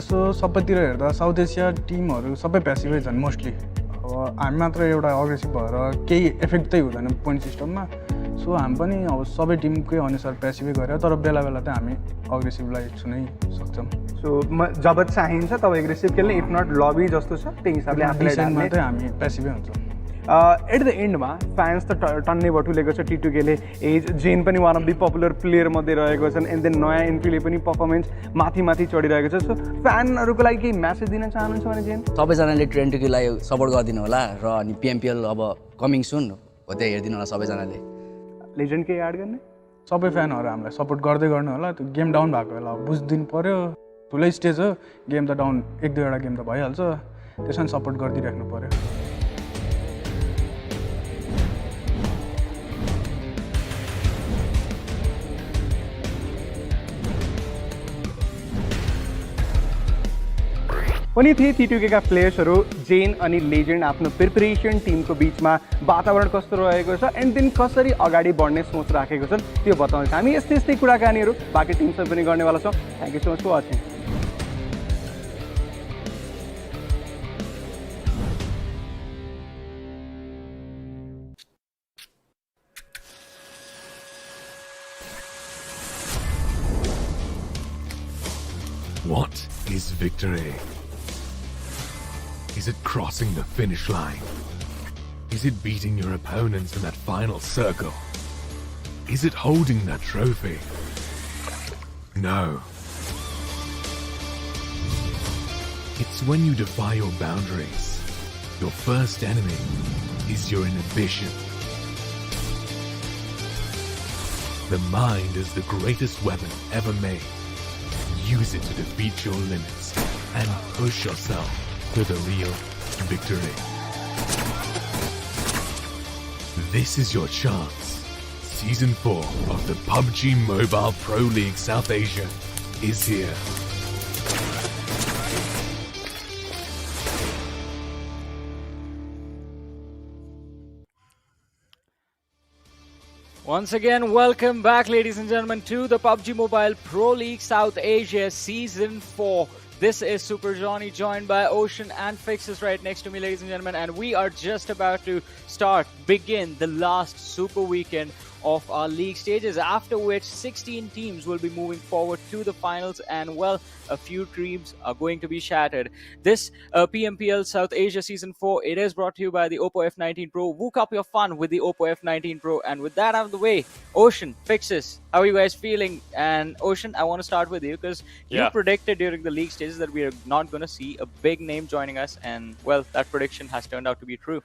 सो सबैतिर हेर्दा साउथ एसिया टिमहरू सबै प्यासिभै छन् मोस्टली। अब हामी मात्र एउटा अग्रेसिभ भएर केही इफेक्ट चाहिँ हुँदैन पोइन्ट सिस्टममा। सो हामी पनि अब सबै टिमकै अनुसार प्यासिभै गरेर तर बेला बेला चाहिँ हामी अग्रेसिभलाई छुनै सक्छौँ। सो जब चाहिन्छ तब एग्रेसिभ खेल्ने, इफ नट लबी जस्तो छ त्यही हिसाबले डिसेन्टमा चाहिँ हामी प्यासिभै हुन्छौँ। एट द एन्डमा फ्यान्स त टन्नै बटुलेको छ। T2Kले एज जेन पनि one of the popular player मध्ये रहेको छन्, एन्ड देन नयाँ एन्ट्रीले पनि पर्फर्मेन्स माथि चढिरहेको छ। सो फ्यानहरूको लागि केही म्यासेज दिन चाहनुहुन्छ भने जेन? सबैजनाले T2Kलाई सपोर्ट गरिदिनु होला र अनि PMPL अब कमिङ सुन हो त्यही हेरिदिनु होला सबैजनाले। लेजेन्ड केही एड गर्ने? सबै फ्यानहरू हामीलाई सपोर्ट गर्दै गर्नु होला। त्यो गेम डाउन भएको बेला बुझिदिनु पऱ्यो, ठुलै स्टेज हो, गेम त डाउन 1-2वटा गेम त भइहाल्छ, त्यसमा सपोर्ट गरिदिइराख्नु पऱ्यो। पनि थिए T2Kका प्लेयर्सहरू जेन अनि लेजेन्ड आफ्नो प्रिपरेसन टिमको बिचमा वातावरण कस्तो रहेको छ एन्ड देन कसरी अगाडि बढ्ने सोच राखेको छन् त्यो बताउँछ। हामी यस्तै कुराकानीहरू बाँकी टिमसँग पनि गर्नेवाला छौँ। Thank you so much for watching. What is victory? Is it crossing the finish line? Is it beating your opponents in that final circle? Is it holding that trophy? No. It's when you defy your boundaries. Your first enemy is your inhibition. The mind is the greatest weapon ever made. Use it to defeat your limits and push yourself to the real victory. This is your chance. Season 4 of the PUBG Mobile Pro League South Asia is here. Once again, welcome back, ladies and gentlemen, to the PUBG Mobile Pro League South Asia Season 4. This is Super Johnny, joined by Ocean and Fixes right next to me, ladies and gentlemen, and we are just about to begin the last Super Weekend of our league stages, after which 16 teams will be moving forward to the finals, and well, a few dreams are going to be shattered. This PMPL South Asia Season 4, it is brought to you by the Oppo F19 Pro. Wook up your fun with the Oppo F19 Pro. And with that out of the way, Ocean, Fixes, how are you guys feeling? And Ocean, I want to start with you because you predicted during the league stages that we are not going to see a big name joining us, and well, that prediction has turned out to be true.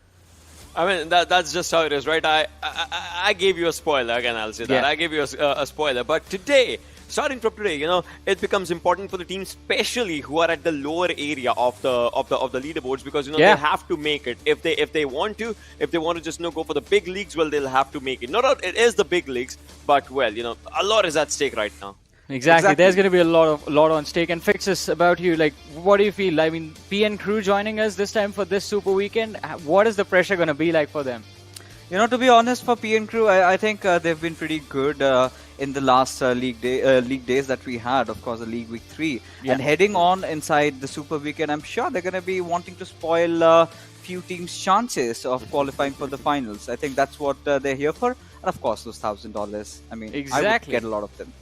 I mean, that's just how it is, right? I gave you a spoiler, again, I'll say that. Yeah. I gave you a spoiler. But today, starting from today, you know, it becomes important for the teams, especially who are at the lower area of the leaderboards, because, you know, they have to make it. If they want to just, you know, go for the big leagues, well, they'll have to make it. No doubt it is the big leagues, but, well, you know, a lot is at stake right now. Exactly. There's going to be a lot on stake. And Fixes, about you, like, what do you feel? I mean, PN Crew joining us this time for this Super Weekend. What is the pressure going to be like for them? You know, to be honest, for PN Crew, I think they've been pretty good in the last league days that we had. Of course, the League Week 3, and heading on inside the Super Weekend, I'm sure they're going to be wanting to spoil few teams' chances of qualifying for the finals. I think that's what they're here for, and of course, those $1,000. I mean, exactly. I would get a lot of them.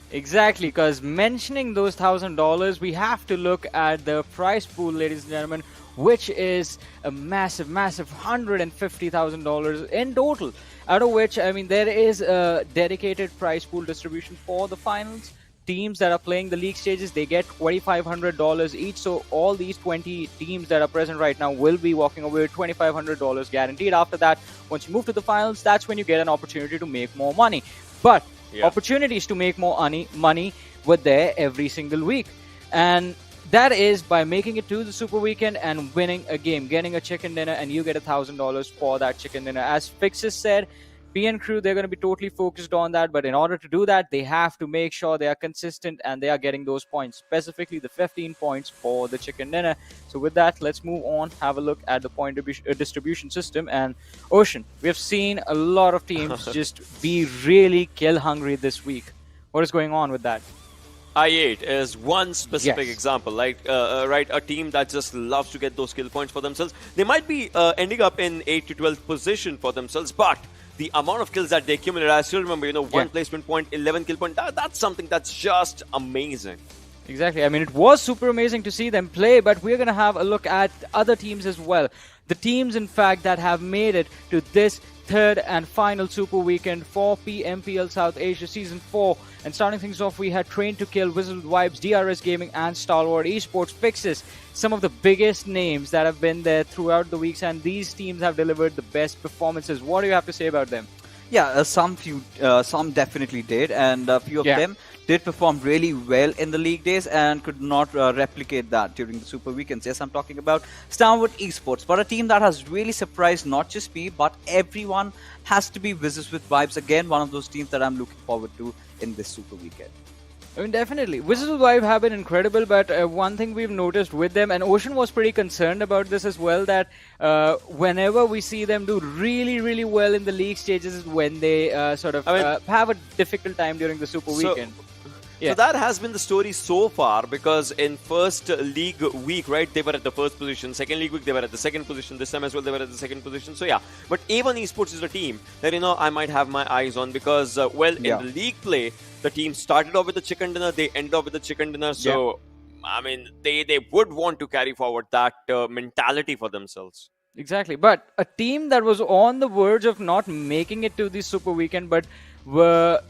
Exactly, because mentioning those $1,000, we have to look at the prize pool, ladies and gentlemen, which is a massive $150,000 in total. Out of which, I mean, there is a dedicated prize pool distribution for the finals. Teams that are playing the league stages, they get $2,500 each. So all these 20 teams that are present right now will be walking away with $2,500 guaranteed. After that, once you move to the finals, that's when you get an opportunity to make more money. But opportunities to make more money were there every single week, and that is by making it to the Super Weekend and winning a game, getting a chicken dinner, and you get $1,000 for that chicken dinner. As Fixes said, PN Crew, they're going to be totally focused on that, but in order to do that, they have to make sure they are consistent and they are getting those points, specifically the 15 points for the chicken dinner. So with that, let's move on, have a look at the point distribution system. And Ocean, we have seen a lot of teams just be really kill hungry this week. What is going on with that? I8 is one specific Yes. example, like right, a team that just loves to get those kill points for themselves. They might be ending up in 8th to 12th position for themselves, but the amount of kills that they accumulate, I still remember, one placement point, 11 kill point. That's something that's just amazing. Exactly. I mean, it was super amazing to see them play, but we're going to have a look at other teams as well. The teams, in fact, that have made it to this third and final Super Weekend for PMPL South Asia Season 4. And starting things off, we had Train to Kill, Wizzes with Vibes, DRS Gaming, and Stalwart Esports. Fixes some of the biggest names that have been there throughout the weeks, and these teams have delivered the best performances. What do you have to say about them? Yeah, some definitely did, and a few of them did perform really well in the league days and could not replicate that during the Super Weekends. Yes, I'm talking about Stalwart Esports, but a team that has really surprised not just me, but everyone has to be Wizzes with Vibes. Again, one of those teams that I'm looking forward to in this Super Weekend. I mean, definitely. Wizzes with Vibe have been incredible, but one thing we've noticed with them, and Ocean was pretty concerned about this as well, that whenever we see them do really, really well in the league stages is when they have a difficult time during the Super Weekend. So that has been the story so far, because in first league week, right, they were at the first position. Second league week, they were at the second position. This time as well, they were at the second position. So yeah, but A1 Esports is a team that, I might have my eyes on, because, in the league play, the team started off with the chicken dinner, they ended off with the chicken dinner. So, I mean, they would want to carry forward that mentality for themselves. Exactly. But a team that was on the verge of not making it to the Super Weekend, but were,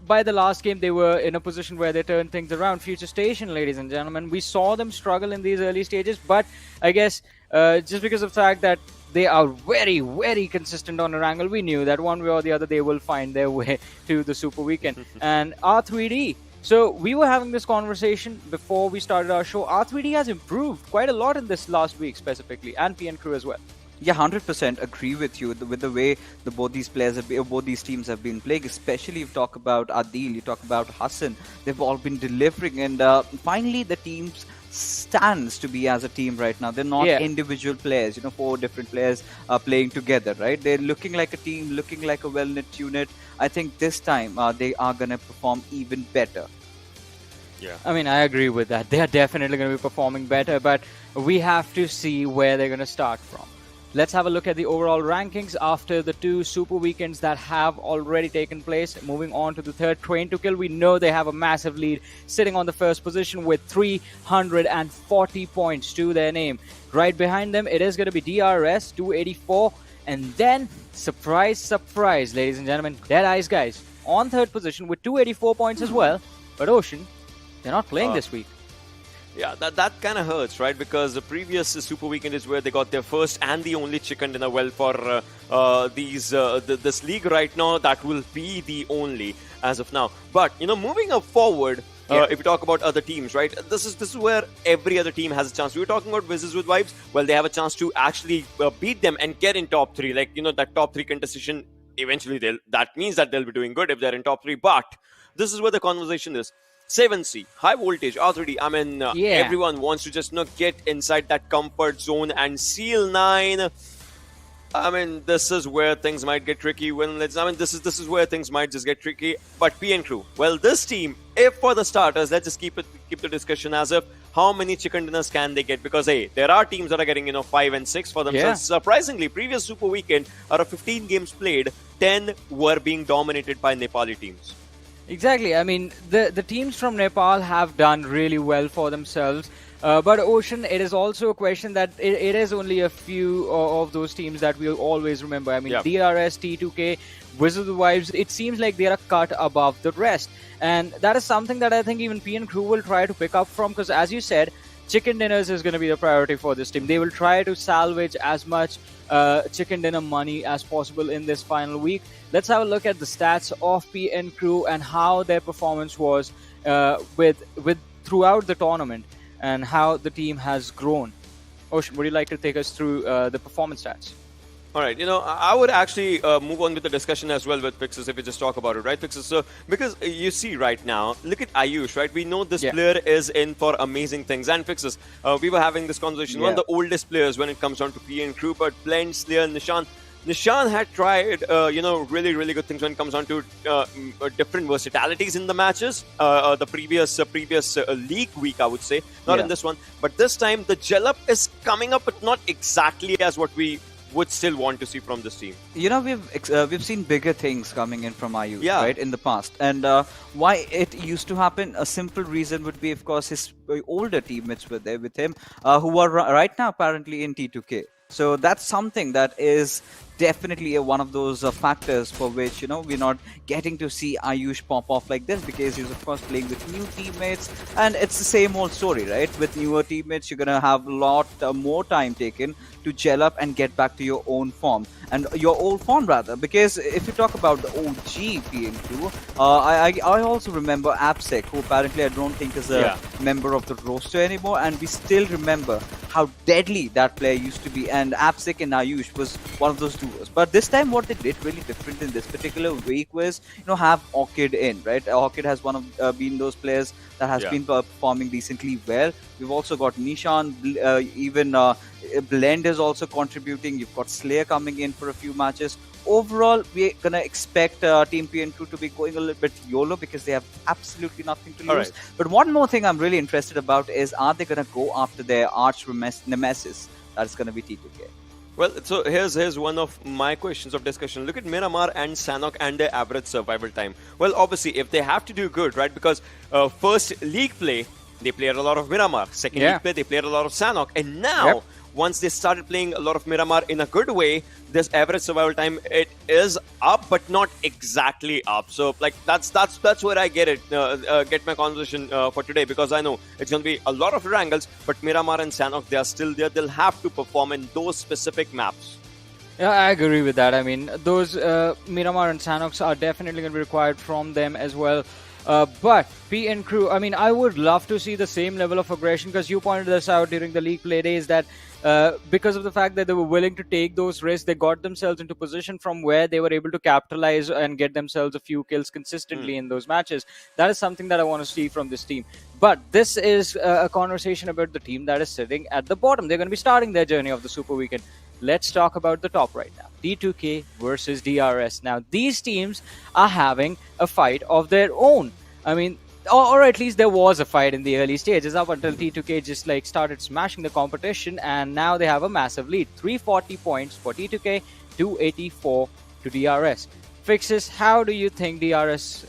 by the last game, they were in a position where they turned things around. Future Station, ladies and gentlemen. We saw them struggle in these early stages, but I guess just because of the fact that they are very, very consistent on Erangel, we knew that one way or the other they will find their way to the Super Weekend. And R3D. So we were having this conversation before we started our show. R3D has improved quite a lot in this last week specifically, and PN Crew as well. Yeah, 100% agree with you with the way both these teams have been playing. Especially if you talk about Adil, you talk about Hassan, they've all been delivering, and finally the teams stands to be as a team right now. They're not individual players, 4 different players playing together, right? They're looking like a team, looking like a well-knit unit. I think this time they are going to perform even better. Yeah. I mean, I agree with that. They are definitely going to be performing better, but we have to see where they're going to start from. Let's have a look at the overall rankings after the 2 Super Weekends that have already taken place. Moving on to the third, Train to Kill. We know they have a massive lead, sitting on the first position with 340 points to their name. Right behind them, it is going to be DRS, 284. And then, surprise, surprise, ladies and gentlemen, Dead Eyes guys on third position with 284 points as well. But Ocean, they're not playing this week. Yeah, that kind of hurts, right? Because the previous Super Weekend is where they got their first and the only chicken dinner. Well, for this league right now, that will be the only as of now. But moving up forward, if we talk about other teams, right? This is where every other team has a chance. We were talking about Wizzes with Vibes. Well, they have a chance to actually beat them and get in top 3. Like that top 3 contestation. Eventually, that means that they'll be doing good if they're in top 3. But this is where the conversation is. 7C, high voltage, R3D. I mean, everyone wants to just get inside that comfort zone, and Seal 9. I mean, this is where things might get tricky. This is where things might just get tricky. But PN Crew, well, this team, if for the starters, let's just keep the discussion as if how many chicken dinners can they get? Because hey, there are teams that are getting 5 and 6 for themselves. Surprisingly, previous Super Weekend, out of 15 games played, 10 were being dominated by Nepali teams. Exactly. I mean, the teams from Nepal have done really well for themselves. But Ocean, it is also a question that it is only a few of those teams that we'll always remember. I mean, DRS, T2K, Wizzes with Vibes, it seems like they are cut above the rest. And that is something that I think even PN Crew will try to pick up from, because as you said, chicken dinners is going to be the priority for this team. They will try to salvage as much chicken dinner money as possible in this final week. Let's have a look at the stats of PN Crew and how their performance was with throughout the tournament and how the team has grown. Ocean, would you like to take us through the performance stats? All right, I would actually move on with the discussion as well with Fixes if we just talk about it, right, Fixes? So, because you see right now, look at Ayush, right? We know this player is in for amazing things. And Fixes, we were having this conversation, one of the oldest players when it comes down to PN Crew, but Blend, Slayer, Nishant, Nishan had tried, really, really good things when it comes on to different versatilities in the matches. The previous league week, I would say, not in this one, but this time the gel up is coming up, but not exactly as what we would still want to see from this team. You know, we've seen bigger things coming in from Ayush, right, in the past. And why it used to happen, a simple reason would be, of course, his older teammates were there with him, who are right now apparently in T2K. So that's something that is definitely one of those factors for which, you know, we're not getting to see Ayush pop off like this, because he's of course playing with new teammates, and it's the same old story, right? With newer teammates, you're gonna have a lot more time taken to gel up and get back to your own form, and your old form rather, because if you talk about the OG PN2, I also remember AppSec, who apparently I don't think is a member of the roster anymore, and we still remember how deadly that player used to be, and AppSec and Ayush was one of those duos. But this time what they did really different in this particular week was, you know, have Orchid in, right? Orchid has been those players that has been performing decently well. We've also got Nishan, even Blend is also contributing. You've got Slayer coming in for a few matches. Overall, we're gonna expect Team PN2 to be going a little bit YOLO, because they have absolutely nothing to lose. But one more thing I'm really interested about is, are they gonna go after their arch nemesis? That's gonna be T2K. Well, so here's one of my questions of discussion. Look at Miramar and Sanhok and their average survival time. Well, obviously, if they have to do good, right? Because first league play, they played a lot of Miramar. Second league play, they played a lot of Sanhok. And now, once they started playing a lot of Miramar in a good way, this average survival time, it is up, but not exactly up. So, like, that's where I get my conversation for today, because I know it's going to be a lot of Erangels, but Miramar and Sanhok, they are still there. They'll have to perform in those specific maps. Yeah, I agree with that. I mean, those Miramar and Sanhoks are definitely going to be required from them as well. But PN Crew, I mean, I would love to see the same level of aggression, because you pointed this out during the league play days, that because of the fact that they were willing to take those risks, they got themselves into position from where they were able to capitalize and get themselves a few kills consistently in those matches. That is something that I want to see from this team. But this is a conversation about the team that is sitting at the bottom. They're going to be starting their journey of the Super Weekend. Let's talk about the top right now. T2K versus DRS. Now, these teams are having a fight of their own. I mean, or at least there was a fight in the early stages, up until T2K just like started smashing the competition, and now they have a massive lead. 340 points for T2K, 284 to DRS. Fixes, how do you think DRS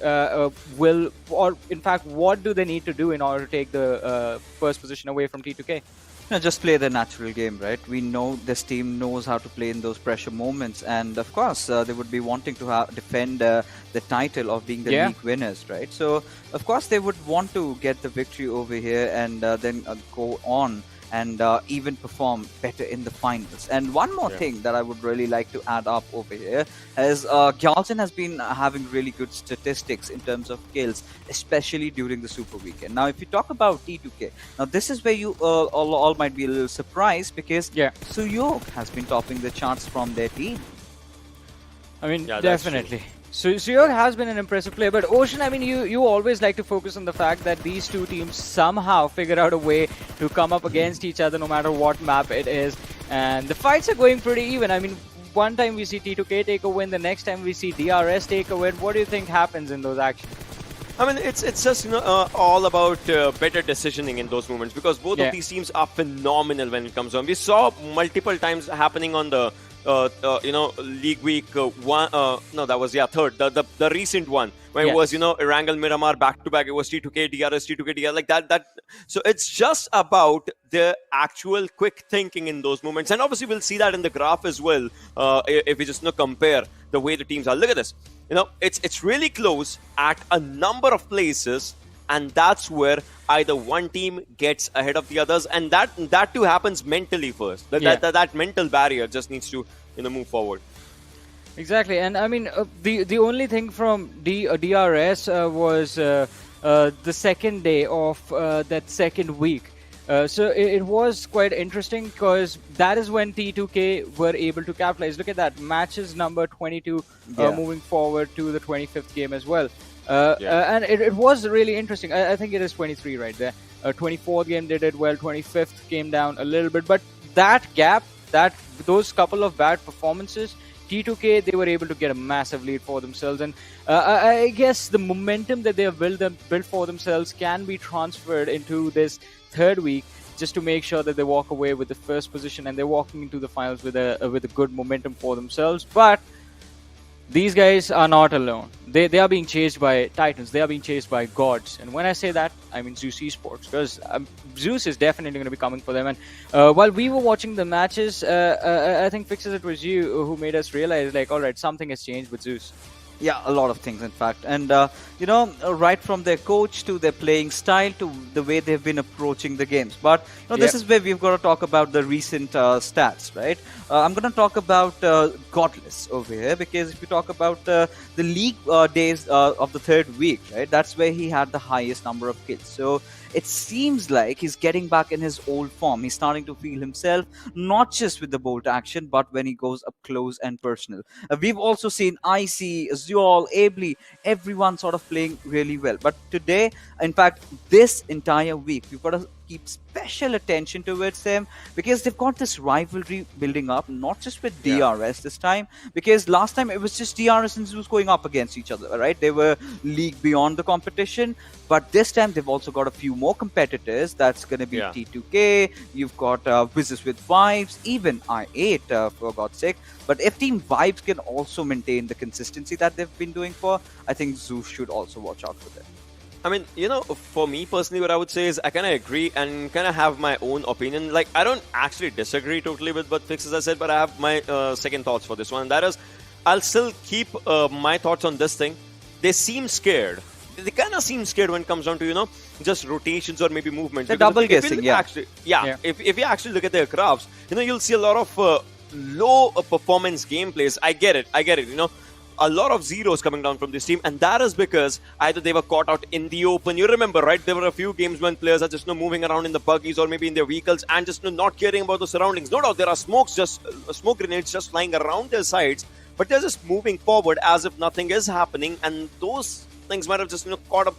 will, or in fact, what do they need to do in order to take the first position away from T2K? No, just play the natural game, right? We know this team knows how to play in those pressure moments, and of course they would be wanting to defend the title of being the league winners, right? So of course they would want to get the victory over here, and then go on and even perform better in the finals. And one more thing that I would really like to add up over here is Gyaltsen has been having really good statistics in terms of kills, especially during the Super Weekend. Now, if you talk about T2K, now this is where you all might be a little surprised, because Suyok has been topping the charts from their team. I mean, definitely. So Suyok has been an impressive player, but Ocean, I mean, you always like to focus on the fact that these two teams somehow figure out a way to come up against each other no matter what map it is, and the fights are going pretty even. I mean, one time we see T2K take a win, the next time we see DRS take a win. What do you think happens in those actions? I mean, it's just all about better decisioning in those moments, because both of these teams are phenomenal when it comes on. We saw multiple times happening on the league week one. No, that was third. The recent one when it was Erangel Miramar back to back. It was T2K DRS, T2K DRS, like that. So it's just about the actual quick thinking in those moments, and obviously we'll see that in the graph as well. If we just compare the way the teams are. Look at this. It's really close at a number of places, and that's where either one team gets ahead of the others, and that too happens mentally first. That mental barrier just needs to move forward. Exactly, and I mean the only thing from DRS was the second day of that second week. So it was quite interesting, because that is when T2K were able to capitalize. Look at that, matches number 22 moving forward to the 25th game as well. And it was really interesting. I think it is 23 right there. 24th game they did well, 25th came down a little bit, but that gap, those couple of bad performances T2K, they were able to get a massive lead for themselves, and I guess the momentum that they have built for themselves can be transferred into this third week, just to make sure that they walk away with the first position and they're walking into the finals with a good momentum for themselves. But these guys are not alone. They are being chased by titans. They are being chased by gods. And when I say that, I mean Zeus Esports, because Zeus is definitely going to be coming for them. And while we were watching the matches, I think Fixes, it was you who made us realize, like, all right, something has changed with Zeus. Yeah, a lot of things, in fact. And, right from their coach to their playing style to the way they've been approaching the games. But, this is where we've got to talk about the recent stats, right? I'm going to talk about Godless over here, because if you talk about the league days of the third week, right, that's where he had the highest number of kills. So it seems like he's getting back in his old form. He's starting to feel himself, not just with the bolt action, but when he goes up close and personal. We've also seen Icy, Azul, BABLU, everyone sort of playing really well. But today, in fact, this entire week, we've got to keep special attention towards them, because they've got this rivalry building up, not just with DRS this time, because last time it was just DRS and Zeus going up against each other, right? They were league beyond the competition, but this time they've also got a few more competitors. That's going to be T2K, you've got Wizzes with Vibes, even I8 for God's sake. But if Team Vibes can also maintain the consistency that they've been doing for, I think Zeus should also watch out for them. I mean, for me personally, what I would say is I kind of agree and kind of have my own opinion. Like, I don't actually disagree totally with what Fixes has said, but I have my second thoughts for this one. And that is, I'll still keep my thoughts on this thing. They seem scared. They kind of seem scared when it comes down to, just rotations or maybe movements. They're double guessing, Actually, if you actually look at their crafts, you'll see a lot of low performance gameplays. I get it. A lot of zeros coming down from this team, and that is because either they were caught out in the open. You remember, right? There were a few games when players are just moving around in the buggies or maybe in their vehicles and just not caring about the surroundings. No doubt there are smoke grenades just flying around their sides, but they're just moving forward as if nothing is happening, and those things might have just caught up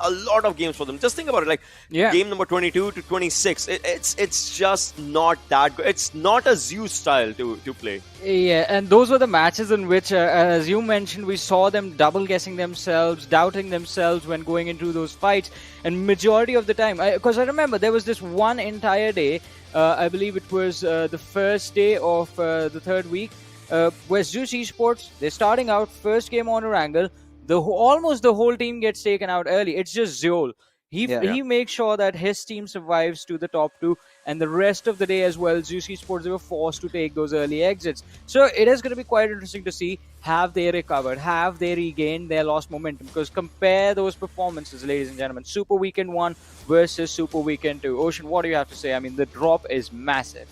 a lot of games for them. Just think about it, game number 22 to 26. It's just not that good. It's not a Zeus style to play. Yeah, and those were the matches in which, as you mentioned, we saw them double guessing themselves, doubting themselves when going into those fights. And majority of the time, because I remember there was this one entire day, I believe it was the first day of the third week, where Zeus Esports, they're starting out first game on Erangel. Almost the whole team gets taken out early. It's just Zeol. He makes sure that his team survives to the top two, and the rest of the day as well, Zeus Esports, they were forced to take those early exits. So it is going to be quite interesting to see, have they recovered? Have they regained their lost momentum? Because compare those performances, ladies and gentlemen. Super Weekend 1 versus Super Weekend 2. Ocean, what do you have to say? I mean, the drop is massive.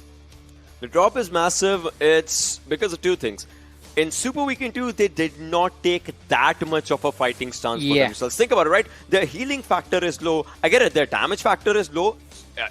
The drop is massive. It's because of two things. In Super Weekend 2, they did not take that much of a fighting stance for themselves. Think about it, right? Their healing factor is low. I get it. Their damage factor is low.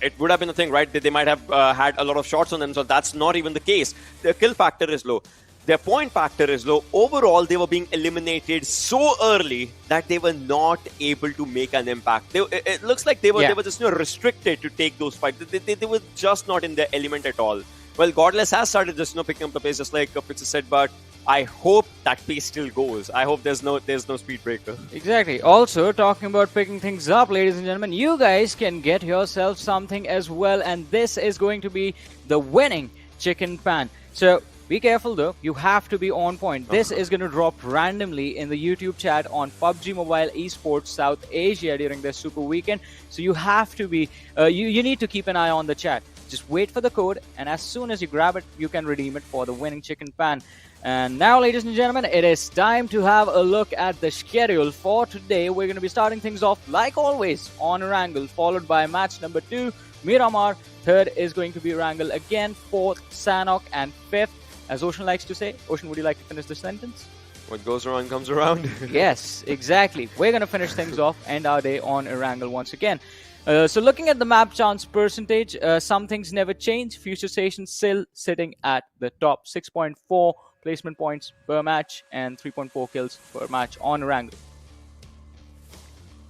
It would have been a thing, right? They might have had a lot of shots on them, so that's not even the case. Their kill factor is low. Their point factor is low. Overall, they were being eliminated so early that they were not able to make an impact. It looks like they were just restricted to take those fights. They were just not in their element at all. Well, Godless has started just picking up the pace, just like Pixel said, but I hope that pace still goes. I hope there's no speed breaker. Exactly. Also, talking about picking things up, ladies and gentlemen, you guys can get yourself something as well, and this is going to be the winning chicken pan. So be careful though, you have to be on point. This is going to drop randomly in the YouTube chat on PUBG Mobile Esports South Asia during the Super Weekend. So you have to be, you need to keep an eye on the chat. Just wait for the code, and as soon as you grab it, you can redeem it for the winning chicken pan. And now, ladies and gentlemen, it is time to have a look at the schedule for today. We're going to be starting things off, like always, on Erangel, followed by match number 2, Miramar. Third is going to be Erangel again. Fourth, Sanhok. And fifth, as Ocean likes to say. Ocean, would you like to finish the sentence? What goes around comes around. Yes, exactly. We're going to finish things off, end our day on Erangel once again. So looking at the map chance percentage, some things never change. Future Station still sitting at the top. 6.4 placement points per match and 3.4 kills per match on Erangel.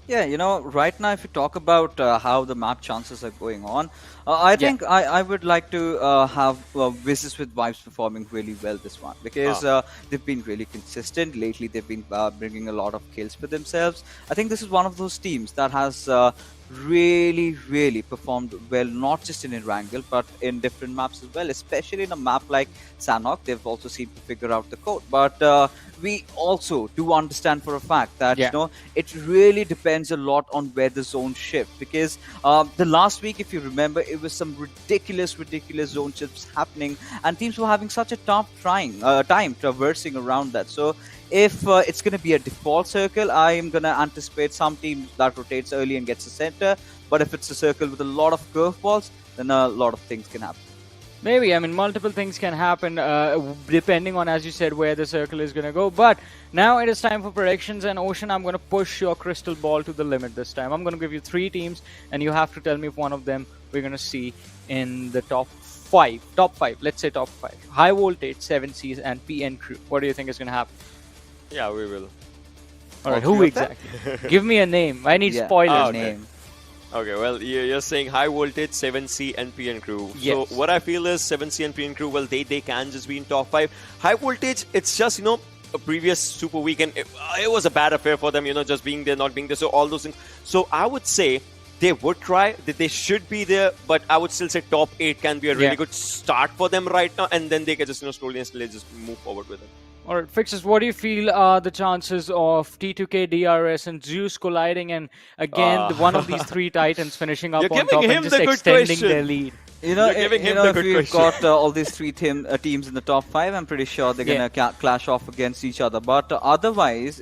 Yeah, right now, if you talk about how the map chances are going on, I think I would like to have Wizzes with Vibes performing really well this one, because they've been really consistent. Lately, they've been bringing a lot of kills for themselves. I think this is one of those teams that has really performed well, not just in Erangel, but in different maps as well, especially in a map like Sanhok. They've also seemed to figure out the code. But we also do understand for a fact that it really depends a lot on where the zone shift, because the last week, if you remember, it was some ridiculous zone shifts happening, and teams were having such a tough time traversing around that. So if it's going to be a default circle, I am going to anticipate some team that rotates early and gets the center. But if it's a circle with a lot of curveballs, then a lot of things can happen. Maybe, I mean, multiple things can happen depending on, as you said, where the circle is going to go. But now it is time for predictions. And Ocean, I'm going to push your crystal ball to the limit this time. I'm going to give you 3 teams, and you have to tell me if one of them we're going to see in the top 5. Top 5, let's say top 5. High Voltage, 7Cs, and PN Crew. What do you think is going to happen? Yeah, we will. All right, who exactly? Give me a name. I need spoilers. Name. Okay, well, you're saying High Voltage, 7C, and PN Crew. Yes. So what I feel is 7C and PN Crew, well, they can just be in top 5. High Voltage, it's just, a previous Super Weekend. It was a bad affair for them, just being there, not being there. So all those things. So I would say they would try, that they should be there, but I would still say top 8 can be a really good start for them right now, and then they can just, slowly and slowly just move forward with it. All right, Fixes, what do you feel are the chances of T2K, DRS, and Zeus colliding, and again, one of these 3 titans finishing up on top and just extending their lead? If we've got all these 3 teams in the top 5, I'm pretty sure they're going to clash off against each other. But otherwise,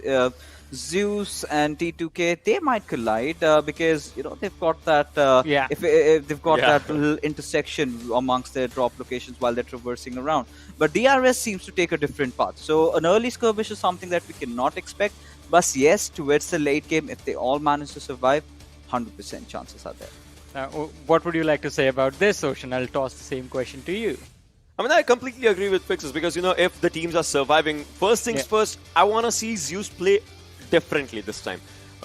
Zeus and T2K, they might collide because they've got that if they've got that little intersection amongst their drop locations while they're traversing around. But DRS seems to take a different path, so an early skirmish is something that we cannot expect. But yes, towards the late game, if they all manage to survive, 100% chances are there. Now, what would you like to say about this, Ocean? I'll toss the same question to you. I mean, I completely agree with Fixes, because if the teams are surviving, first things first, I want to see Zeus play differently this time.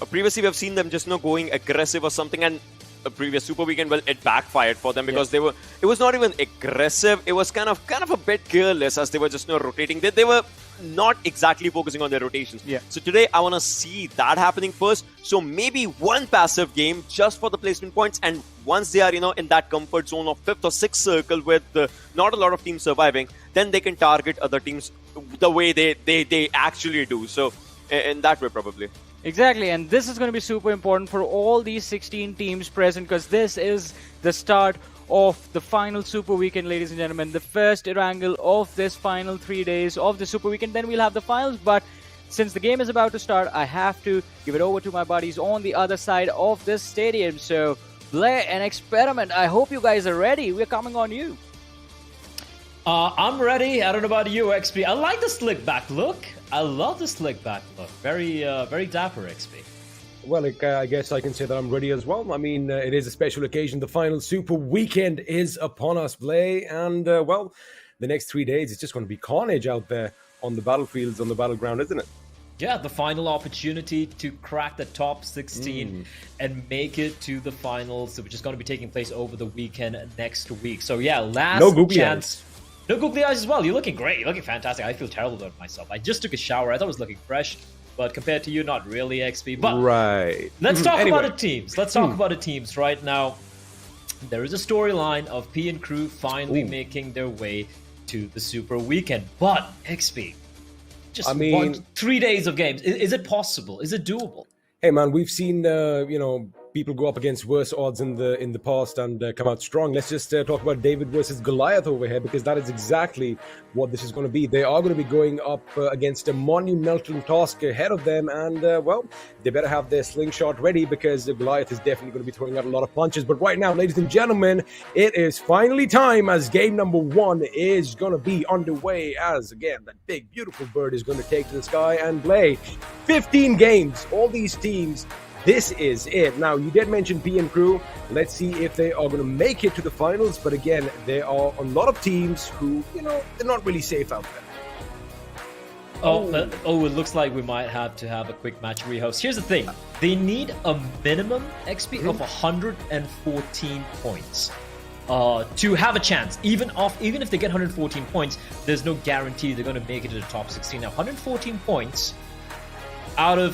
Previously, we have seen them just going aggressive or something, and a previous Super Weekend, well, it backfired for them because it was not even aggressive. It was kind of a bit careless as they were just rotating. They were not exactly focusing on their rotations. So today, I want to see that happening first. So maybe one passive game just for the placement points, and once they are in that comfort zone of 5th or 6th circle with not a lot of teams surviving, then they can target other teams the way they actually do. So in that way, probably. Exactly, and this is going to be super important for all these 16 teams present, because this is the start of the final Super Weekend, ladies and gentlemen. The first Erangel of this final 3 days of the Super Weekend. Then we'll have the finals, but since the game is about to start, I have to give it over to my buddies on the other side of this stadium. So, play and experiment. I hope you guys are ready. We're coming on you. I'm ready. I don't know about you, XP. I like the slick back look. I love the slick back look. Very dapper, XP. Well, I guess I can say that I'm ready as well. I mean, it is a special occasion. The final Super Weekend is upon us, Blay. And, well, the next 3 days, it's just going to be carnage out there on the battlefields, on the battleground, isn't it? Yeah, the final opportunity to crack the top 16 and make it to the finals, which is going to be taking place over the weekend next week. So, yeah, last chance. No googly eyes as well. You're looking great. You're looking fantastic. I feel terrible about myself. I just took a shower. I thought it was looking fresh. But compared to you, not really, XP. But let's talk about the teams. Let's talk about the teams right now. There is a storyline of P and Crew finally making their way to the Super Weekend. But, XP, just 3 days of games. Is it possible? Is it doable? Hey, man, we've seen, people go up against worse odds in the past and come out strong. Let's just talk about David versus Goliath over here, because that is exactly what this is going to be. They are going to be going up against a monumental task ahead of them, and well, they better have their slingshot ready, because Goliath is definitely going to be throwing out a lot of punches. But right now, ladies and gentlemen, it is finally time, as game number 1 is going to be underway, as again that big beautiful bird is going to take to the sky and play 15 games. All these teams, this is it. Now, you did mention P and Crew. Let's see if they are going to make it to the finals. But again, there are a lot of teams who, they're not really safe out there. It looks like we might have to have a quick match rehost. Here's the thing. They need a minimum XP of 114 points to have a chance. Even if they get 114 points, there's no guarantee they're going to make it to the top 16. Now, 114 points out of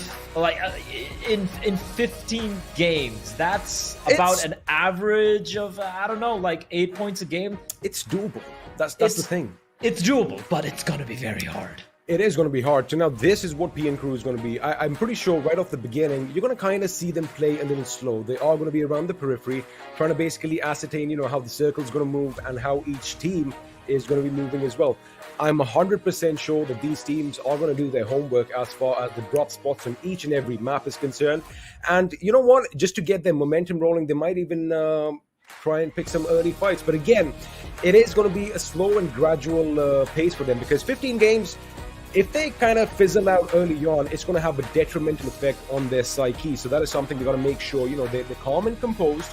in 15 games, that's about an average of I don't know, like 8 points a game. It's doable. That's the thing. It's doable, but it's going to be very hard. It is going to be hard. So now this is what PN Crew is going to be. I'm pretty sure right off the beginning, you're going to kind of see them play a little slow. They are going to be around the periphery, trying to basically ascertain, how the circle is going to move and how each team is going to be moving as well. I'm 100% sure that these teams are going to do their homework as far as the drop spots on each and every map is concerned. And you know what? Just to get their momentum rolling, they might even try and pick some early fights. But again, it is going to be a slow and gradual pace for them, because 15 games, if they kind of fizzle out early on, it's going to have a detrimental effect on their psyche. So that is something they got to make sure, they're calm and composed,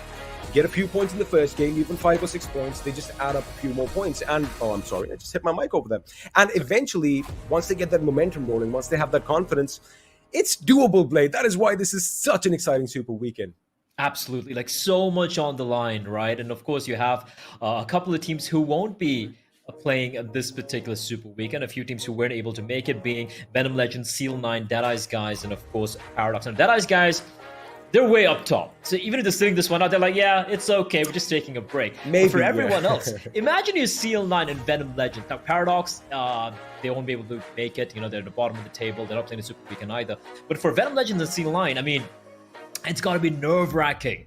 get a few points in the first game, even 5 or 6 points, they just add up a few more points. And, I'm sorry, I just hit my mic over there. And eventually, once they get that momentum rolling, once they have that confidence, it's doable, Blade. That is why this is such an exciting Super Weekend. Absolutely, like so much on the line, right? And of course, you have a couple of teams who won't be playing this particular Super Weekend. A few teams who weren't able to make it, being Venom Legends, Seal9, Deadeye's guys, and of course Paradox. And Deadeye's guys, they're way up top. So even if they're sitting this one out, they're like, yeah, it's okay, we're just taking a break. Maybe, but for everyone else, imagine you Seal9 and Venom Legends. Now Paradox, they won't be able to make it. They're at the bottom of the table. They're not playing the Super Weekend either. But for Venom Legends and Seal9, I mean, it's got to be nerve-wracking.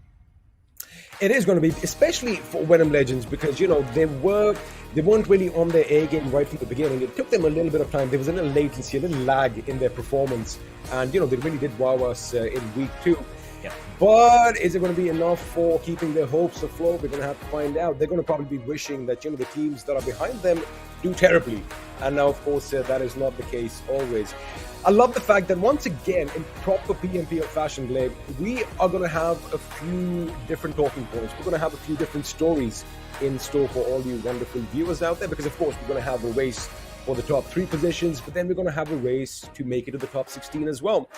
It is going to be, especially for Venom Legends, because, they weren't really on their A game right from the beginning. It took them a little bit of time. There was a little latency, a little lag in their performance. And, they really did wow us in week 2. Yeah. But is it going to be enough for keeping their hopes afloat? We're going to have to find out. They're going to probably be wishing that, the teams that are behind them do terribly. And now, of course, that is not the case always. I love the fact that once again, in proper PMPL fashion, Blade, we are going to have a few different talking points. We're going to have a few different stories in store for all you wonderful viewers out there, because of course we're going to have a race for the top 3 positions, but then we're going to have a race to make it to the top 16 as well.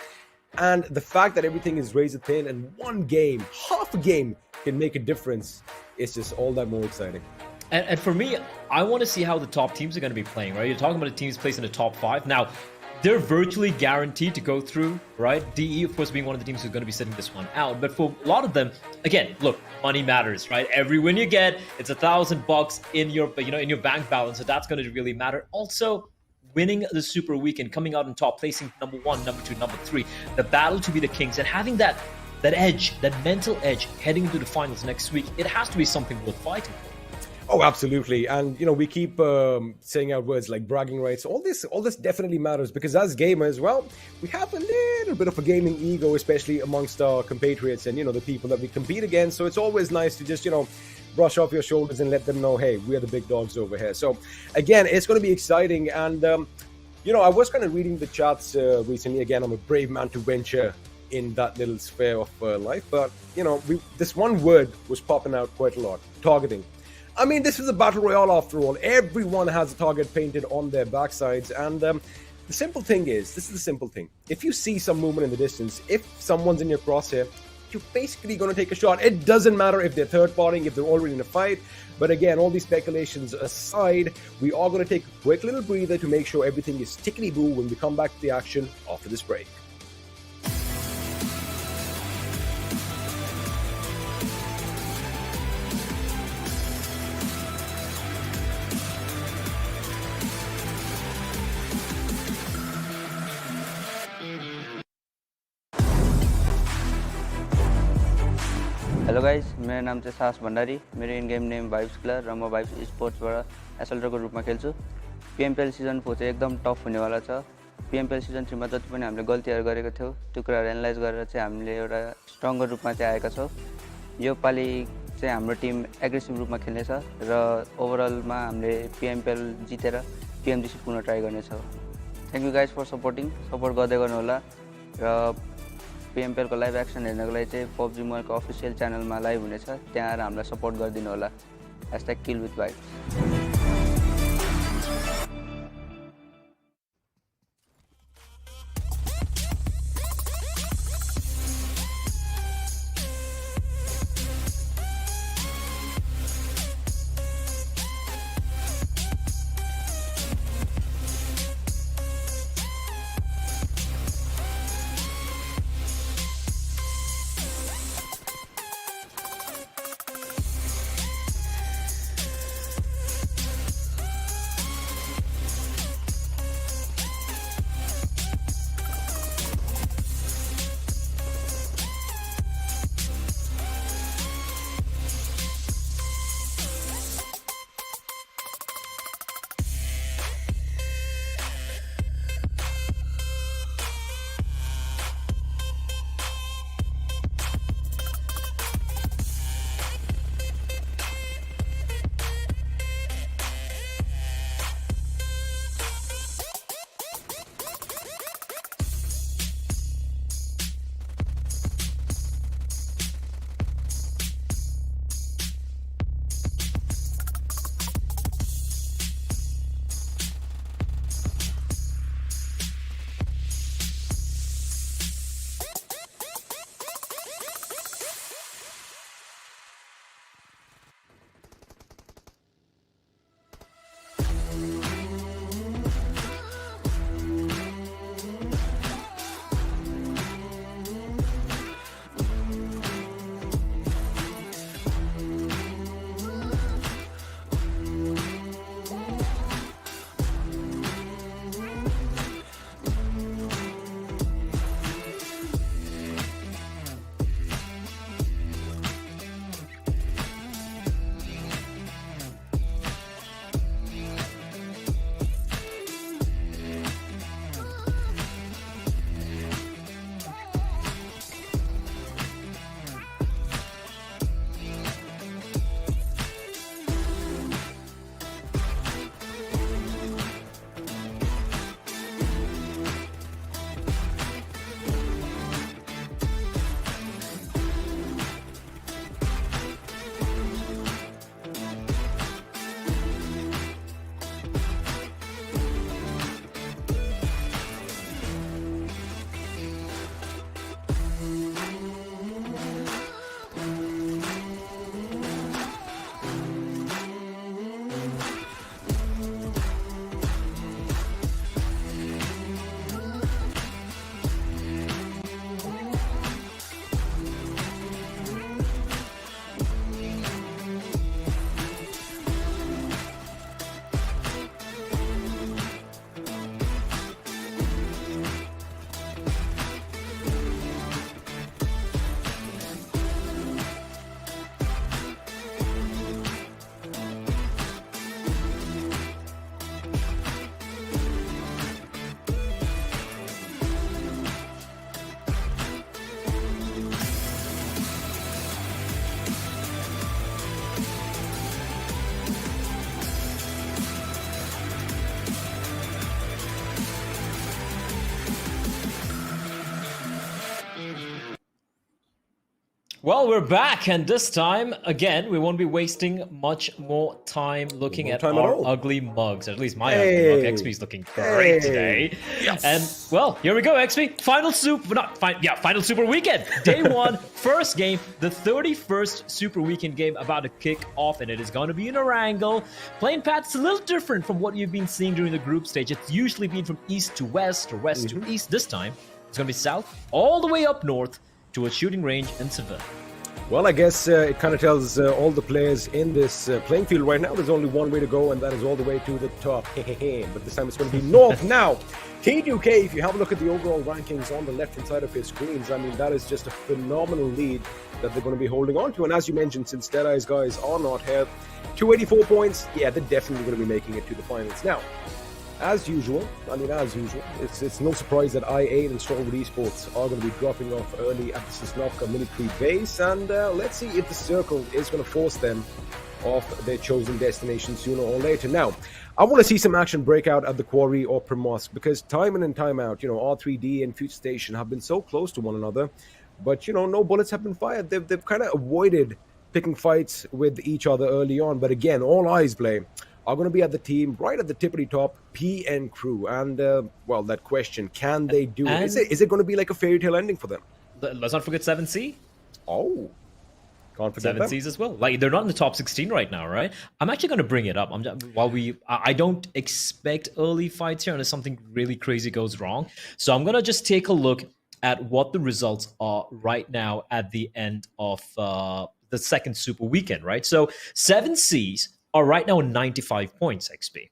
And the fact that everything is razor thin and one game, half a game, can make a difference, is just all that more exciting. And for me, I want to see how the top teams are going to be playing, right? You're talking about the teams placed in the top 5. Now, they're virtually guaranteed to go through, right? DE, of course, being one of the teams who's going to be sitting this one out. But for a lot of them, again, look, money matters, right? Every win you get, it's $1,000 in your, in your bank balance. So that's going to really matter. Also, winning the Super Weekend, coming out in top, placing number 1, number 2, number 3, the battle to be the kings, and having that edge, that mental edge, heading into the finals next week, it has to be something worth fighting for. Oh, absolutely. And, we keep saying out words like bragging rights. All this definitely matters, because as gamers, well, we have a little bit of a gaming ego, especially amongst our compatriots and, the people that we compete against. So it's always nice to just, brush off your shoulders and let them know, hey, we're the big dogs over here. So, again, it's going to be exciting. And, I was kind of reading the chats recently. Again, I'm a brave man to venture in that little sphere of life. But, this one word was popping out quite a lot: targeting. I mean, this is a battle royale after all. Everyone has a target painted on their backsides. And the simple thing is, this is the simple thing. If you see some movement in the distance, if someone's in your crosshair, you're basically going to take a shot. It doesn't matter if they're third-partying, if they're already in a fight. But again, all these speculations aside, we are going to take a quick little breather to make sure everything is tickety-boo when we come back to the action after this break. Hello guys, मेरो नाम चाहिँ साहस भण्डारी, मेरो in game name Vibes क्लर र म Vibes स्पोर्ट्सबाट एसल्टरको रूपमा खेल्छु। PMPL season 4 चाहिँ एकदम टफ हुनेवाला छ। PMPL सिजन 3 मा जति पनि हामीले गल्तीहरू गरेको थियौँ त्यो कुराहरू एनालाइज गरेर चाहिँ हामीले एउटा स्ट्रङ्गर रूपमा चाहिँ आएका छौँ। यो पालि चाहिँ हाम्रो टिम एग्रेसिभ रूपमा खेल्नेछ र ओभरअलमा हामीले PMPL जितेर PMGC पुनः ट्राई गर्नेछौँ। Thank you guys for support गर्दै गर्नुहोला र PMPL को लाइभ एक्सन हेर्नको लागि चाहिँ PUBG MOBILE को अफिसियल च्यानलमा लाइभ हुनेछ, त्यहाँ आएर हामीलाई सपोर्ट गरिदिनु होला। #KillWithVibes। Well, we're back, and this time, again, we won't be wasting much more time looking at our ugly mugs. At least my ugly mug. XP is looking great today. Yes. And, well, here we go, XP. Final Super Weekend. Day 1, first game, the 31st Super Weekend game about to kick off, and it is going to be in Erangel. Playing path's a little different from what you've been seeing during the group stage. It's usually been from east to west or west to east. This time, it's going to be south all the way up north to a shooting range in Seville. Well, I guess it kind of tells all the players in this playing field right now there's only one way to go, and that is all the way to the top. But this time it's going to be north. Now, T2K, if you have a look at the overall rankings on the left-hand side of your screens, I mean, that is just a phenomenal lead that they're going to be holding on to. And as you mentioned, since Deadeye's guys are not here, 284 points, yeah, they're definitely going to be making it to the finals. Now, as usual, it's no surprise that I8 and Stalwart Esports are going to be dropping off early at the Sanhok military base, and let's see if the Circle is going to force them off their chosen destination sooner or later. Now, I want to see some action break out at the Quarry or Primorsk, because time in and time out, R3D and Future Station have been so close to one another, but, no bullets have been fired. They've kind of avoided picking fights with each other early on, but again, all eyes, Blay, are going to be at the team right at the tippity top, PN Crew. And, well, that question, can they do it? Is it going to be like a fairy tale ending for them? Let's not forget 7C. Oh, can't forget 7Cs as well. Like, they're not in the top 16 right now, right? I'm actually going to bring it up. I don't expect early fights here unless something really crazy goes wrong. So I'm going to just take a look at what the results are right now at the end of the second Super Weekend, right? So 7Cs are right now 95 points, XP.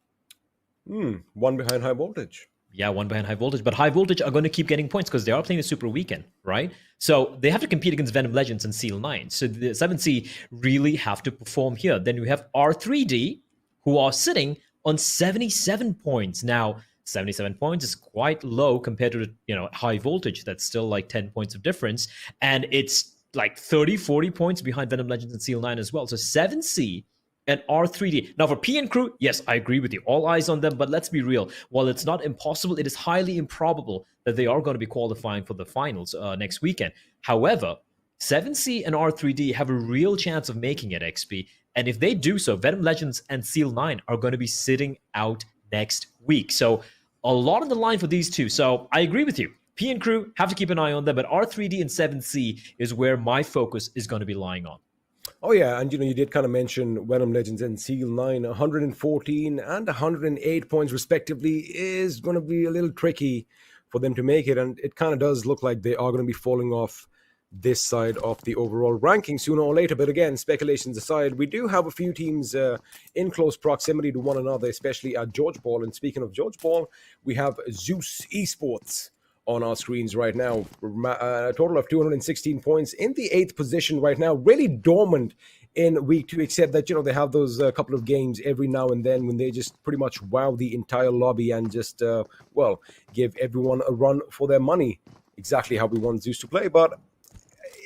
One behind High Voltage. Yeah, one behind High Voltage. But High Voltage are going to keep getting points because they are playing the Super Weekend, right? So they have to compete against Venom Legends and Seal 9. So the 7C really have to perform here. Then we have R3D, who are sitting on 77 points. Now, 77 points is quite low compared to, High Voltage. That's still like 10 points of difference. And it's like 30, 40 points behind Venom Legends and Seal 9 as well. So 7C and R3D. Now for PN Crew, yes, I agree with you. All eyes on them, but let's be real. While it's not impossible, it is highly improbable that they are going to be qualifying for the finals next weekend. However, 7C and R3D have a real chance of making it, XP. And if they do so, Venom Legends and Seal 9 are going to be sitting out next week. So a lot on the line for these two. So I agree with you. PN Crew, have to keep an eye on them, but R3D and 7C is where my focus is going to be lying on. Oh, yeah, and you did kind of mention Venom Legends and Seal 9, 114 and 108 points respectively is going to be a little tricky for them to make it, and it kind of does look like they are going to be falling off this side of the overall ranking sooner or later. But again, speculations aside, we do have a few teams in close proximity to one another, especially at George Paul. And speaking of George Paul, we have Zeus Esports on our screens right now. A total of 216 points in the 8th position right now. Really dormant in week 2, except that, they have those couple of games every now and then when they just pretty much wow the entire lobby and just, give everyone a run for their money. Exactly how we want Zeus to play, but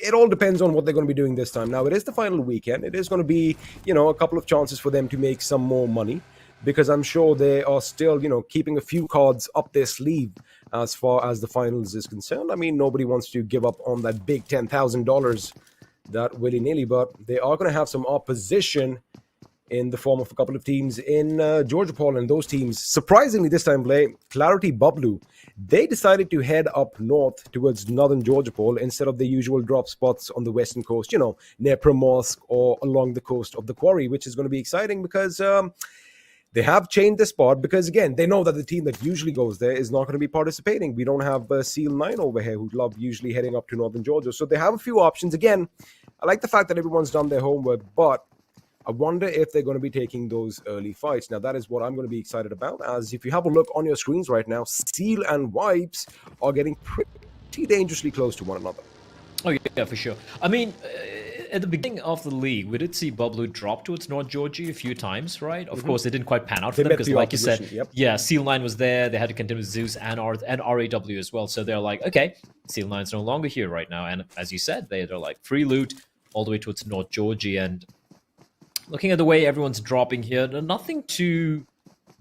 it all depends on what they're going to be doing this time. Now, it is the final weekend. It is going to be, a couple of chances for them to make some more money, because I'm sure they are still, keeping a few cards up their sleeve as far as the finals is concerned. I mean, nobody wants to give up on that big $10,000 that willy-nilly, but they are going to have some opposition in the form of a couple of teams in Georgia Paul, and those teams, surprisingly this time, play Clarity BABLU. They decided to head up north towards northern Georgia Paul instead of the usual drop spots on the western coast, near Primorsk or along the coast of the Quarry, which is going to be exciting because they have changed the spot because, again, they know that the team that usually goes there is not going to be participating. We don't have Seal 9 over here who love usually heading up to northern Georgia. So they have a few options. Again, I like the fact that everyone's done their homework, but I wonder if they're going to be taking those early fights. Now, that is what I'm going to be excited about, as if you have a look on your screens right now, Seal and Vibes are getting pretty dangerously close to one another. Oh, yeah, for sure. I mean, at the beginning of the league, we did see BABLU drop towards North Georgia a few times, right? Of course, it didn't quite pan out for them because, like you said, yeah, Seal 9 was there. They had to contend with Zeus and RAW as well. So they're like, okay, Seal 9's no longer here right now. And as you said, they're like free loot all the way towards North Georgia. And looking at the way everyone's dropping here, nothing too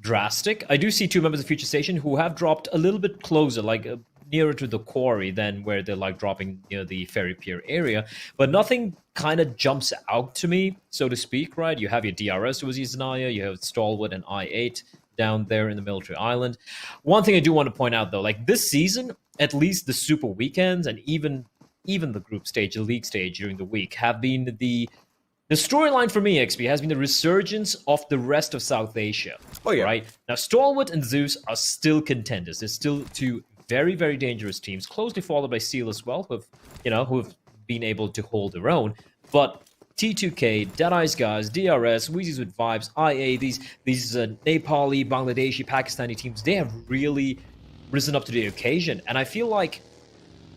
drastic. I do see 2 members of Future Station who have dropped a little bit closer, like nearer to the quarry than where they're like dropping near the ferry pier area. But nothing kind of jumps out to me, so to speak, right? You have your DRS Wizzes Naya, you have Stalwart and I8 down there in the military island. One thing I do want to point out though, like this season, at least the super weekends and even the group stage, the league stage during the week have been the storyline for me, XP, has been the resurgence of the rest of South Asia. Oh, yeah. Right? Now, Stalwart and Zeus are still contenders. They're still two very, very dangerous teams, closely followed by Seal as well, who've been able to hold their own. But T2K, Deadeye's guys, DRS, Wizzes with Vibes, IA, these Nepali, Bangladeshi, Pakistani teams, they have really risen up to the occasion. And I feel like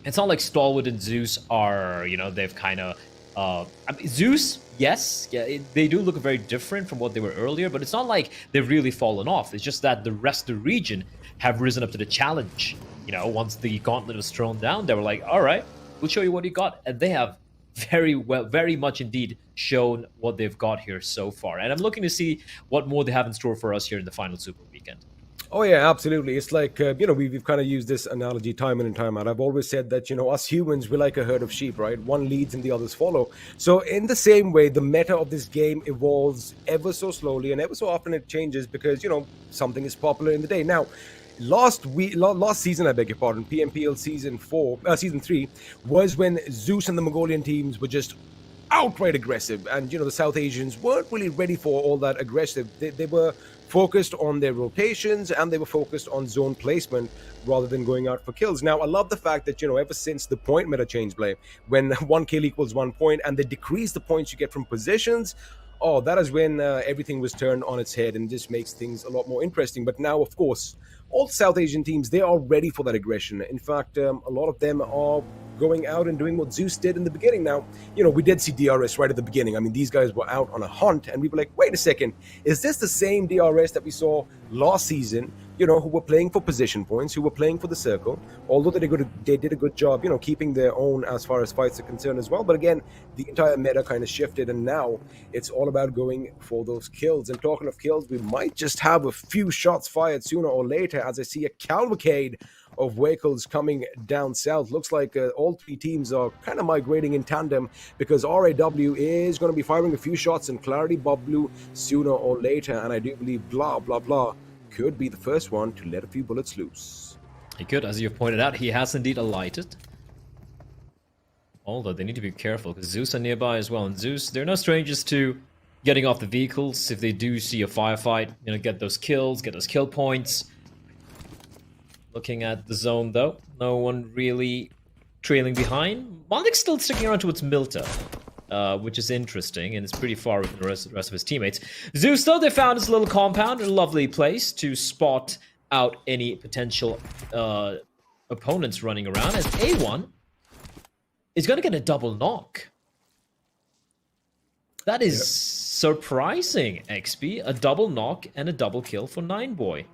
it's not like Stalwart and Zeus are, they've kind of... Zeus, yes, they do look very different from what they were earlier, but it's not like they've really fallen off. It's just that the rest of the region have risen up to the challenge. Once the gauntlet was thrown down, they were like, all right, we'll show you what you got. And they have very much indeed shown what they've got here so far. And I'm looking to see what more they have in store for us here in the final Super Weekend. Oh yeah, absolutely. It's like, we've kind of used this analogy time in and time out. I've always said that, us humans, we're like a herd of sheep, right? One leads and the others follow. So in the same way, the meta of this game evolves ever so slowly, and ever so often it changes because, something is popular in the day. Now, last season, I beg your pardon, PMPL season 3 was when Zeus and the Mongolian teams were just outright aggressive, and the South Asians weren't really ready for all that aggressive. They were focused on their rotations, and they were focused on zone placement rather than going out for kills. Now, I love the fact that, ever since the point meta change play, when 1 kill equals 1 point, and they decrease the points you get from positions, that is when everything was turned on its head, and just makes things a lot more interesting. But now, of course, all South Asian teams, they are ready for that aggression. In fact, a lot of them are going out and doing what Zeus did in the beginning. Now, we did see DRS right at the beginning. I mean, these guys were out on a hunt, and we were like, wait a second, is this the same DRS that we saw last season, who were playing for position points, who were playing for the circle, although they did a good job, keeping their own as far as fights are concerned as well. But again, the entire meta kind of shifted, and now it's all about going for those kills. And talking of kills, we might just have a few shots fired sooner or later, as I see a cavalcade of vehicles coming down south. Looks like all three teams are kind of migrating in tandem, because RAW is going to be firing a few shots in Clarity BABLU sooner or later, and I do believe blah blah blah could be the first one to let a few bullets loose. He could, as you've pointed out, he has indeed alighted. Although they need to be careful, because Zeus are nearby as well, and Zeus, they're no strangers to getting off the vehicles if they do see a firefight, get those kills, get those kill points. Looking at the zone, though, no one really trailing behind. Malik's still sticking around towards Milta, which is interesting, and it's pretty far from the rest of his teammates. Zeus, though, they found his little compound, a lovely place to spot out any potential opponents running around, as A1 is going to get a double knock. That is surprising, XP. A double knock and a double kill for 9boy.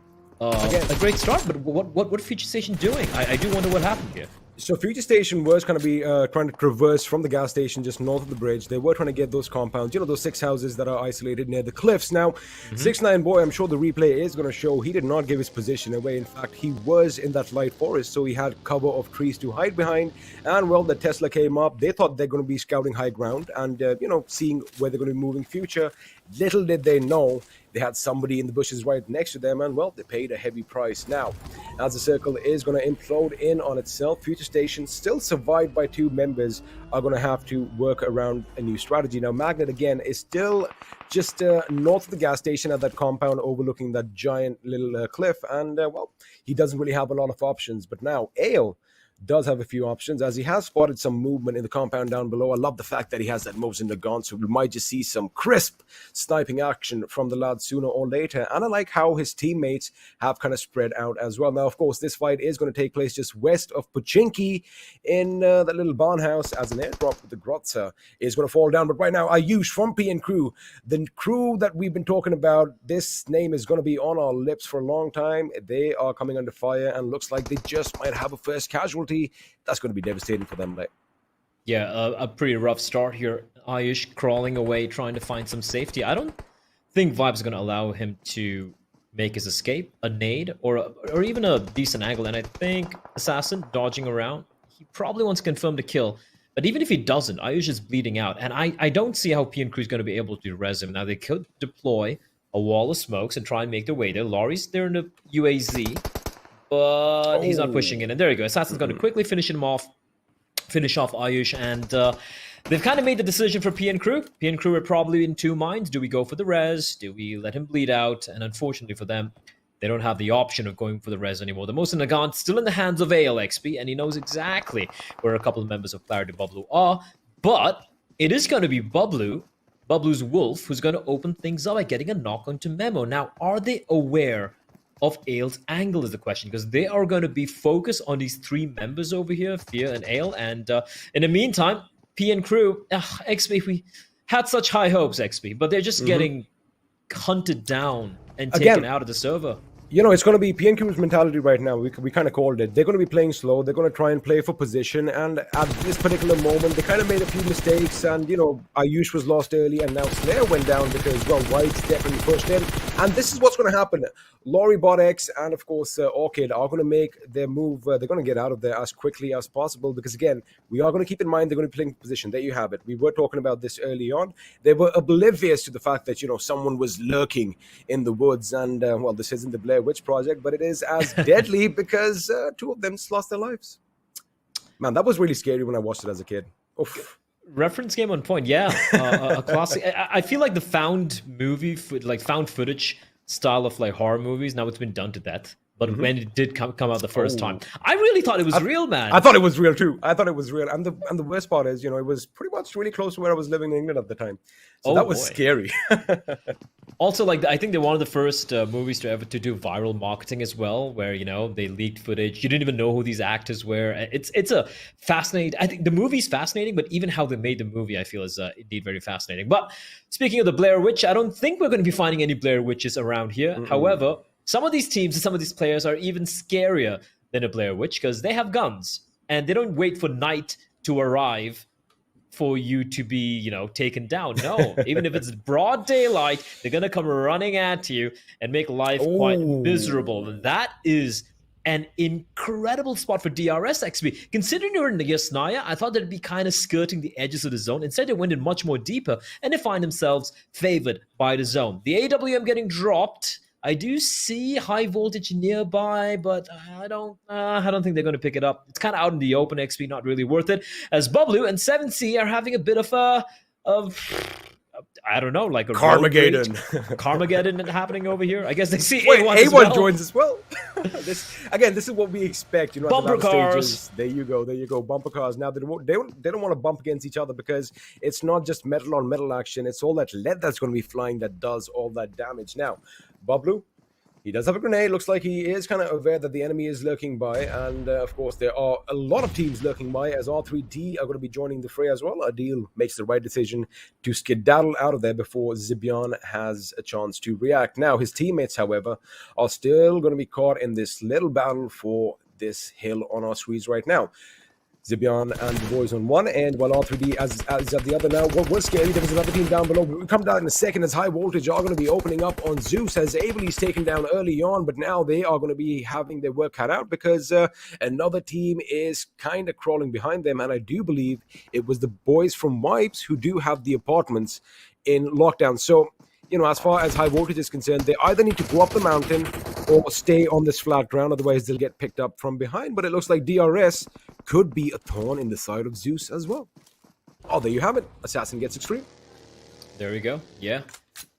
A great start, but what Future Station doing? I do wonder what happened here. So Future Station was going to be trying to traverse from the gas station just north of the bridge. They were trying to get those compounds, those 6 houses that are isolated near the cliffs. Now, 6ix9ine, I'm sure the replay is going to show he did not give his position away. In fact, he was in that light forest, so he had cover of trees to hide behind. And, well, the Tesla came up. They thought they're going to be scouting high ground and, seeing where they're going to be moving Future. Little did they know they had somebody in the bushes right next to them, and, well, they paid a heavy price. Now, as the circle is going to implode in on itself, Future Station, still survived by 2 members, are going to have to work around a new strategy. Now, Magnet, again, is still just north of the gas station at that compound overlooking that giant little cliff, and, well, he doesn't really have a lot of options. But now, Ale does have a few options, as he has spotted some movement in the compound down below. I love the fact that he has that Mosin the gun, so we might just see some crisp sniping action from the lad sooner or later. And I like how his teammates have kind of spread out as well. Now, of course, this fight is going to take place just west of Pochinki in that little barn house, as an airdrop with the Grotza is going to fall down. But right now, Ayush from PN Crew, the crew that we've been talking about, this name is going to be on our lips for a long time. They are coming under fire, and looks like they just might have a first casualty. That's going to be devastating for them. Yeah, a pretty rough start here. Ayush crawling away, trying to find some safety. I don't think Vibe's going to allow him to make his escape, a nade, or even a decent angle. And I think Assassin dodging around, he probably wants to confirm the kill. But even if he doesn't, Ayush is bleeding out. And I don't see how PN Crew is going to be able to res him. Now, they could deploy a wall of smokes and try and make their way there. Laurie's there in the UAZ, but he's not pushing in. And there you go. Assassin's going to quickly finish off Ayush. And they've kind of made the decision for PN Crew. PN Crew are probably in two minds. Do we go for the res? Do we let him bleed out? And unfortunately for them, they don't have the option of going for the res anymore. The Mosin Nagant still in the hands of ALXP, and he knows exactly where a couple of members of Clarity BABLU are. But it is going to be BABLU's Wolf, who's going to open things up by getting a knock onto Memo. Now, are they aware of Ale's angle is the question, because they are going to be focused on these three members over here, Fear and Ale. And in the meantime, PN Crew, XP, we had such high hopes, XP, but they're just getting hunted down and taken out of the server. You know, it's going to be PNQ's mentality right now. We kind of called it. They're going to be playing slow. They're going to try and play for position. And at this particular moment, they kind of made a few mistakes. And, you know, Ayush was lost early. And now Slayer went down because, well, White's definitely pushed in. And this is what's going to happen. Laurie, BotX, and, of course, Orchid are going to make their move. They're going to get out of there as quickly as possible. Because, again, we are going to keep in mind they're going to be playing position. There you have it. We were talking about this early on. They were oblivious to the fact that, you know, someone was lurking in the woods. And, well, this isn't the Blair Witch Project, but it is as deadly because two of them lost their lives. Man, that was really scary when I watched it as a kid. Oof. Reference game on point, yeah. A classic. I feel like the found footage style of like horror movies, now it's been done to death. But when it did come out the first time, I really thought it was real, man. I thought it was real too. I thought it was real. And the worst part is, you know, it was pretty much really close to where I was living in England at the time. So that was scary. Also, like, I think they're one of the first movies to ever to do viral marketing as well, where, you know, they leaked footage. You didn't even know who these actors were. It's a fascinating. I think the movie's fascinating, but even how they made the movie, I feel, is indeed very fascinating. But speaking of the Blair Witch, I don't think we're going to be finding any Blair Witches around here. However, some of these teams and some of these players are even scarier than a Blair Witch because they have guns and they don't wait for night to arrive for you to be, you know, taken down. No, even if it's broad daylight, they're going to come running at you and make life quite miserable. That is an incredible spot for DRS XP. Considering you're in the Yasnaya, I thought they'd be kind of skirting the edges of the zone. Instead, they went in much more deeper and they find themselves favored by the zone. The AWM getting dropped. I do see high voltage nearby, but I don't think they're going to pick it up. It's kind of out in the open, XP, not really worth it. As BABLU and 7C are having a bit of I don't know, like a Carmageddon happening over here. I guess they see A1 joins as well. This is what we expect. You know, bumper cars. Stages. There you go, bumper cars. Now they don't want to bump against each other because it's not just metal on metal action. It's all that lead that's going to be flying that does all that damage. Now, BABLU, he does have a grenade. Looks like he is kind of aware that the enemy is lurking by. And, of course, there are a lot of teams lurking by as R3D are going to be joining the fray as well. Adil makes the right decision to skedaddle out of there before Zibian has a chance to react. Now, his teammates, however, are still going to be caught in this little battle for this hill on our screens right now. Zibian and the boys on one end, while R3D is at the other now. What was scary, there was another team down below. We'll come down in a second as high voltage are going to be opening up on Zeus as Abel's taken down early on, but now they are going to be having their work cut out because another team is kind of crawling behind them, and I do believe it was the boys from Wipes who do have the apartments in lockdown. So, you know, as far as high voltage is concerned, they either need to go up the mountain or stay on this flat ground, otherwise they'll get picked up from behind. But it looks like DRS could be a thorn in the side of Zeus as well. Oh, there you have it. Assassin gets extreme. There we go. Yeah.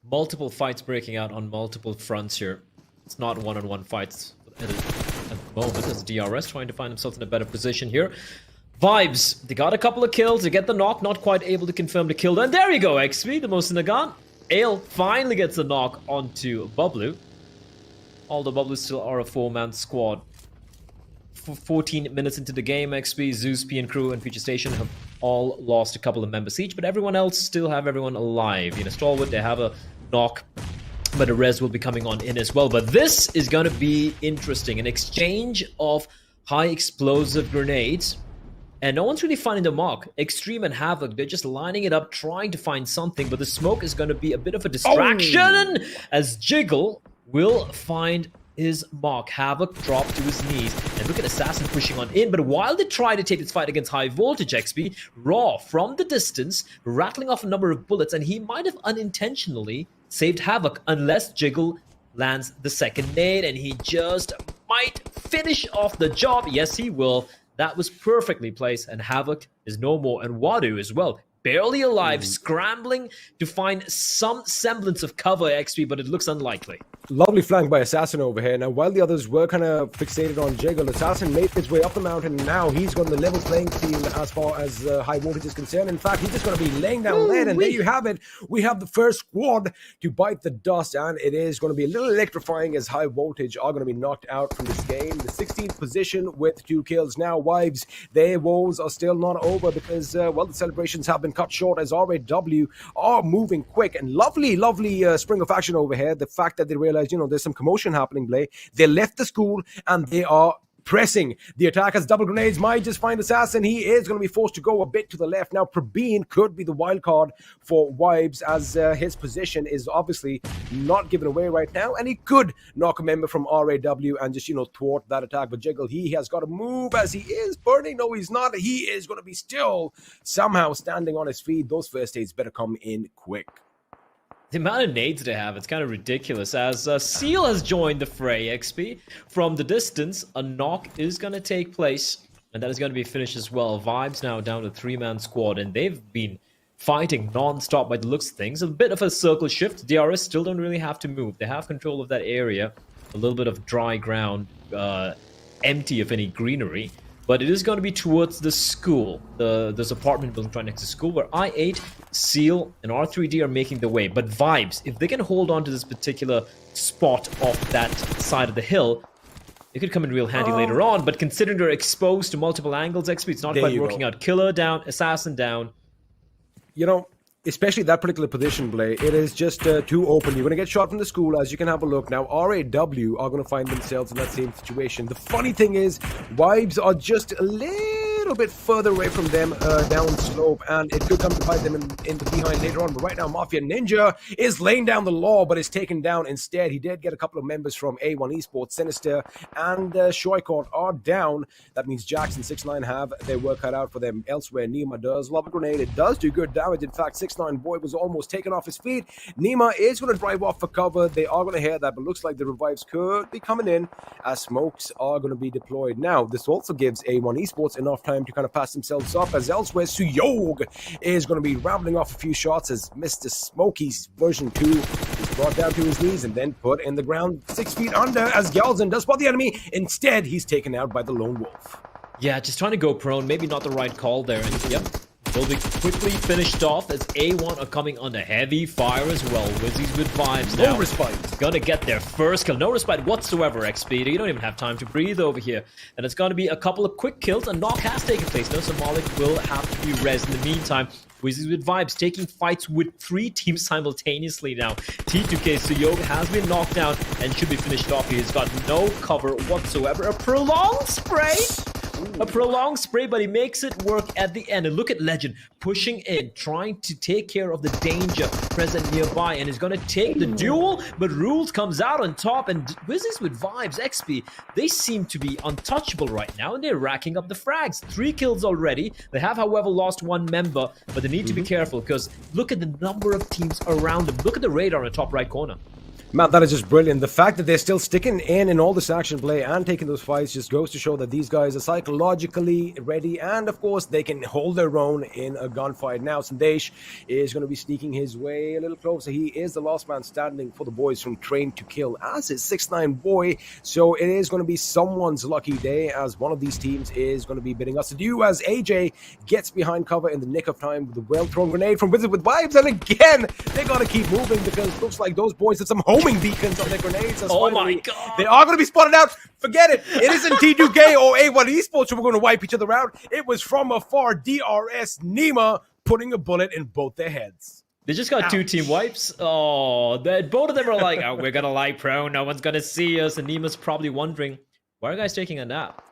Multiple fights breaking out on multiple fronts here. It's not one-on-one fights at the moment as DRS trying to find himself in a better position here. Vibes, they got a couple of kills. They get the knock, not quite able to confirm the kill. And there you go, XP, the most in the gun. Ale finally gets a knock onto BABLU. Although BABLU still are a four-man squad. 14 minutes into the game, XP, Zeus, PN Crew, and Future Station have all lost a couple of members each, but everyone else still have everyone alive. You know, Stalwart, they have a knock, but the res will be coming on in as well. But this is going to be interesting. An exchange of high explosive grenades. And no one's really finding the mark. Extreme and Havoc, they're just lining it up, trying to find something, but the smoke is going to be a bit of a distraction as Jiggle will find his mark. Havoc dropped to his knees, and look at Assassin pushing on in. But while they try to take this fight against High Voltage XP, Raw from the distance, rattling off a number of bullets, and he might have unintentionally saved Havoc unless Jiggle lands the second nade, and he just might finish off the job. Yes, he will. That was perfectly placed, and Havoc is no more, and Wadu as well. Barely alive, scrambling to find some semblance of cover XP, but it looks unlikely. Lovely flank by Assassin over here. Now, while the others were kind of fixated on Jiggle, Assassin made his way up the mountain, and now he's got the level playing field as far as High Voltage is concerned. In fact, he's just going to be laying down lead, and there you have it. We have the first squad to bite the dust, and it is going to be a little electrifying as High Voltage are going to be knocked out from this game. The 16th position with 2 kills. Now, Wives, their woes are still not over because, well, the celebrations have been cut short as RAW are moving quick, and lovely spring of action over here. The fact that they realize, there's some commotion happening, Blay. They left the school and they are pressing. The attack has double grenades, might just find Assassin. He is going to be forced to go a bit to the left. Now, Prabeen could be the wild card for Wives as his position is obviously not given away right now, and he could knock a member from RAW and just, thwart that attack. But Jiggle, he has got to move as he is burning. No, he's not. He is going to be still somehow standing on his feet. Those first aids better come in quick. The amount of nades they have, it's kind of ridiculous. As Seal has joined the fray, XP. From the distance, a knock is going to take place, and that is going to be finished as well. Vibes now down to 3-man squad, and they've been fighting non-stop by the looks of things. A bit of a circle shift. DRS still don't really have to move. They have control of that area. A little bit of dry ground, empty of any greenery. But it is going to be towards the school, this apartment building right next to school, where I8, Seal, and R3D are making the way. But Vibes, if they can hold on to this particular spot off that side of the hill, it could come in real handy later on. But considering they're exposed to multiple angles, XP, it's not quite working out. Killer down, Assassin down. Especially that particular position, Blay, it is just too open. You're going to get shot from the school, as you can have a look. Now, RAW are going to find themselves in that same situation. The funny thing is, Wives are just a little bit further away from them down slope, and it could come to bite them in the behind later on. But right now, Mafia Ninja is laying down the law, but is taken down instead. He did get a couple of members from A1 Esports. Sinister and Shoykort are down. That means Jackson 6ix9ine have their work cut out for them elsewhere. Nima does love a grenade. It does do good damage. In fact, 6ix9ine boy was almost taken off his feet. Nima is going to drive off for cover. They are going to hear that, but looks like the revives could be coming in as smokes are going to be deployed. Now, this also gives A1 Esports enough time to kind of pass themselves up, as elsewhere Suyog is going to be rambling off a few shots as Mr. Smokey's version 2 is brought down to his knees and then put in the ground 6 feet under as Galzin does spot the enemy. Instead, he's taken out by the Lone Wolf. Yeah, just trying to go prone. Maybe not the right call there. And yep, will be quickly finished off as A1 are coming under heavy fire as well. Wizzes with Vibes now. No respite. Gonna get their first kill. No respite whatsoever, XP. You don't even have time to breathe over here. And it's gonna be a couple of quick kills. A knock has taken place. No, Somalik will have to be res in the meantime. Wizzes with Vibes taking fights with 3 teams simultaneously now. T2K Suyog has been knocked down and should be finished off. He has got no cover whatsoever. A prolonged spray. A prolonged spray, but he makes it work at the end. And look at Legend pushing in, trying to take care of the danger present nearby, and is going to take the duel, but Rules comes out on top, and Wizzes with Vibes, XP, they seem to be untouchable right now, and they're racking up the frags. 3 kills already. They have, however, lost 1 member, but they need to be careful, because look at the number of teams around them. Look at the radar in the top right corner. Matt, that is just brilliant. The fact that they're still sticking in all this action play and taking those fights just goes to show that these guys are psychologically ready, and of course they can hold their own in a gunfight. Now Sandesh is going to be sneaking his way a little closer. He is the last man standing for the boys from Train to Kill, as is 6ix9ine boy. So it is going to be someone's lucky day, as one of these teams is going to be bidding us adieu, as AJ gets behind cover in the nick of time with a well-thrown grenade from Wizzes with Vibes. And again, they got to keep moving because it looks like those boys have some homing beacons on their grenades. Oh my god! They are going to be spotted out. Forget it. It isn't T2K or A1 Esports who are going to wipe each other out. It was from afar DRS Nima putting a bullet in both their heads. They just got 2 team wipes. Oh, both of them are like, oh, we're going to lie prone. No one's going to see us. And Nima's probably wondering, why are you guys taking a nap?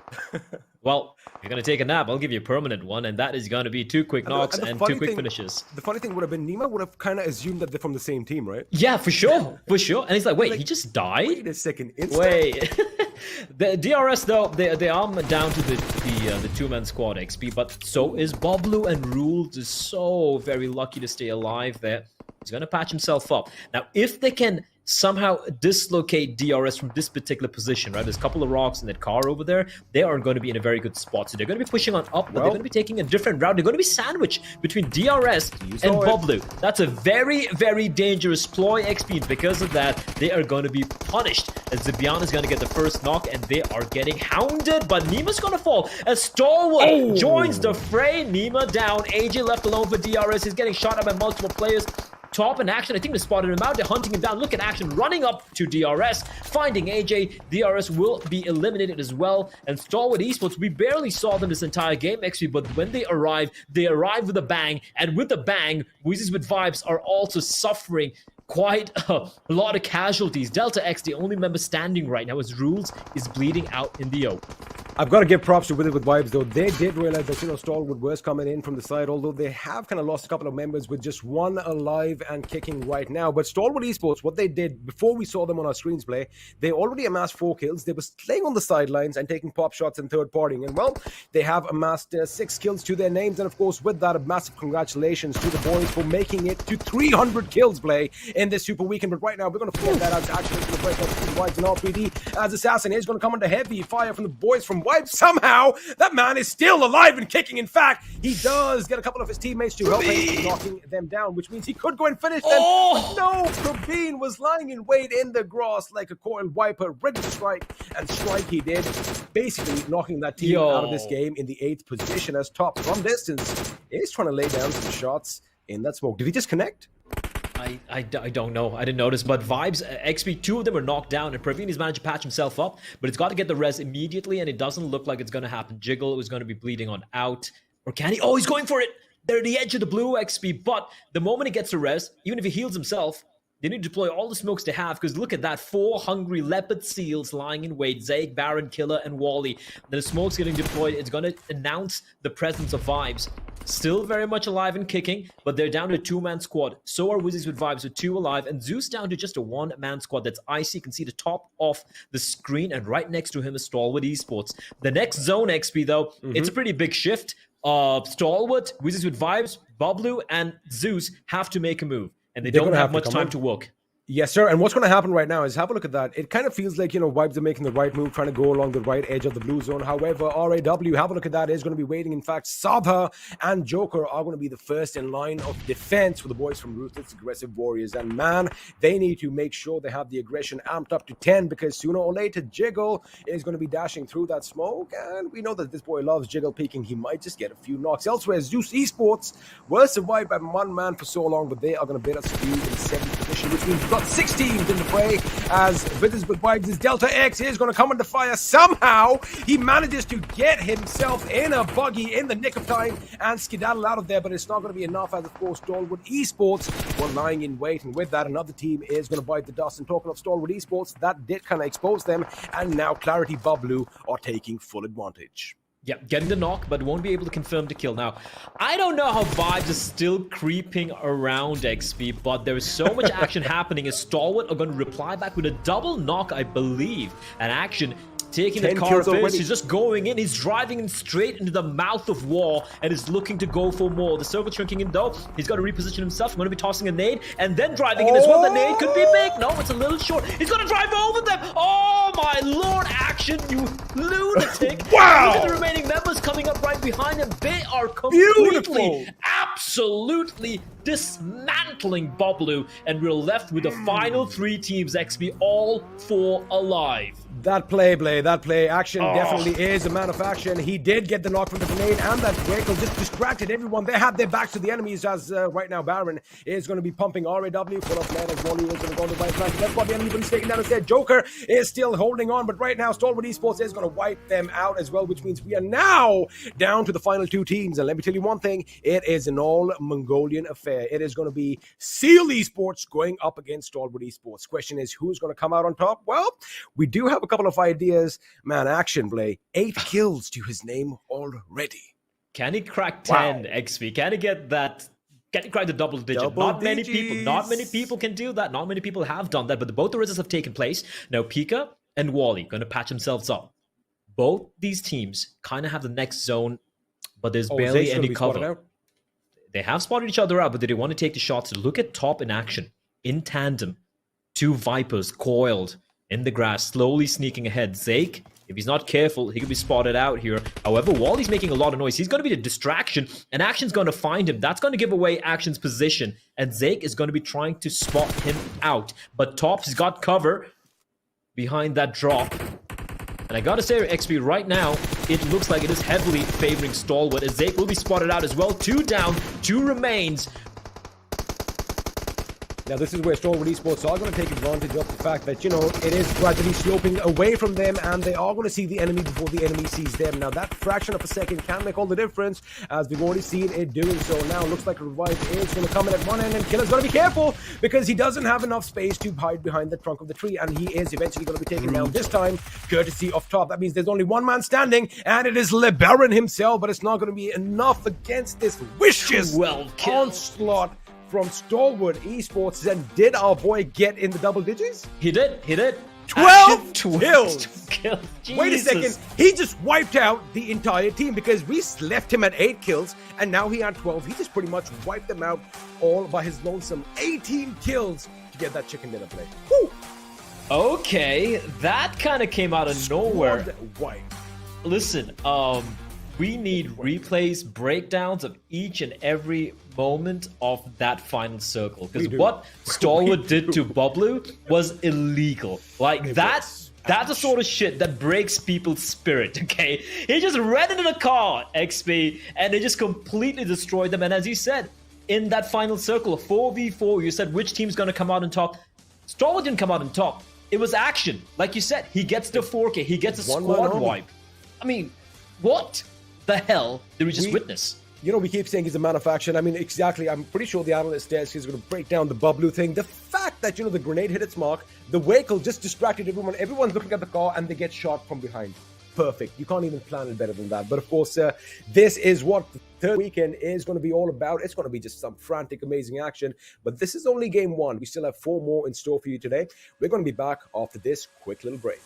Well, you're going to take a nap. I'll give you a permanent one, and that is going to be 2 quick knocks and 2 quick finishes. The funny thing would have been Nima would have kind of assumed that they're from the same team, right? Yeah, for sure. For sure. And he's like, wait, he just died? Wait a second. Wait. The DRS, though, they are down to the two-man squad XP, but so is BABLU, and Rules is so very lucky to stay alive there. He's going to patch himself up. Now, if they can somehow dislocate DRS from this particular position, right? There's a couple of rocks and that car over there. They are going to be in a very good spot. So they're going to be pushing on up, but they're going to be taking a different route. They're going to be sandwiched between DRS and BABLU. That's a very, very dangerous ploy, XP. And because of that, they are going to be punished. As Zibian is going to get the first knock, and they are getting hounded. But Nima's going to fall as Stalwart joins the fray. Nima down. AJ left alone for DRS. He's getting shot at by multiple players. Top in action, I think they spotted him out. They're hunting him down. Look at action, running up to DRS, finding AJ. DRS will be eliminated as well. And Stalwart Esports, we barely saw them this entire game, XP, but when they arrive with a bang. And with the bang, Wizzes with Vibes are also suffering quite a lot of casualties. Delta X, the only member standing right now, as Rules is bleeding out in the open. I've got to give props to Wizzes with Vibes, though. They did realize that, Stalwart was coming in from the side, although they have kind of lost a couple of members with just one alive and kicking right now. But Stalwart Esports, what they did before we saw them on our screens play, they already amassed 4 kills. They were playing on the sidelines and taking pop shots and third partying. And, well, they have amassed 6 kills to their names. And, of course, with that, a massive congratulations to the boys for making it to 300 kills play in this Super Weekend. But right now, we're going to find that out. Actually, going to break up Vibes and R3D as Assassin is going to come under heavy fire from the boys from Vibes. Somehow, that man is still alive and kicking. In fact, he does get a couple of his teammates to help him, knocking them down, which means he could go and finish them. But no, Praveen was lying in wait in the grass like a coiled wiper, ready to strike, and strike he did, basically knocking that team out of this game in the 8th position, as Top from distance is trying to lay down some shots in that smoke. Did he just connect? I don't know. I didn't notice, but Vibes, XP, 2 of them are knocked down, and Praveen has managed to patch himself up, but it's got to get the res immediately, and it doesn't look like it's going to happen. Jiggle is going to be bleeding on out. Or can he? Oh, he's going for it! They're at the edge of the blue, XP, but the moment he gets the res, even if he heals himself, they need to deploy all the smokes they have, because look at that, 4 hungry leopard seals lying in wait. Zaig, Baron, Killer, and Wally. The smoke's getting deployed. It's going to announce the presence of Vibes. Still very much alive and kicking, but they're down to a 2-man squad. So are Wizzes with Vibes with 2 alive, and Zeus down to just a 1-man squad. That's icy. You can see the top of the screen, and right next to him is Stalwart Esports. The next zone, XP, though, it's a pretty big shift. Stalwart, Wizzes with Vibes, BABLU, and Zeus have to make a move, and they don't have much time to work. Yes, sir. And what's going to happen right now is, have a look at that. It kind of feels like, Vibes are making the right move, trying to go along the right edge of the blue zone. However, RAW, have a look at that, is going to be waiting. In fact, Sadha and Joker are going to be the first in line of defense for the boys from Ruthless Aggressive Warriors. And man, they need to make sure they have the aggression amped up to 10, because sooner or later, Jiggle is going to be dashing through that smoke. And we know that this boy loves Jiggle peeking. He might just get a few knocks. Elsewhere, Zeus Esports were survived by 1 man for so long, but they are going to bid us few in 7th position, which means we've got 6 teams in the fray, as Wizzes with Vibes' Delta X is going to come under fire. Somehow, he manages to get himself in a buggy in the nick of time and skedaddle out of there, but it's not going to be enough, as of course Stalwart Esports were lying in wait, and with that, another team is going to bite the dust. And talking of Stalwart Esports, that did kind of expose them, and now Clarity BABLU are taking full advantage. Yeah, getting the knock, but won't be able to confirm the kill. Now, I don't know how Vibes is still creeping around, XP, but there is so much action happening, as Stalwart are going to reply back with a double knock, I believe. An action taking the car first. He's just going in. He's driving in straight into the mouth of war and is looking to go for more. The circle shrinking in, though. He's got to reposition himself. He's going to be tossing a nade and then driving in as well. The nade could be big. No, it's a little short. He's going to drive over them. Oh, my lord. Action, you lunatic. Wow. Look at the remaining members coming up right behind him. They are completely, absolutely dismantling BABLU, and we're left with the final 3 teams, XP, all 4 alive. That play, action definitely is a man of action. He did get the knock from the grenade, and that vehicle just distracted everyone. They had their backs to the enemies, as right now Baron is going to be pumping RAW full of lead, as Wally is going to go on the right flank. That's what the enemy is taking down instead. Joker is still holding on, but right now Stalwart Esports is going to wipe them out as well, which means we are now down to the final 2 teams. And let me tell you one thing, it is an all all-Mongolian affair. It is going to be Zeus Esports going up against Stalwart Esports. Question is, who's going to come out on top? Well, we do have a couple of ideas. Man, Action Play, 8 kills to his name already. Can he crack 10 XP? Can he get that? Can he crack the double digit? Not many people can do that. Not many people have done that, but both the results have taken place. Now, Pika and Wally going to patch themselves up. Both these teams kind of have the next zone, but there's barely any cover. They have spotted each other out, but they want to take the shots. Look at top in action, in tandem. 2 Vipers coiled in the grass, slowly sneaking ahead. Zake, if he's not careful, he could be spotted out here. However, Wally's making a lot of noise. He's going to be the distraction, and Action's going to find him. That's going to give away Action's position, and Zake is going to be trying to spot him out. But Top's got cover behind that drop. And I gotta say, XP, right now, it looks like it is heavily favoring Stalwart, as Zake will be spotted out as well. 2 down, 2 remains. Now, this is where Stalwart Esports are going to take advantage of the fact that, it is gradually sloping away from them, and they are going to see the enemy before the enemy sees them. Now, that fraction of a second can make all the difference, as we've already seen it doing so. Now, looks like a revive is going to come in at one end, and Killer's got to be careful, because he doesn't have enough space to hide behind the trunk of the tree, and he is eventually going to be taken down, this time, courtesy of Top. That means there's only one man standing, and it is LeBaron himself, but it's not going to be enough against this vicious onslaught from Stalwart Esports. And did our boy get in the double digits? He did. 12 kills. Wait a Jesus. second. He just wiped out the entire team, because we left him at 8 kills and now he had 12. He just pretty much wiped them out all by his lonesome. 18 kills to get that chicken dinner play. Woo! Okay, that kind of came out of nowhere. Wipe. Listen, we need replays, breakdowns of each and every moment of that final circle. Because what Stalwart did to BABLU was illegal. Like, that's the sort of shit that breaks people's spirit, okay? He just ran into the car, XP, and they just completely destroyed them. And as you said, in that final circle, 4v4, you said which team's going to come out on top. Stalwart didn't come out on top. It was Action. Like you said, he gets the 4K. He gets a squad wipe. I mean, what the hell did we just witness? We keep saying he's a man of action. I mean, exactly. I'm pretty sure the analyst there is going to break down the BABLU thing. The fact that, the grenade hit its mark, the vehicle just distracted everyone. Everyone's looking at the car and they get shot from behind. Perfect. You can't even plan it better than that. But of course, this is what the third weekend is going to be all about. It's going to be just some frantic, amazing action. But this is only game 1. We still have 4 more in store for you today. We're going to be back after this quick little break.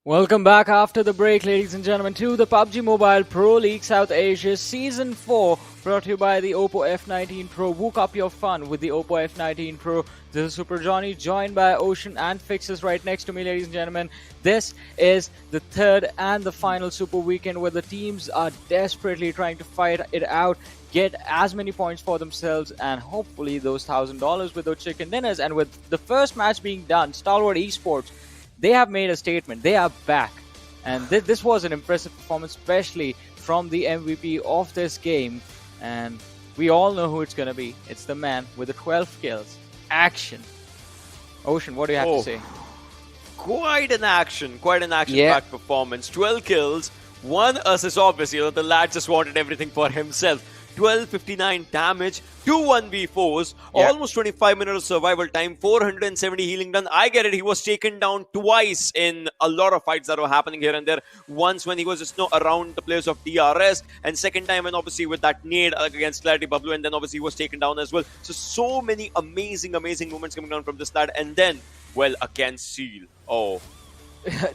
Welcome back after the break, ladies and gentlemen, to the PUBG Mobile Pro League South Asia Season 4, brought to you by the Oppo F19 Pro. Woke up your fun with the Oppo F19 Pro. This is Super Johnny, joined by Ocean and Fixes right next to me, ladies and gentlemen. This is the third and the final Super Weekend, where the teams are desperately trying to fight it out, get as many points for themselves, and hopefully those $1,000 with those chicken dinners. And with the first match being done, Stalwart Esports, they have made a statement. They are back. And this was an impressive performance, especially from the MVP of this game. And we all know who it's going to be. It's the man with the 12 kills. Action. Ocean, what do you have to say? Quite an action-packed performance. 12 kills, 1 assist, obviously. The lad just wanted everything for himself. 1259 damage, 2 1v4s, almost 25 minutes of survival time, 470 healing done. I get it, he was taken down twice in a lot of fights that were happening here and there. Once when he was just around the players of DRS, and second time and obviously with that nade against Clarity BABLU, and then obviously he was taken down as well. So many amazing moments coming down from this lad. And then, well, against Seal. Oh,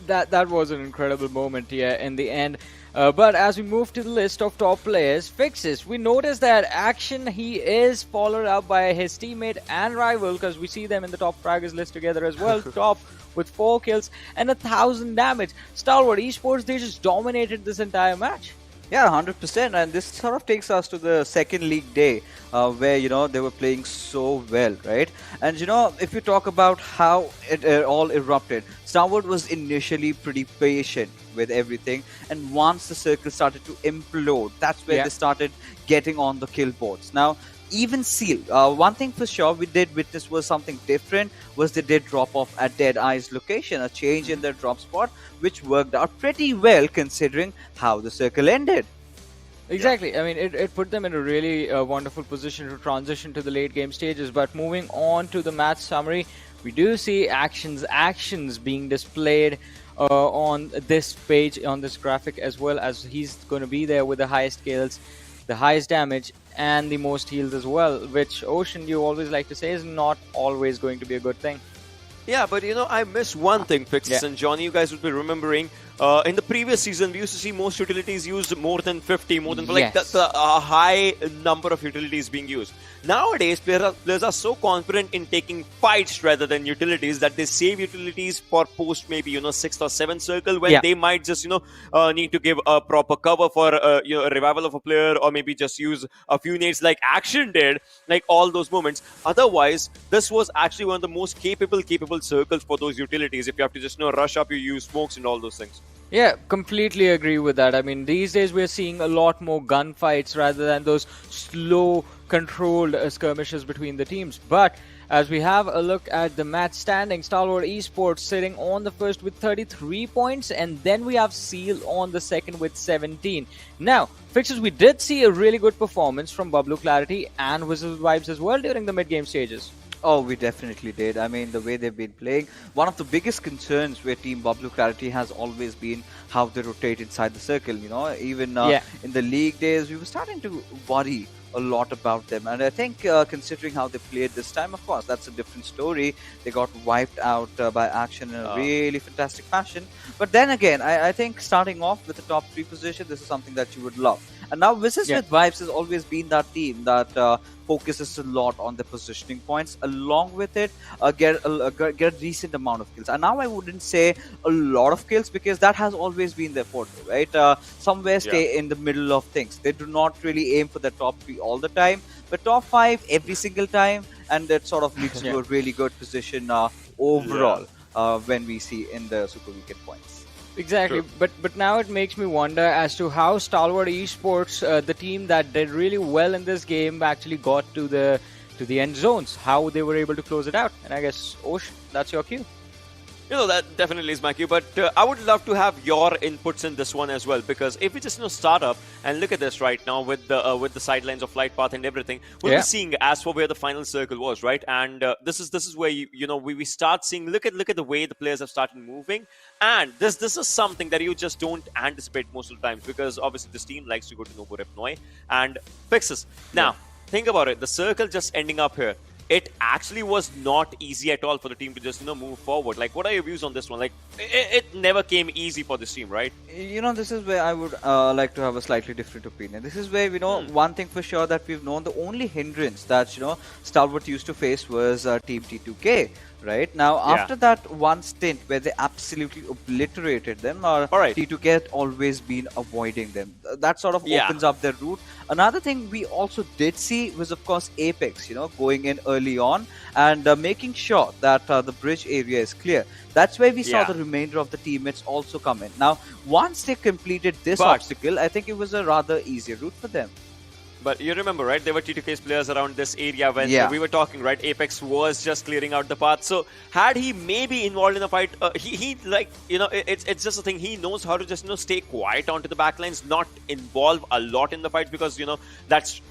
That was an incredible moment, yeah, in the end. But as we move to the list of top players, Fixes, we notice that Action, he is followed up by his teammate and rival, because we see them in the top fraggers list together as well, top with 4 kills and 1,000 damage. Stalwart Esports, they just dominated this entire match. Yeah, 100%. And this sort of takes us to the second league day where, you know, they were playing so well, right? And, you know, if you talk about how it all erupted, Stalwart was initially pretty patient with everything. And once the circle started to implode, that's where they started getting on the kill boards. Now, even Seal, one thing for sure we did witness was something different, was they did drop off at Dead Eye's location, a change in their drop spot, which worked out pretty well considering how the circle ended. Exactly. I mean, it put them in a really wonderful position to transition to the late game stages. But moving on to the match summary, we do see actions being displayed on this page, on this graphic, as well as he's going to be there with the highest kills, the highest damage, and the most heals as well, which, Ocean, you always like to say is not always going to be a good thing. Yeah, but you know, I missed one thing, Fixes and Johnny, you guys would be remembering. In the previous season, we used to see most utilities used more than 50, more than like the high number of utilities being used. Nowadays, players are so confident in taking fights rather than utilities that they save utilities for post maybe, you know, 6th or 7th circle when they might just, you know, need to give a proper cover for, you know, a revival of a player, or maybe just use a few nades like Action did, like all those moments. Otherwise, this was actually one of the most capable circles for those utilities. If you have to just, you know, rush up, you use smokes and all those things. Yeah, completely agree with that. I mean, these days we're seeing a lot more gunfights rather than those slow, controlled skirmishes between the teams. But as we have a look at the match standing, Stalwart Esports sitting on the first with 33 points, and then we have Seal on the second with 17. Now, Fixes, we did see a really good performance from BABLU Clarity and Wizzes Vibes as well during the mid-game stages. Oh, we definitely did. I mean, the way they've been playing, one of the biggest concerns with Team BABLU Clarity has always been how they rotate inside the circle. You know, even in the league days, we were starting to worry a lot about them. And I think considering how they played this time, of course, that's a different story. They got wiped out by Action in a really fantastic fashion. But then again, I think starting off with the top 3 position, this is something that you would love. And now Wizzes with Vibes has always been that team that focuses a lot on the positioning points. Along with it, get a decent amount of kills. And now I wouldn't say a lot of kills because that has always been their forte, right? Somewhere stay in the middle of things. They do not really aim for the top 3 all the time, but top 5 every single time, and that sort of leads to a really good position overall when we see in the Super Weekend points. Exactly, but now it makes me wonder as to how Stalwart Esports, the team that did really well in this game, actually got to the end zones. How they were able to close it out. And I guess, Osh, that's your cue. You know, that definitely is my cue, but I would love to have your inputs in this one as well, because if we just, you know, start up and look at this right now with the sidelines of flight path and everything, we'll be seeing as for where the final circle was, right? And this is where we start seeing, look at the way the players have started moving, and this is something that you just don't anticipate most of the times, because obviously this team likes to go to Novo Repnoi and Fixes. Now, think about it, the circle just ending up here. It actually was not easy at all for the team to just, you know, move forward. Like, what are your views on this one? Like, it never came easy for this team, right? You know, this is where I would like to have a slightly different opinion. This is where, you know, one thing for sure that we've known, the only hindrance that, you know, Stalwart used to face was Team T2K. Right now, after that one stint where they absolutely obliterated them, T2K had always been avoiding them. That sort of opens up their route. Another thing we also did see was, of course, Apex, you know, going in early on and making sure that the bridge area is clear. That's where we saw the remainder of the teammates also come in. Now, once they completed this obstacle, I think it was a rather easier route for them. But you remember, right? There were T2K's players around this area when we were talking, right? Apex was just clearing out the path. So had he maybe involved in a fight, he like, you know, it's just a thing. He knows how to just, you know, stay quiet onto the backlines, not involve a lot in the fights, because, you know, that's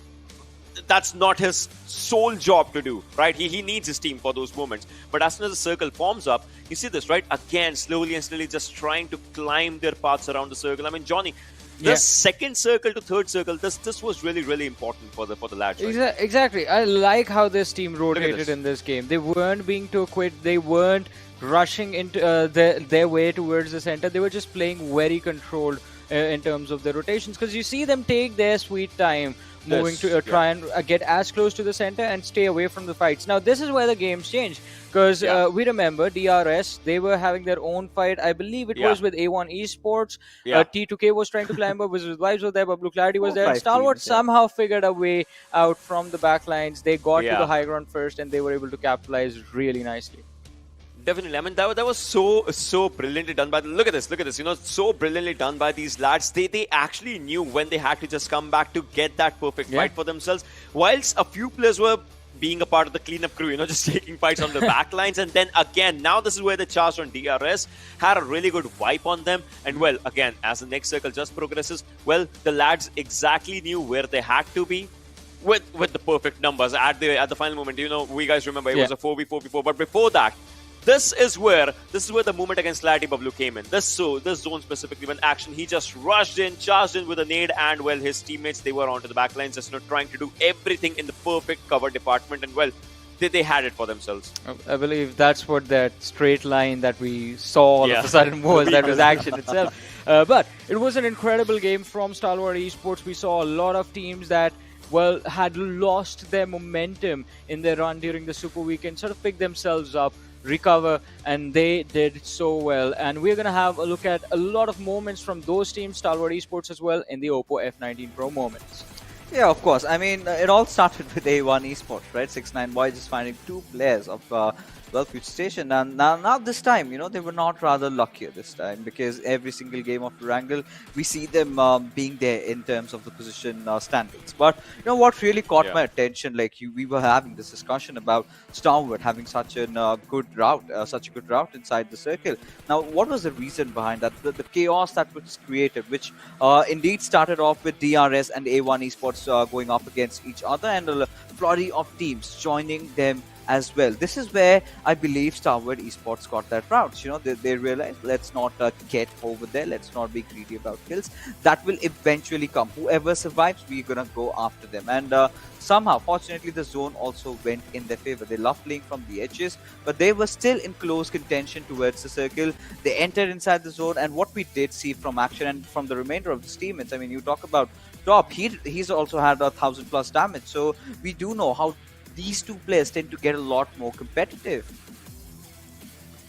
not his sole job to do, right? He needs his team for those moments. But as soon as the circle forms up, you see this, right? Again, slowly and slowly just trying to climb their paths around the circle. I mean, Johnny, The second circle to third circle, this was really important for the lads. Right? Exactly. I like how this team rotated in this game. They weren't being too quick. They weren't rushing into their way towards the center. They were just playing very controlled in terms of their rotations, because you see them take their sweet time moving to try and get as close to the center and stay away from the fights. Now, this is where the games change, because we remember DRS, they were having their own fight. I believe it was with A1 Esports. T2K was trying to climb up, Wizzes was there, BABLU Clarity was there. Stalwart somehow figured a way out from the back lines. They got to the high ground first, and they were able to capitalize really nicely. Definitely. I mean, that was so brilliantly done by. Look at this. You know, so brilliantly done by these lads. They actually knew when they had to just come back to get that perfect fight for themselves. Whilst a few players were being a part of the cleanup crew, you know, just taking fights on the back lines. And then again, now this is where the charge on DRS had a really good wipe on them. And well, again, as the next circle just progresses, well, the lads exactly knew where they had to be. With the perfect numbers at the final moment. You know, we guys remember it was a 4v4 but before that, this is where the movement against Clarity BABLU came in. This zone specifically, when Action, he just rushed in, charged in with a nade, and well, his teammates, they were onto the back lines, just trying to do everything in the perfect cover department, and well, they had it for themselves. I believe that's what that straight line that we saw all of a sudden was. That was Action itself. But it was an incredible game from Stalwart Esports. We saw a lot of teams that, well, had lost their momentum in their run during the Super Weekend, sort of pick themselves up, recover, and they did so well. And we're going to have a look at a lot of moments from those teams, Stalwart Esports as well, in the Oppo F19 Pro moments. Yeah, of course. I mean, it all started with A1 Esports, right? 6ix9ine boys just finding two players of Future Station, and now this time, you know, they were not rather luckier this time, because every single game of Erangel, we see them being there in terms of the position standings. But you know what really caught my attention, like we were having this discussion about Stalwart having such a good route inside the circle. Now, what was the reason behind that? The chaos that was created, which indeed started off with DRS and A1 Esports going up against each other, and a flurry of teams joining them as well. This is where I believe Stalwart Esports got that route. You know, they realized, let's not get over there, let's not be greedy about kills. That will eventually come. Whoever survives, we're gonna go after them. And somehow, fortunately, the zone also went in their favor. They love playing from the edges, but they were still in close contention towards the circle. They entered inside the zone, and what we did see from Action and from the remainder of the teammates, I mean, you talk about Top, he's also had 1,000+ damage. So we do know how these two players tend to get a lot more competitive.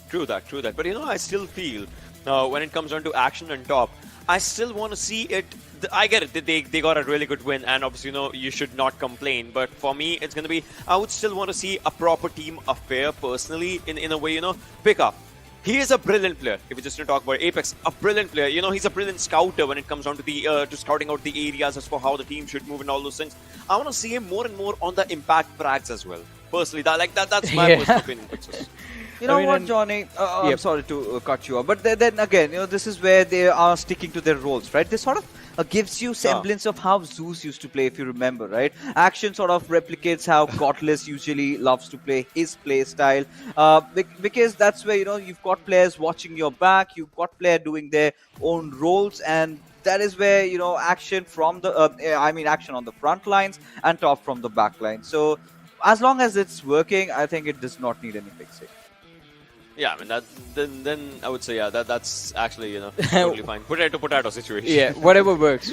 True that. But you know, I still feel when it comes down to Action and Top, I still want to see it. I get it. They got a really good win, and obviously, you know, you should not complain. But for me, it's going to be, I would still want to see a proper team affair personally, in a way, you know, pick up. He is a brilliant player. If we just talk about Apex, a brilliant player. You know, he's a brilliant scouter when it comes down to the to scouting out the areas as for how the team should move and all those things. I want to see him more and more on the impact frags as well. Personally, that's my personal opinion. You know what, Johnny? I'm sorry to cut you off, but then again, you know, this is where they are sticking to their roles, right? This sort of gives you semblance of how Zeus used to play, if you remember, right? Action sort of replicates how Godless usually loves to play his play style, because that's where, you know, you've got players watching your back, you've got players doing their own roles, and that is where, you know, Action from the Action on the front lines and Top from the back line. So as long as it's working, I think it does not need any fixing. Yeah, I mean, then I would say, that's actually, you know, totally fine. Potato situation. Yeah, whatever works.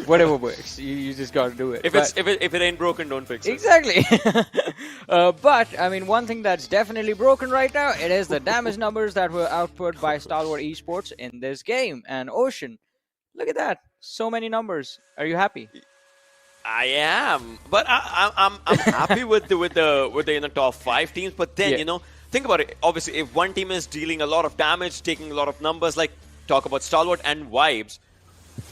You just got to do it. If it ain't broken, don't fix it. Exactly. But I mean, one thing that's definitely broken right now, it is the damage numbers that were output by Stalwart Esports in this game. And Ocean, look at that, so many numbers. Are you happy? I am, but I'm happy with the top 5 teams. But then, you know, think about it. Obviously, if one team is dealing a lot of damage, taking a lot of numbers, like talk about Stalwart and Vibes,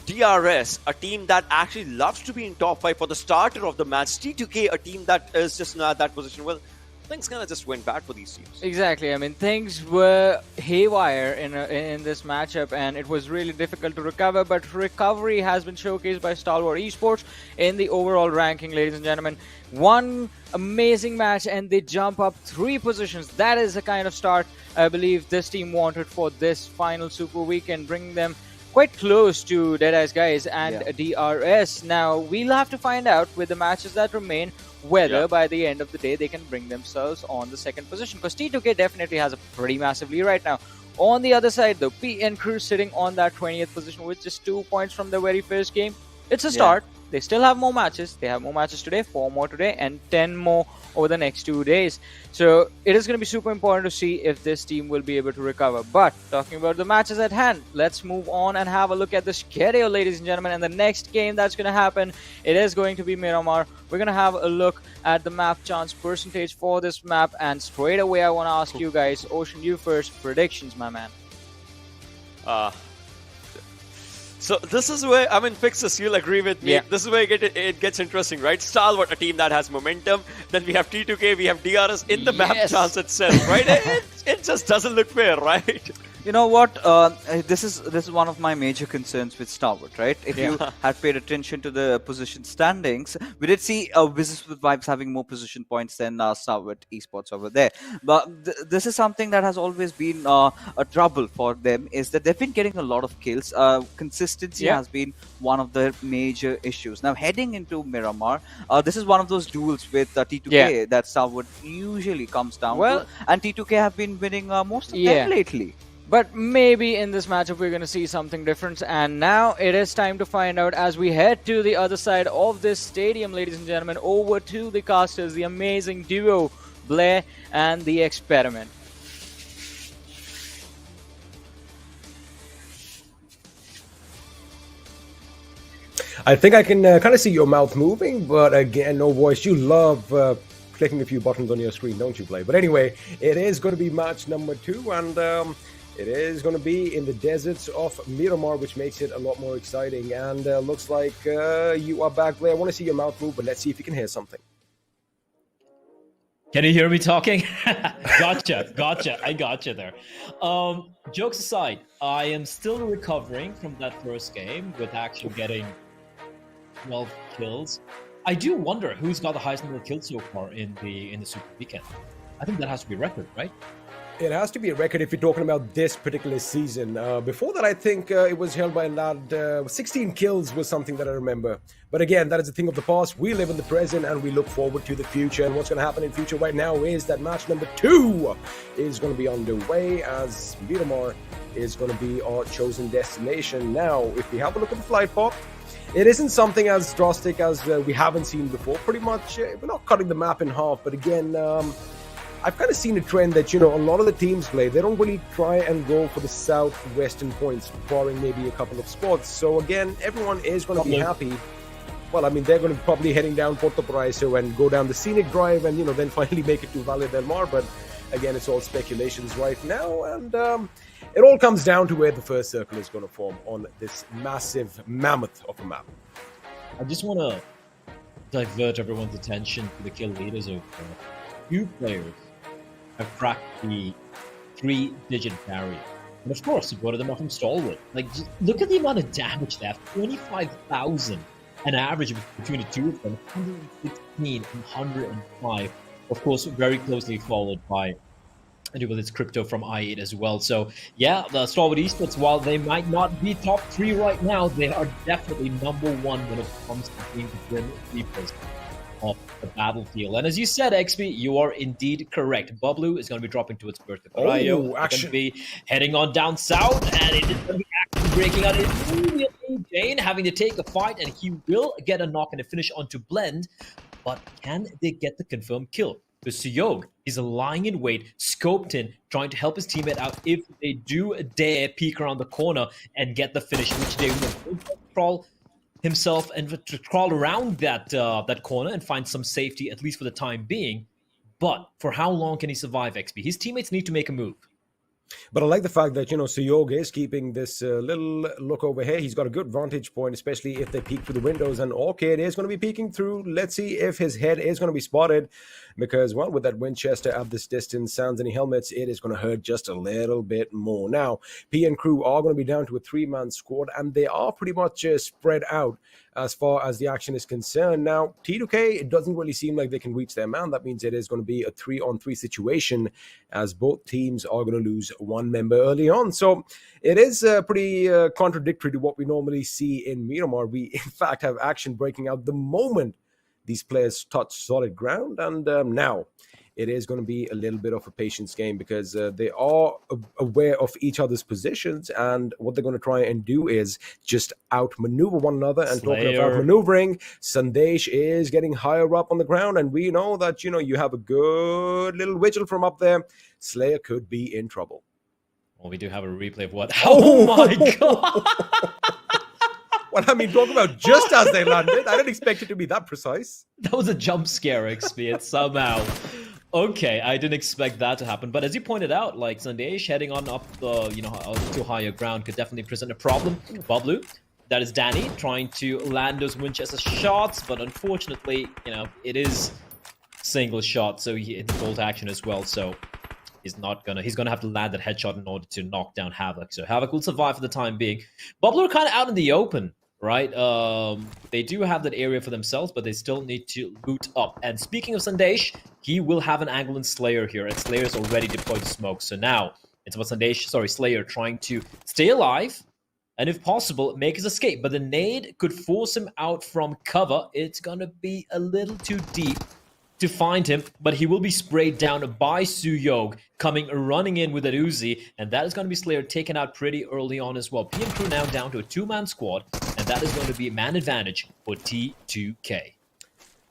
DRS, a team that actually loves to be in top 5 for the starter of the match, T2K, a team that is just not that position. Well, things kind of just went bad for these teams. Exactly. I mean, things were haywire in this matchup, and it was really difficult to recover. But recovery has been showcased by Stalwart Esports in the overall ranking, ladies and gentlemen. One amazing match, and they jump up 3 positions. That is the kind of start I believe this team wanted for this final Super Weekend, bringing them quite close to Deadeye's guys and DRS. Now, we'll have to find out with the matches that remain whether by the end of the day they can bring themselves on the second position, because T2K definitely has a pretty massive lead right now. On the other side, though, PN Crew sitting on that 20th position with just 2 points from the very first game. It's a start. They still have more matches. They have more matches today, 4 more today, and 10 more over the next 2 days. So it is going to be super important to see if this team will be able to recover. But talking about the matches at hand, let's move on and have a look at the schedule, ladies and gentlemen. And the next game that's going to happen, it is going to be Miramar. We're going to have a look at the map chance percentage for this map. And straight away, I want to ask you guys, Ocean, you first, predictions, my man. So this is where, I mean, Fixus, you'll agree with me. This is where it gets interesting, right? Stalwart, a team that has momentum. Then we have T2K, we have DRS in the map chance itself, right? it just doesn't look fair, right? You know what? This is one of my major concerns with Stalwart, right? If you had paid attention to the position standings, we did see Wizzes with Vibes having more position points than Stalwart Esports over there. But this is something that has always been a trouble for them, is that they've been getting a lot of kills. Consistency has been one of their major issues. Now, heading into Miramar, this is one of those duels with T2K that Stalwart usually comes down to. And T2K have been winning most of them lately. But maybe in this matchup we're going to see something different. And now it is time to find out as we head to the other side of this stadium, ladies and gentlemen, over to the casters, the amazing duo, Blair and the Experiment. I think I can kind of see your mouth moving, but again, no voice. You love clicking a few buttons on your screen, don't you, Blair? But anyway, it is going to be match number 2, and it is going to be in the deserts of Miramar, which makes it a lot more exciting. And looks like you are back, Blair. I want to see your mouth move, but let's see if you can hear something. Can you hear me talking? Gotcha. I gotcha there. Jokes aside, I am still recovering from that first game with actually getting 12 kills. I do wonder who's got the highest number of kills so far in the Super Weekend. I think that has to be a record, right? It has to be a record if you're talking about this particular season. Before that, I think it was held by a lad. 16 kills was something that I remember. But again, that is a thing of the past. We live in the present and we look forward to the future. And what's going to happen in future right now is that match number 2 is going to be underway, as Miramar is going to be our chosen destination. Now, if we have a look at the flight path, it isn't something as drastic as we haven't seen before. Pretty much, we're not cutting the map in half. But again, I've kind of seen a trend that, a lot of the teams play. They don't really try and go for the southwestern points, barring maybe a couple of spots. So again, everyone is going to be happy. Well, I mean, they're going to be probably heading down Porto Paraiso and go down the scenic drive and, then finally make it to Valle del Mar. But again, it's all speculations right now. And it all comes down to where the first circle is going to form on this massive mammoth of a map. I just want to divert everyone's attention to the kill leaders over there. Few players have cracked the 3-digit barrier. And of course, a lot of them are from Stalwart. Like, just look at the amount of damage they have. 25,000. An average between the two of them. 116 and 105. Of course, very closely followed by its crypto from i8 as well. So, yeah, the Stalwart Esports, while they might not be top 3 right now, they are definitely number 1 when it comes to being the grim reapers of the battlefield. And as you said, XP, you are indeed correct. BABLU is going to be dropping towards Puerto Paraiso. It's going to be heading on down south, and it is going to be actually breaking out immediately. Jane having to take a fight, and he will get a knock and a finish onto Blend. But can they get the confirmed kill? Because Suyog is lying in wait, scoped in, trying to help his teammate out if they do dare peek around the corner and get the finish, which they will crawl himself and to crawl around that corner and find some safety, at least for the time being. But for how long can he survive, XP? His teammates need to make a move. But I like the fact that, Suyog is keeping this little look over here. He's got a good vantage point, especially if they peek through the windows. And Orchid is going to be peeking through. Let's see if his head is going to be spotted. Because, well, with that Winchester at this distance, sans any helmets, it is going to hurt just a little bit more. Now, PN Crew are going to be down to a 3-man squad, and they are pretty much spread out. as far as the action is concerned. Now, T2K, it doesn't really seem like they can reach their man. That means it is going to be a 3-on-3 situation, as both teams are going to lose one member early on. So it is pretty contradictory to what we normally see in Miramar. We, in fact, have action breaking out the moment these players touch solid ground. And now it is going to be a little bit of a patience game, because they are aware of each other's positions, and what they're going to try and do is just outmaneuver one another. And talking about maneuvering, Sandesh is getting higher up on the ground, and we know that, you have a good little whistle from up there. Slayer could be in trouble. Well, we do have a replay of what? Oh my god! Well, I mean, talk about just as they landed. I didn't expect it to be that precise. That was a jump scare experience somehow. Okay, I didn't expect that to happen. But as you pointed out, like, Sandesh heading on up the, to higher ground could definitely present a problem. BABLU, that is Danny, trying to land those Winchester shots, but unfortunately, it is single shot, so he hit bolt action as well. So he's gonna have to land that headshot in order to knock down Havoc. So Havoc will survive for the time being. BABLU are kind of out in the open, right? They do have that area for themselves, but they still need to loot up. And speaking of Sandesh, he will have an angle in Slayer here, and Slayer's already deployed the smoke. So now it's about Slayer trying to stay alive, and if possible, make his escape. But the nade could force him out from cover. It's gonna be a little too deep to find him, but he will be sprayed down by Suyog, running in with that Uzi, and that is going to be Slayer taken out pretty early on as well. PM Crew now down to a 2-man squad, and that is going to be a man advantage for T2K.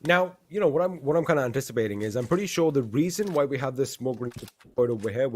Now, what I'm kind of anticipating is, I'm pretty sure the reason why we have this smoke grenade deployed over here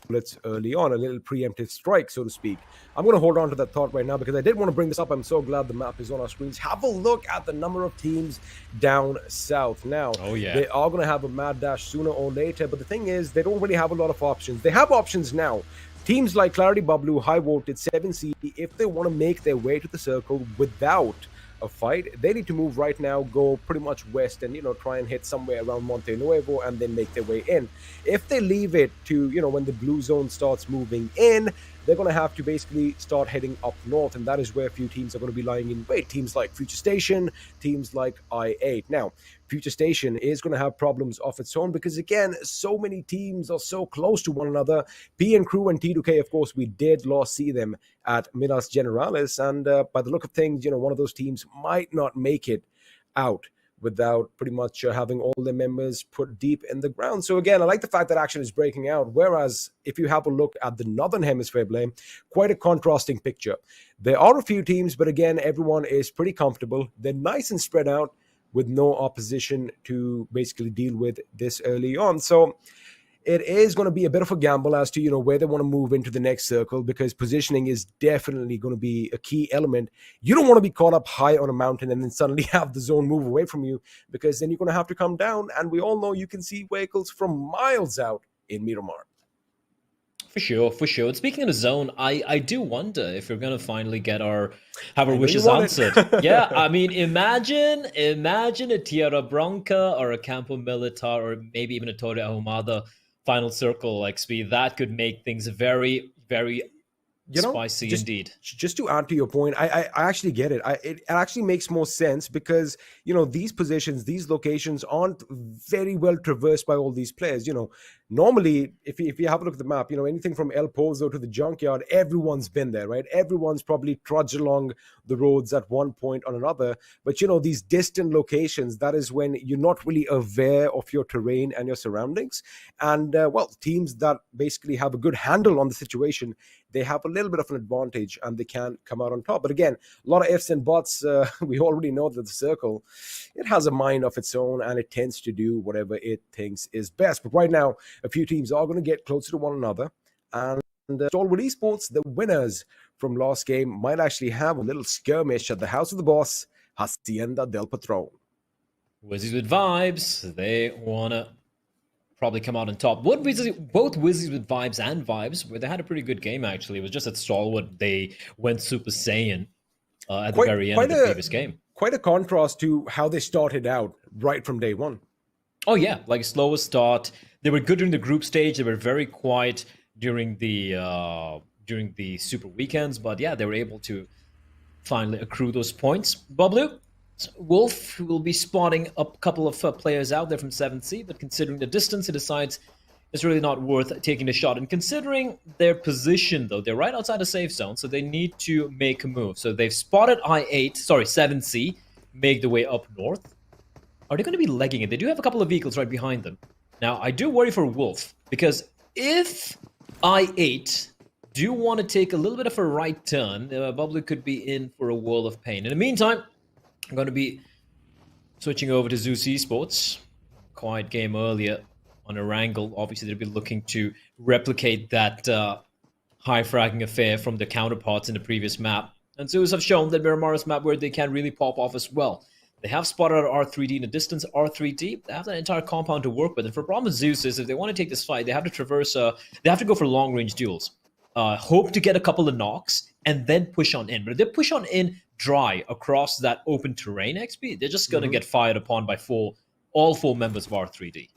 bullets early on, a little preemptive strike, so to speak. I'm going to hold on to that thought right now, because I did want to bring this up. I'm so glad the map is on our screens. Have a look at the number of teams down south. Now, they are going to have a mad dash sooner or later, but the thing is, they don't really have a lot of options. They have options now. Teams like Clarity BABLU, high voltage 7C, if they want to make their way to the circle without a fight, they need to move right now, go pretty much west, and try and hit somewhere around Monte Nuevo and then make their way in. If they leave it to when the blue zone starts moving in, they're going to have to basically start heading up north, and that is where a few teams are going to be lying in wait. Teams like Future Station, teams like I8. Now, Future Station is going to have problems of its own, because again, so many teams are so close to one another. PN Crew and T2K, of course, we did last see them at Minas Generalis, and by the look of things, one of those teams might not make it out without pretty much having all their members put deep in the ground. So again, I like the fact that action is breaking out, whereas if you have a look at the Northern Hemisphere, Blame, quite a contrasting picture. There are a few teams, but again, everyone is pretty comfortable. They're nice and spread out with no opposition to basically deal with this early on. So it is going to be a bit of a gamble as to, where they want to move into the next circle, because positioning is definitely going to be a key element. You don't want to be caught up high on a mountain and then suddenly have the zone move away from you, because then you're going to have to come down. And we all know you can see vehicles from miles out in Miramar. For sure. And speaking of the zone, I do wonder if we're going to finally have our wishes answered. Yeah, I mean, imagine a Tierra Bronca or a Campo Militar or maybe even a Torre Ahumada final circle XP. That could make things very, very spicy indeed. Just to add to your point, I actually get it. It actually makes more sense, because these positions, these locations aren't very well traversed by all these players. Normally, if you have a look at the map, anything from El Pozo to the junkyard, everyone's been there, right? Everyone's probably trudged along the roads at one point or another. But these distant locations, that is when you're not really aware of your terrain and your surroundings. And teams that basically have a good handle on the situation, they have a little bit of an advantage and they can come out on top. But again, a lot of ifs and buts. We already know that the circle, it has a mind of its own, and it tends to do whatever it thinks is best. But right now, a few teams are going to get closer to one another, and Stalwart Esports, the winners from last game, might actually have a little skirmish at the house of the boss, Hacienda del Patron. Wizzes with vibes. They want to probably come out on top. Both Wizzes with vibes and vibes, where they had a pretty good game, actually. It was just at Stalwart they went Super Saiyan at the very end of the previous game. Quite a contrast to how they started out right from day one. Oh yeah, like a slower start. They were good during the group stage. They were very quiet during the super weekends. But yeah, they were able to finally accrue those points. BABLU, Wolf will be spotting a couple of players out there from 7C, but considering the distance, he decides it's really not worth taking a shot. And considering their position, though, they're right outside the safe zone, so they need to make a move. So they've spotted 7C, make the way up north. Are they going to be legging it? They do have a couple of vehicles right behind them. Now, I do worry for Wolf, because if I8 do want to take a little bit of a right turn, BABLU could be in for a world of pain. In the meantime, I'm going to be switching over to Zeus Esports. Quiet game earlier on Erangel. Obviously, they'll be looking to replicate that high fragging affair from their counterparts in the previous map. And Zeus have shown that Miramar is a map where they can really pop off as well. They have spotted out R3D in the distance. R3D, they have that entire compound to work with. And for problem with Zeus is if they want to take this fight, they have to traverse, they have to go for long-range duels. Hope to get a couple of knocks and then push on in. But if they push on in dry across that open terrain XP, they're just going to get fired upon by all four members of R3D.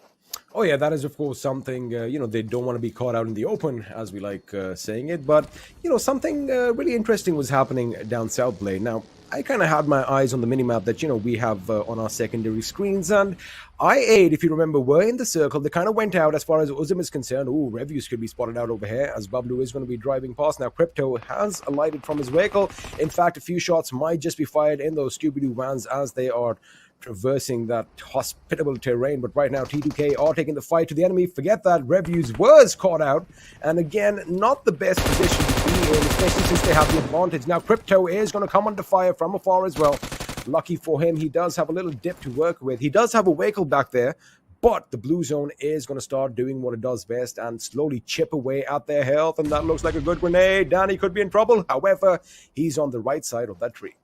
Oh yeah, that is of course something, they don't want to be caught out in the open, as we like saying it. But, something really interesting was happening down South Blade. Now, I kind of had my eyes on the minimap that, we have on our secondary screens. And I8, if you remember, were in the circle. They kind of went out as far as Uzum is concerned. Ooh, Reviews could be spotted out over here as BABLU is going to be driving past. Now, Crypto has alighted from his vehicle. In fact, a few shots might just be fired in those Scooby-Doo vans as they are traversing that hospitable terrain. But right now, T2K are taking the fight to the enemy. Forget that, Reviews was caught out. And again, not the best position to be in, especially since they have the advantage. Now, Crypto is going to come under fire from afar as well. Lucky for him, he does have a little dip to work with. He does have a vehicle back there, but the blue zone is going to start doing what it does best and slowly chip away at their health. And that looks like a good grenade. Danny could be in trouble. However, he's on the right side of that tree.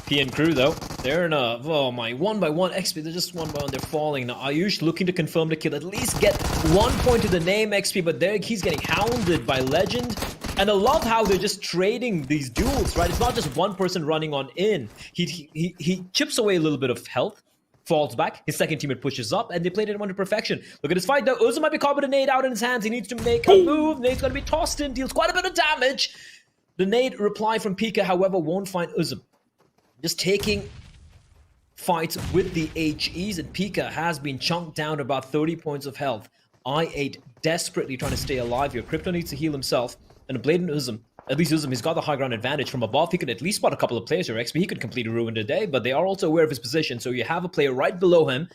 PN crew, though, they're in a, 1-by-1 XP, they're just 1-by-1, they're falling. Now, Ayush looking to confirm the kill, at least get 1 point to the name XP, but there he's getting hounded by Legend. And I love how they're just trading these duels, right? It's not just one person running on in. He chips away a little bit of health, falls back, his second teammate pushes up, and they played it to perfection. Look at this fight, though. Uzum might be caught with a nade out in his hands. He needs to make a move. Nade's going to be tossed in, deals quite a bit of damage. The nade reply from Pika, however, won't find Uzum. Just taking fights with the HEs, and Pika has been chunked down to about 30 points of health. I8 desperately trying to stay alive here. Crypto needs to heal himself, and Blade and Uzum, at least Uzum, he's got the high ground advantage from above. He could at least spot a couple of players here. XP, he could completely ruin the day, but they are also aware of his position, so you have a player right below him.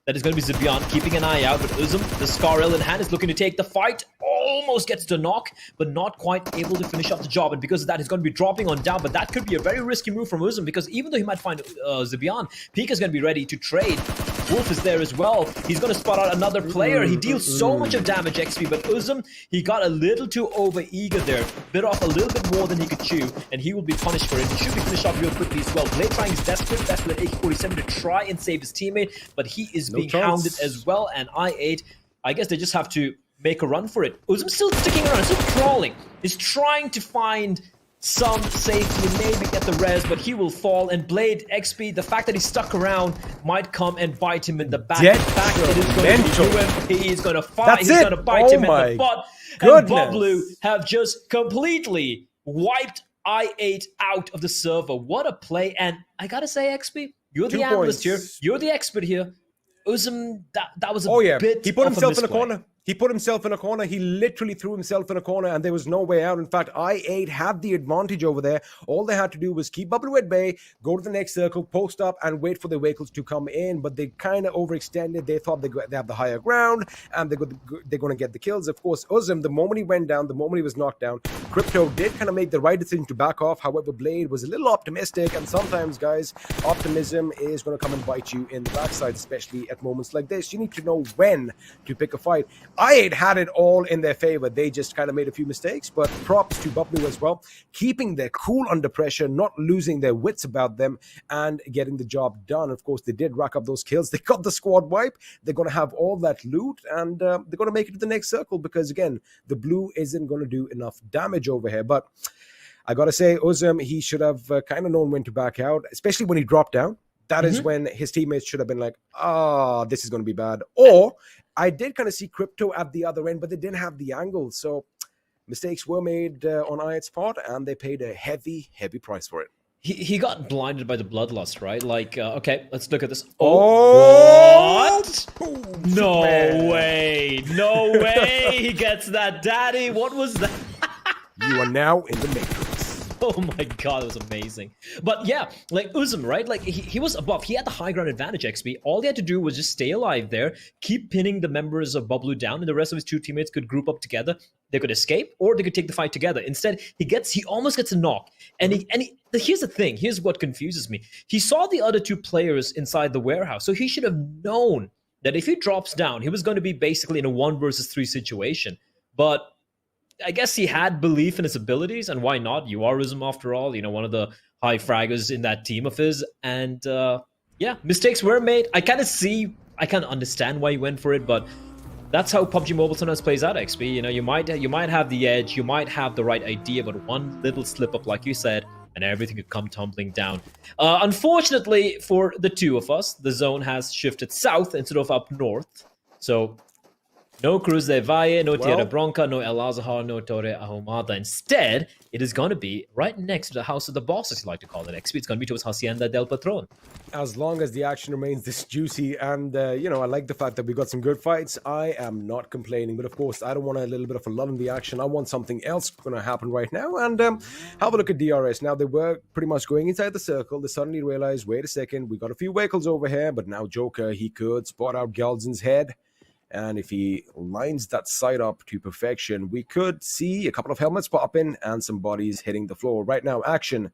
That is going to be Zibian, keeping an eye out, but Uzum, the Scarl in hand, is looking to take the fight. Almost gets the knock, but not quite able to finish up the job. And because of that, he's going to be dropping on down. But that could be a very risky move from Uzum, because even though he might find Zibian, Pika is going to be ready to trade. Wolf is there as well. He's going to spot out another player. He deals so much of damage XP, but Uzum, he got a little too over-eager there. Bit off a little bit more than he could chew, and he will be punished for it. He should be finished off real quickly as well. Blade trying his desperate best with an AK-47 to try and save his teammate, but he is being hounded as well. And I8, I guess they just have to make a run for it. Uzum's still sticking around, still crawling. He's trying to find some safety and maybe get the res, but he will fall. And Blade XP, the fact that he's stuck around might come and bite him in the back. In fact, it is going to do him. He is going to fight. He's going to bite him in the butt. Goodness. And BABLU have just completely wiped I8 out of the server. What a play. And I gotta say, XP, you're the analyst here. You're the expert here. Uzum, that was a bit. He put himself in a corner. He put himself in a corner. He literally threw himself in a corner, and there was no way out. In fact, I8 had the advantage over there. All they had to do was keep BABLU at bay, go to the next circle, post up, and wait for the vehicles to come in. But they kind of overextended. They thought they have the higher ground, and they're going to get the kills. Of course, Uzum, the moment he went down, the moment he was knocked down, Crypto did kind of make the right decision to back off. However, Blade was a little optimistic, and sometimes, guys, optimism is going to come and bite you in the backside, especially at moments like this. You need to know when to pick a fight. I8 had it all in their favor. They just kind of made a few mistakes, but props to BABLU as well, keeping their cool under pressure, not losing their wits about them, and getting the job done. Of course, they did rack up those kills. They got the squad wipe. They're going to have all that loot, and they're going to make it to the next circle because, again, the blue isn't going to do enough damage over here. But I got to say, Uzum, he should have kind of known when to back out, especially when he dropped down. That is when his teammates should have been like, this is going to be bad. Or I did kind of see Crypto at the other end, but they didn't have the angle. So Mistakes were made on IAT's part, and they paid a heavy, heavy price for it. He got blinded by the bloodlust, right? Like, okay, let's look at this. What? Boom, no way. No way he gets that, daddy. What was that? You are now in the Matrix. Oh my god, it was amazing. But yeah, like Uzum, right? Like he was above. He had the high ground advantage, XP. All he had to do was just stay alive there, keep pinning the members of BABLU down, and the rest of his two teammates could group up together. They could escape, or they could take the fight together. Instead, he almost gets a knock. And here's the thing. Here's what confuses me. He saw the other two players inside the warehouse, so he should have known that if he drops down, he was going to be basically in a 1 versus 3 situation. But I guess he had belief in his abilities, and why not? You are Uzum after all, one of the high fraggers in that team of his. And yeah, mistakes were made. I kind of understand why he went for it, but that's how PUBG Mobile sometimes plays out, XP. You might have the edge, you might have the right idea, but one little slip up, like you said, and everything could come tumbling down. Unfortunately for the two of us, the zone has shifted south instead of up north. So no Cruz de Valle, no Tierra Bronca, no El Azahar, no Torre Ahumada. Instead, it is going to be right next to the House of the Boss, as you like to call it, XP. It's going to be towards Hacienda del Patron. As long as the action remains this juicy, and, I like the fact that we got some good fights, I am not complaining. But, of course, I don't want a little bit of a lull in the action. I want something else going to happen right now. And have a look at DRS. Now, they were pretty much going inside the circle. They suddenly realized, wait a second, we got a few vehicles over here. But now Joker, he could spot out Galzen's head. And if he lines that sight up to perfection, we could see a couple of helmets pop in and some bodies hitting the floor. Right now, Action,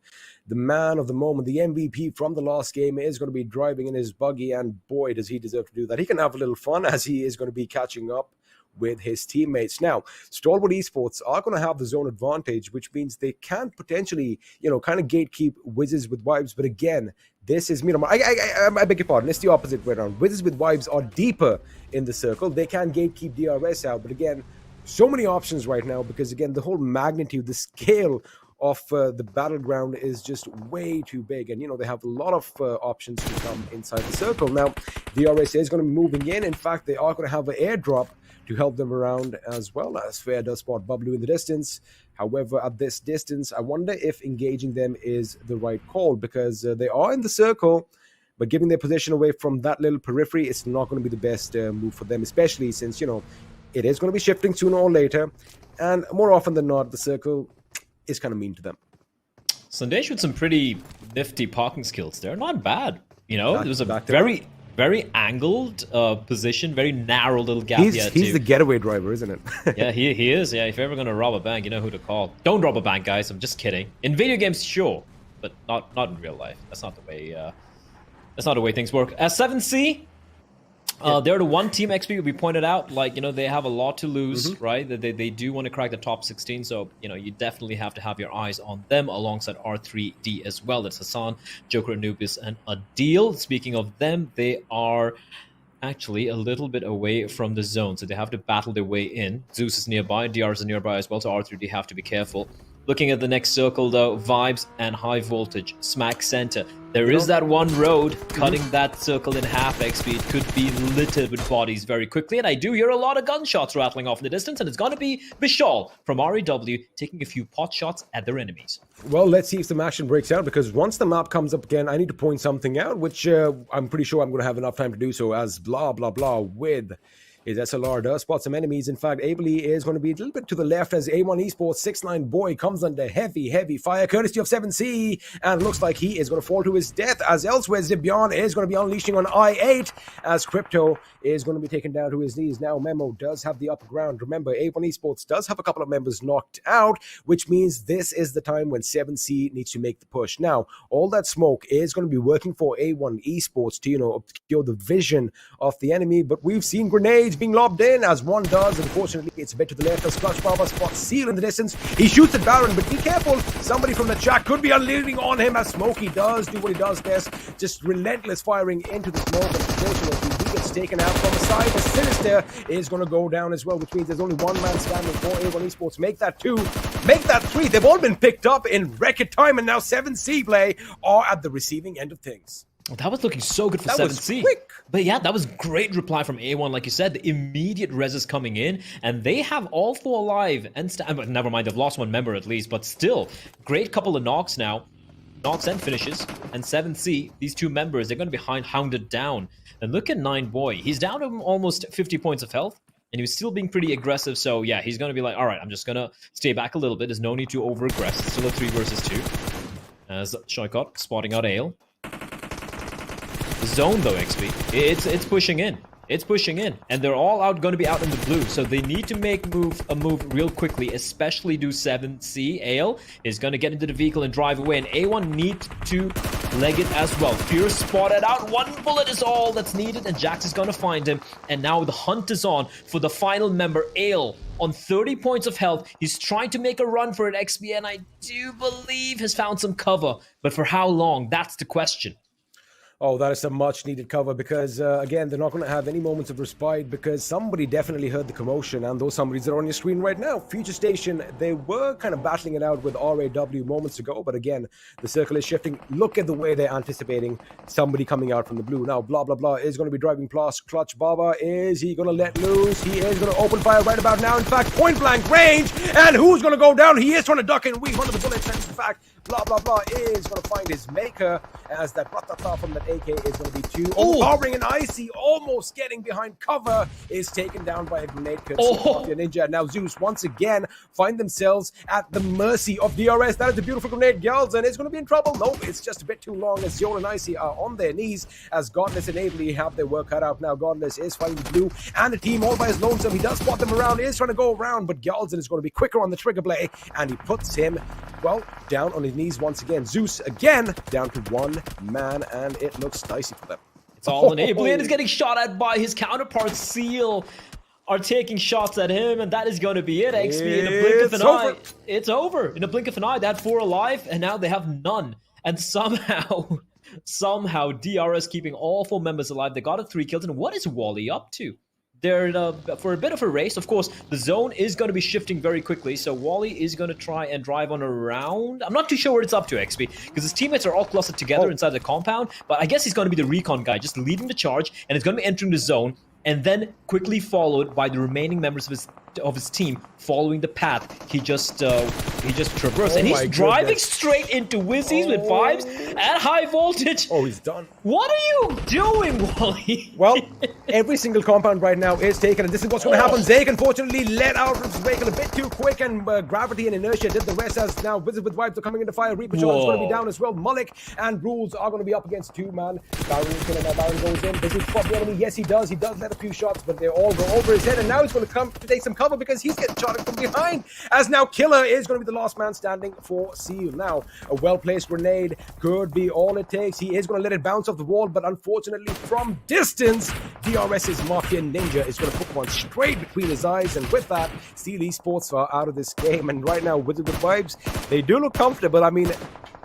the man of the moment, the MVP from the last game, is going to be driving in his buggy, and boy, does he deserve to do that. He can have a little fun as he is going to be catching up with his teammates. Now, Stalwart Esports are going to have the zone advantage, which means they can potentially, kind of gatekeep Wizzes with Vibes. But again, this is Miramar. I beg your pardon. It's the opposite way around. Wizzes with Vibes are deeper in the circle. They can gatekeep DRS out. But again, so many options right now because, again, the whole magnitude, the scale of the battleground is just way too big. And, they have a lot of options to come inside the circle. Now, DRS is going to be moving in. In fact, they are going to have an airdrop to help them around as well. As Fair does spot BABLU in the distance. However, at this distance, I wonder if engaging them is the right call because they are in the circle, but giving their position away from that little periphery, it's not going to be the best move for them, especially since, it is going to be shifting sooner or later. And more often than not, the circle is kind of mean to them. Sandesh with some pretty nifty parking skills there. Not bad. There was a very angled position, very narrow little gap. He's the getaway driver, isn't it? Yeah, he is. Yeah, if you're ever going to rob a bank, you know who to call. Don't rob a bank, guys. I'm just kidding. In video games, sure, but not in real life. That's not the way. That's not the way things work. As 7C, they're the one team, XP, we pointed out, they have a lot to lose, right? They do want to crack the top 16, so, you definitely have to have your eyes on them alongside R3D as well. That's Hassan, Joker, Anubis, and Adil. Speaking of them, they are actually a little bit away from the zone, so they have to battle their way in. Zeus is nearby, DRs are nearby as well, so R3D have to be careful. Looking at the next circle, though, Vibes and High Voltage, smack center. There is that one road cutting that circle in half, XP. It could be littered with bodies very quickly, and I do hear a lot of gunshots rattling off in the distance, and it's going to be Vishal from REW taking a few pot shots at their enemies. Well, let's see if some action breaks out, because once the map comes up again, I need to point something out, which I'm pretty sure I'm going to have enough time to do so, as blah, blah, blah with his SLR does spot some enemies. In fact, Ably is going to be a little bit to the left as A1 Esports 6'9" boy comes under heavy fire courtesy of 7C, and looks like he is going to fall to his death, as elsewhere Zibion is going to be unleashing on I8 as Crypto is going to be taken down to his knees. Now Memo does have the upper ground. Remember, A1 Esports does have a couple of members knocked out, which means this is the time when 7C needs to make the push. Now, all that smoke is going to be working for A1 Esports to, obscure the vision of the enemy, but we've seen grenades being lobbed in, as one does. Unfortunately, it's a bit to the left as Clutch Barber spots Seal in the distance. He shoots at Baron, but be careful. Somebody from the chat could be unleading on him, as Smokey does do what he does best, just relentless firing into the smoke. And unfortunately, he gets taken out from the side. The Sinister is going to go down as well, which means there's only one man standing for A1 Esports. Make that 2, make that 3. They've all been picked up in record time, and now 7C Play are at the receiving end of things. That was looking so good for That was 7C. quick. But yeah, that was great reply from A1. Like you said, the immediate res is coming in, and they have all 4 alive. And but never mind, they've lost 1 member at least. But still, great couple of knocks now. Knocks and finishes. And 7C, these 2 members, they're going to be hounded down. And look at 9boy. He's down to almost 50 points of health. And he was still being pretty aggressive. So yeah, he's going to be like, all right, I'm just going to stay back a little bit. There's no need to over-aggress. It's still a 3 versus 2. As Shoykot spotting out Ale. Zone though, XP. It's pushing in. It's pushing in. And they're all going to be out in the blue. So they need to make a move real quickly, especially do 7C. Ale is going to get into the vehicle and drive away. And A1 needs to leg it as well. Fierce spotted out. 1 bullet is all that's needed. And Jax is going to find him. And now the hunt is on for the final member, Ale. On 30 points of health, he's trying to make a run for it, XP. And I do believe has found some cover. But for how long? That's the question. Oh, that is some much-needed cover because, again, they're not going to have any moments of respite because somebody definitely heard the commotion, and those somebodies are on your screen right now. Future Station, they were kind of battling it out with RAW moments ago, but again, the circle is shifting. Look at the way they're anticipating somebody coming out from the blue. Now, blah, blah, blah is going to be driving past Clutch Baba. Is he going to let loose? He is going to open fire right about now. In fact, point-blank range, and who's going to go down? He is trying to duck and weave under the bullets, and in fact, blah, blah, blah is going to find his maker as that ratata from that AK is going to be 2. Overpowering and Icy, almost getting behind cover, is taken down by a grenade courtesy of Mafia Ninja. Now Zeus once again find themselves at the mercy of DRS. That is a beautiful grenade, girls, and it's going to be in trouble. No, it's just a bit too long as Zion and Icy are on their knees as Godless and Ably have their work cut out. Now Godless is fighting the blue and the team all by his lonesome. He does spot them around, is trying to go around, but Galzin is going to be quicker on the trigger blade, and he puts him, well, down on his knees once again. Zeus again down to 1 man, and it looks dicey for them. It's all on Ably, and is getting shot at by his counterpart. Seal are taking shots at him, and that is going to be it. XP in a blink of an eye. It's over. In a blink of an eye, they had 4 alive, and now they have none. And somehow DRS keeping all 4 members alive. They got 3 kills, and what is Wally up to? They're for a bit of a race. Of course, the zone is going to be shifting very quickly, so Wally is going to try and drive on around. I'm not too sure what it's up to, XP, because his teammates are all clustered together inside the compound, but I guess he's going to be the recon guy, just leading the charge, and it's going to be entering the zone, and then quickly followed by the remaining members of his team following the path he just traversed, and he's driving straight into Wizzes with 5s at high voltage. Oh, he's done. What are you doing, Wally? Well, every single compound right now is taken, and this is what's going to happen. Zeke unfortunately let out of his vehicle a bit too quick, and gravity and inertia did the rest as now Wizzes with Vibes are coming into fire. Reaper Sean is going to be down as well. Mullik and Rules are going to be up against 2-man. Baron is killing. Now Baron goes in. Does he spot the enemy? Yes, he does. He does let a few shots, but they all go over his head, and now he's going to come to take some cover because he's getting shot from behind, as now Killer is going to be the last man standing for Seal. Now, a well-placed grenade could be all it takes. He is going to let it bounce off the wall, but unfortunately from distance, DRS's Mafia Ninja is going to put one straight between his eyes, and with that, Zeus Esports are out of this game. And right now, with Vibes, they do look comfortable. I mean,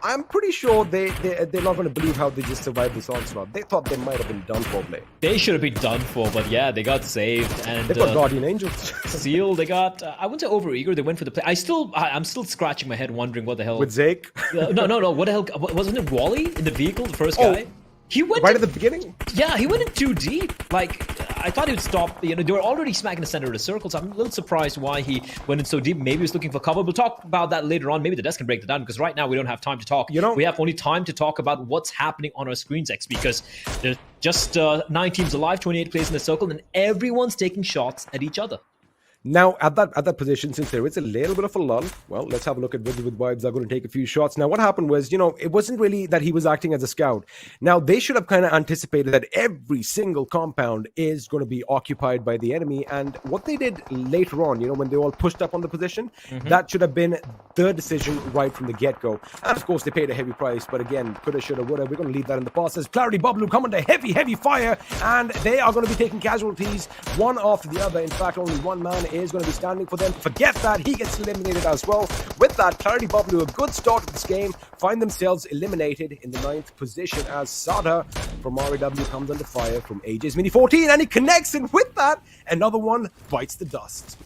I'm pretty sure they're not going to believe how they just survived this onslaught. They thought they might have been done for, Blade. They should have been done for, but yeah, they got saved. And they've got Guardian Angels. Seal, they got. I wouldn't say overeager. They went for the play. I'm still scratching my head, wondering what the hell. With Zeke? No. What the hell? Wasn't it Wally in the vehicle, the first guy? He went right at the beginning? Yeah, he went in too deep. Like, I thought he would stop. You know, they were already smacking the center of the circle, so I'm a little surprised why he went in so deep. Maybe he was looking for cover. We'll talk about that later on. Maybe the desk can break that down, because right now we don't have time to talk. You know, we have only time to talk about what's happening on our screens, X, because there's just 9 teams alive, 28 players in the circle, and everyone's taking shots at each other. Now, at that position, since there is a little bit of a lull, well, let's have a look at Wizzes with Vibes. They're going to take a few shots. Now, what happened was, you know, it wasn't really that he was acting as a scout. Now, they should have kind of anticipated that every single compound is going to be occupied by the enemy. And what they did later on, you know, when they all pushed up on the position, that should have been their decision right from the get-go. And, of course, they paid a heavy price. But again, coulda, shoulda, woulda. We're going to leave that in the past. As Clarity BABLU come under heavy fire. And they are going to be taking casualties one after the other. In fact, only 1 man is going to be standing for them. Forget that, he gets eliminated as well. With that, Clarity BABLU, a good start to this game, find themselves eliminated in the 9th position as Sada from RAW comes under fire from AJ's Mini 14, and he connects, and with that, another one bites the dust.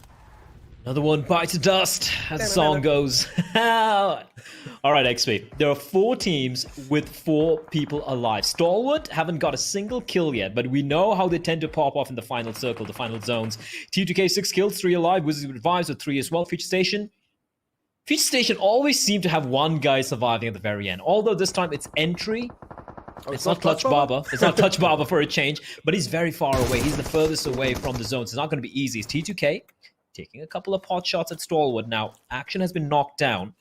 Another one bites the dust, as the song goes. All right, XP. There are 4 teams with 4 people alive. Stalwart haven't got a single kill yet, but we know how they tend to pop off in the final circle, the final zones. T2K 6 kills, 3 alive. Wizzes with Vibes with 3 as well. Future Station always seem to have one guy surviving at the very end. Although this time it's entry. It's not Clutch Baba. It's not Clutch Baba for a change, but he's very far away. He's the furthest away from the zones. It's not going to be easy. It's T2K taking a couple of pot shots at Stalwart. Now, Action has been knocked down.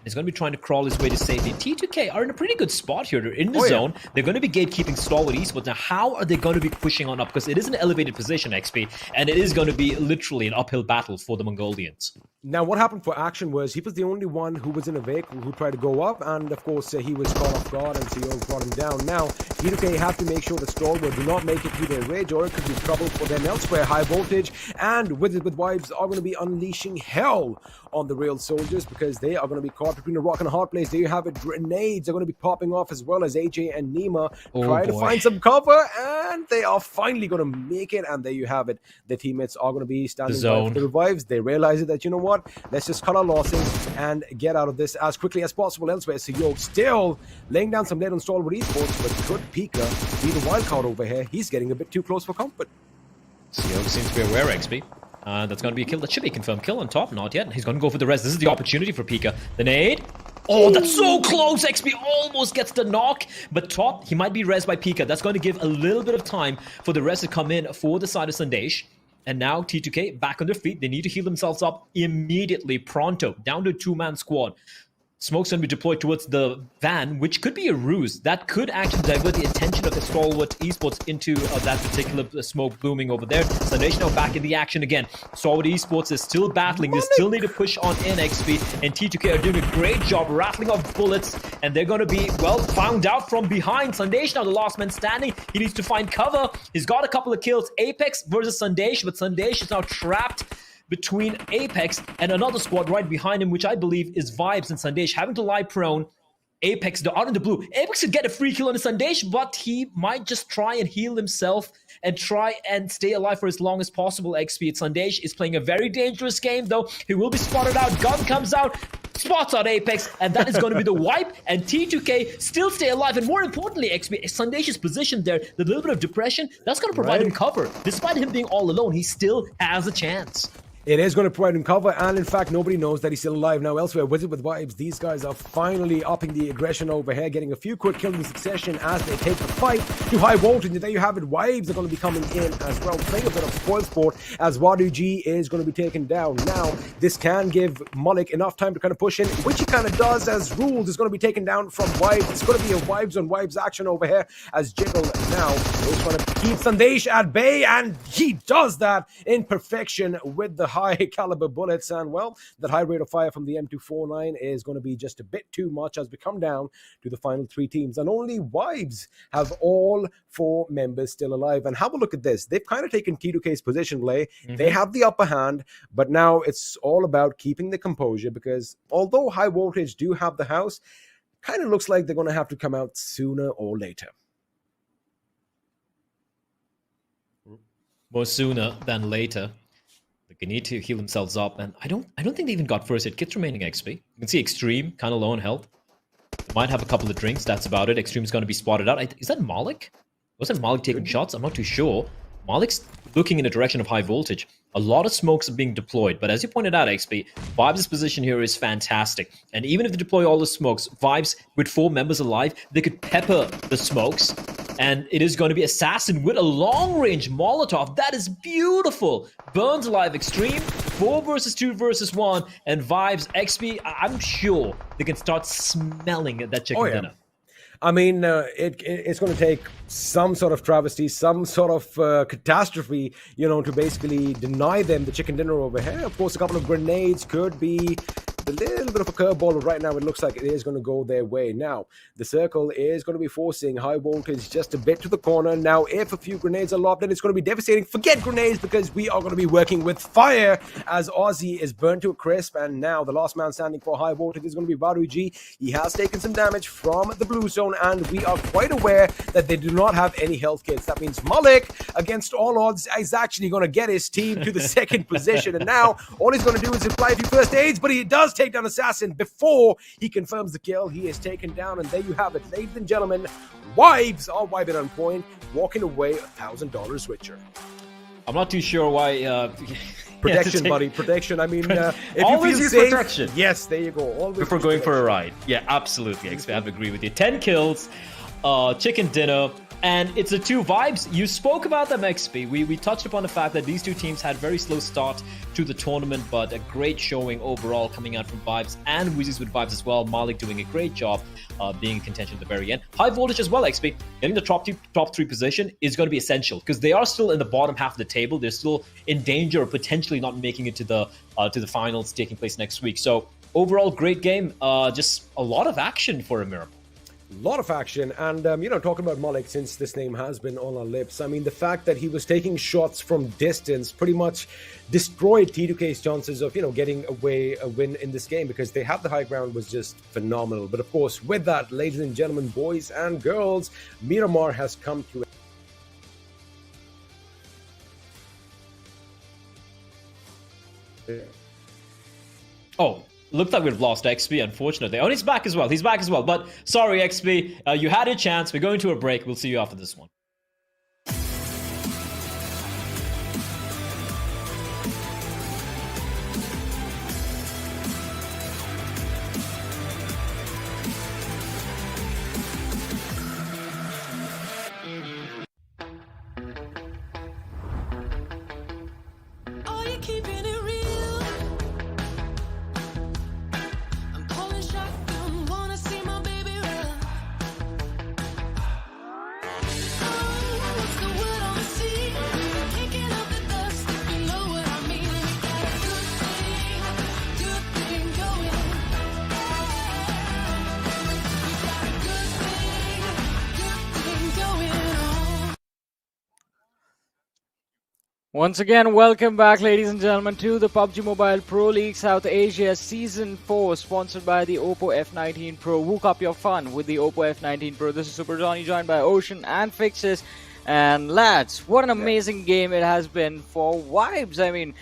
He's going to be trying to crawl his way to safety. T2K are in a pretty good spot here. They're in the zone. They're going to be gatekeeping Stalwart Esports. Now, how are they going to be pushing on up? Because it is an elevated position, XP, and it is going to be literally an uphill battle for the Mongolians. Now, what happened for Action was he was the only one who was in a vehicle who tried to go up, and of course, he was caught off guard, and CEO brought him down. Now, T2K have to make sure that Stalwart do not make it through their ridge, or it could be trouble for them elsewhere. High voltage, and Wizzes with Vibes are going to be unleashing hell on the real soldiers because they are going to be caught between a rock and a hard place. There you have it. Grenades are going to be popping off as well as AJ and Nima try to find some cover, and they are finally going to make it. And there you have it. The teammates are going to be standing by for the revives. They realize it that, you know what, let's just cut our losses and get out of this as quickly as possible elsewhere. So Yo still laying down some lead on Stalwart Esports, but could Pika be the wild card over here? He's getting a bit too close for comfort. CEO seems to be aware, XP. That's going to be a kill. That should be a confirmed kill on top. Not yet. He's going to go for the res. This is the opportunity for Pika. The nade. Oh, that's so close. XP almost gets the knock. But top, he might be res by Pika. That's going to give a little bit of time for the rest to come in for the side of Sandesh. And now T2K back on their feet. They need to heal themselves up immediately. Pronto. Down to a 2-man squad. Smoke's going to be deployed towards the van, which could be a ruse. That could actually divert the attention of the Stalwart Esports into that particular smoke blooming over there. Sandesh now back in the action again. Stalwart Esports is still battling. They still need to push on in, XP. And T2K are doing a great job rattling off bullets. And they're going to be, well, found out from behind. Sandesh now the last man standing. He needs to find cover. He's got a couple of kills. Apex versus Sandesh, but Sandesh is now trapped between Apex and another squad right behind him, which I believe is Vibes and Sandesh having to lie prone. Apex, they're out in the blue. Apex could get a free kill on Sandesh, but he might just try and heal himself and try and stay alive for as long as possible, XP. Sandesh is playing a very dangerous game, though. He will be spotted out. Gun comes out, spots out Apex, and that is going to be the wipe. And T2K still stay alive. And more importantly, XP, Sandesh is positioned there. The little bit of depression, that's going to provide him cover. Despite him being all alone, he still has a chance. It is going to provide him cover, and in fact, nobody knows that he's still alive. Now, elsewhere, Wizzes with Vibes, these guys are finally upping the aggression over here, getting a few quick kills in succession as they take the fight to high voltage. And there you have it. Vibes are going to be coming in as well, playing a bit of spoil sport as Wadu G is going to be taken down. Now, this can give Malik enough time to kind of push in, which he kind of does, as Rules is going to be taken down from Vibes. It's going to be a Vibes on Vibes action over here as Jiggle now is going to keep Sandesh at bay, and he does that in perfection with the high caliber bullets. And well, that high rate of fire from the M249 is going to be just a bit too much as we come down to the final 3 teams, and only Vibes have all 4 members still alive. And have a look at this. They've kind of taken T2K's position play. They have the upper hand, but now it's all about keeping the composure, because although high voltage do have the house, kind of looks like they're going to have to come out sooner or later. More sooner than later. They need to heal themselves up, and I don't think they even got first hit kits remaining, XP. You can see Extreme kind of low on health. Might have a couple of drinks, that's about it. Extreme's going to be spotted out. Is that Malik? Wasn't Malik taking shots? I'm not too sure. Malik's looking in the direction of high voltage. A lot of smokes are being deployed, but as you pointed out, XP, Vibes' position here is fantastic. And even if they deploy all the smokes, Vibes, with 4 members alive, they could pepper the smokes. And it is going to be Assassin with a long-range Molotov. That is beautiful. Burns alive Extreme. 4 versus 2 versus 1. And Vibes, XP, I'm sure they can start smelling that chicken dinner. I mean, it's going to take some sort of travesty, some sort of catastrophe, you know, to basically deny them the chicken dinner over here. Of course, a couple of grenades could be a little bit of a curveball. Right now, it looks like it is going to go their way. Now, the circle is going to be forcing high voltage just a bit to the corner. Now, if a few grenades are lobbed in, it's going to be devastating. Forget grenades, because we are going to be working with fire as Aussie is burnt to a crisp. And now the last man standing for high voltage is going to be BABLU G. He has taken some damage from the blue zone, and we are quite aware that they do not have any health kits. That means Malik, against all odds, is actually going to get his team to the second position. And now all he's going to do is apply a few first aids, but he does take down Assassin before he confirms the kill. He is taken down, and there you have it, ladies and gentlemen. Wives are wiping on point, walking away $1,000 switcher. I'm not too sure why. Protection, buddy, protection. I mean, if always you use feel safe, protection. yes, there you go. Always before going for a ride. Yeah, absolutely. I have to agree with you. 10 kills, chicken dinner. And it's the two vibes. You spoke about them, XP. We touched upon the fact that these two teams had very slow start to the tournament, but a great showing overall coming out from Vibes and Wizzes with Vibes as well. Malik doing a great job being in contention at the very end. High voltage as well, XP. Getting the top three position is going to be essential because they are still in the bottom half of the table. They're still in danger of potentially not making it to the finals taking place next week. So overall, great game. Just a lot of action for a Miramar. Lot of action, and talking about Malik, since this name has been on our lips, I mean, the fact that he was taking shots from distance pretty much destroyed T2K's chances of getting away a win in this game, because they have the high ground was just phenomenal. But of course, with that, ladies and gentlemen, boys and girls, Miramar has come to Oh, looked like we've lost XP, unfortunately. Oh, he's back as well. He's back as well. But sorry, XP. You had a chance. We're going to a break. We'll see you after this one. Once again, welcome back, ladies and gentlemen, to the PUBG Mobile Pro League South Asia Season 4, sponsored by the Oppo F19 Pro. Wook up your fun with the Oppo F19 Pro. This is Super Johnny, joined by Ocean and Fixes. And lads, what an amazing game it has been for Vibes. I mean,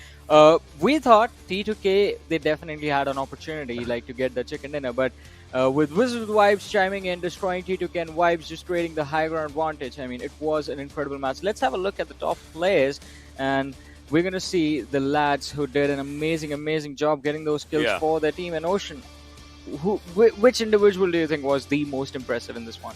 we thought T2K, they definitely had an opportunity to get the chicken dinner, but with Wizzes Vibes chiming in, destroying T2K, and Vibes just creating the high ground advantage, I mean, it was an incredible match. Let's have a look at the top players, and we're going to see the lads who did an amazing job getting those kills for their team. And Ocean, which individual do you think was the most impressive in this one?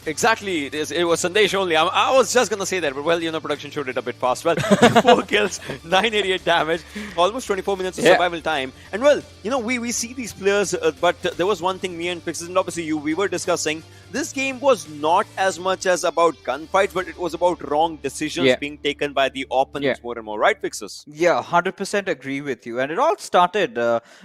Exactly, it was Sandesh only. I was just going to say that, but well, production showed it a bit fast. Well, 4 kills, 988 damage, almost 24 minutes of survival time. And well, we see these players, but there was one thing me and Fixes, and obviously we were discussing. This game was not as much as about gunfights, but it was about wrong decisions being taken by the opponents more and more. Right, Fixes? Yeah, 100% agree with you. And it all started,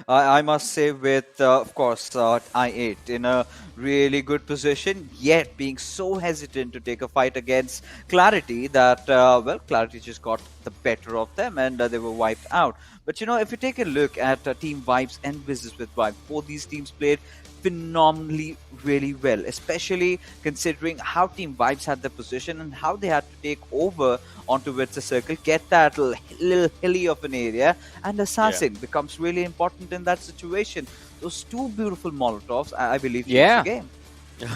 I must say, with, of course, I8 in a really good position, yet being so hesitant to take a fight against Clarity that, Clarity just got the better of them and they were wiped out. But, if you take a look at Team Vibes and Wizzes with Vibes, both these teams played phenomenally really well, especially considering how Team Vibes had the position and how they had to take over onto Wizzes Circle, get that little hilly of an area, and Assassin becomes really important in that situation. Those two beautiful Molotovs, I believe, changed the game.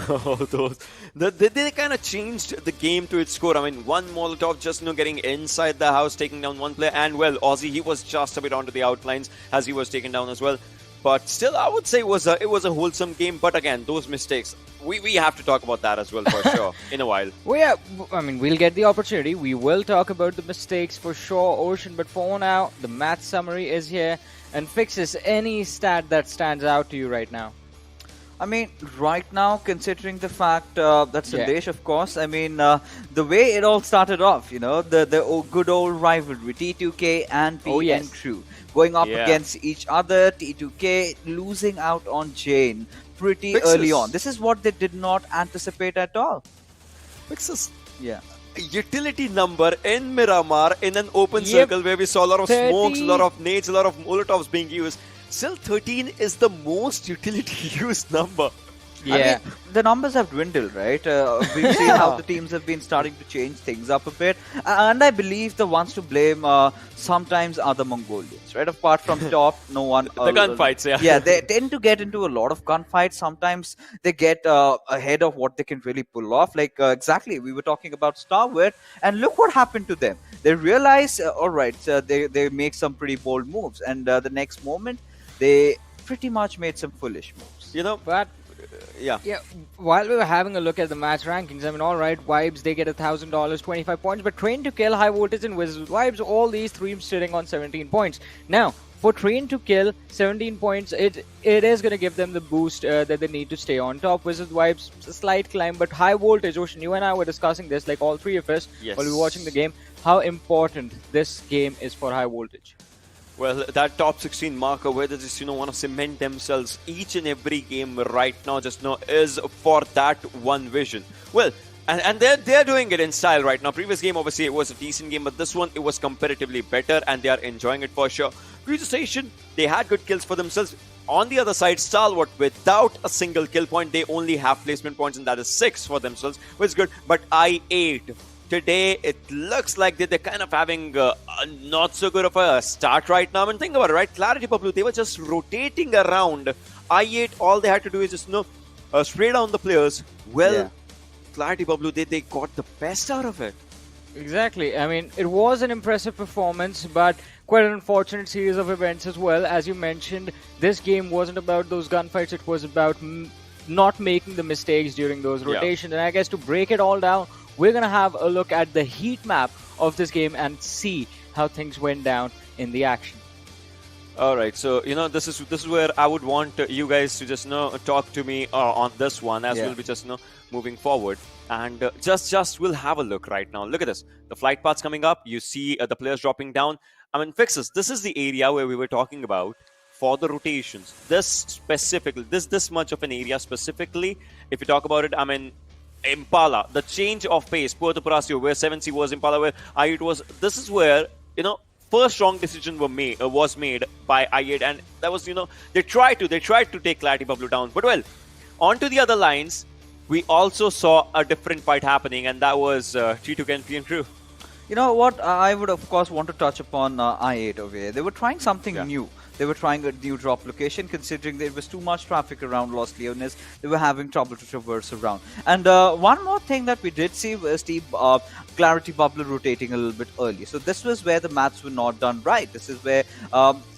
Oh, they kind of changed the game to its score. I mean, one Molotov just getting inside the house, taking down one player, and well, Aussie, he was just a bit onto the outlines as he was taken down as well. But still, I would say it was a wholesome game. But again, those mistakes, we have to talk about that as well for sure in a while. Well, yeah, I mean, we'll get the opportunity. We will talk about the mistakes for sure, Ocean. But for now, the match summary is here. And Fixes, any stat that stands out to you right now? I mean, right now, considering the fact that Sandesh, of course, I mean, the way it all started off, the good old rivalry, T2K and PN Crew, going up against each other, T2K losing out on Jane pretty early on. This is what they did not anticipate at all. Wizzes. Yeah. Utility number in Miramar in an open circle where we saw a lot of smokes, a lot of nades, a lot of molotovs being used. Still, 13 is the most utility used number. Yeah. I mean, the numbers have dwindled, right? We've seen how the teams have been starting to change things up a bit. And I believe the ones to blame sometimes are the Mongolians, right? Apart from top, no one... the gunfights, Yeah, they tend to get into a lot of gunfights. Sometimes they get ahead of what they can really pull off. Like, exactly, we were talking about Stalwart, and look what happened to them. They realize, all right, they make some pretty bold moves. And the next moment, they pretty much made some foolish moves. But... Yeah. While we were having a look at the match rankings, I mean, all right, Vibes, they get $1,000, 25 points, but Train to Kill, High Voltage, and Wizzes, Vibes, all these three sitting on 17 points. Now, for Train to Kill, 17 points, it is going to give them the boost that they need to stay on top. Wizzes, Vibes, a slight climb, but High Voltage, Ocean, you and I were discussing this, like all three of us, while we were watching the game, how important this game is for High Voltage. Well, that top 16 marker, where they just, want to cement themselves each and every game right now, is for that one vision. Well, and they're doing it in style right now. Previous game, obviously, it was a decent game, but this one, it was comparatively better, and they are enjoying it for sure. Future Station, they had good kills for themselves. On the other side, Stalwart, without a single kill point, they only have placement points, and that is 6 for themselves, which is good. But I8... today, it looks like they're kind of having not so good of a start right now. And think about it, right? Clarity BABLU, they were just rotating around. I8, all they had to do is just, spray down the players. Well, Clarity BABLU, they got the best out of it. Exactly. I mean, it was an impressive performance, but quite an unfortunate series of events as well. As you mentioned, this game wasn't about those gunfights. It was about not making the mistakes during those rotations. And I guess to break it all down, we're going to have a look at the heat map of this game and see how things went down in the action. All right, so, this is where I would want you guys to just, talk to me on this one as we'll be just, moving forward. And just we'll have a look right now. Look at this. The flight path's coming up. You see the players dropping down. I mean, Fixes, this is the area where we were talking about for the rotations. This specifically, this much of an area specifically, if you talk about it, I mean, Impala, the change of pace, Puerto Parasio, where 7C was Impala, where I8 was. This is where, first wrong decision was made by I8, and that was, they tried to take Clarity BABLU down. But well, onto the other lines, we also saw a different fight happening, and that was T2K and PN Crew. You know what? I would, of course, want to touch upon I8 over here. They were trying something new. They were trying a new drop location, considering there was too much traffic around Los Leones. They were having trouble to traverse around. And one more thing that we did see was the Clarity BABLU rotating a little bit early. So this was where the maths were not done right. This is where,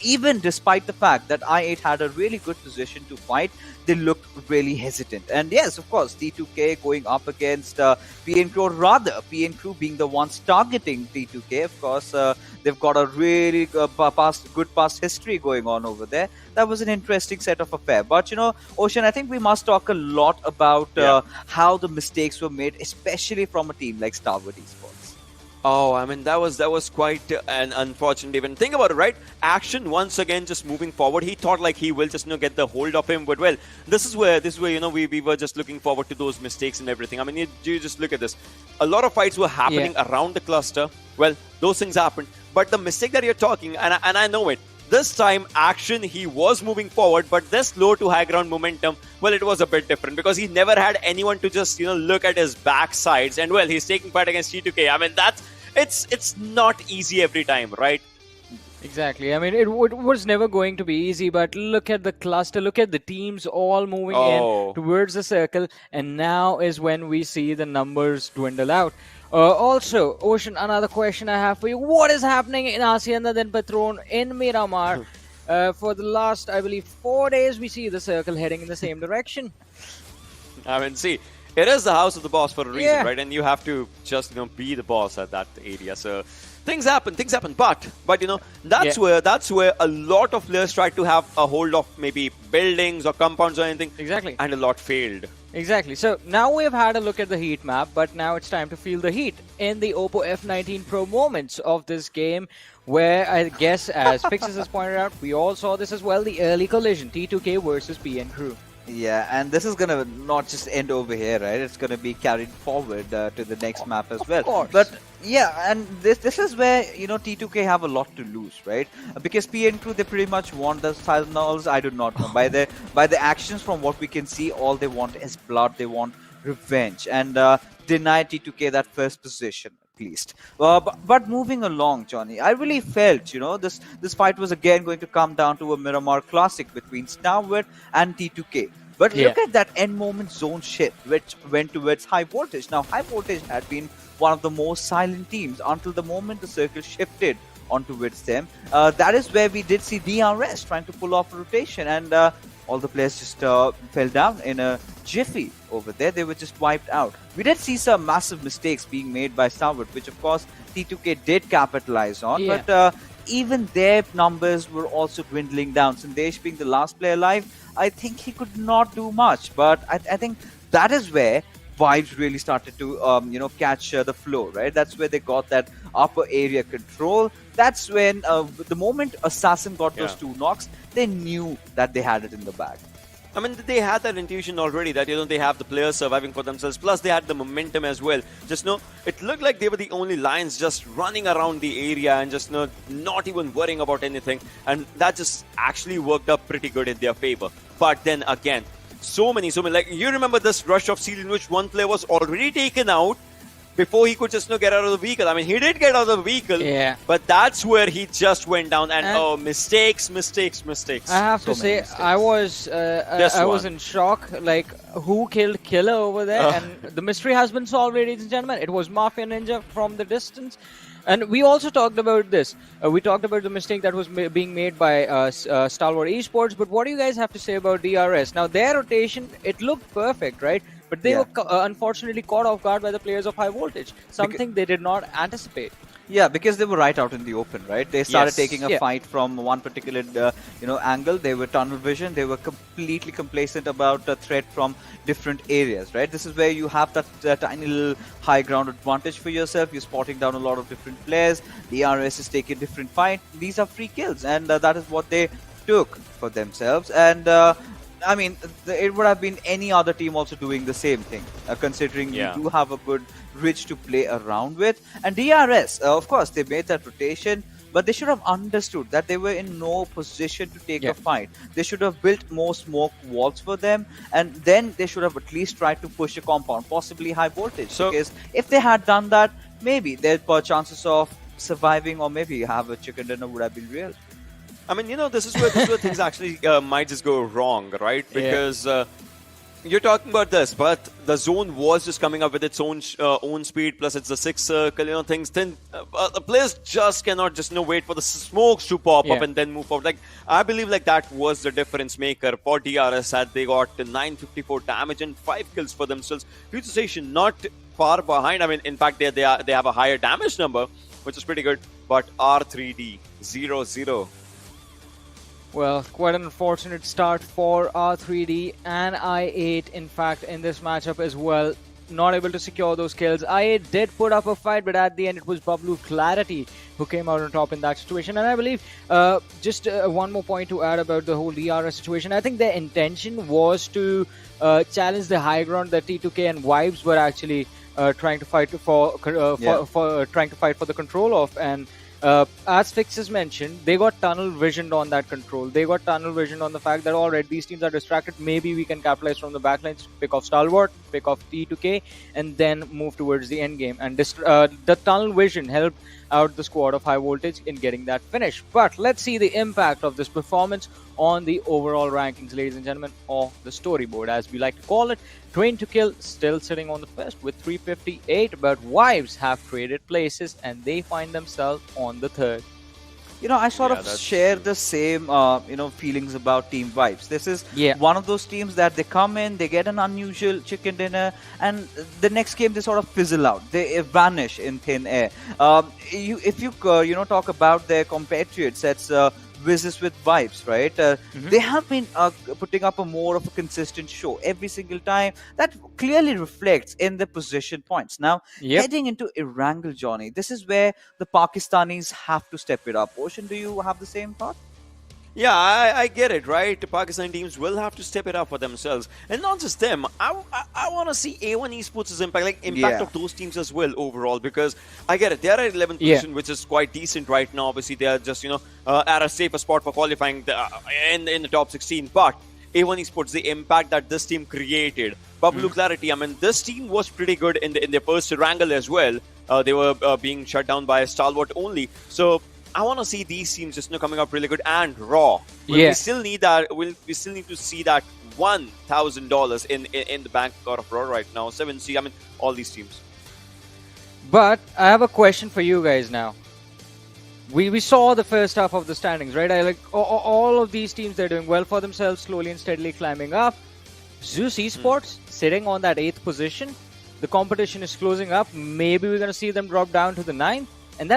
even despite the fact that I8 had a really good position to fight, they looked really hesitant. And yes, of course, T2K going up against PN Crew, or rather PN Crew being the ones targeting T2K. Of course, they've got a really good past history going on over there. That was an interesting set of affair. But Ocean, I think we must talk a lot about how the mistakes were made, especially from a team like Stalwart Esports. Oh, I mean, that was quite an unfortunate event. Think about it, right? Action once again just moving forward. He thought like he will just get the hold of him, but well, this is where we were just looking forward to those mistakes and everything. I mean, you just look at this. A lot of fights were happening around the cluster. Well, those things happened, but the mistake that you're talking, and I know it. This time, Action, he was moving forward, but this low to high ground momentum, well, it was a bit different because he never had anyone to just, look at his backsides. And well, he's taking part against T2K. I mean, it's not easy every time, right? Exactly. I mean, it was never going to be easy, but look at the cluster, look at the teams all moving in towards the circle, and now is when we see the numbers dwindle out. Also, Ocean, another question I have for you. What is happening in Hacienda del Patron in Miramar? For the last, I believe, 4 days, we see the circle heading in the same direction. I mean, see, It is the house of the boss for a reason, Yeah. right? And you have to just be the boss at that area. So things happen. But that's where a lot of players try to have a hold of maybe buildings or compounds or anything. Exactly. And a lot failed. Exactly. So now we've had a look at the heat map, but now it's time to feel the heat in the Oppo F19 Pro moments of this game, where I guess, as Fixes has pointed out, we all saw this as well, the early collision, T2K versus PN Crew. Yeah, and this is gonna not just end over here, right? It's gonna be carried forward to the next map as well. Course. But yeah, and this is where T2K have a lot to lose, right? Because PN Crew, they pretty much want the finals. I do not know by the actions from what we can see, all they want is blood. They want revenge and deny T2K that first position. At least. But moving along, Johnny, I really felt, this fight was again going to come down to a Miramar classic between Stalwart and T2K. But look at that end moment zone shift, which went towards High Voltage. Now, High Voltage had been one of the most silent teams until the moment the circle shifted on towards them. That is where we did see DRS trying to pull off a rotation, and all the players just fell down in a jiffy over there. They were just wiped out. We did see some massive mistakes being made by Stalwart, which of course T2K did capitalize on. Yeah. But even their numbers were also dwindling down. Sandesh being the last player alive, I think he could not do much. But I think that is where Vibes really started to catch the flow, right? That's where they got that upper area control. That's when the moment Assassin got those 2 knocks, they knew that they had it in the bag. I mean, they had that intuition already that, they have the players surviving for themselves. Plus, they had the momentum as well. Just it looked like they were the only Lions just running around the area and just not even worrying about anything. And that just actually worked up pretty good in their favor. But then again, so many, like, you remember this rush of seal in which one player was already taken out before he could just get out of the vehicle. I mean, he did get out of the vehicle, but that's where he just went down. And mistakes. I have to say, I was in shock. Like, who killed Killer over there? And the mystery has been solved, ladies and gentlemen. It was Mafia Ninja from the distance. And we also talked about this. We talked about the mistake that was being made by Stalwart Esports. But what do you guys have to say about DRS? Now, their rotation, it looked perfect, right? But they were unfortunately caught off guard by the players of High Voltage. Something they did not anticipate. Yeah, because they were right out in the open, right? They started taking a fight from one particular, angle. They were tunnel vision. They were completely complacent about a threat from different areas, right? This is where you have that tiny little high ground advantage for yourself. You're spotting down a lot of different players. DRS is taking different fight. These are free kills, and that is what they took for themselves. And I mean, it would have been any other team also doing the same thing, considering you do have a good ridge to play around with. And DRS, of course, they made that rotation, but they should have understood that they were in no position to take a fight. They should have built more smoke walls for them, and then they should have at least tried to push a compound, possibly High Voltage. Because if they had done that, maybe their chances of surviving or maybe have a chicken dinner would have been real. I mean, this is where things actually might just go wrong, right? Because you're talking about this, but the zone was just coming up with its own speed, plus it's the 6 circle, things. Then the players just cannot just wait for the smokes to pop up and then move forward. Like, I believe that was the difference maker for DRS. Had they got 954 damage and 5 kills for themselves. Future Station not far behind. I mean, in fact, they have a higher damage number, which is pretty good. But R3D 0-0. Well, quite an unfortunate start for R3D and I8, in fact, in this matchup as well. Not able to secure those kills. I8 did put up a fight, but at the end it was BABLU Clarity who came out on top in that situation. And I believe, just one more point to add about the whole DRS situation. I think their intention was to challenge the high ground that T2K and Vibes were actually trying to fight for the control of. And as Fixes mentioned, they got tunnel visioned on that control. They got tunnel visioned on the fact that, alright, these teams are distracted. Maybe we can capitalize from the backlines, pick off Stalwart, pick off T2K, and then move towards the end game. And the tunnel vision helped out the squad of High Voltage in getting that finish. But let's see the impact of this performance on the overall rankings, ladies and gentlemen, or the storyboard, as we like to call it. Train to Kill still sitting on the first with 358, but Wives have traded places and they find themselves on the third. I sort of share the same, feelings about Team Vibes. This is one of those teams that they come in, they get an unusual chicken dinner, and the next game they sort of fizzle out. They vanish in thin air. If you talk about their compatriots, that's Wizzes with Vibes, right? They have been putting up a more of a consistent show every single time. That clearly reflects in the position points. Now, heading into Erangel, Johnny, this is where the Pakistanis have to step it up. Ocean, do you have the same thought? Yeah, I get it, right? The Pakistan teams will have to step it up for themselves. And not just them. I want to see A1 Esports' impact of those teams as well overall, because I get it. They are at 11th position, which is quite decent right now. Obviously, they are just, at a safer spot for qualifying in the top 16. But A1 Esports, the impact that this team created. BABLU Clarity, I mean, this team was pretty good in their first Erangel as well. They were being shut down by Stalwart only. So I want to see these teams just coming up really good and raw. We still need that. We still need to see that $1,000 in the bank out of raw right now. 7C. I mean, all these teams. But I have a question for you guys now. We saw the first half of the standings, right? I like all of these teams. They're doing well for themselves, slowly and steadily climbing up. Zeus Esports sitting on that 8th position. The competition is closing up. Maybe we're going to see them drop down to the 9th. And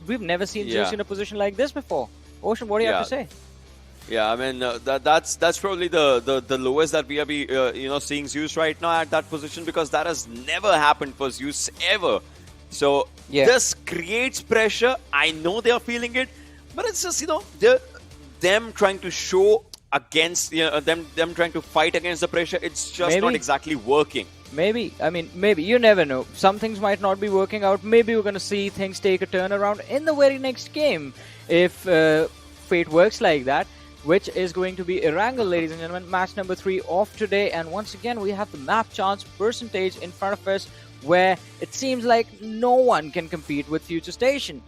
we've never seen Zeus in a position like this before. Ocean, what do you have to say? Yeah, I mean that's probably the lowest that we are seeing Zeus right now at that position, because that has never happened for Zeus ever. So this creates pressure. I know they are feeling it, but it's just them trying to show against them trying to fight against the pressure. It's just not exactly working. Maybe. You never know. Some things might not be working out. Maybe we're going to see things take a turn around in the very next game if fate works like that, which is going to be Erangel, ladies and gentlemen. Match number 3 of today. And once again, we have the map chance percentage in front of us, where it seems like no one can compete with Future Station.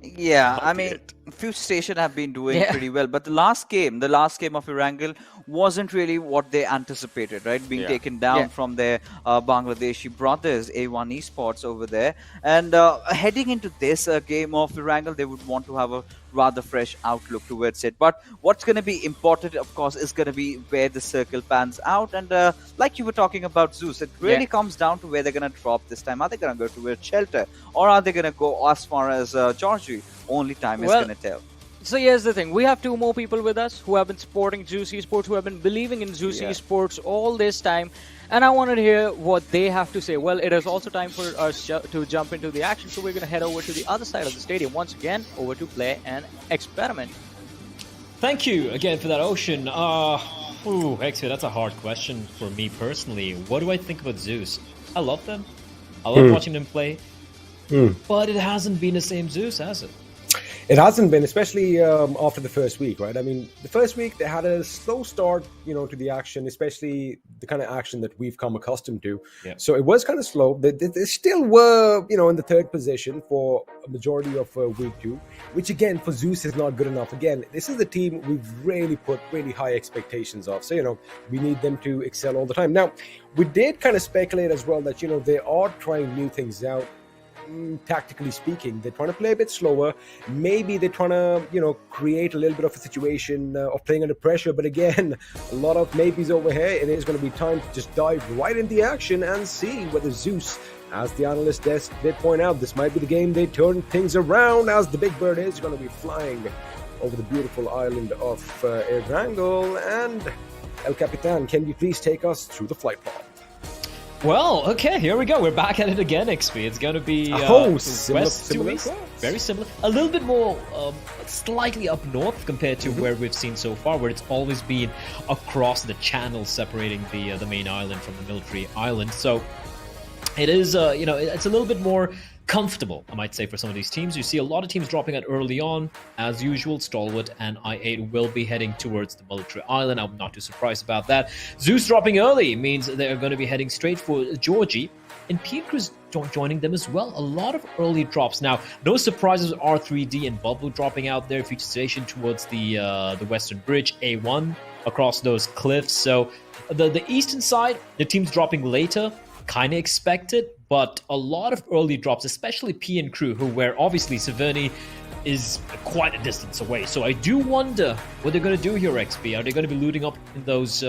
Yeah, I mean, Future Station have been doing pretty well, but the last game of Erangel wasn't really what they anticipated, right? Being taken down from their Bangladeshi brothers, A1 Esports over there. And heading into this game of Erangel, they would want to have a rather fresh outlook towards it. But what's going to be important, of course, is going to be where the circle pans out. And like you were talking about Zeus, it really comes down to where they're going to drop this time. Are they going to go towards Shelter, or are they going to go as far as Georgie? Only time is going to tell. So here's the thing. We have 2 more people with us who have been supporting Zeus Esports, who have been believing in Zeus Esports all this time. And I wanted to hear what they have to say. Well, it is also time for us to jump into the action. So we're going to head over to the other side of the stadium once again, over to play and experiment. Thank you again for that, Ocean. Actually, that's a hard question for me personally. What do I think about Zeus? I love them. I love watching them play. But it hasn't been the same Zeus, has it? It hasn't been, especially after the first week, right? I mean, the first week they had a slow start, to the action, especially the kind of action that we've come accustomed to. Yeah. So it was kind of slow. They still were, in the 3rd position for a majority of week 2, which again for Zeus is not good enough. Again, this is the team we've really put really high expectations of. So we need them to excel all the time. Now, we did kind of speculate as well that they are trying new things out. Tactically speaking, they're trying to play a bit slower. Maybe they're trying to, create a little bit of a situation of playing under pressure. But again, a lot of maybes over here. It is going to be time to just dive right into the action and see whether Zeus, as the analyst desk did point out, this might be the game they turn things around, as the Big Bird is going to be flying over the beautiful island of Erangel. And El Capitan, can you please take us through the flight pod? Well, okay, here we go. We're back at it again, XP. It's going to be west to east. Very similar. A little bit more slightly up north compared to where we've seen so far, where it's always been across the channel separating the main island from the military island. So it is, it's a little bit more comfortable, I might say, for some of these teams. You see a lot of teams dropping out early on. As usual, Stalwart and I8 will be heading towards the military island. I'm not too surprised about that. Zeus dropping early means they're going to be heading straight for Georgie, and PMPL joining them as well. A lot of early drops. Now, no surprises, R3D and BABLU dropping out there. Future Station towards the western bridge, A1 across those cliffs. So the eastern side, the teams dropping later, kind of expected, but a lot of early drops, especially P and Crew, who were obviously Severny is quite a distance away. So I do wonder what they're going to do here, XP. Are they going to be looting up in those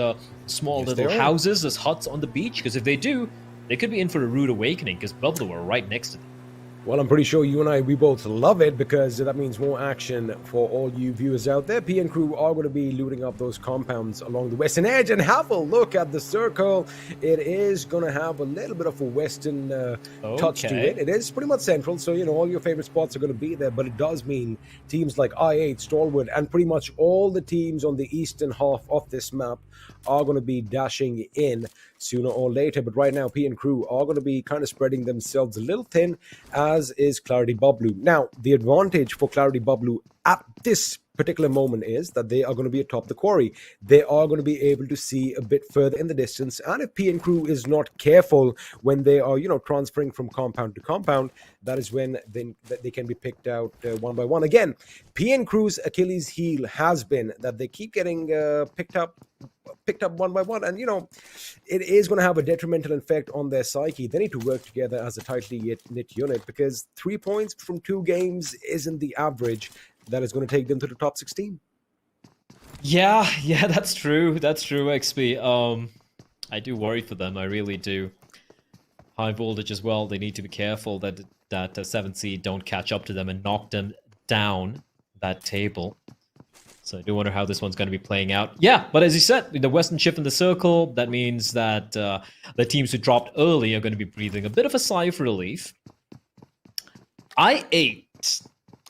small little houses, those huts on the beach? Because if they do, they could be in for a rude awakening, because BABLU are right next to them. Well, I'm pretty sure you and I, we both love it, because that means more action for all you viewers out there. PN Crew are going to be looting up those compounds along the western edge, and have a look at the circle. It is going to have a little bit of a western touch to it. It is pretty much central, so, you know, all your favorite spots are going to be there, but it does mean teams like I8, Stalwart, and pretty much all the teams on the eastern half of this map are going to be dashing in sooner or later. But right now, PN Crew are going to be kind of spreading themselves a little thin, as is Clarity BABLU. Now, the advantage for Clarity BABLU at this particular moment is that they are going to be atop the quarry. They are going to be able to see a bit further in the distance, and if PN Crew is not careful when they are, you know, transferring from compound to compound, that is when they can be picked out one by one. Again, PN Crew's Achilles heel has been that they keep getting picked up one by one, and, you know, it is going to have a detrimental effect on their psyche. They need to work together as a tightly knit unit, because 3 points from 2 games isn't the average that is going to take them to the top 16. Yeah, that's true, XP. I do worry for them, I really do. High voltage as well, they need to be careful that 7th seed don't catch up to them and knock them down that table. So I do wonder how this one's going to be playing out. Yeah, but as you said, the western shift in the circle, that means that the teams who dropped early are going to be breathing a bit of a sigh of relief. I8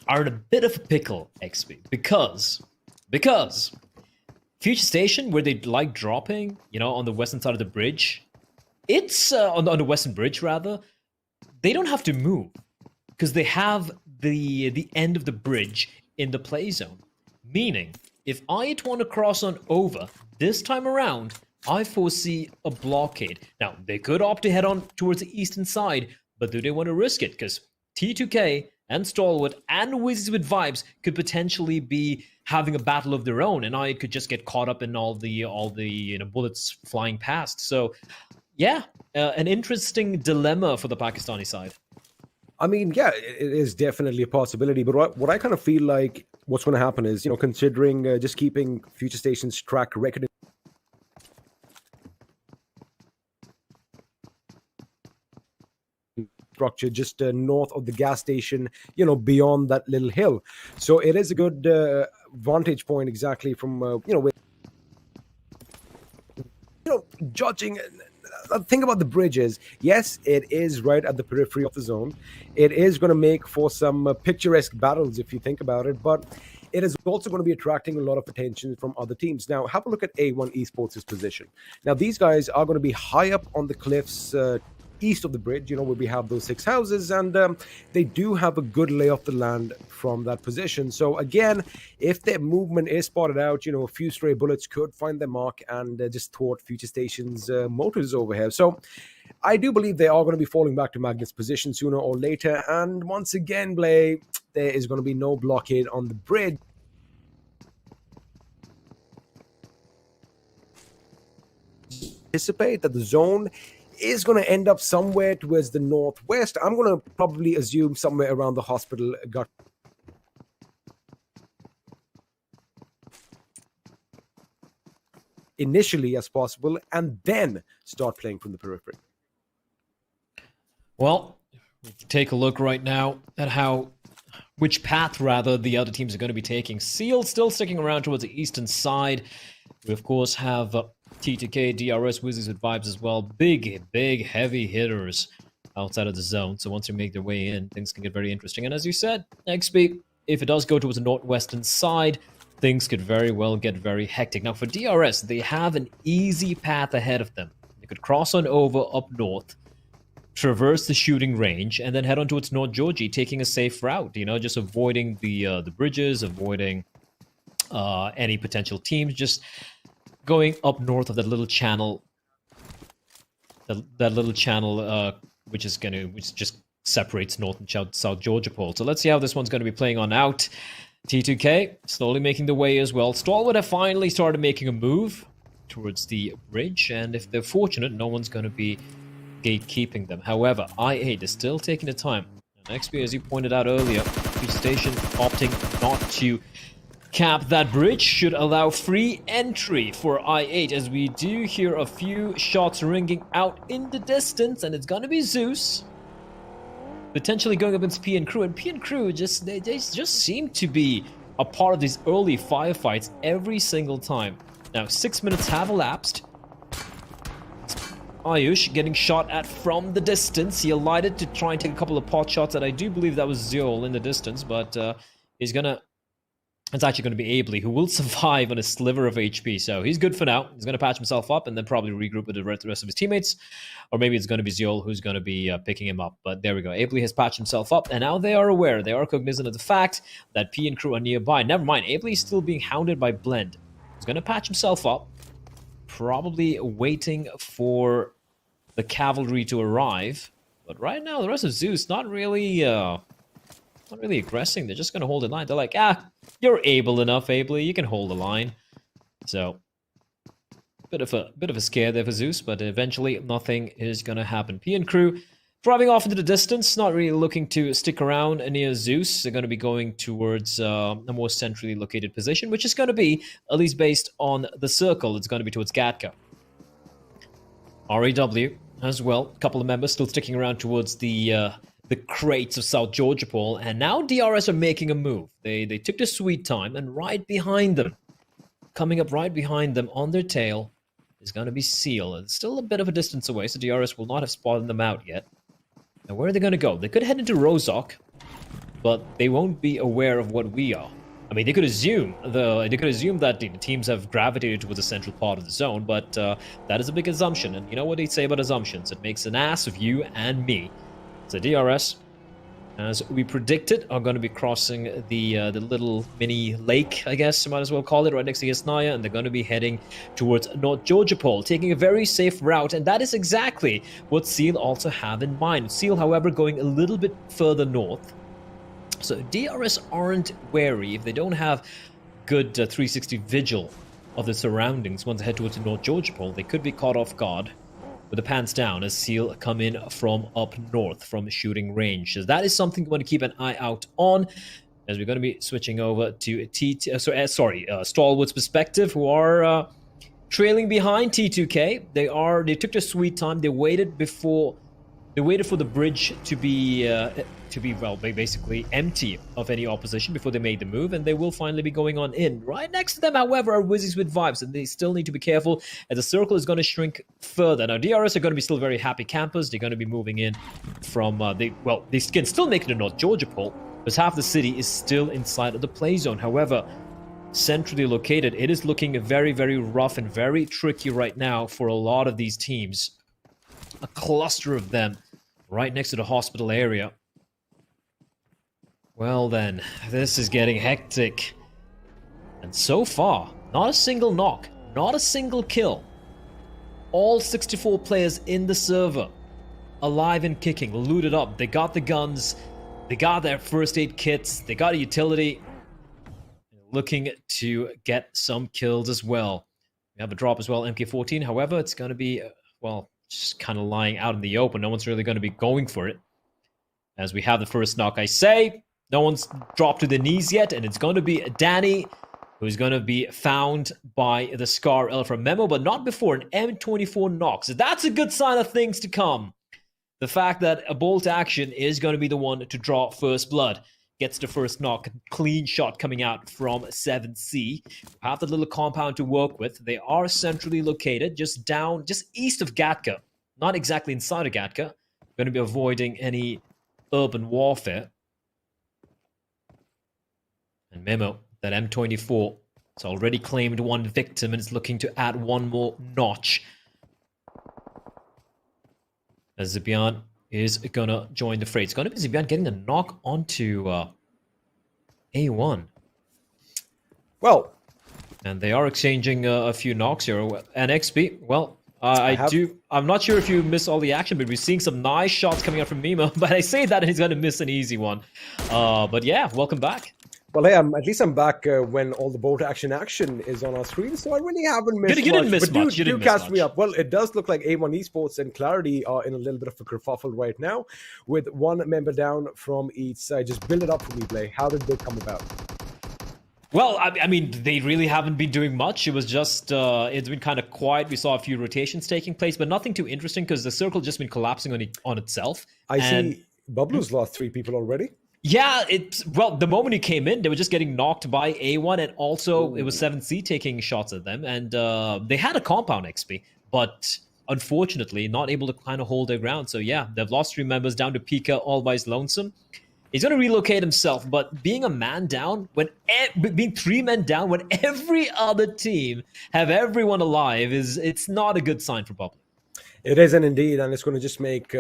are in a bit of a pickle, XP, because Future Station, where they like dropping, you know, on the western side of the bridge, it's on the western bridge rather, they don't have to move, because they have the end of the bridge in the play zone. Meaning, if I want to cross on over, this time around, I foresee a blockade. Now, they could opt to head on towards the eastern side, but do they want to risk it? Because T2K and Stalwart and Wizzes with Vibes could potentially be having a battle of their own, and I could just get caught up in all the you know, bullets flying past. So, yeah, an interesting dilemma for the Pakistani side. I mean, yeah, it is definitely a possibility. But what I kind of feel like what's going to happen is, you know, considering just keeping Future Station's track record structure just north of the gas station, you know, beyond that little hill. So it is a good vantage point exactly from, you know, where, you know, judging. Think about the bridges. Yes, it is right at the periphery of the zone. It is going to make for some picturesque battles if you think about it, but it is also going to be attracting a lot of attention from other teams. Now, have a look at A1 Esports' position. Now, these guys are going to be high up on the cliffs east of the bridge, you know, where we have those 6 houses, and they do have a good lay of the land from that position. So again, if their movement is spotted out, you know, a few stray bullets could find their mark and just thwart Future Station's motors over here. So I do believe they are going to be falling back to Magnet's position sooner or later, and once again, Blay, there is going to be no blockade on the bridge. Anticipate that the zone is going to end up somewhere towards the northwest. I'm going to probably assume somewhere around the hospital gut. Initially as possible, and then start playing from the periphery. Well, take a look right now at which path rather the other teams are going to be taking. Seal still sticking around towards the eastern side. We of course have T2K, DRS, Wizzes with Vibes as well. Big, heavy hitters outside of the zone. So once they make their way in, things can get very interesting. And as you said, XP, if it does go towards the northwestern side, things could very well get very hectic. Now for DRS, they have an easy path ahead of them. They could cross on over up north, traverse the shooting range, and then head on towards North Georgie, taking a safe route, you know, just avoiding the bridges, avoiding any potential teams, just going up north of that little channel, that little channel which just separates North and South Georgia Pole. So let's see how this one's going to be playing on out. T2K slowly making the way as well. Stalwart have finally started making a move towards the bridge, and if they're fortunate, no one's going to be gatekeeping them. However, I8 is still taking the time. And XP, as you pointed out earlier, HP station, opting not to cap that bridge. Should allow free entry for I8, as we do hear a few shots ringing out in the distance, and it's gonna be Zeus potentially going up against PN Crew, and PN Crew they just seem to be a part of these early firefights every single time. Now 6 minutes have elapsed. Ayush getting shot at from the distance. He alighted to try and take a couple of pot shots, and I do believe that was Zeol in the distance, but it's actually going to be BABLU, who will survive on a sliver of HP. So he's good for now. He's going to patch himself up and then probably regroup with the rest of his teammates. Or maybe it's going to be Zeol who's going to be picking him up. But there we go. BABLU has patched himself up, and now they are aware. They are cognizant of the fact that PN Crew are nearby. Never mind. BABLU is still being hounded by Blend. He's going to patch himself up. Probably waiting for the cavalry to arrive. But right now, the rest of Zeus not really aggressing. They're just going to hold the line. They're like, you're able enough, BABLU. You can hold the line. So, bit of a scare there for Zeus, but eventually nothing is going to happen. PN Crew driving off into the distance, not really looking to stick around near Zeus. They're going to be going towards a more centrally located position, which is going to be, at least based on the circle, it's going to be towards Gatka. RAW as well. A couple of members still sticking around towards the crates of South Georgia Pole, and now DRS are making a move. They took the sweet time, and right behind them, coming up right behind them on their tail, is going to be Seal. It's still a bit of a distance away, so DRS will not have spotted them out yet. Now, where are they going to go? They could head into Rozok, but they won't be aware of what we are. I mean, they could assume that the teams have gravitated towards the central part of the zone, but that is a big assumption. And you know what they say about assumptions? It makes an ass of you and me. So DRS, as we predicted, are going to be crossing the little mini lake, I guess you might as well call it, right next to Yasnaya, and they're going to be heading towards North Georgia Pole, taking a very safe route, and that is exactly what Seal also have in mind. Seal, however, going a little bit further north. So DRS aren't wary if they don't have good 360 vigil of the surroundings once they head towards the North Georgia Pole. They could be caught off guard with the pants down as Seal come in from up north from shooting range. So that is something we want to keep an eye out on, as we're going to be switching over to Stalwart's perspective, who are trailing behind T2K. They took their sweet time. They waited for the bridge to be basically empty of any opposition before they made the move, and they will finally be going on in. Right next to them, however, are Wizzes with Vibes, and they still need to be careful as the circle is going to shrink further. Now, DRS are going to be still very happy campers. They're going to be moving in from they can still make it to North Georgia Pole, because half the city is still inside of the play zone. However, centrally located, it is looking very, very rough and very tricky right now for a lot of these teams. A cluster of them right next to the hospital area. Well then, this is getting hectic. And so far, not a single knock, not a single kill. All 64 players in the server, alive and kicking, looted up. They got the guns, they got their first aid kits, they got a utility. Looking to get some kills as well. We have a drop as well, MK14. However, it's going to be, just kind of lying out in the open. No one's really going to be going for it. As we have the first knock, I say. No one's dropped to the knees yet, and it's going to be Danny, who's going to be found by the Scar Alpha Memo, but not before an M24 knock. So that's a good sign of things to come. The fact that a bolt action is going to be the one to draw first blood. Gets the first knock, clean shot coming out from 7C. Have the little compound to work with. They are centrally located, just east of Gatka. Not exactly inside of Gatka. Going to be avoiding any urban warfare. And Memo, that M24, it's already claimed one victim and is looking to add one more notch. As Zibian is gonna join the fray. It's gonna be Zibian getting the knock onto A1. Well, and they are exchanging a few knocks here. And XP, well, I'm not sure if you missed all the action, but we're seeing some nice shots coming out from Mimo. But I say that and he's gonna miss an easy one. But yeah, welcome back. Well, hey, at least I'm back when all the boat action is on our screen, so I really haven't missed You didn't much. miss But much. You do didn't miss catch me much. up. Well, it does look like A1 Esports and Clarity are in a little bit of a kerfuffle right now, with one member down from each side. Just build it up for me, Blay. How did they come about? Well, I mean, they really haven't been doing much. It was just, it's been kind of quiet. We saw a few rotations taking place, but nothing too interesting because the circle just been collapsing on itself. I see BABLU's lost 3 people already. Yeah, the moment he came in, they were just getting knocked by A1, and also it was 7C taking shots at them, and they had a compound XP, but unfortunately not able to kind of hold their ground. So yeah, they've lost 3 members down to Pika all by his lonesome. He's going to relocate himself, but being a man down, being 3 men down when every other team have everyone alive, it's not a good sign for BABLU. It isn't indeed, and it's going to just make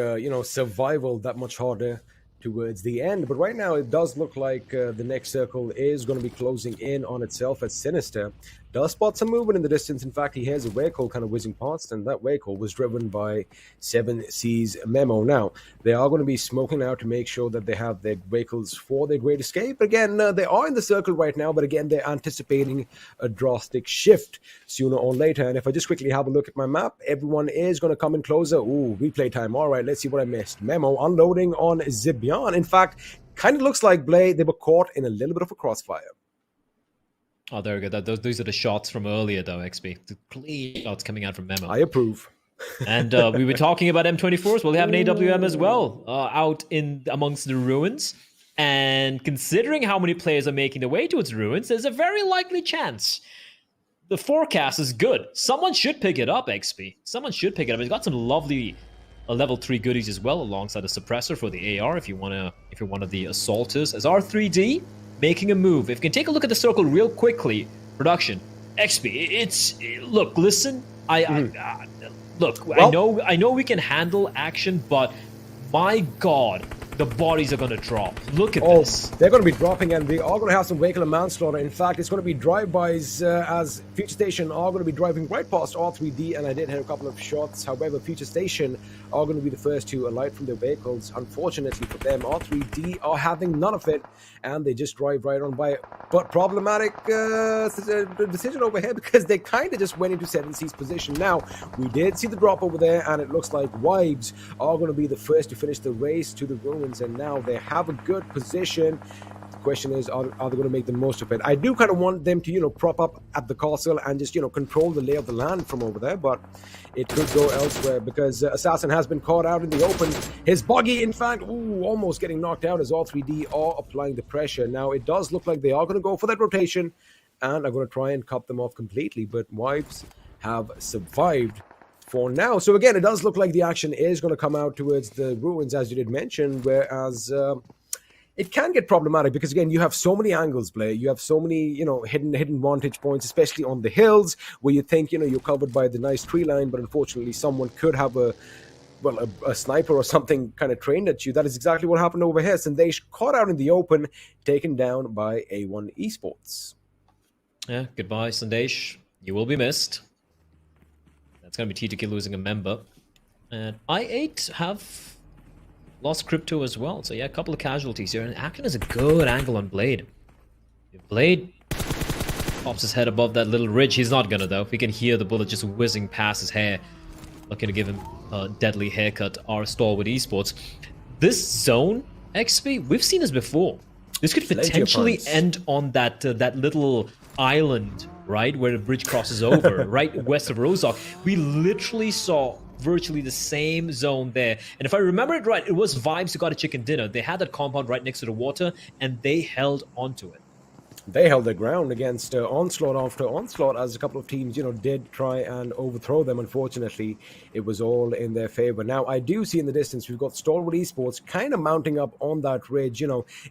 survival that much harder towards the end. But right now, it does look like the next circle is going to be closing in on itself as Sinister does spot some movement in the distance. In fact, he has a vehicle kind of whizzing past, and that vehicle was driven by 7C's Memo. Now, they are going to be smoking out to make sure that they have their vehicles for their great escape. Again, they are in the circle right now, but again, they're anticipating a drastic shift sooner or later. And if I just quickly have a look at my map, everyone is going to come in closer. Ooh, replay time. All right, let's see what I missed. Memo unloading on Zibian. In fact, kind of looks like Blay, they were caught in a little bit of a crossfire. Oh, there we go. Those are the shots from earlier, though, XP. The clean shots coming out from Memo. I approve. And we were talking about M24s. Well, they have an AWM as well out in amongst the ruins. And considering how many players are making their way towards ruins, there's a very likely chance. The forecast is good. Someone should pick it up, XP. Someone should pick it up. It's got some lovely level 3 goodies as well, alongside a suppressor for the AR if you're one of the assaulters. As R3D making a move. If you can take a look at the circle real quickly, production, XP. Look, listen. Look. Well, I know we can handle action, but my God, the bodies are going to drop. Look at this. They're going to be dropping, and we are going to have some vehicular manslaughter. In fact, it's going to be drive-bys as Future Station are going to be driving right past R3D, and I did hear a couple of shots. However, Future Station are going to be the first to alight from their vehicles. Unfortunately for them, R3D are having none of it, and they just drive right on by. But problematic decision over here, because they kind of just went into 7C's position. Now, we did see the drop over there, and it looks like Wives are going to be the first to finish the race to the ruins, and now they have a good position. The question is, are they going to make the most of it? I do kind of want them to, prop up at the castle and just, control the lay of the land from over there, but it could go elsewhere because Assassin has been caught out in the open. His buggy, in fact, almost getting knocked out as R3D are applying the pressure. Now, it does look like they are going to go for that rotation and are going to try and cut them off completely, but Wives have survived for now. So again, it does look like the action is going to come out towards the ruins, as you did mention, whereas it can get problematic because, again, you have so many angles, Blay. You have so many, hidden vantage points, especially on the hills where you think, you're covered by the nice tree line, but unfortunately someone could have a sniper or something kind of trained at you. That is exactly what happened over here. Sandesh caught out in the open, taken down by A1 Esports. Yeah, goodbye, Sandesh. You will be missed. That's going to be TTK losing a member. And I8 have lost Crypto as well. So yeah, a couple of casualties here. And Akin is a good angle on Blade. If Blade pops his head above that little ridge, he's not going to, though. We can hear the bullet just whizzing past his hair. Looking to give him a deadly haircut, our Stalwart Esports. This zone, XP, we've seen this before. This could potentially end on that little island, right, where the bridge crosses over, right west of Rozok. We literally saw virtually the same zone there. And if I remember it right, it was Vibes who got a chicken dinner. They had that compound right next to the water, and they held onto it. They held their ground against onslaught after onslaught, as a couple of teams, did try and overthrow them. Unfortunately, it was all in their favor. Now, I do see in the distance, we've got Stalwart Esports kind of mounting up on that ridge,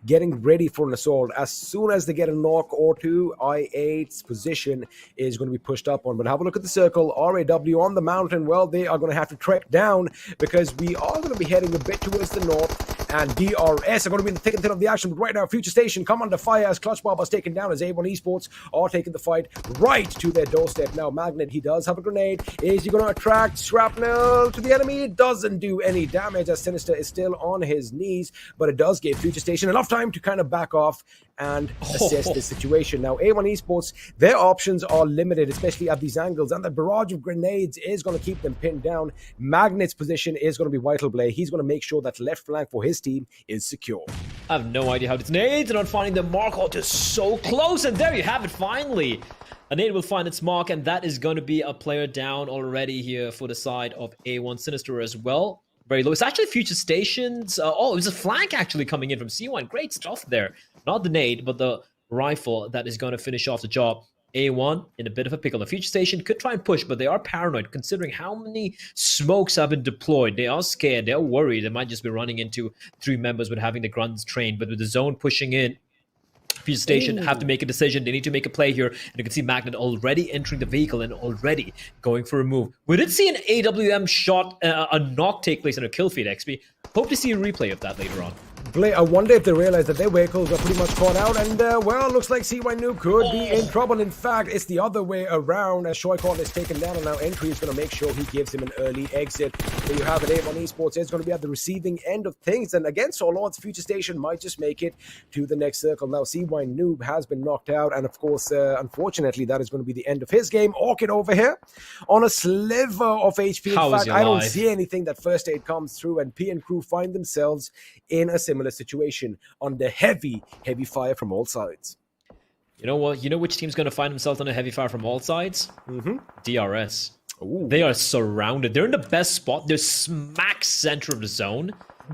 getting ready for an assault. As soon as they get a knock or two, I8's position is going to be pushed up on. But have a look at the circle. RAW on the mountain. Well, they are going to have to trek down because we are going to be heading a bit towards the north. and DRS are going to be in the thick and thin of the action. But right now, Future Station come under fire as Clutch Bob is taken down, as A1 Esports are taking the fight right to their doorstep. Now, Magnet, he does have a grenade. Is he going to attract shrapnel to the enemy? It doesn't do any damage as Sinister is still on his knees, but it does give Future Station enough time to kind of back off and assess the situation. Now, A1 Esports, their options are limited, especially at these angles, and the barrage of grenades is going to keep them pinned down. Magnet's position is going to be vital play. He's going to make sure that left flank for his team is secure. I have no idea how to nades, not finding the mark. Oh, just so close, and there you have it finally. A nade will find its mark, and that is going to be a player down already here for the side of A1 Sinister as well. Very low. It's actually Future Stations. Oh, it was a flank actually coming in from C1. Great stuff there. Not the nade, but the rifle that is going to finish off the job. A1 in a bit of a pickle. The Future Station could try and push, but they are paranoid considering how many smokes have been deployed. They are scared. They're worried. They might just be running into 3 members with having the grunts trained. But with the zone pushing in, Future Station have to make a decision. They need to make a play here. And you can see Magnet already entering the vehicle and already going for a move. We did see an AWM shot, a knock take place on a kill feed, XP. Hope to see a replay of that later on. I wonder if they realize that their vehicles are pretty much caught out, and well, looks like CY Noob could be in trouble. In fact, it's the other way around as Shoykon is taken down, and now Entry is going to make sure he gives him an early exit. There you have it. A1 Esports is going to be at the receiving end of things, and against all odds, Future Station might just make it to the next circle. Now, CY Noob has been knocked out, and of course, unfortunately, that is going to be the end of his game. Orchid over here on a sliver of HP. In fact, I don't see anything. That first aid comes through, and P and crew find themselves in a similar situation under heavy fire from all sides. You know what? You know which team's going to find themselves under heavy fire from all sides? DRS. Ooh. They are surrounded. They're in the best spot. They're smack center of the zone.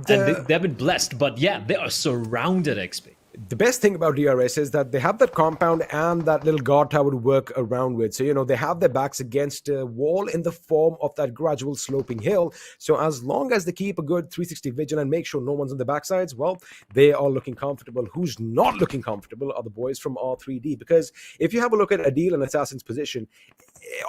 And they've been blessed. But yeah, they are surrounded, XP. The best thing about DRS is that they have that compound and that little guard tower to work around with. So, you know, they have their backs against a wall in the form of that gradual sloping hill. So as long as they keep a good 360 vision and make sure no one's on the backsides, well, they are looking comfortable. Who's not looking comfortable are the boys from R3D. Because if you have a look at Adil and Assassin's position,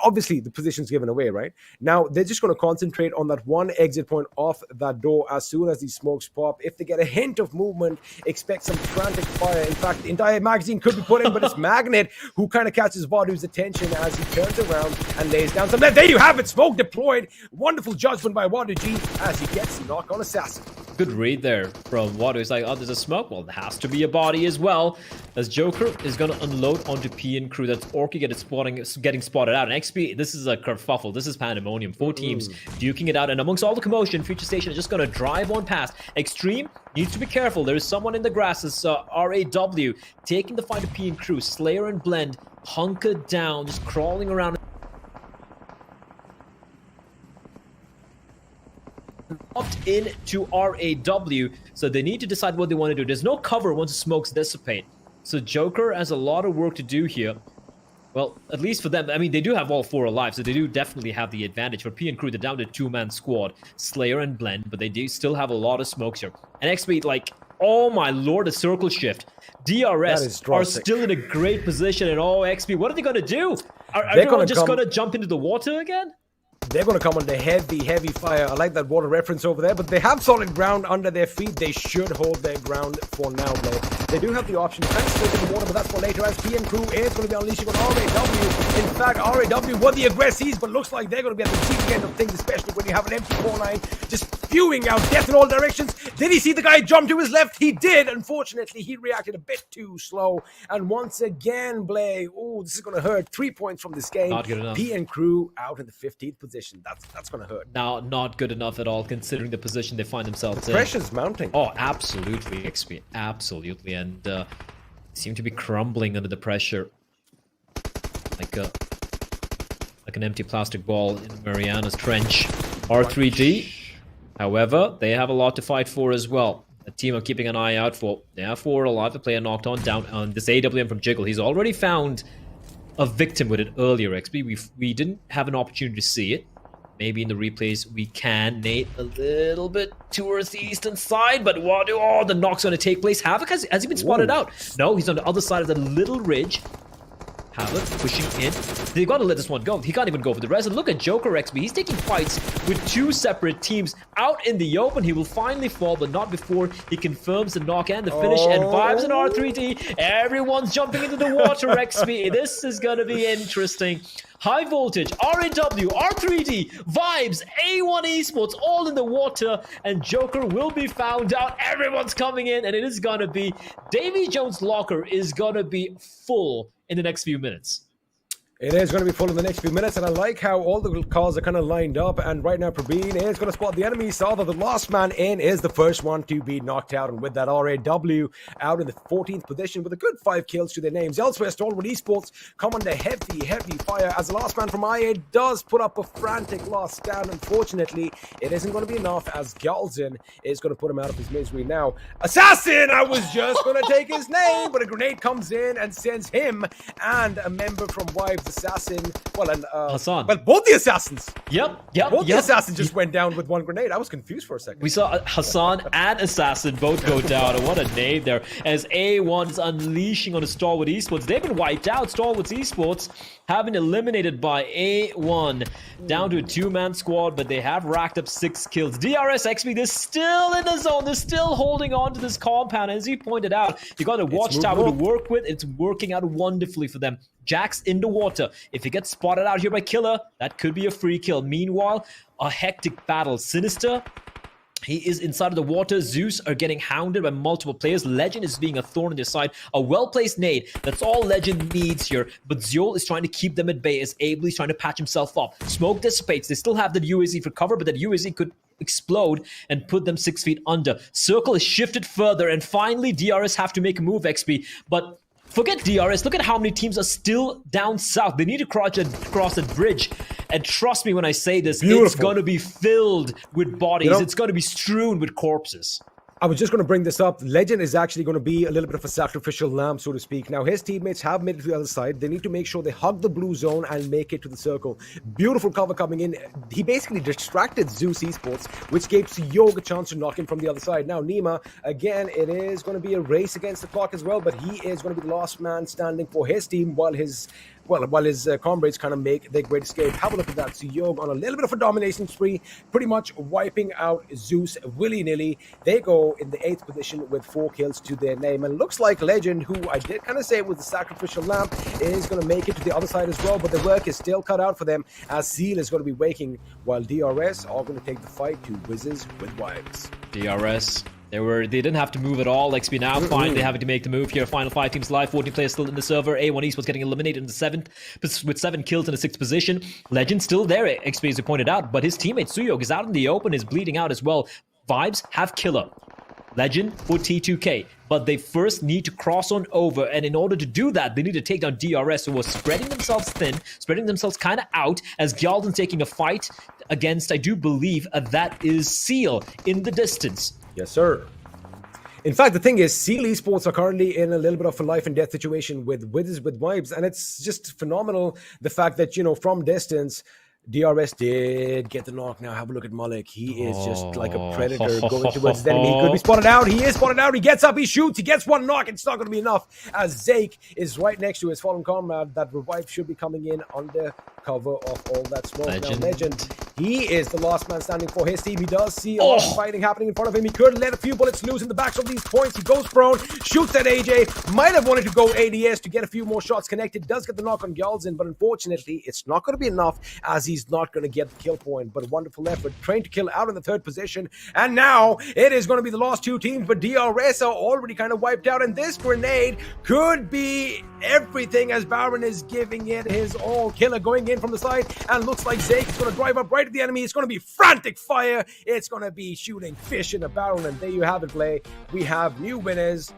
obviously the position's given away, right? Now, they're just going to concentrate on that one exit point off that door as soon as these smokes pop. If they get a hint of movement, expect some frantic fire. In fact, the entire magazine could be put in, but it's Magnet who kind of catches Vadu's attention as he turns around and lays down some. There you have it, smoke deployed. Wonderful judgment by Vadu G as he gets knock on Assassin. Good read there from Vadu. It's like, oh, there's a smoke. Well, there has to be a body as well. As Joker is going to unload onto P and crew. That's Orky getting spotted out. And XP, this is a kerfuffle. This is pandemonium. 4 teams duking it out. And amongst all the commotion, Future Station is just going to drive on past. Extreme needs to be careful. There is someone in the grass. It's RAW taking the fight to P and crew. Slayer and Blend hunkered down, just crawling around. Opt in to RAW, so they need to decide what they want to do. There's no cover once the smokes dissipate. So Joker has a lot of work to do here. Well, at least for them, I mean, they do have all 4 alive, so they do definitely have the advantage. For P and crew, they're down to 2-man squad, Slayer and Blend, but they do still have a lot of smokes here. And XP, like, oh my lord, a circle shift. DRS are still in a great position, and oh, XP, what are they going to do? Are they just going to jump into the water again? They're going to come under heavy fire. I like that water reference over there, but they have solid ground under their feet. They should hold their ground for now, Blade. They do have the option to kind of slip in the water, but that's for later as P and crew is going to be unleashing on RAW. In fact, RAW were the aggressives, but looks like they're going to be at the receiving end of things, especially when you have an empty 4-9 just spewing out death in all directions. Did he see the guy jump to his left? He did. Unfortunately, he reacted a bit too slow. And once again, Blade, oh, this is going to hurt. 3 points from this game. Not good enough. P and crew out in the 15th position. That's going to hurt. Now, not good enough at all, considering the position they find themselves in. Pressure's mounting. Oh, absolutely, XP. Absolutely. And seem to be crumbling under the pressure. Like an empty plastic ball in Mariana's trench. R3D, however, they have a lot to fight for as well. A team are keeping an eye out for. They have 4 alive. The player knocked on down on this AWM from Jiggle. He's already found a victim with it earlier, XP. We didn't have an opportunity to see it. Maybe in the replays we can. Nate a little bit towards the eastern side, but what? Oh, the knock's going to take place. Havoc, has he been spotted out? No, he's on the other side of the little ridge. Havoc pushing in. They got to let this one go. He can't even go for the rest. And look at Joker XP. He's taking fights with 2 separate teams out in the open. He will finally fall, but not before he confirms the knock and the finish. And Vibes and R3D. Everyone's jumping into the water XP. This is going to be interesting. High Voltage, RAW, R3D, Vibes, A1 Esports, all in the water, and Joker will be found out. Everyone's coming in, and it is going to be Davy Jones' locker is going to be full in the next few minutes. It is going to be full in the next few minutes, and I like how all the calls are kind of lined up. And right now, Praveen is going to spot the enemy. Saw that the last man in is the first one to be knocked out. And with that, RAW out in the 14th position with a good 5 kills to their names. Elsewhere, Stalwart Esports come under heavy fire as the last man from IA does put up a frantic last stand. Unfortunately, it isn't going to be enough as Galzin is going to put him out of his misery now. Assassin! I was just going to take his name, but a grenade comes in and sends him and a member from Wives Assassin, Hassan. Well, both the assassins. Yep. Both the assassins just went down with one grenade. I was confused for a second. We saw Hassan and Assassin both go down. And what a name there. As A1 is unleashing on the Stalwart Esports. They've been wiped out. Stalwart Esports have been eliminated by A1. Down to a 2-man squad, but they have racked up 6 kills. DRS XP, they're still in the zone. They're still holding on to this compound. As he pointed out, you got a watchtower to work with. It's working out wonderfully for them. Jax in the water. If he gets spotted out here by Killer, that could be a free kill. Meanwhile, a hectic battle. Sinister, he is inside of the water. Zeus are getting hounded by multiple players. Legend is being a thorn in their side. A well-placed nade. That's all Legend needs here. But Zeol is trying to keep them at bay as Abel is trying to patch himself up. Smoke dissipates. They still have the UAZ for cover, but that UAZ could explode and put them 6 feet under. Circle is shifted further, and finally DRS have to make a move, XP. But forget DRS. Look at how many teams are still down south. They need to cross that bridge. And trust me when I say this, it's going to be filled with bodies. It's going to be strewn with corpses. I was just going to bring this up. Legend is actually going to be a little bit of a sacrificial lamb, so to speak. Now, his teammates have made it to the other side. They need to make sure they hug the blue zone and make it to the circle. Beautiful cover coming in. He basically distracted Zeus Esports, which gave Yog a chance to knock him from the other side. Now, Nima, again, it is going to be a race against the clock as well, but he is going to be the last man standing for his team while his comrades kind of make their great escape. Have a look at that. So Yog on a little bit of a domination spree, pretty much wiping out Zeus willy-nilly. They go in the 8th position with 4 kills to their name. And it looks like Legend, who I did kind of say was the sacrificial lamb, is going to make it to the other side as well. But the work is still cut out for them as Seal is going to be waking while DRS are going to take the fight to Wizzes with Wives. DRS. They didn't have to move at all. XP now finally having to make the move here. Final 5 teams live. 14 players still in the server. A1 East was getting eliminated in the 7th with 7 kills in the 6th position. Legend still there, XP as you pointed out, but his teammate Suyog is out in the open, is bleeding out as well. Vibes have Killer. Legend for T2K. But they first need to cross on over, and in order to do that, they need to take down DRS, who was spreading themselves thin, spreading themselves kind of out, as Gyaldin's taking a fight against, I do believe, that is Seal in the distance. Yes, sir. In fact, the thing is, Seal Esports are currently in a little bit of a life and death situation with Wizzes with Vibes, and it's just phenomenal, the fact that, from distance, DRS did get the knock. Now have a look at Malik. He is just like a predator going towards his enemy. He could be spotted out. He is spotted out. He gets up. He shoots. He gets one knock. It's not going to be enough as Zake is right next to his fallen comrade. That revive should be coming in under cover of all that smoke. Legend. Now, Legend, he is the last man standing for his team. He does see a lot of fighting happening in front of him. He could let a few bullets loose in the backs of these points. He goes prone, shoots at AJ. Might have wanted to go ADS to get a few more shots connected. Does get the knock on Gyalzin, but unfortunately, it's not going to be enough as he's not going to get the kill point. But a wonderful effort. Trained to kill out in the 3rd position. And now it is going to be the last 2 teams, but DRS are already kind of wiped out. And this grenade could be everything as Baron is giving it his all. Killer going in from the side, and looks like Zake is going to drive up right at the enemy. It's going to be frantic fire. It's going to be shooting fish in a barrel. And there you have it, Play. We have new winners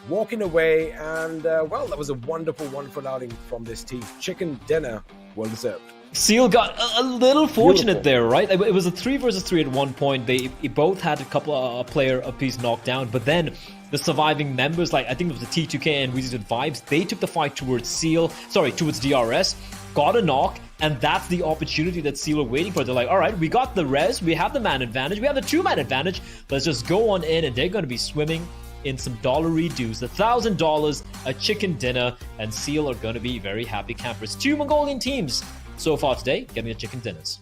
walking away. And, well, that was a wonderful, wonderful outing from this team. Chicken dinner, well deserved. Seal got a little fortunate there, right? It was a 3 versus 3 at one point. They both had a couple of player apiece knocked down, but then the surviving members, like I think it was the T2K and Wizzes with Vibes, they took the fight towards towards DRS, got a knock, and that's the opportunity that Seal are waiting for. They're like, all right, we got the res, we have the man advantage, we have the 2-man advantage, let's just go on in, and they're going to be swimming in some dollary dues, $1,000, a chicken dinner, and Seal are going to be very happy campers. 2 Mongolian teams so far today getting the chicken dinners.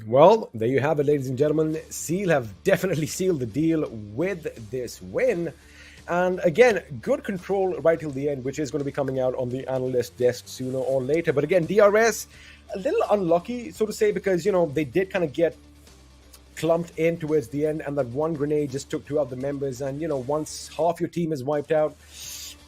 Well, there you have it, ladies and gentlemen. Seal have definitely sealed the deal with this win. And again, good control right till the end, which is going to be coming out on the analyst desk sooner or later. But again, DRS, a little unlucky, so to say, because, you know, they did kind of get clumped in towards the end, and that one grenade just took 2 of the members. And, you know, once half your team is wiped out,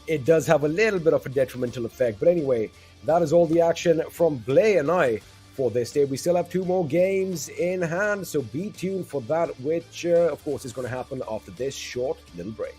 it does have a little bit of a detrimental effect. But anyway, that is all the action from Blay and I for this day. We still have 2 more games in hand, so be tuned for that, which, of course, is going to happen after this short little break.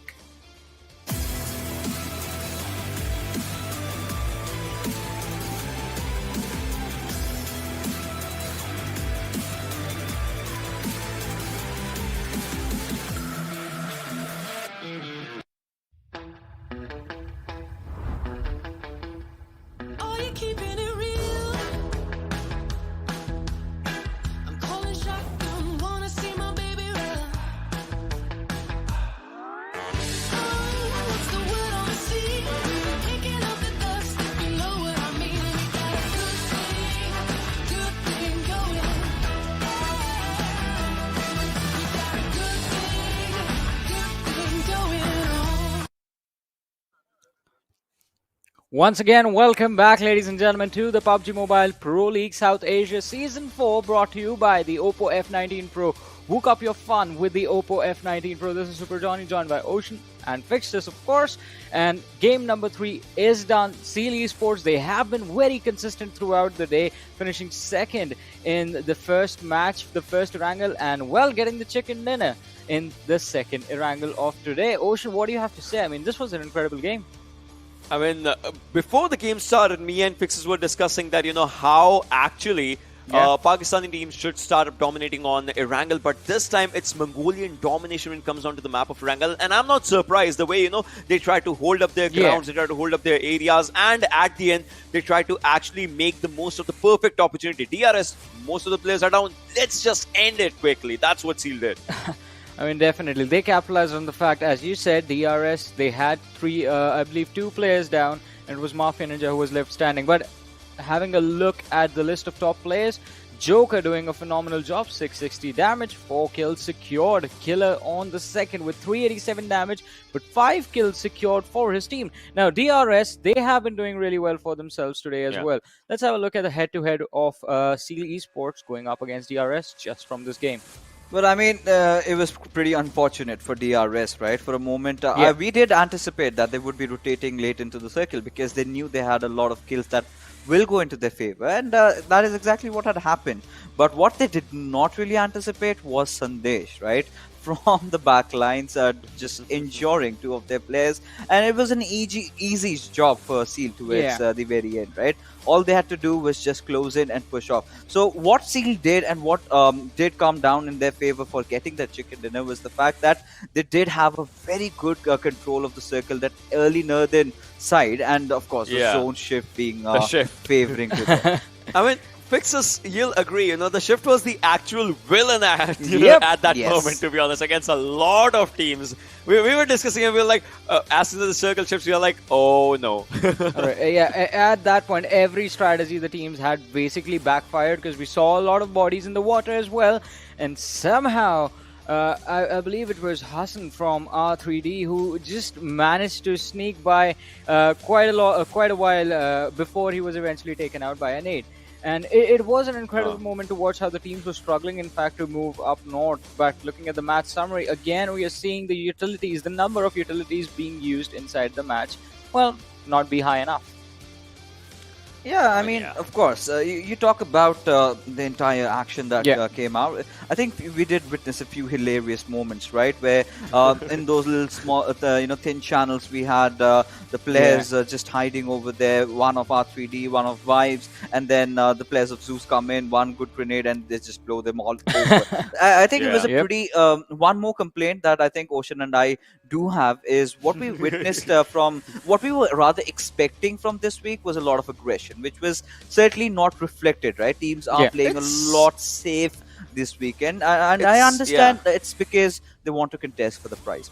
Once again, welcome back, ladies and gentlemen, to the PUBG Mobile Pro League South Asia Season 4, brought to you by the Oppo F19 Pro. Hook up your fun with the Oppo F19 Pro. This is Super Johnny, joined by Ocean and Fixtus, of course. And game number 3 is done. Zeus Esports, they have been very consistent throughout the day, finishing second in the first match, the first Erangel, and, well, getting the chicken dinner in the second Erangel of today. Ocean, what do you have to say? I mean, this was an incredible game. I mean, before the game started, me and Fixes were discussing that, you know, how actually Pakistani teams should start up dominating on Erangel, but this time it's Mongolian domination when it comes down to the map of Erangel. And I'm not surprised the way, you know, they try to hold up their grounds, they try to hold up their areas, and at the end, they try to actually make the most of the perfect opportunity. DRS, most of the players are down. Let's just end it quickly. That's what Seal did. I mean, definitely. They capitalized on the fact, as you said, DRS, they had 2 players down, and it was Mafia Ninja who was left standing. But having a look at the list of top players, Joker doing a phenomenal job, 660 damage, 4 kills secured. Killer on the second with 387 damage, but 5 kills secured for his team. Now, DRS, they have been doing really well for themselves today as well. Let's have a look at the head-to-head of Zeus Esports going up against DRS just from this game. Well, I mean, it was pretty unfortunate for DRS, right? For a moment, we did anticipate that they would be rotating late into the circle because they knew they had a lot of kills that will go into their favor, and that is exactly what had happened. But what they did not really anticipate was Sandesh, right? From the back lines, just ensuring 2 of their players, and it was an easy job for Seal towards the very end, right? All they had to do was just close in and push off. So what Seal did, and what did come down in their favor for getting that chicken dinner, was the fact that they did have a very good control of the circle, that early northern side, and of course the zone shift being favoring to them. I mean, Fixes, you'll agree, you know, the shift was the actual villain at that moment, to be honest, against a lot of teams. We were discussing and we were like, as soon as the circle shifts, we are like, oh no. At that point, every strategy the teams had basically backfired because we saw a lot of bodies in the water as well. And somehow, I believe it was Hassan from R3D who just managed to sneak by quite a while before he was eventually taken out by a nade. And it was an incredible moment to watch how the teams were struggling, in fact, to move up north. But looking at the match summary, again, we are seeing the utilities, the number of utilities being used inside the match, well, not be high enough. Yeah, I mean, of course, you talk about the entire action that came out. I think we did witness a few hilarious moments, right? Where in those little small, thin channels, we had the players just hiding over there. One of R3D, one of Vibes, and then the players of Zeus come in, one good grenade, and they just blow them all over. I think it was a pretty. One more complaint that I think Ocean and I do have is what we witnessed from what we were rather expecting from this week was a lot of aggression, which was certainly not reflected, right? Teams are playing a lot safe this weekend, and I understand that it's because they want to contest for the prize.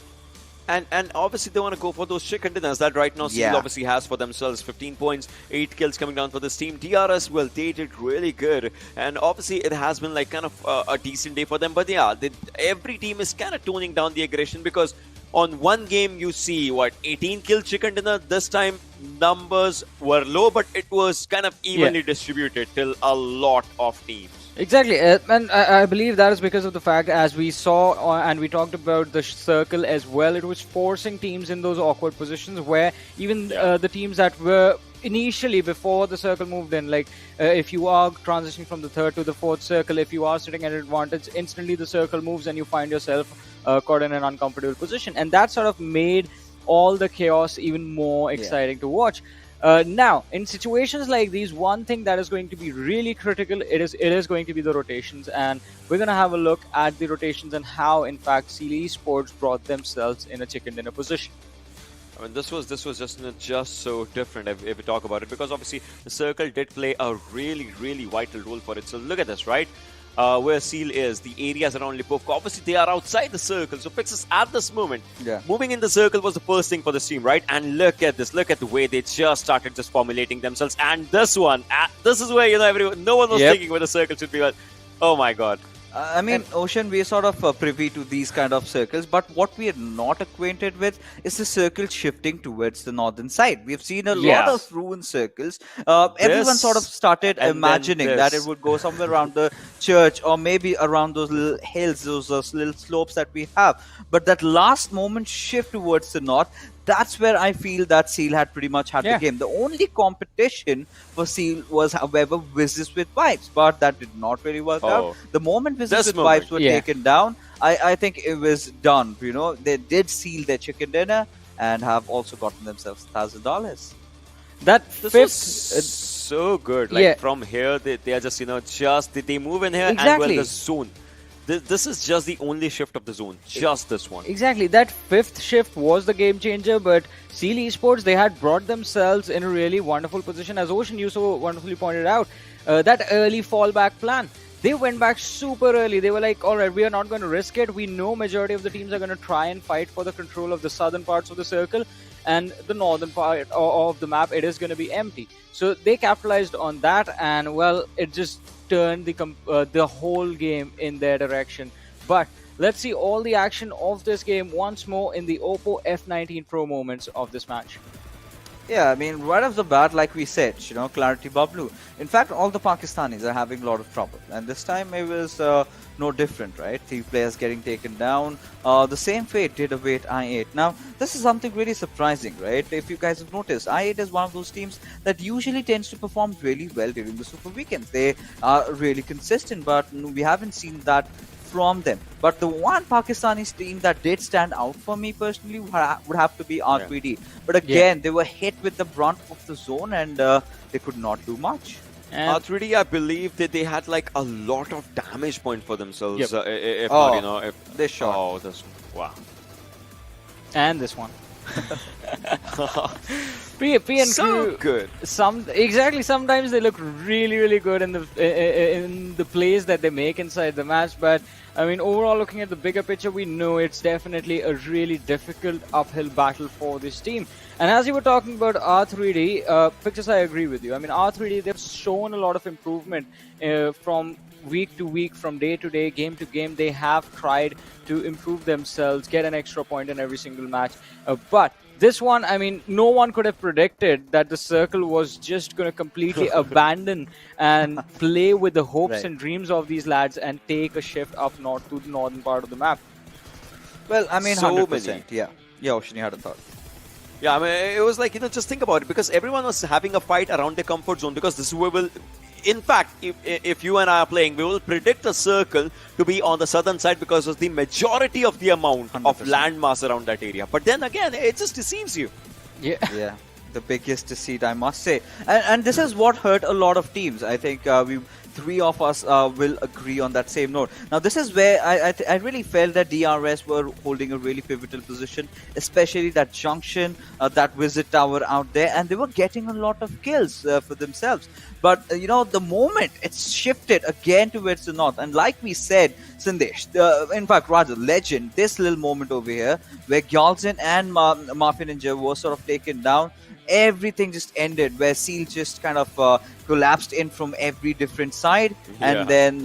And obviously they want to go for those chicken dinners that right now Seal obviously has for themselves. 15 points, 8 kills coming down for this team. DRS, well, they did really good, and obviously it has been like kind of a decent day for them. But yeah, every team is kind of toning down the aggression, because on one game you see 18 kill chicken dinner. This time numbers were low, but it was kind of evenly distributed till a lot of teams. Exactly, and I believe that is because of the fact, as we saw and we talked about the circle as well, it was forcing teams in those awkward positions where even the teams that were initially before the circle moved in, like if you are transitioning from the third to the fourth circle, if you are sitting at an advantage, instantly the circle moves and you find yourself caught in an uncomfortable position, and that sort of made all the chaos even more exciting to watch. Now, in situations like these, one thing that is going to be really critical, it is going to be the rotations, and we're going to have a look at the rotations and how, in fact, Zeus Esports brought themselves in a chicken dinner position. I mean, this was just so different if we talk about it, because obviously the circle did play a really vital role for it. So look at this, right? Where Seal is, the areas around Lipovka, obviously they are outside the circle. So Pixis at this moment, moving in the circle was the first thing for this team, right? And look at this, look at the way they just started just formulating themselves. And this one, this is where, no one was thinking where the circle should be. But oh my god. I mean, Ocean, we are sort of privy to these kind of circles, but what we are not acquainted with is the circle shifting towards the northern side. We've seen a lot of ruined circles. Everyone sort of started imagining that it would go somewhere around the church or maybe around those little hills, those little slopes that we have. But that last moment shift towards the north, that's where I feel that Seal had pretty much had the game. The only competition for Seal was, however, Wizzes with Vibes, but that did not really work out. The moment Wizzes with Vibes were taken down, I think it was done. They did seal their chicken dinner and have also gotten themselves $1,000. This was so good. Like from here, they are just they move in here and well the zone. This is just the only shift of the zone, just this one. Exactly, that fifth shift was the game changer, but Zeus Esports, they had brought themselves in a really wonderful position. As Ocean, you so wonderfully pointed out, that early fallback plan. They went back super early. They were like, all right, we are not going to risk it. We know majority of the teams are going to try and fight for the control of the southern parts of the circle, and the northern part of the map, it is going to be empty. So they capitalized on that, and well, it just turned the whole game in their direction. But let's see all the action of this game once more in the Oppo F19 Pro moments of this match. Yeah, I mean, right off the bat, like we said, clarity BABLU. In fact, all the Pakistanis are having a lot of trouble. And this time it was no different, right? 3 players getting taken down. The same fate did await I8. Now, this is something really surprising, right? If you guys have noticed, I8 is one of those teams that usually tends to perform really well during the Super Weekends. They are really consistent, but we haven't seen that from them. But the one Pakistani team that did stand out for me personally would have to be R3D. But again, they were hit with the brunt of the zone and they could not do much. R3D, I believe that they had like a lot of damage point for themselves. If this shot. Oh, this one. Wow. And this one. PN so good. Sometimes they look really good in the plays that they make inside the match, but I mean, overall, looking at the bigger picture, we know it's definitely a really difficult uphill battle for this team. And as you were talking about R3D, Pictures, I agree with you. I mean, R3D, they've shown a lot of improvement from week to week, from day to day, game to game. They have tried to improve themselves, get an extra point in every single match. But this one, I mean, no one could have predicted that the circle was just going to completely abandon and play with the hopes and dreams of these lads and take a shift up north to the northern part of the map. Well, I mean, so 100%. Yeah, Ocean, you had a thought. Yeah, I mean, it was like, just think about it, because everyone was having a fight around their comfort zone, because this is where we'll... In fact, if you and I are playing, we will predict the circle to be on the southern side because of the majority of the amount 100%. Of landmass around that area. But then again, it just deceives you. Yeah, the biggest deceit, I must say. And this is what hurt a lot of teams. I think we three of us will agree on that same note. Now, this is where I really felt that DRS were holding a really pivotal position, especially that junction, that visit tower out there, and they were getting a lot of kills for themselves. But, the moment it's shifted again towards the north, and like we said, Sandesh, in fact, rather, Legend, this little moment over here, where Gyalzin and Mafia Ninja were sort of taken down, everything just ended, where Seal just kind of collapsed in from every different side, and then,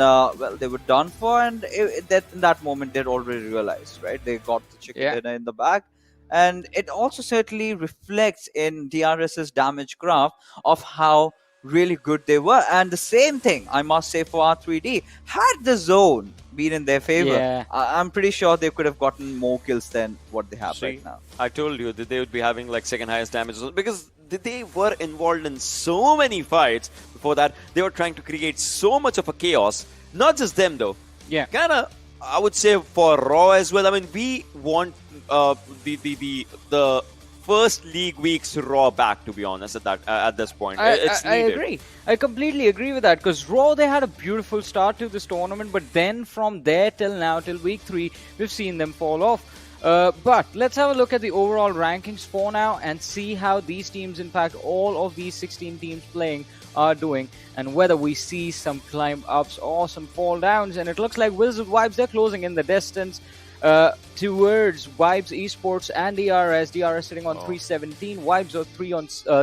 they were done for, and in that moment, they'd already realized, right? They got the chicken dinner in the bag. And it also certainly reflects in DRS's damage graph of how really good they were. And the same thing, I must say, for R3D. Had the zone been in their favor, I'm pretty sure they could have gotten more kills than what they have right now. I told you that they would be having like second highest damage because they were involved in so many fights before that. They were trying to create so much of a chaos. Not just them though. Yeah. Kinda, I would say for Raw as well. I mean, we want the first league week's Raw back, to be honest, at this point. It's I needed. agree. I completely agree with that, because Raw, they had a beautiful start to this tournament, but then from there till now, till week 3, we've seen them fall off. But let's have a look at the overall rankings for now and see how these teams, in fact, all of these 16 teams playing are doing, and whether we see some climb ups or some fall downs. And it looks like Wizzes Vibes, they're closing in the distance towards Vibes Esports and DRS. DRS sitting on 317, Vibes are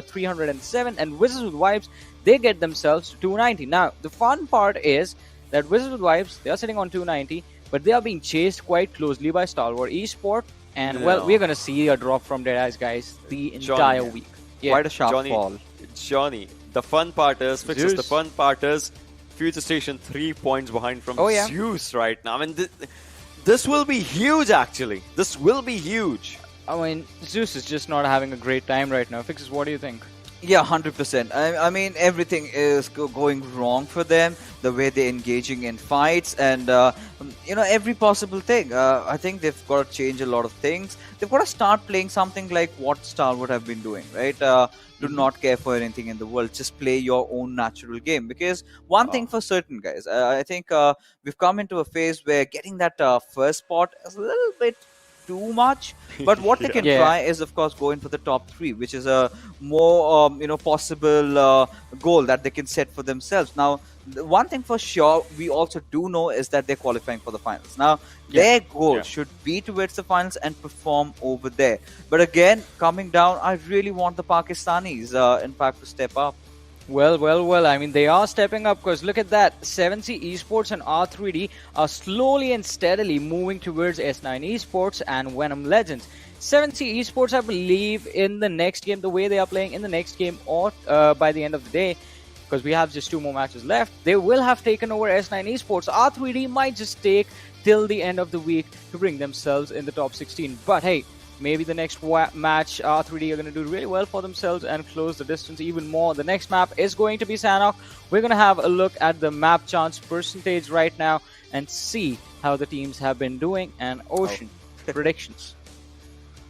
307, and Wizzes with Vibes, they get themselves 290. Now, the fun part is that Wizzes with Vibes, they are sitting on 290, but they are being chased quite closely by Stalwart Esports. And, well, we're going to see a drop from Deadeyes, guys, the entire week. Yeah. Quite a sharp fall. Johnny, the fun part is, Fixes, the fun part is, Future Station 3 points behind from Zeus right now. I mean, this will be huge, actually. This will be huge. I mean, Zeus is just not having a great time right now. Fixes, what do you think? Yeah, 100%. I mean, everything is going wrong for them. The way they're engaging in fights and, every possible thing. I think they've got to change a lot of things. They've got to start playing something like what Star would have been doing, right? Do not care for anything in the world. Just play your own natural game. Because one thing for certain, guys, I think we've come into a phase where getting that first spot is a little bit too much, but what they can try is, of course, going for the top 3, which is a more possible goal that they can set for themselves. Now, the one thing for sure we also do know is that they're qualifying for the finals. Now, their goal should be towards the finals and perform over there. But again, coming down, I really want the Pakistanis, in fact, to step up. Well, I mean, they are stepping up, because look at that. 7C Esports and R3D are slowly and steadily moving towards S9 Esports and Venom Legends. 7C Esports, I believe, in the next game, the way they are playing in the next game, or by the end of the day, because we have just 2 more matches left, they will have taken over S9 Esports. R3D might just take till the end of the week to bring themselves in the top 16. But hey, maybe the next match, R3D are going to do really well for themselves and close the distance even more. The next map is going to be Sanhok. We're going to have a look at the map chance percentage right now and see how the teams have been doing, and Ocean predictions.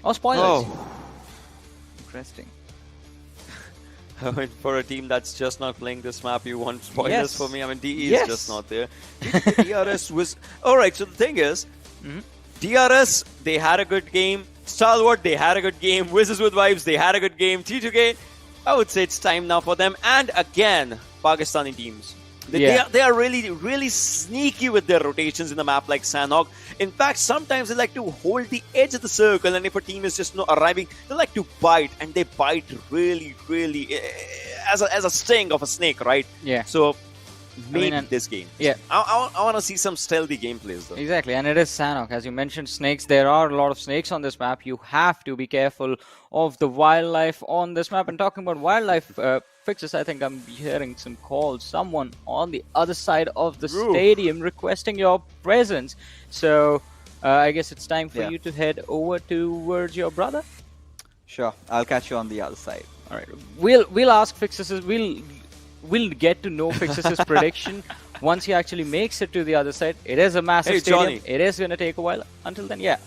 Oh, spoilers. Interesting. I mean, for a team that's just not playing this map, you want spoilers for me? I mean, DE is just not there. DRS was... Alright, so the thing is, DRS, they had a good game. Stalwart, they had a good game. Wizzes with Vibes, they had a good game. T2K, I would say it's time now for them. And again, Pakistani teams. They are really, really sneaky with their rotations in the map like Sanhok. In fact, sometimes they like to hold the edge of the circle, and if a team is just arriving, they like to bite, and they bite really, really as a sting of a snake, right? Yeah. So maybe this game. Yeah. I want to see some stealthy gameplays though. Exactly, and it is Sanhok. As you mentioned, snakes. There are a lot of snakes on this map. You have to be careful of the wildlife on this map. And talking about wildlife, Fixes, I think I'm hearing some calls. Someone on the other side of the stadium requesting your presence. So I guess it's time for you to head over towards your brother. Sure, I'll catch you on the other side. All right, we'll ask Fixes. We'll get to know Fixes' prediction once he actually makes it to the other side. It is a massive stadium. Johnny. It is going to take a while. Until then,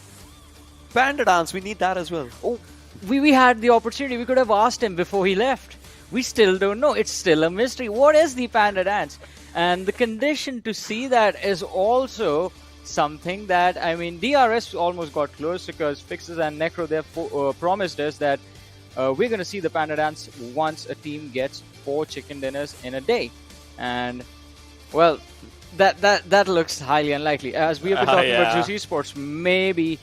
Panda dance, we need that as well. Oh, we had the opportunity. We could have asked him before he left. We still don't know. It's still a mystery. What is the panda dance? And the condition to see that is also something that, I mean, DRS almost got close because Fixes and Necro, they promised us that we're going to see the Panda Dance once a team gets 4 chicken dinners in a day. And, well, that looks highly unlikely. As we have been talking about Zeus Esports, maybe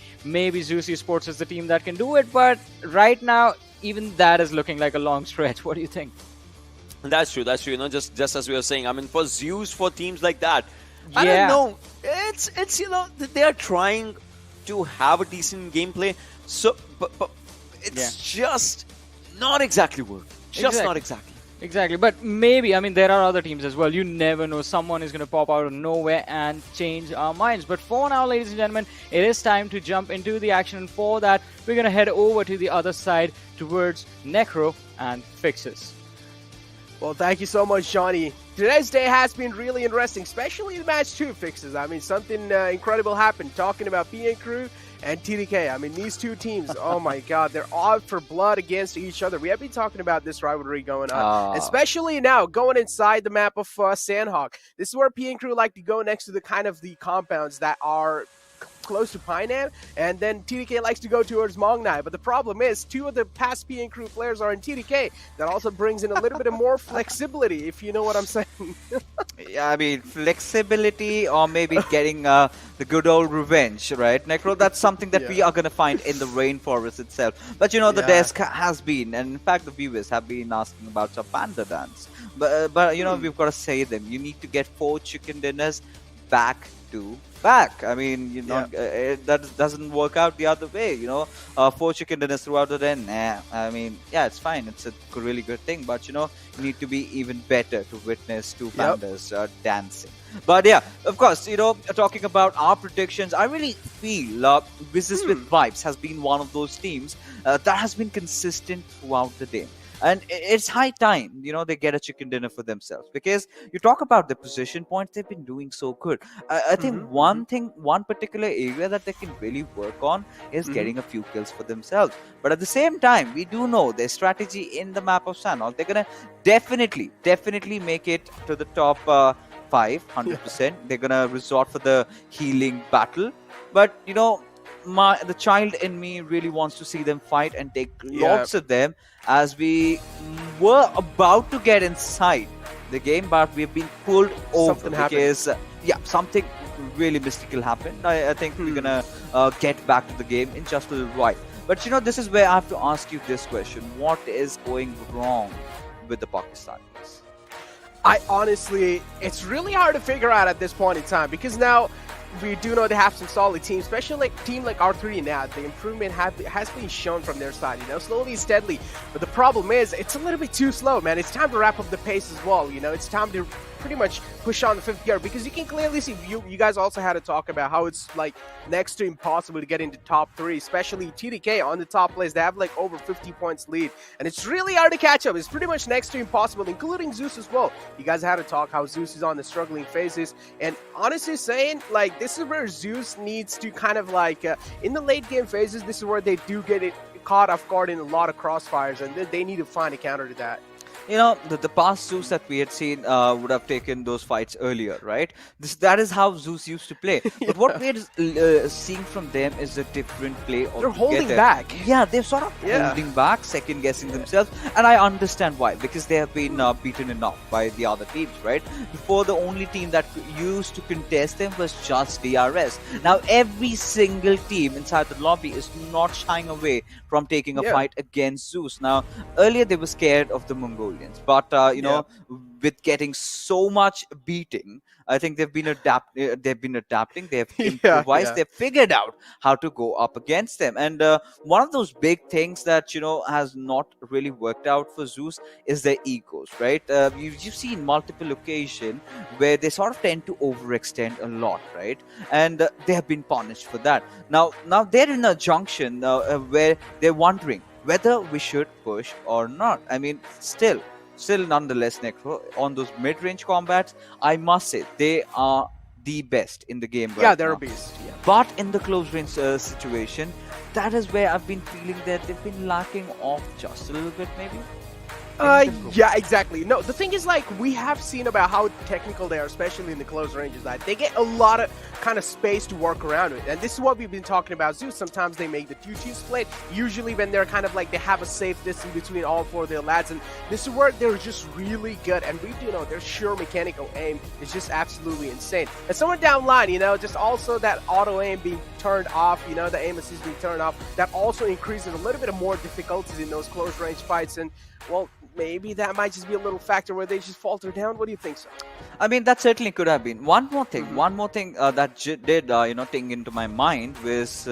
Zeus Esports is the team that can do it, but right now, even that is looking like a long stretch. What do you think? That's true. You know, just as we were saying, I mean, for Zeus, for teams like that, I don't know. It's you know, they are trying to have a decent gameplay. So, but it's just not exactly working. Not exactly. Exactly, but maybe, I mean, there are other teams as well. You never know. Someone is going to pop out of nowhere and change our minds. But for now, ladies and gentlemen, it is time to jump into the action. And for that, we're going to head over to the other side towards Necro and Fixes. Well, thank you so much, Johnny. Today's day has been really interesting, especially in match 2, Fixes. I mean, something incredible happened. Talking about PN Crew and TDK. I mean, these two teams, oh my god, they're out for blood against each other. We have been talking about this rivalry going on, especially now going inside the map of Sanhok. This is where PN Crew like to go next to the kind of the compounds that are close to Painan, and then TDK likes to go towards Mongnai. But the problem is, 2 of the past PN Crew players are in TDK. That also brings in a little bit of more flexibility, if you know what I'm saying. Yeah, I mean, flexibility or maybe getting the good old revenge, right, Necro? That's something that we are going to find in the rainforest itself. But, you know, the desk has been, and in fact, the viewers have been asking about some Panda Dance. But you know, we've got to say them. You need to get 4 chicken dinners back to back. I mean, you know, that doesn't work out the other way, you know. 4 chicken dinners throughout the day, I mean, yeah, it's fine. It's a really good thing, but, you know, you need to be even better to witness 2 pandas dancing. But yeah, of course, you know, talking about our predictions, I really feel Wizzes with Vibes has been one of those teams that has been consistent throughout the day. And it's high time, you know, they get a chicken dinner for themselves, because you talk about the position points, they've been doing so good. I think one particular area that they can really work on is getting a few kills for themselves. But at the same time, we do know their strategy in the map of Sanhok, they're going to definitely make it to the top 5, 100%. They're going to resort for the healing battle. But, you know, the child in me really wants to see them fight and take lots of them, as we were about to get inside the game, but we've been pulled over because something really mystical happened. I think we're gonna get back to the game in just a little while. But you know, this is where I have to ask you this question: what is going wrong with the Pakistanis? I honestly, it's really hard to figure out at this point in time, because now we do know they have some solid teams, especially like team like R3 now. The improvement has been shown from their side, you know, slowly, steadily. But the problem is, it's a little bit too slow, man. It's time to wrap up the pace as well, you know. It's time to pretty much push on the 5th gear, because you can clearly see, you guys also had to talk about how it's like next to impossible to get into top 3, especially TDK on the top place. They have like over 50 points lead, and it's really hard to catch up. It's pretty much next to impossible, including Zeus as well. You guys had to talk how Zeus is on the struggling phases, and honestly saying, like, this is where Zeus needs to kind of like in the late game phases, this is where they do get it caught off guard in a lot of crossfires, and they need to find a counter to that. You know, the past Zeus that we had seen would have taken those fights earlier, right? That is how Zeus used to play. But what we're seeing from them is a different play. They're holding back. Yeah, they're sort of holding back, second-guessing themselves. And I understand why, because they have been beaten enough by the other teams, right? Before, the only team that used to contest them was just DRS. Now, every single team inside the lobby is not shying away from taking a fight against Zeus. Now, earlier they were scared of the Mongolians. But, you know, with getting so much beating, I think they've been adapting, they've improvised, they've figured out how to go up against them. And one of those big things that, you know, has not really worked out for Zeus is their egos, right? You've seen multiple occasions where they sort of tend to overextend a lot, right? And they have been punished for that. Now they're in a junction where they're wondering whether we should push or not. I mean, still nonetheless, Necro, on those mid-range combats, I must say they are the best in the game right they're now. a beast. But in the close range situation, that is where I've been feeling that they've been lacking off just a little bit, maybe. Yeah, exactly. No, the thing is, like, we have seen about how technical they are, especially in the close ranges. That they get a lot of kind of space to work around with, and this is what we've been talking about. Zeus, sometimes they make the 2-2 split. Usually, when they're kind of like they have a safe distance between all four of their lads, and this is where they're just really good. And we do know their sheer mechanical aim is just absolutely insane. And somewhere down the line, just also that auto aim being turned off, the aim assist being turned off, that also increases a little bit of more difficulties in those close range fights. And well, maybe that might just be a little factor where they just falter down. What do you think, sir? I mean, that certainly could have been. One more thing that did, ting into my mind was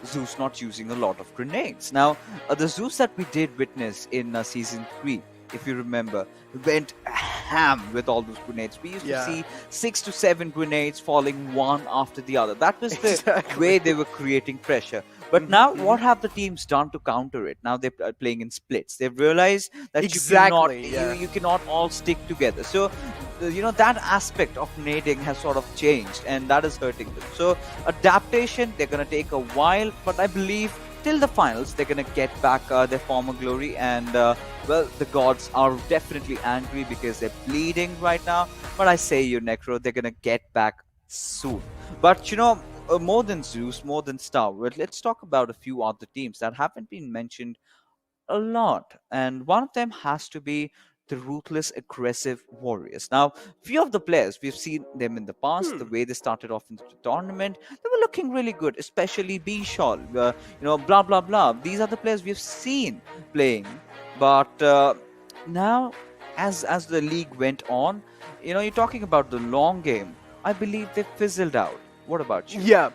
Zeus not using a lot of grenades. Now, the Zeus that we did witness in Season 3, if you remember, went ham with all those grenades. We used to see 6 to 7 grenades falling one after the other. That was the way they were creating pressure. But now, what have the teams done to counter it? Now they're playing in splits. They've realized that you cannot all stick together. So, that aspect of nading has sort of changed, and that is hurting them. So, adaptation, they're going to take a while, but I believe till the finals, they're going to get back their former glory. And, the gods are definitely angry because they're bleeding right now. But I say you, Necro, they're going to get back soon. But, more than Zeus, more than Stalwart, let's talk about a few other teams that haven't been mentioned a lot. And one of them has to be the Ruthless Aggressive Warriors. Now, few of the players, we've seen them in the past, the way they started off into the tournament, they were looking really good, especially B-Shawl, blah, blah, blah. These are the players we've seen playing. But now, as the league went on, you're talking about the long game. I believe they fizzled out. What about you? Yeah,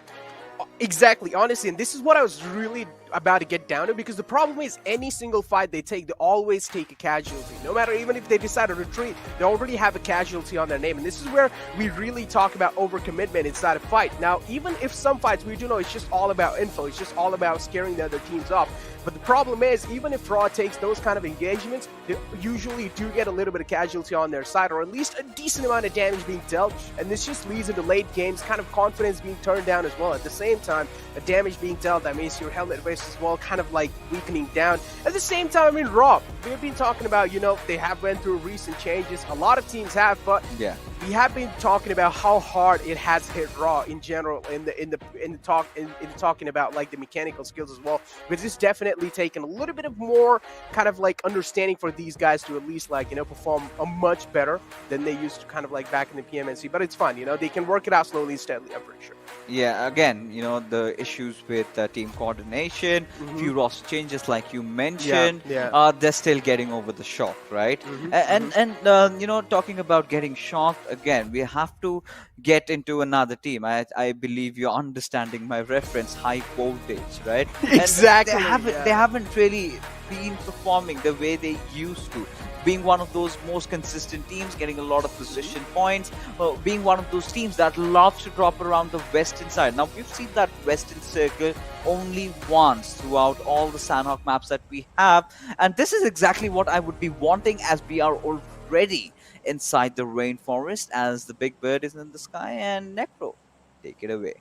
exactly. Honestly, and this is what I was really about to get down to, because the problem is any single fight they take, they always take a casualty. No matter, even if they decide to retreat, they already have a casualty on their name. And this is where we really talk about overcommitment inside a fight. Now, even if some fights we do know it's just all about info, it's just all about scaring the other teams off. But the problem is, even if Raw takes those kind of engagements, they usually do get a little bit of casualty on their side, or at least a decent amount of damage being dealt. And this just leads into late games, kind of confidence being turned down as well. At the same time, a damage being dealt, that means your helmet base as well, kind of like weakening down. At the same time, Raw, we've been talking about, they have went through recent changes. A lot of teams have, but we have been talking about how hard it has hit Raw in general in talking about like the mechanical skills as well. But it's definitely taken a little bit of more kind of like understanding for these guys to at least perform a much better than they used to kind of like back in the PMNC. But it's fine, they can work it out slowly and steadily, I'm pretty sure. Yeah, again, the issues with team coordination, few roster changes like you mentioned, they're still getting over the shock, right? And talking about getting shocked, again, we have to get into another team. I believe you're understanding my reference, high voltage, right? Exactly. They haven't really been performing the way they used to. Being one of those most consistent teams, getting a lot of position points, being one of those teams that loves to drop around the western side. Now, we've seen that western circle only once throughout all the Sanhok maps that we have, and this is exactly what I would be wanting, as we are already inside the rainforest, as the big bird is in the sky. And Necro, take it away.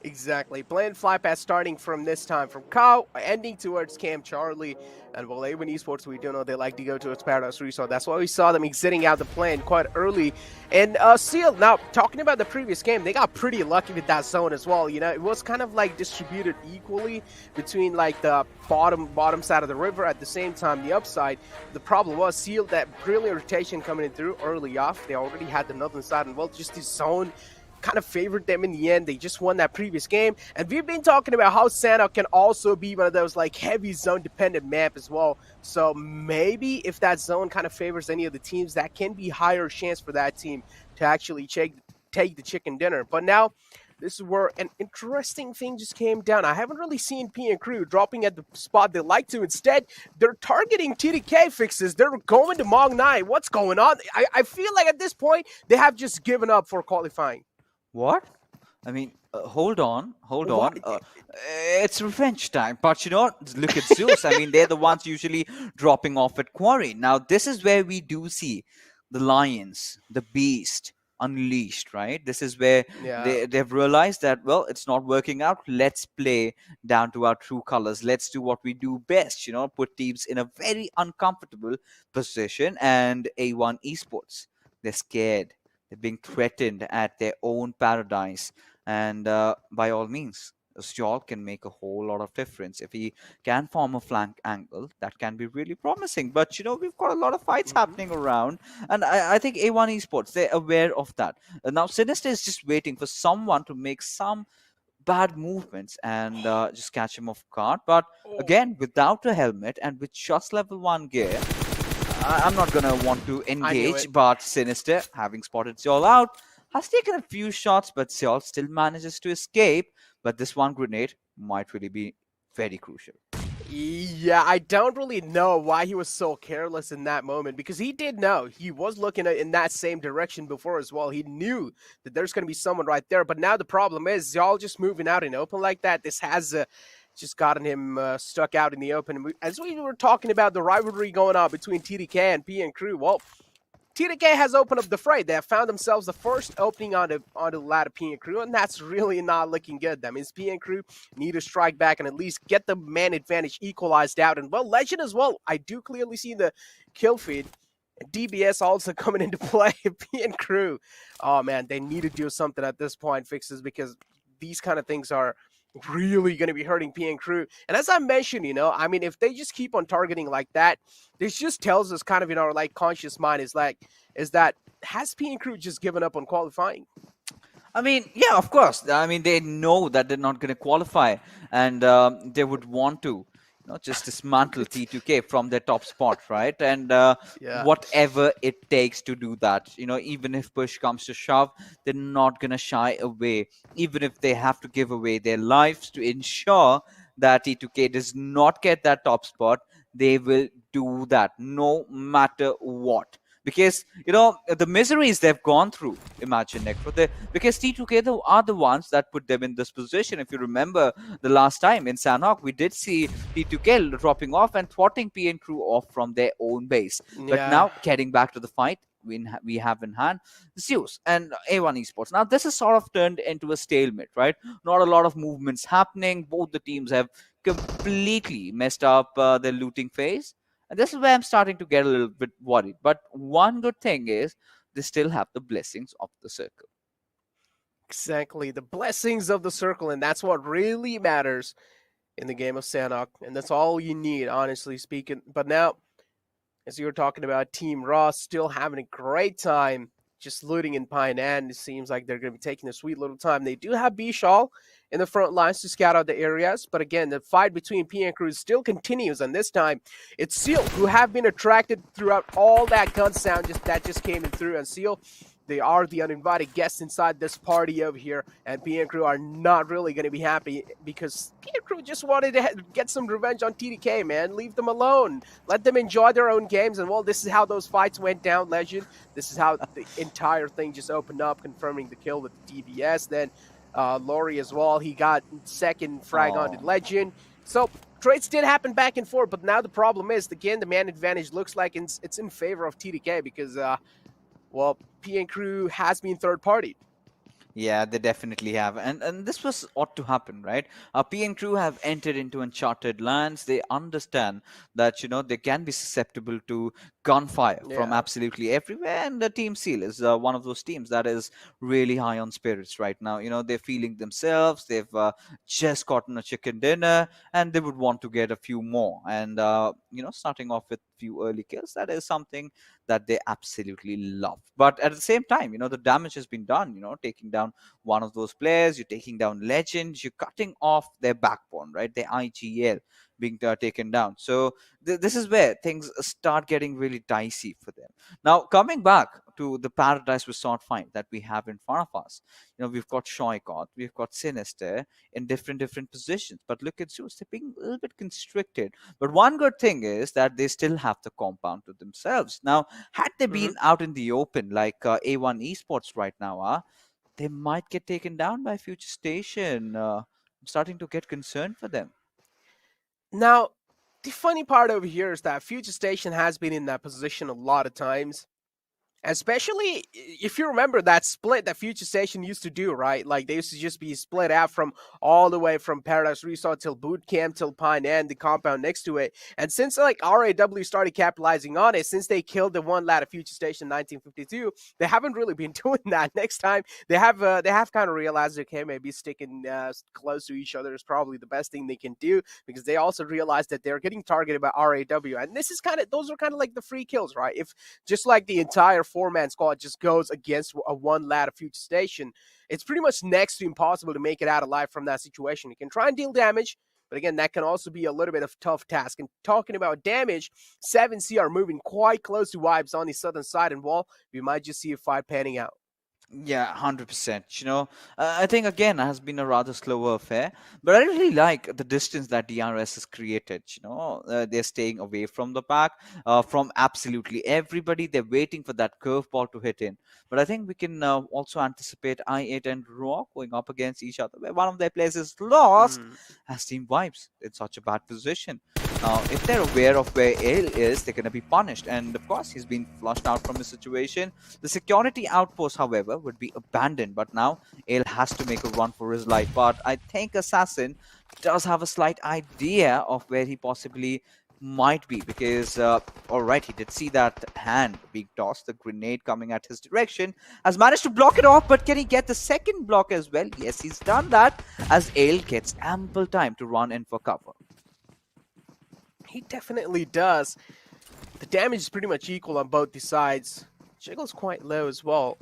Exactly. Planned fly pass starting from this time from Cow, ending towards Camp Charlie. And well, even Esports, we do know they like to go towards Paradise Resort. That's why we saw them exiting out the plane quite early. And Seal, now, talking about the previous game, they got pretty lucky with that zone as well. It was kind of like distributed equally between like the bottom side of the river. At the same time, the upside. The problem was Seal, that brilliant rotation coming in through early off. They already had the northern side, and well, just this zone kind of favored them in the end. They just won that previous game. And we've been talking about how Sanhok can also be one of those like heavy zone dependent map as well. So maybe if that zone kind of favors any of the teams, that can be higher chance for that team to actually take the chicken dinner. But now, this is where an interesting thing just came down. I haven't really seen P and Crew dropping at the spot they like to. Instead, they're targeting TDK fixes. They're going to Mog 9. What's going on? I feel like at this point, they have just given up for qualifying. What? I mean, hold on. It's revenge time. But look at Zeus. I mean, they're the ones usually dropping off at Quarry. Now, this is where we do see the Lions, the Beast, unleashed, right? This is where Yeah. they've realized that, well, it's not working out. Let's play down to our true colors. Let's do what we do best, put teams in a very uncomfortable position. And A1 Esports, they're scared. They're being threatened at their own paradise. And by all means, Stjorl can make a whole lot of difference. If he can form a flank angle, that can be really promising. But we've got a lot of fights happening around, and I think A1 Esports, they're aware of that. Now Sinister is just waiting for someone to make some bad movements and just catch him off guard. But again, without a helmet and with just level 1 gear, I'm not gonna want to engage. But Sinister, having spotted Zeol out, has taken a few shots, but Zeol still manages to escape. But this one grenade might really be very crucial. Yeah, I don't really know why he was so careless in that moment, because he did know. He was looking in that same direction before as well. He knew that there's going to be someone right there. But now the problem is, y'all just moving out in open like that. This has just gotten him stuck out in the open. As we were talking about the rivalry going on between TDK and PN Crew, well, TDK has opened up the fray. They have found themselves the first opening on the ladder PN Crew, and that's really not looking good. That means PN Crew need to strike back and at least get the man advantage equalized out. And, well, Legend as well. I do clearly see the kill feed. DBS also coming into play. PN Crew, oh, man, they need to do something at this point, fixes, because these kind of things are really going to be hurting PN Crew. And as I mentioned, I mean, if they just keep on targeting like that, this just tells us kind of in our conscious mind is that has PN Crew just given up on qualifying? I mean, yeah, of course. I mean, they know that they're not going to qualify, and they would want to just dismantle T2K from their top spot, right? And whatever it takes to do that, even if push comes to shove, they're not going to shy away, even if they have to give away their lives to ensure that T2K does not get that top spot. They will do that no matter what. Because, the miseries they've gone through, imagine, Necro, because T2K are the ones that put them in this position. If you remember the last time in Sanhok, we did see T2K dropping off and thwarting PN Crew off from their own base. Yeah. But now, getting back to the fight, we have in hand Zeus and A1 Esports. Now, this has sort of turned into a stalemate, right? Not a lot of movements happening. Both the teams have completely messed up their looting phase. And this is where I'm starting to get a little bit worried. But one good thing is they still have the blessings of the circle. Exactly, the blessings of the circle, and that's what really matters in the game of Sanhok. And that's all you need, honestly speaking. But now, as you were talking about, Team Ross still having a great time just looting in Pine End. It seems like they're going to be taking a sweet little time. They do have Bishal in the front lines to scout out the areas. But again, the fight between PN Crew still continues. And this time, it's Seal who have been attracted throughout all that gun sound that just came in through. And Seal, they are the uninvited guests inside this party over here. And PN Crew are not really going to be happy because PN Crew just wanted to get some revenge on TDK, man. Leave them alone. Let them enjoy their own games. And, well, this is how those fights went down, Legend. This is how the entire thing just opened up, confirming the kill with the DBS. Then Laurie as well. He got second frag on the Legend. So trades did happen back and forth. But now the problem is, again, the man advantage looks like it's in favor of TDK because well, PN Crew has been third party. Yeah, they definitely have. And this was ought to happen, right? PN Crew have entered into uncharted lands. They understand that, they can be susceptible to gunfire from absolutely everywhere. And the Team Seal is one of those teams that is really high on spirits right now. They're feeling themselves. They've just gotten a chicken dinner and they would want to get a few more. And, starting off with a few early kills, that is something that they absolutely love. But at the same time, the damage has been done, taking down one of those players, you're taking down legends, you're cutting off their backbone, right? Their IGL being taken down. So this is where things start getting really dicey for them. Now, coming back to the Paradise Resort fight that we have in front of us, we've got Shoykot, we've got Sinister in different positions. But look at Zeus, they're being a little bit constricted. But one good thing is that they still have the compound to themselves. Now, had they been out in the open like A1 Esports right now, they might get taken down by Future Station. I'm starting to get concerned for them. Now, the funny part over here is that Future Station has been in that position a lot of times. Especially if you remember that split that Future Station used to do, right? Like they used to just be split out from all the way from Paradise Resort till Boot Camp till Pine and the compound next to it. And since like RAW started capitalizing on it, since they killed the one lad of Future Station in 1952, they haven't really been doing that. Next time they have kind of realized, okay, maybe sticking close to each other is probably the best thing they can do, because they also realized that they're getting targeted by RAW, and those are kind of like the free kills, right? If just like the entire four-man squad just goes against a one lad of Future Station, it's pretty much next to impossible to make it out alive from that situation. You can try and deal damage, but again, that can also be a little bit of a tough task. And talking about damage, 7C are moving quite close to Vibes on the southern side, and well, we might just see a fight panning out. Yeah, 100%. I think again it has been a rather slower affair, but I really like the distance that DRS has created. They're staying away from the pack, from absolutely everybody. They're waiting for that curveball to hit in. But I think we can also anticipate I8 and Raw going up against each other, where one of their players is lost as Team Vibes in such a bad position. Now, if they're aware of where Ale is, they're going to be punished. And of course, he's been flushed out from his situation. The security outpost, however, would be abandoned. But now, Ale has to make a run for his life. But I think Assassin does have a slight idea of where he possibly might be. Because, alright, he did see that hand being tossed, the grenade coming at his direction. Has managed to block it off, but can he get the second block as well? Yes, he's done that, as Ale gets ample time to run in for cover. He definitely does. The damage is pretty much equal on both the sides. Jiggle's quite low as well.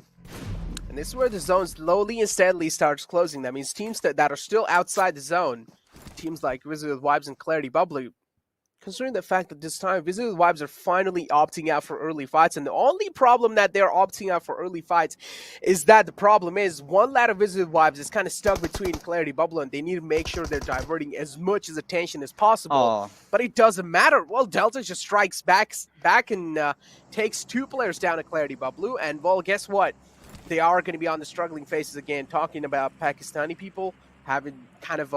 And this is where the zone slowly and steadily starts closing. That means teams that are still outside the zone, teams like Wizzes with Vibes and Clarity BABLU, considering the fact that this time Wizzes with Vibes are finally opting out for early fights, and the only problem that they're opting out for early fights is that the problem is one lad of Wizzes with Vibes is kind of stuck between Clarity BABLU, and they need to make sure they're diverting as much as attention as possible. But it doesn't matter. Well, Delta just strikes back and takes two players down at Clarity BABLU, and well, guess what? They are going to be on the struggling faces again, talking about Pakistani people having kind of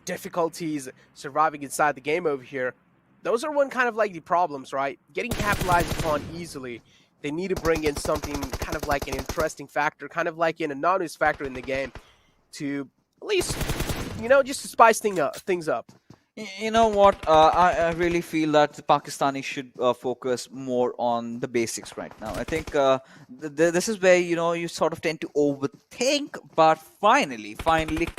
difficulties surviving inside the game over here. Those are one kind of like the problems, right? Getting capitalized upon easily. They need to bring in something kind of like an interesting factor, kind of like an anonymous factor in the game to at least, just to spice things up. You know what? I really feel that the Pakistanis should focus more on the basics right now. I think this is where, you sort of tend to overthink, but finally,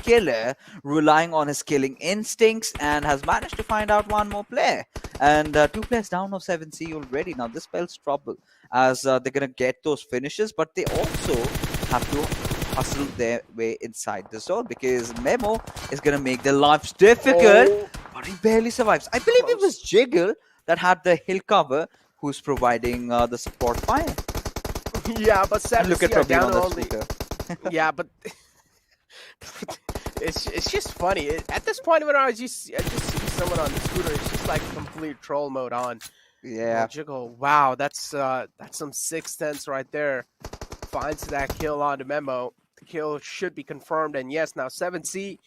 Killer, relying on his killing instincts, and has managed to find out one more player. And 2 players down of 7C already. Now, this spells trouble, as they're going to get those finishes, but they also have to hustle their way inside the zone, because Memo is going to make their lives difficult, but he barely survives. I believe it was Jiggle that had the hill cover, who's providing the support fire. Yeah, but 7C look at down on only. Yeah, but it's just funny. At this point, when I just see someone on the scooter, it's just like complete troll mode on. Yeah. Jiggle, wow, that's some 6/10 right there. Finds that kill on the Memo. The kill should be confirmed, and yes, now 7C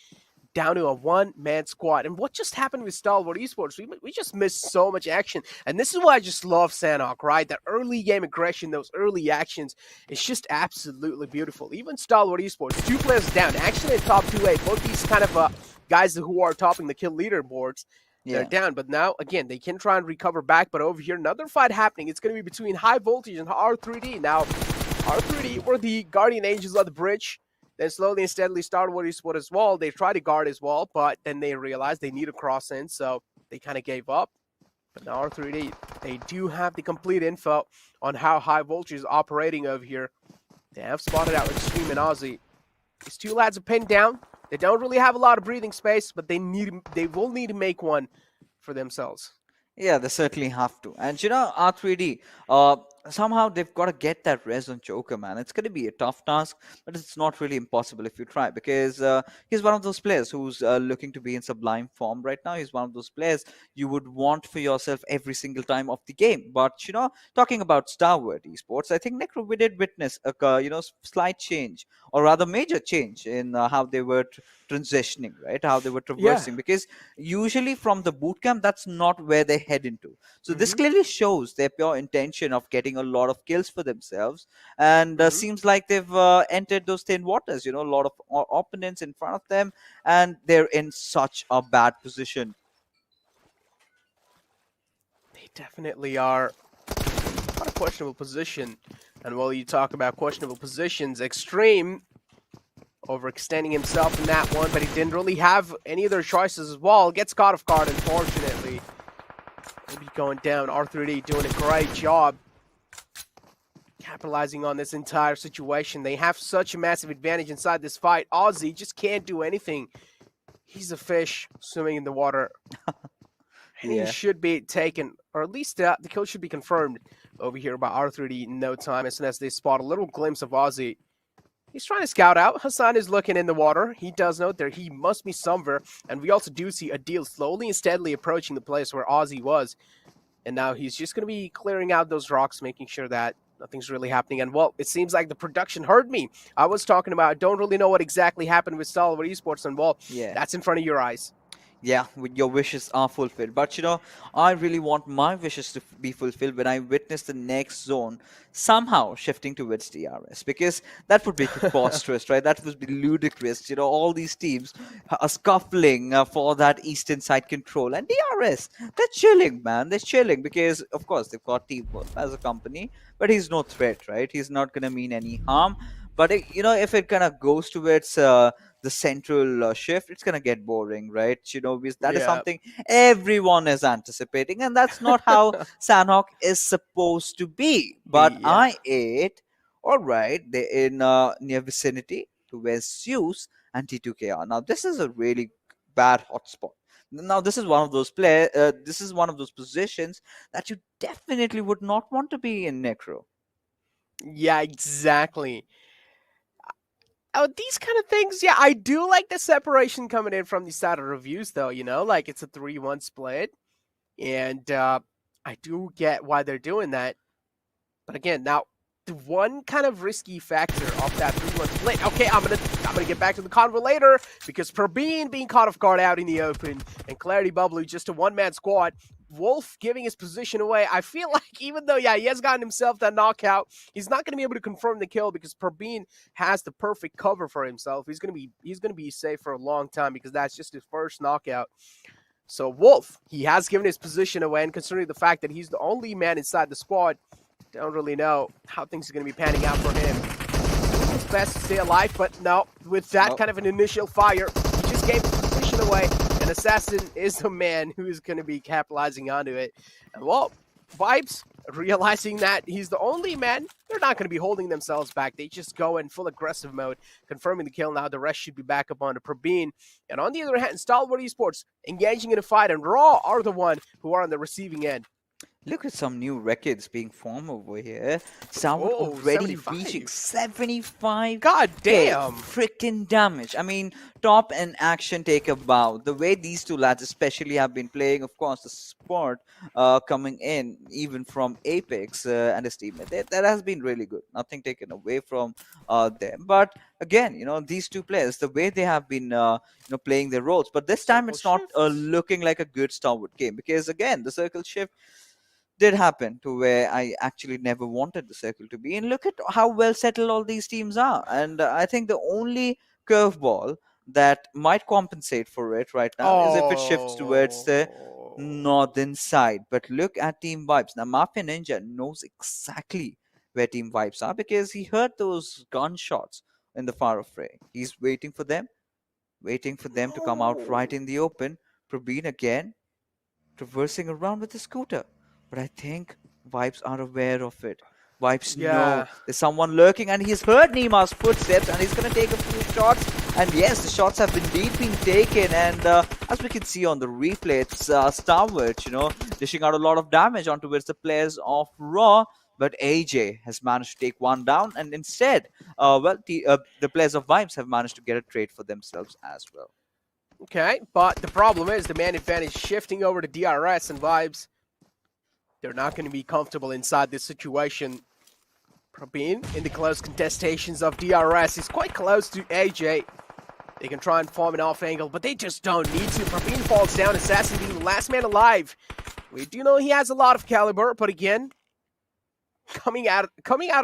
down to a one-man squad. And what just happened with Stalwart Esports? We just missed so much action, and this is why I just love Sanhok, right? That early game aggression, those early actions, it's just absolutely beautiful. Even Stalwart Esports, 2 players down, actually in top 2A. Both these kind of guys who are topping the kill leaderboards, they're down. But now, again, they can try and recover back, but over here, another fight happening. It's going to be between High Voltage and R3D. Now, R3D were the guardian angels of the bridge. Then slowly and steadily Stalwart Esports as well. They tried to guard as well, but then they realized they need to cross in, so they kind of gave up. But now R3D, they do have the complete info on how High Voltage is operating over here. They have spotted out Extreme and Aussie. These 2 lads are pinned down. They don't really have a lot of breathing space, but they will need to make one for themselves. Yeah, they certainly have to. And R3D, somehow they've got to get that res on Joker, man. It's going to be a tough task, but it's not really impossible if you try, because he's one of those players who's looking to be in sublime form right now. He's one of those players you would want for yourself every single time of the game. But, talking about Stalwart Esports, I think Necro, we did witness a slight change, or rather major change in how they were transitioning, right? How they were traversing, because usually from the bootcamp, that's not where they head into. So this clearly shows their pure intention of getting getting a lot of kills for themselves, and seems like they've entered those thin waters. A lot of opponents in front of them, and they're in such a bad position. They definitely are quite a questionable position. And while you talk about questionable positions, Extreme overextending himself in that one, but he didn't really have any other choices as well. Gets caught off guard, unfortunately. Maybe going down. R3D doing a great job capitalizing on this entire situation. They have such a massive advantage inside this fight. Aussie just can't do anything. He's a fish swimming in the water. And he should be taken, or at least the kill should be confirmed over here by R3D in no time, as soon as they spot a little glimpse of Aussie. He's trying to scout out. Hassan is looking in the water. He does know there he must be somewhere. And we also do see Adil slowly and steadily approaching the place where Aussie was. And now he's just going to be clearing out those rocks, making sure that nothing's really happening. And, well, it seems like the production heard me. I was talking about, I don't really know what exactly happened with Stalwart Esports, and, well, that's in front of your eyes. Yeah, your wishes are fulfilled. But, I really want my wishes to be fulfilled when I witness the next zone somehow shifting towards DRS. Because that would be preposterous, right? That would be ludicrous. All these teams are scuffling for that eastern side control. And DRS, they're chilling, man. They're chilling because, of course, they've got Teamwork as a company. But he's no threat, right? He's not going to mean any harm. But, if it kind of goes towards the central shift, it's going to get boring, right? Because that is something everyone is anticipating. And that's not how Sanhok is supposed to be. But I8, all right, they're in near vicinity to where Zeus and T2K are. Now, this is a really bad hotspot. Now, this is one of those this is one of those positions that you definitely would not want to be in, Necro. Yeah, exactly. Oh, these kind of things, I do like the separation coming in from the side of reviews, though, like it's a 3-1 split. And I do get why they're doing that. But again, now, the one kind of risky factor of that 3-1 split, okay, I'm gonna get back to the convo later, because Probeen being caught off guard out in the open, and Clarity BABLU just a one-man squad, Wolf giving his position away. I feel like even though, he has gotten himself that knockout, he's not going to be able to confirm the kill because Probeen has the perfect cover for himself. He's going to be safe for a long time because that's just his first knockout. So Wolf, he has given his position away, and considering the fact that he's the only man inside the squad, don't really know how things are going to be panning out for him. It's best to stay alive, but no, with that kind of an initial fire, he just gave his position away. And Assassin is the man who is going to be capitalizing onto it. And, well, Vibes, realizing that he's the only man, they're not going to be holding themselves back. They just go in full aggressive mode, confirming the kill. Now the rest should be back up onto Probeen. And on the other hand, Stalwart Esports engaging in a fight, and Raw are the one who are on the receiving end. Look at some new records being formed over here. Stalwart already 75. reaching 75. God damn. Freaking damage. I mean, top and action take a bow. The way these two lads especially have been playing, of course, the support coming in, even from Apex and his teammate, that has been really good. Nothing taken away from them. But again, these two players, the way they have been playing their roles. But this time it's not looking like a good Stalwart game, because again, the circle shift did happen to where I actually never wanted the circle to be. And look at how well settled all these teams are. And I think the only curveball that might compensate for it right now is if it shifts towards the northern side. But look at Team Vibes. Now, Mafia Ninja knows exactly where Team Vibes are because he heard those gunshots in the far fray. He's waiting for them to come out right in the open. Probeen again, traversing around with the scooter. But I think Vibes are aware of it. Vibes know there's someone lurking, and he's heard Nima's footsteps, and he's going to take a few shots. And yes, the shots have indeed been taken. And as we can see on the replay, it's Stalwart, dishing out a lot of damage onto the players of Raw. But AJ has managed to take one down, and instead, the players of Vibes have managed to get a trade for themselves as well. Okay, but the problem is the man advantage shifting over to DRS, and Vibes, they're not going to be comfortable inside this situation. Probeen in the close contestations of DRS is quite close to AJ. They can try and form an off angle, but they just don't need to. Probeen falls down, Assassin being the last man alive. We do know he has a lot of caliber, but again, coming out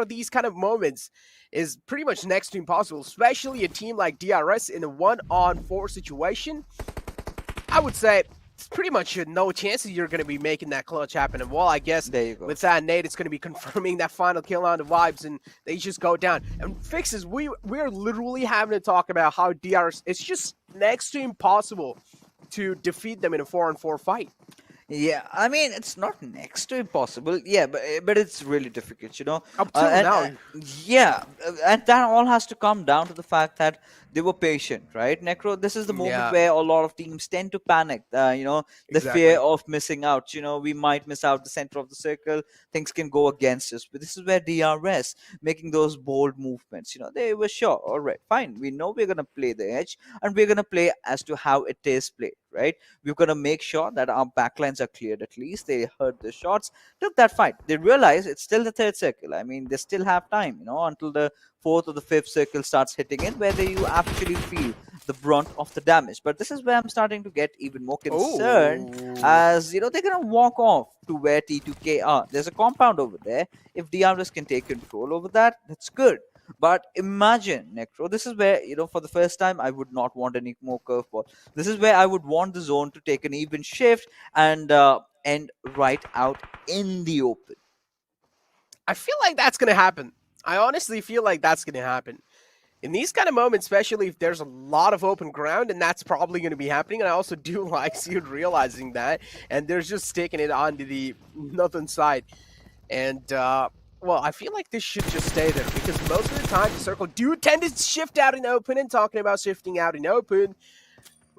of these kind of moments is pretty much next to impossible, especially a team like DRS in a 1-on-4 situation. I would say it's pretty much no chances you're going to be making that clutch happen. And well, I guess with that, Nate, it's going to be confirming that final kill on the Vibes, and they just go down. And Fixes, we're literally having to talk about how DRS, it's just next to impossible to defeat them in a 4-on-4 fight. Yeah, I mean, it's not next to impossible. Yeah, but it's really difficult, you know. Up till now. Yeah, and that all has to come down to the fact that they were patient, right? Necro, this is the moment where a lot of teams tend to panic. You know, the fear of missing out. You know, we might miss out the center of the circle. Things can go against us. But this is where DRS making those bold movements. You know, they were sure, all right, fine. We know we're gonna play the edge, and we're gonna play as to how it is played, right? We're gonna make sure that our backlines are cleared at least. They heard the shots, took that fight. They realize it's still the third circle. I mean, they still have time, you know, until the fourth or the fifth circle starts hitting in, where you actually feel the brunt of the damage. But this is where I'm starting to get even more concerned, as you know, they're gonna walk off to where T2K are. There's a compound over there. If DRS can take control over that, that's good. But imagine, Necro, this is where, you know, for the first time, I would not want any more curveball. This is where I would want the zone to take an even shift and end right out in the open. I feel like that's going to happen. I honestly feel like that's going to happen. In these kind of moments, especially if there's a lot of open ground, and that's probably going to be happening. And I also do like Seed realizing that, and they're just sticking it onto the nothing side. And, well, I feel like this should just stay there, because most of the time the circle do tend to shift out in open. And talking about shifting out in open,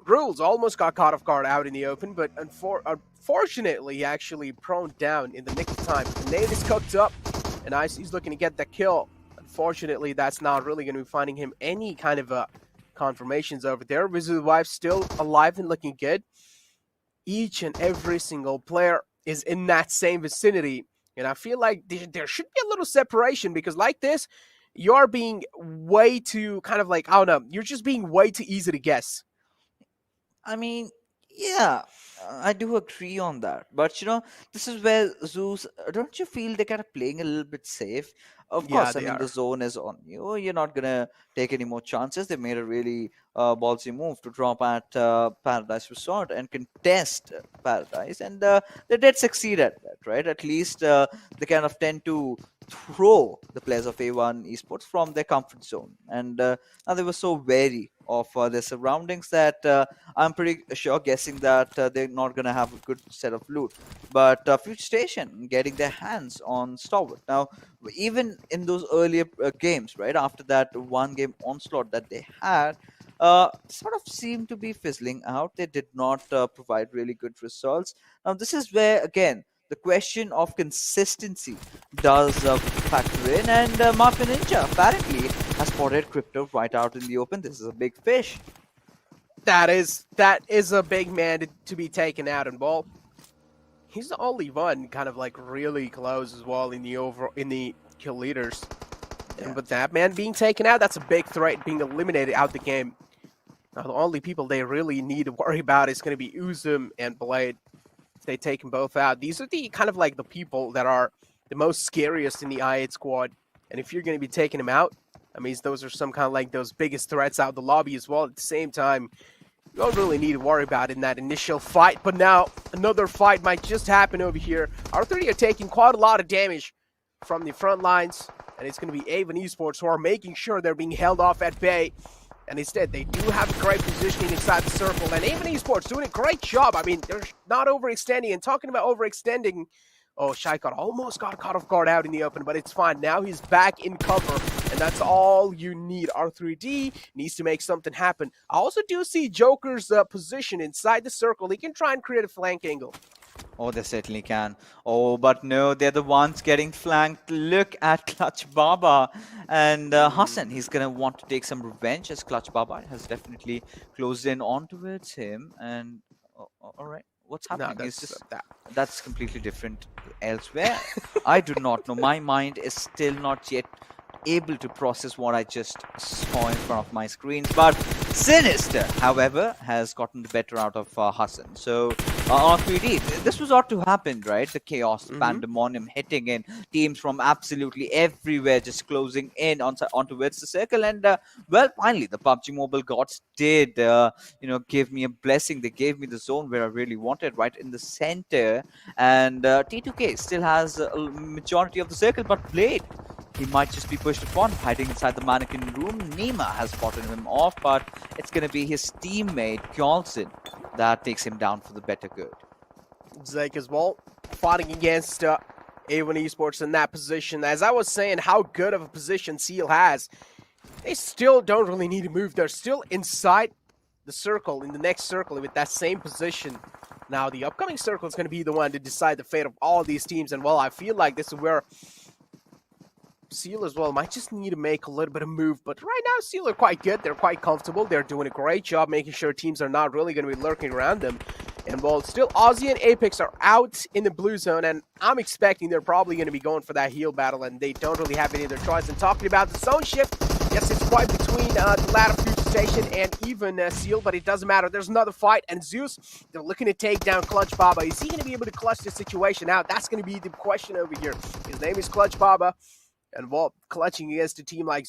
Rules almost got caught off guard out in the open, but unfortunately actually prone down in the nick of time. The nade is cooked up, and Icy's looking to get the kill. Unfortunately, that's not really going to be finding him any kind of confirmations over there. Wizzes wife still alive and looking good. Each and every single player is in that same vicinity. And I feel like there should be a little separation, because like this, you're being way too kind of like, I don't know, you're just being way too easy to guess. I mean, yeah, I do agree on that. But, you know, this is where Zeus, don't you feel they're kind of playing a little bit safe? Of course, I mean, the zone is on you. You're not going to take any more chances. They made a really ballsy move to drop at Paradise Resort and contest Paradise. And they did succeed at that, right? At least they kind of tend to throw the players of A1 Esports from their comfort zone. And now they were so wary of their surroundings that I'm pretty sure guessing that they're not going to have a good set of loot. But Future Station getting their hands on Stalwart. Now, even in those earlier games, right, after that one game onslaught that they had, sort of seemed to be fizzling out. They did not provide really good results. Now, this is where, again, the question of consistency does factor in, and Mafia Ninja apparently has spotted Crypto right out in the open. This is a big fish. That is a big man to be taken out in ball. He's the only one kind of like really close as well in the kill leaders. Yeah. But that man being taken out, that's a big threat, being eliminated out the game. Now the only people they really need to worry about is going to be Uzum and Blade. They take them both out. These are the kind of like the people that are the most scariest in the I8 squad. And if you're going to be taking them out, that means those are some kind of like those biggest threats out of the lobby as well. At the same time, you don't really need to worry about in that initial fight. But now another fight might just happen over here. R3 are taking quite a lot of damage from the front lines. And it's going to be A1 Esports who are making sure they're being held off at bay. And instead, they do have a great positioning inside the circle. And A1 Esports doing a great job. I mean, they're not overextending. And talking about overextending, oh, Shaikot almost got caught off guard out in the open, but it's fine. Now he's back in cover, and that's all you need. R3D needs to make something happen. I also do see Joker's position inside the circle. He can try and create a flank angle. Oh, they certainly can. Oh, but no, they're the ones getting flanked. Look at Clutch Baba and Hassan. He's going to want to take some revenge, as Clutch Baba has definitely closed in on towards him. And, all right, what's happening? No, that's completely different elsewhere. I do not know. My mind is still not yet able to process what I just saw in front of my screens. But Sinister, however, has gotten the better out of Hassan. So on 3D. This was ought to happen, right? The chaos, the pandemonium hitting in, teams from absolutely everywhere just closing in onto the circle. And well, finally, the PUBG Mobile gods did, give me a blessing. They gave me the zone where I really wanted, right in the center. And T2K still has a majority of the circle, but Blade, he might just be pushed upon, hiding inside the mannequin room. Nima has spotted him off, but it's going to be his teammate, Kjolson, that takes him down for the better good. Zeke as well, fighting against A1 Esports in that position. As I was saying, how good of a position Seal has. They still don't really need to move. They're still inside the circle, in the next circle, with that same position. Now, the upcoming circle is going to be the one to decide the fate of all these teams. And, well, I feel like this is where Seal as well might just need to make a little bit of move. But right now, Seal are quite good. They're quite comfortable. They're doing a great job making sure teams are not really going to be lurking around them. And while still Aussie and Apex are out in the blue zone, and I'm expecting they're probably going to be going for that heal battle, and they don't really have any other choice. And talking about the zone shift, yes, it's quite between the ladder future station and even Seal, but it doesn't matter. There's another fight, and Zeus, they're looking to take down Clutch Baba. Is he going to be able to clutch the situation out? That's going to be the question over here. His name is Clutch Baba. And well, clutching against a team like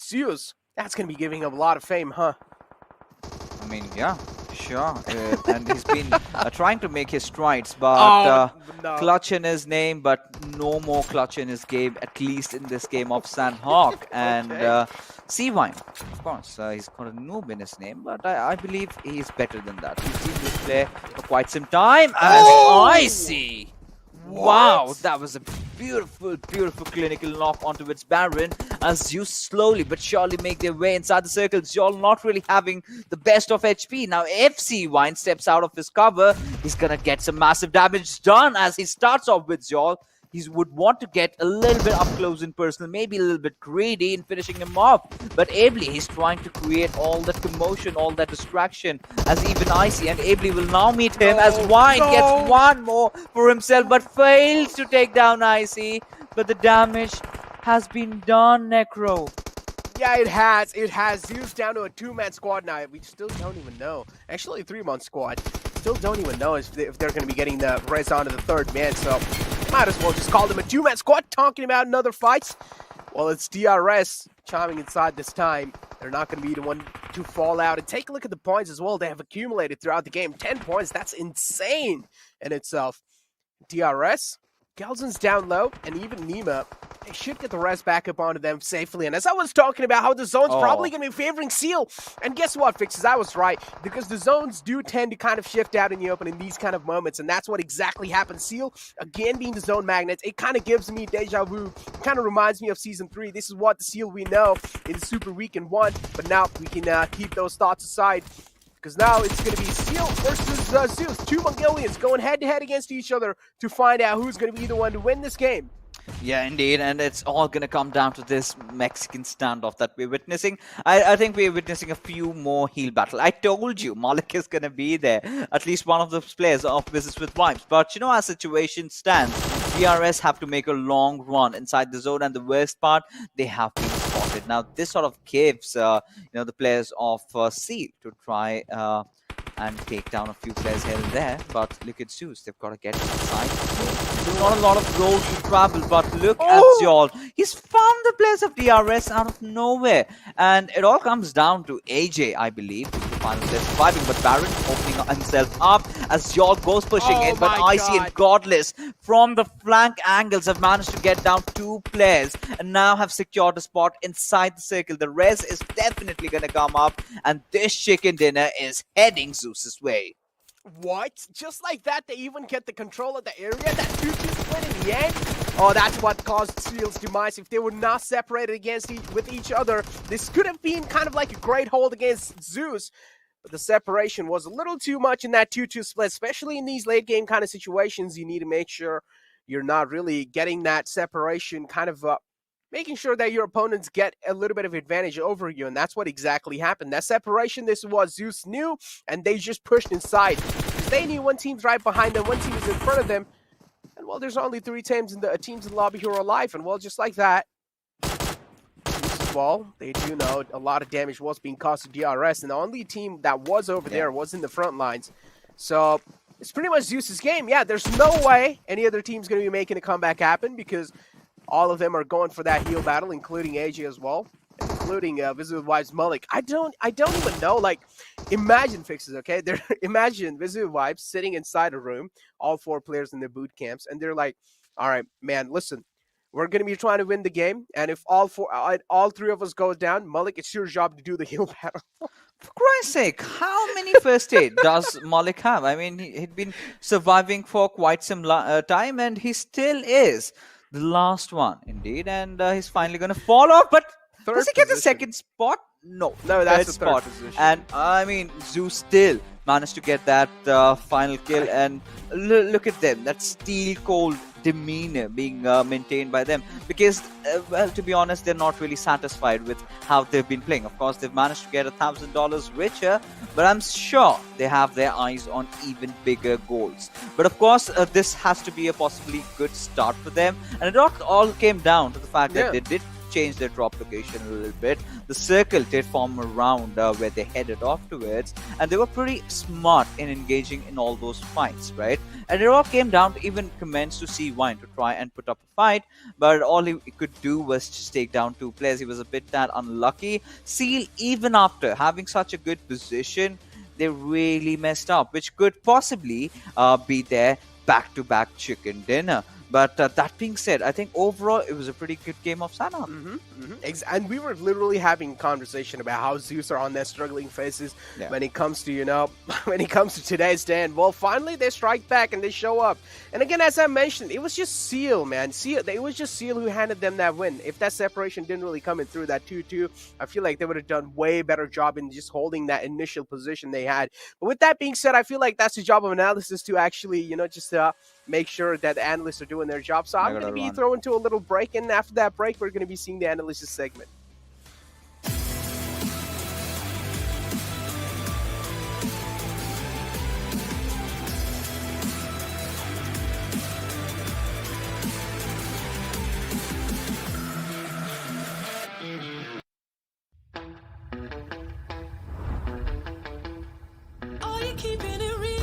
Zeus, that's going to be giving him a lot of fame, huh? I mean, yeah, sure. And he's been trying to make his strides, but no. Clutch in his name, but no more Clutch in his game, at least in this game of Sanhok. And Seawine, of course, he's got a noob in his name, but I believe he's better than that. We've seen this play for quite some time, and Icy. Wow, that was a beautiful, beautiful clinical knock onto its Baron as Zeus slowly but surely make their way inside the circle. Zol not really having the best of HP. Now, if Seawine steps out of his cover, he's going to get some massive damage done as he starts off with Zol. He would want to get a little bit up close and personal, maybe a little bit greedy in finishing him off. But ably, he's trying to create all that commotion, all that distraction as even Icy. And ably will now meet him as Wine gets one more for himself, but fails to take down Icy. But the damage has been done, Necro. Yeah, it has. It has. Zeus down to a two-man squad now. We still don't even know. Actually, a three-man squad. Still don't even know if they're going to be getting the res onto the third man. So might as well just call them a two-man squad. Talking about another fight. Well, it's DRS chiming inside this time. They're not going to be the one to fall out. And take a look at the points as well. They have accumulated throughout the game. 10 points. That's insane in itself. DRS. Gelson's down low, and even Nima, they should get the rest back up onto them safely. And as I was talking about how the zone's probably going to be favoring Seal, and guess what, Fixes? I was right, because the zones do tend to kind of shift out in the open in these kind of moments, and that's what exactly happened. Seal, again, being the zone magnets, it kind of gives me deja vu. It kind of reminds me of Season 3. This is what the Seal we know in the Super Weekend 1, but now we can keep those thoughts aside. Because now it's going to be Seal versus Zeus. Two Mongolians going head-to-head against each other to find out who's going to be the one to win this game. Yeah, indeed, and it's all going to come down to this Mexican standoff that we're witnessing. I think we're witnessing a few more heal battles. I told you, Malik is going to be there, at least one of those players of Wizzes with Vibes. But you know, as situation stands, DRS have to make a long run inside the zone, and the worst part, they have been spotted. Now, this sort of gives the players of Seal to try and take down a few players here and there. But look at Zeus, they've got to get inside. There's not a lot of road to travel, but look at Zol. He's found the place of DRS out of nowhere. And it all comes down to AJ, I believe, who's the final player surviving. But Baron opening himself up as Zol goes pushing in. But Icy and Godless from the flank angles have managed to get down two players and now have secured a spot inside the circle. The res is definitely going to come up, and this chicken dinner is heading Zeus's way. What? Just like that, they even get the control of the area? That 2-2 split in the end? Oh, that's what caused Seal's demise. If they were not separated with each other, this could have been kind of like a great hold against Zeus. But the separation was a little too much in that 2-2 split, especially in these late game kind of situations. You need to make sure you're not really getting that separation, kind of making sure that your opponents get a little bit of advantage over you, and that's what exactly happened. That separation, this is what Zeus knew, and they just pushed inside. They knew one team's right behind them, one team is in front of them, and well, there's only 3 teams in the lobby who are alive, and well, just like that, well, they do know a lot of damage was being caused to DRS, and the only team that was over there was in the front lines. So it's pretty much Zeus's game. Yeah, there's no way any other team's going to be making a comeback happen because all of them are going for that heal battle, including AJ as well, including Wizzes with Vibes Malik. I don't even know. Like, imagine Fixes, okay? Imagine Wizzes with Vibes sitting inside a room, all 4 players in their boot camps, and they're like, all right, man, listen. We're going to be trying to win the game, and if all 3 of us go down, Malik, it's your job to do the heal battle. For Christ's sake, how many first aid does Malik have? I mean, he'd been surviving for quite some time, and he still is the last one, indeed. And he's finally going to fall off, but does he get the second spot? No, that's the spot. Third position. And I mean, Zeus still managed to get that final kill, and look at them, that steel cold demeanor being maintained by them, because well, to be honest, they're not really satisfied with how they've been playing. Of course, they've managed to get $1,000 richer, but I'm sure they have their eyes on even bigger goals. But of course, this has to be a possibly good start for them, and it all came down to the fact that they did change their drop location a little bit. The circle did form around where they headed off towards, and they were pretty smart in engaging in all those fights, right? And it all came down to even commence to see Wine to try and put up a fight, but all he could do was just take down 2 players. He was a bit that unlucky. Seal, even after having such a good position, they really messed up, which could possibly be their back-to-back chicken dinner. But that being said, I think overall it was a pretty good game of Sanhok. And we were literally having a conversation about how Zeus are on their struggling phases when it comes to, when it comes to today's day. And well, finally they strike back and they show up. And again, as I mentioned, it was just Seal, man. It was just Seal who handed them that win. If that separation didn't really come in through that 2-2, I feel like they would have done way better job in just holding that initial position they had. But with that being said, I feel like that's the job of analysis to actually, just make sure that the analysts are doing their job. So I'm going to be throwing to a little break, and after that break, we're going to be seeing the analysis segment. Are you keeping it real?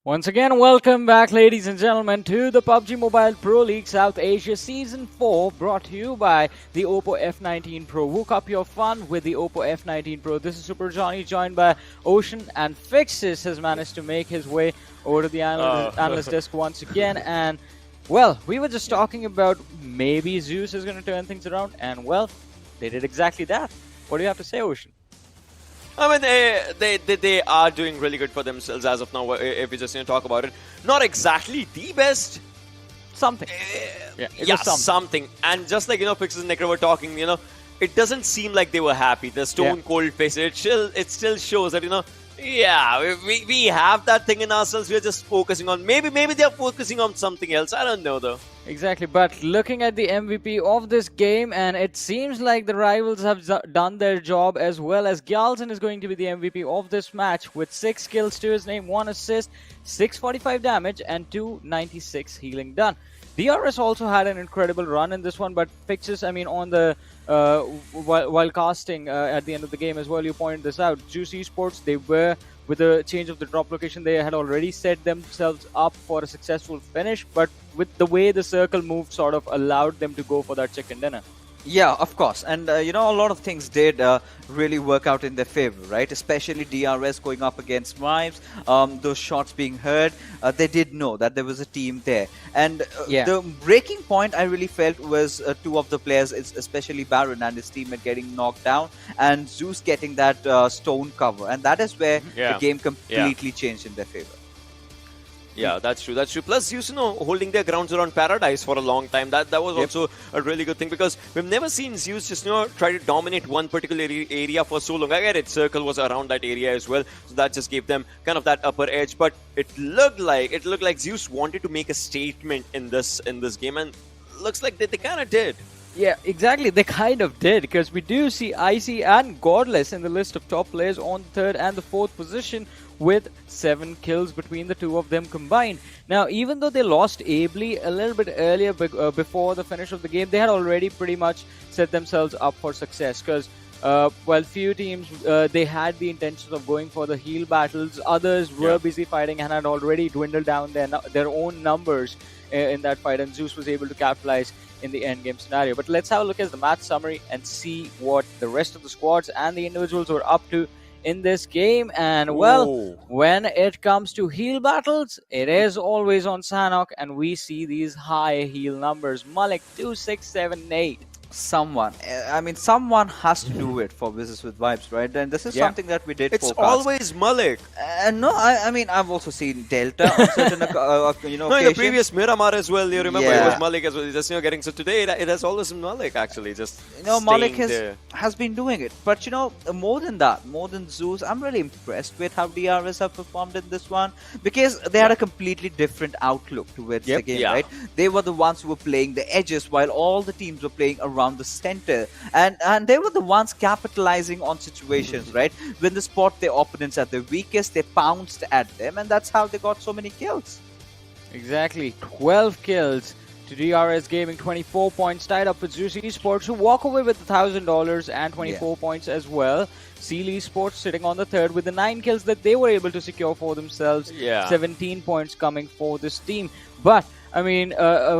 Once again, welcome back, ladies and gentlemen, to the PUBG Mobile Pro League South Asia Season 4, brought to you by the Oppo F19 Pro. Woke up your fun with the Oppo F19 Pro. This is Super Johnny, joined by Ocean, and Fixes has managed to make his way over to the analyst desk once again. And, well, we were just talking about maybe Zeus is going to turn things around, and, well, they did exactly that. What do you have to say, Ocean? I mean, they are doing really good for themselves as of now, if we just talk about it. Not exactly the best. Something. Something. And just like, Fixes and Necro were talking, it doesn't seem like they were happy. The stone cold face, it still shows that, we have that thing in ourselves. We're just focusing on, maybe they're focusing on something else. I don't know, though. Exactly, but looking at the MVP of this game, and it seems like the rivals have done their job as well, as Gyalzen is going to be the MVP of this match with 6 kills to his name, 1 assist, 645 damage, and 296 healing done. DRS also had an incredible run in this one, but Fixes, on the while casting at the end of the game as well, you pointed this out. Zeus Esports, they were, with the change of the drop location, they had already set themselves up for a successful finish, but with the way the circle moved, sort of allowed them to go for that chicken dinner. Yeah, of course. And, a lot of things did really work out in their favor, right? Especially DRS going up against Vibes, those shots being heard. They did know that there was a team there. And the breaking point I really felt was 2 of the players, especially Baron and his teammate, getting knocked down, and Zeus getting that stone cover. And that is where the game completely changed in their favor. Yeah, that's true. Plus, Zeus, holding their grounds around Paradise for a long time. That was also a really good thing, because we've never seen Zeus just, try to dominate one particular area for so long. I get it. Circle was around that area as well, so that just gave them kind of that upper edge. But it looked like Zeus wanted to make a statement in this game, and looks like they kind of did. Yeah, exactly. They kind of did, because we do see Icy and Godless in the list of top players on the third and the fourth position with 7 kills between the two of them combined. Now, even though they lost ably a little bit earlier before the finish of the game, they had already pretty much set themselves up for success, because while few teams, they had the intentions of going for the heal battles, others were busy fighting and had already dwindled down their own numbers in that fight, and Zeus was able to capitalize in the end game scenario. But let's have a look at the match summary and see what the rest of the squads and the individuals were up to in this game. And well, when it comes to heal battles, it is always on Sanhok, and we see these high heal numbers. Malik 2678. Someone has to do it for Wizzes with Vibes, right? And this is something that we did. It's forecast. always Malik. No, I mean, I've also seen Delta on certain, no, in the previous Miramar as well. You remember it was Malik as well. Just getting, so today it has always been Malik actually. Just Malik has been doing it. But more than that, more than Zeus, I'm really impressed with how DRS have performed in this one, because they had a completely different outlook towards the game, right? They were the ones who were playing the edges while all the teams were playing around the center, and they were the ones capitalizing on situations, right? When they spot their opponents at their weakest, they pounced at them, and that's how they got so many kills. Exactly, 12 kills to DRS Gaming, 24 points tied up with Zeus Esports, who walk away with $1,000 and 24 points as well. Seal Esports sitting on the third with the 9 kills that they were able to secure for themselves. 17 points coming for this team. But I mean,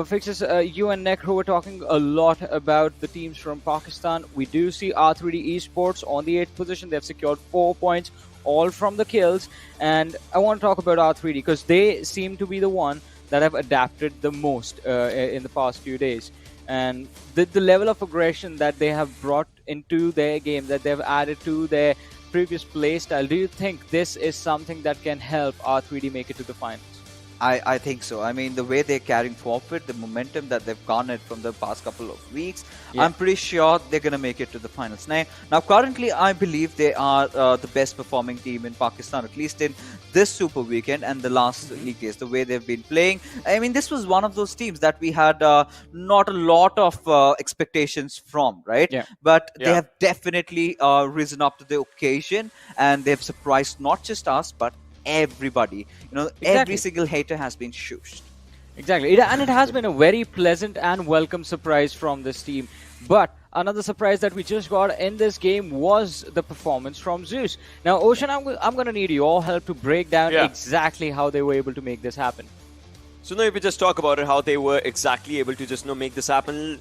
Fixes, you and Necro were talking a lot about the teams from Pakistan. We do see R3D Esports on the 8th position. They've secured 4 points, all from the kills. And I want to talk about R3D because they seem to be the one that have adapted the most in the past few days. And the level of aggression that they have brought into their game, that they've added to their previous play style, do you think this is something that can help R3D make it to the finals? I think so. I mean, the way they're carrying forward, the momentum that they've garnered from the past couple of weeks, I'm pretty sure they're going to make it to the finals. Now, currently, I believe they are the best performing team in Pakistan, at least in this Super Weekend and the last league days, the way they've been playing. I mean, this was one of those teams that we had not a lot of expectations from, right? But they have definitely risen up to the occasion, and they've surprised not just us, but everybody. Every single hater has been shushed. Exactly. And it has been a very pleasant and welcome surprise from this team. But another surprise that we just got in this game was the performance from Zeus. Now, Ocean, I'm going to need your help to break down exactly how they were able to make this happen. So now if we just talk about it, how they were exactly able to just make this happen,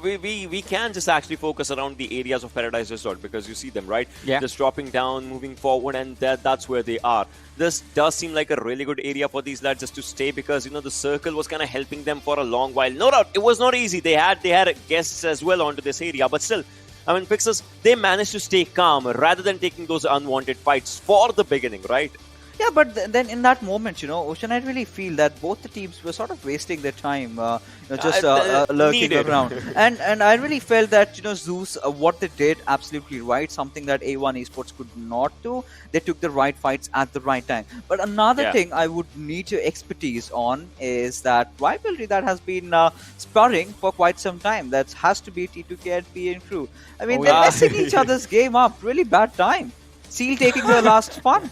we can just actually focus around the areas of Paradise Resort, because you see them, right? Just dropping down, moving forward, and that's where they are. This does seem like a really good area for these lads just to stay, because the circle was kind of helping them for a long while. No doubt, it was not easy. They had guests as well onto this area, but still, I mean, Fixers, they managed to stay calm rather than taking those unwanted fights for the beginning, right? Yeah, but then in that moment, Ocean, I really feel that both the teams were sort of wasting their time, just lurking around. And I really felt that, Zeus, what they did, absolutely right, something that A1 Esports could not do. They took the right fights at the right time. But another thing I would need your expertise on is that rivalry that has been sparring for quite some time. That has to be T2K and PN Crew. I mean, they're messing each other's game up. Really bad time. Seal taking the last fun.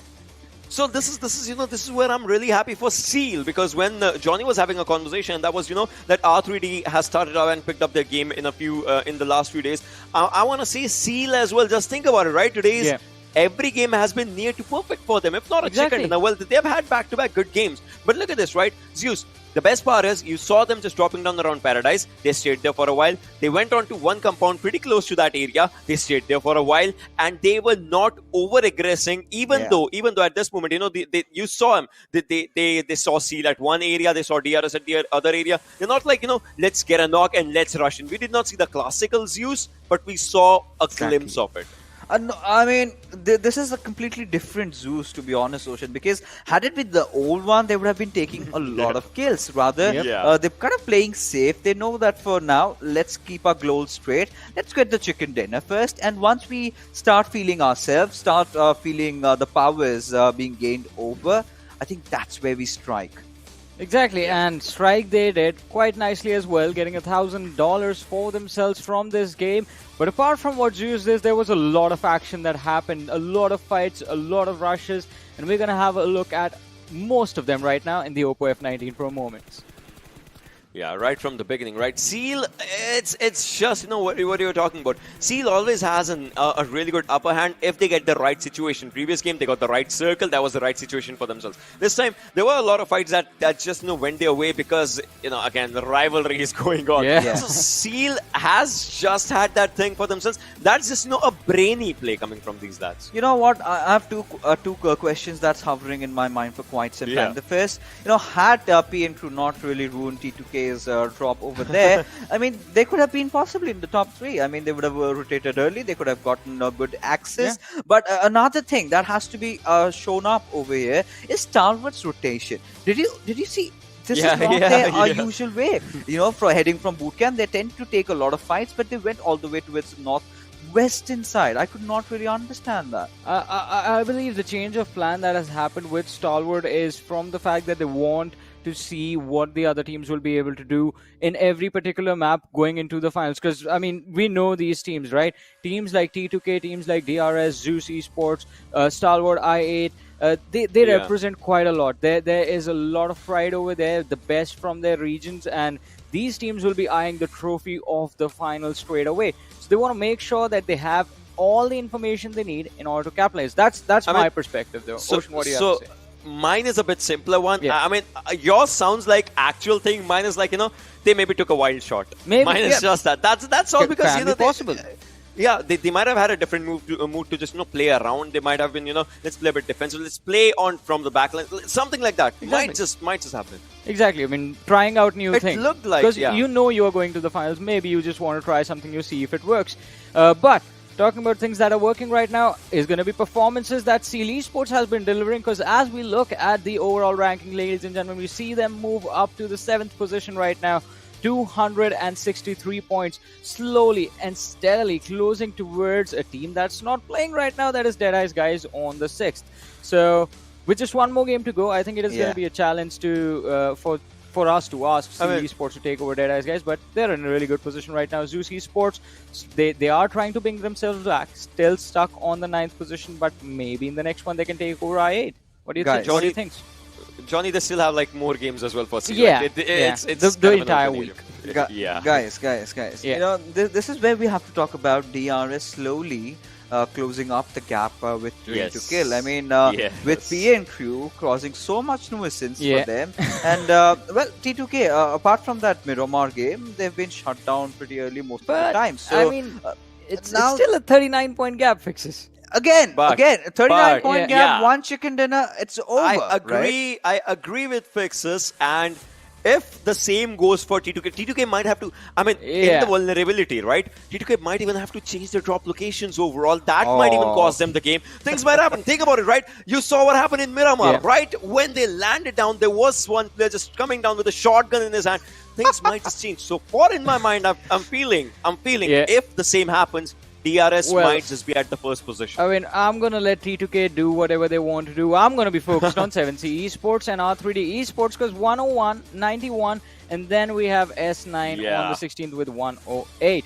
So this is where I'm really happy for Seal, because when Johnny was having a conversation, that was that R3D has started out and picked up their game in the last few days. I want to say Seal as well. Just think about it, right? Today's every game has been near to perfect for them, if not a chicken. Now, well, they've had back-to-back good games, but look at this, right? Zeus. The best part is you saw them just dropping down around Paradise. They stayed there for a while. They went on to one compound pretty close to that area. They stayed there for a while, and they were not over-aggressing. Even though at this moment, you saw them. They saw Seal at one area. They saw DRS at the other area. They're not like let's get a knock and let's rush in. We did not see the classical Zeus, but we saw a glimpse of it. No, I mean, this is a completely different Zeus, to be honest, Ocean, because had it been the old one, they would have been taking a lot of kills. Rather, they're kind of playing safe. They know that for now, let's keep our goals straight. Let's get the chicken dinner first. And once we start feeling ourselves, feeling the powers being gained over, I think that's where we strike. Exactly, and Strike they did quite nicely as well, getting $1,000 for themselves from this game. But apart from what Zeus did, there was a lot of action that happened, a lot of fights, a lot of rushes, and we're gonna have a look at most of them right now in the Oppo F19 Pro moments. Yeah, right from the beginning, right? Seal, it's just, what you were talking about. Seal always has a really good upper hand if they get the right situation. Previous game, they got the right circle. That was the right situation for themselves. This time, there were a lot of fights that just, went their way because, again, the rivalry is going on. Yeah. So Seal has just had that thing for themselves. That's just, a brainy play coming from these lads. You know what? I have two questions that's hovering in my mind for quite some time. The first, had PN Crew not really ruined T2K's drop over there, I mean, they could have been possibly in the top 3. I mean, they would have rotated early. They could have gotten a good access. Yeah. But another thing that has to be shown up over here is Stalwart's rotation. Did you see? This is not their usual way. For heading from bootcamp, they tend to take a lot of fights, but they went all the way towards northwestern side. I could not really understand that. I believe the change of plan that has happened with Stalwart is from the fact that they want to see what the other teams will be able to do in every particular map going into the finals. Because, I mean, we know these teams, right? Teams like T2K, teams like DRS, Zeus Esports, Stalwart, I8, they represent quite a lot. There is a lot of pride over there, the best from their regions, and these teams will be eyeing the trophy of the finals straight away. So they want to make sure that they have all the information they need in order to capitalize. That's my perspective, though. Ocean, what do you have to say? Mine is a bit simpler one. I mean, yours sounds like actual thing. Mine is like, they maybe took a wild shot. Maybe, mine is just that. That's all because, possible. They might have had a different move to just, play around. They might have been, let's play a bit defensive. Let's play on from the back line. Something like that. Exactly. Might just happen. Exactly. I mean, trying out new things. It looked like, because you are going to the finals. Maybe you just want to try something new, see if it works. But talking about things that are working right now is going to be performances that Zeus Esports has been delivering, because as we look at the overall ranking, ladies and gentlemen, we see them move up to the 7th position right now, 263 points, slowly and steadily closing towards a team that's not playing right now, that is Deadeye's guys on the 6th. So with just one more game to go, I think it is going to be a challenge to for us to ask Zeus Esports to take over Deadeye's guys, but they're in a really good position right now. Zeus Esports, they are trying to bring themselves back, still stuck on the 9th position, but maybe in the next one they can take over I8. What do you think? What do you think? Johnny, they still have like more games as well for Seal. Yeah, it's the entire week. Guys. This is where we have to talk about DRS slowly closing up the gap with Train to Kill. I mean, with PN Crew causing so much nuisance for them. And, T2K, apart from that Miramar game, they've been shut down pretty early most of the time. So, I mean, it's still a 39-point gap, Fixes. Again, 39-point gap, one chicken dinner, it's over. I agree with Fixes, and if the same goes for T2K, T2K might have to, in the vulnerability, right? T2K might even have to change their drop locations overall. That might even cost them the game. Things might happen. Think about it, right? You saw what happened in Miramar, right? When they landed down, there was one player just coming down with a shotgun in his hand. Things might just change. So far in my mind, I'm feeling if the same happens, DRS might just be at the first position. I mean, I'm going to let T2K do whatever they want to do. I'm going to be focused on 7C Esports and R3D Esports, because 101, 91, and then we have S9 on the 16th with 108.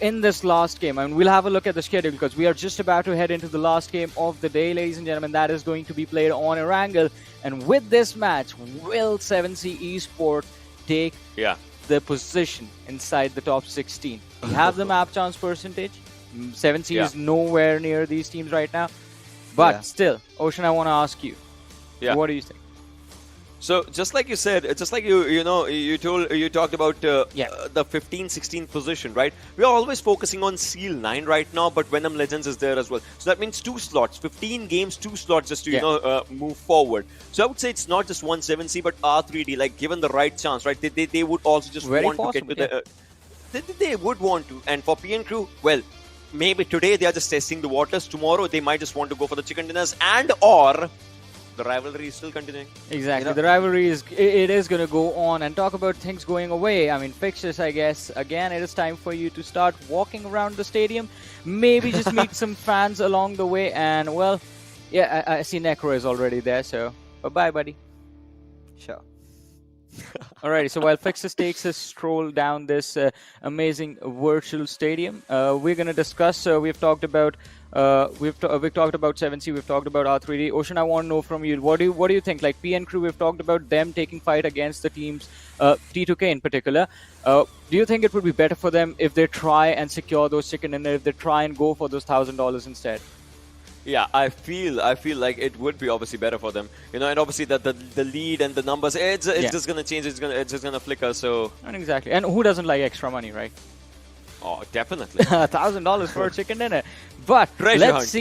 In this last game, I mean, we'll have a look at the schedule, because we are just about to head into the last game of the day, ladies and gentlemen. That is going to be played on Erangel. And with this match, will 7C Esports take the position inside the top 16? We have the map chance percentage. 7C is nowhere near these teams right now. But still, Ocean, I want to ask you, what do you think? So just like you said, just like you talked about the 15-16 position, right? We are always focusing on Seal 9 right now, but Venom Legends is there as well. So that means 2 slots, 15 games, 2 slots just to move forward. So I would say it's not just one 7C, but R3D. Like given the right chance, right? They would also just want to get to the. They would want to, and for PN Crew, well, maybe today they are just testing the waters. Tomorrow they might just want to go for the chicken dinners, and or the rivalry is still continuing. Exactly, the rivalry is going to go on. And talk about things going away. I mean, Fixtures, I guess. Again, it is time for you to start walking around the stadium. Maybe just meet some fans along the way. And well, I see Necro is already there. So bye, buddy. Sure. Alrighty, so while Fixes takes a stroll down this amazing virtual stadium, we're going to discuss. We've talked about we've talked about 7C, we've talked about R3D. Ocean, I want to know from you, what do you think? Like PN Crew, we've talked about them taking fight against the teams, T2K in particular. Do you think it would be better for them if they try and secure those chicken dinner, if they try and go for those $1,000 instead? Yeah, I feel like it would be obviously better for them, and obviously the lead and the numbers, it's just gonna change. It's just gonna flicker. So not exactly. And who doesn't like extra money, right? Oh, definitely. $1,000 for a chicken dinner. But let's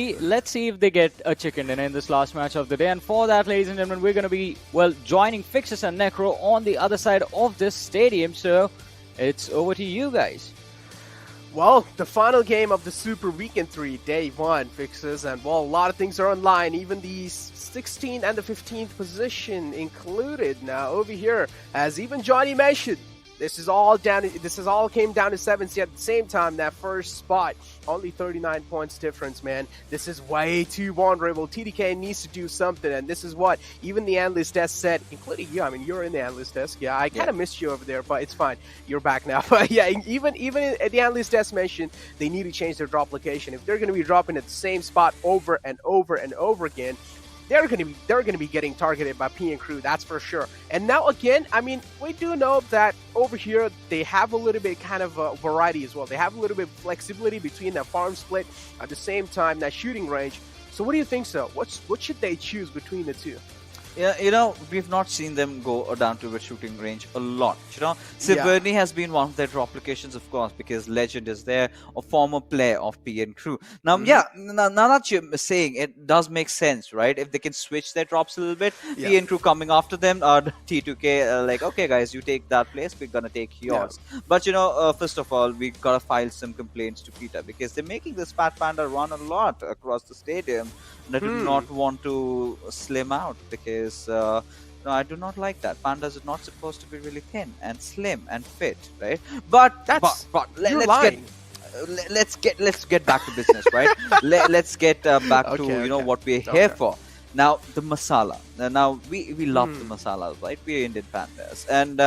see if they get a chicken dinner in this last match of the day. And for that, ladies and gentlemen, we're gonna be joining Fixes and Necro on the other side of this stadium. So it's over to you guys. Well, the final game of the Super Weekend 3, day 1, Fixes, and a lot of things are online, even the 16th and the 15th position included. Now, over here, as even Johnny mentioned, this is all came down to 7C at the same time. That first spot, only 39 points difference, man. This is way too vulnerable. TDK needs to do something, and this is what even the analyst desk said, including you. I mean, you're in the analyst desk. Yeah, I kind of missed you over there, but it's fine. You're back now. But yeah, even the analyst desk mentioned they need to change their drop location. If they're going to be dropping at the same spot over and over and over again, they're going to be getting targeted by PN Crew, that's for sure. And now again, I mean, we do know that over here they have a little bit kind of variety as well. They have a little bit of flexibility between that farm split, at the same time that shooting range. So what do you think, so? What should they choose between the two? Yeah, we've not seen them go down to the shooting range a lot. Siverny has been one of their drop locations, of course, because Legend is there, a former player of PN Crew. Now, now that you're saying, it does make sense, right? If they can switch their drops a little bit, PN Crew coming after them, T2K, like, okay, guys, you take that place, we're gonna take yours. Yeah. But, first of all, we gotta file some complaints to PETA, because they're making this Fat Panda run a lot across the stadium. And I do not want to slim out, because no, I do not like that. Pandas are not supposed to be really thin and slim and fit, right? But let's get back to business, right? Let's get back to what we're here for. Now, the masala. Now we love the masalas, right? We're Indian pandas, and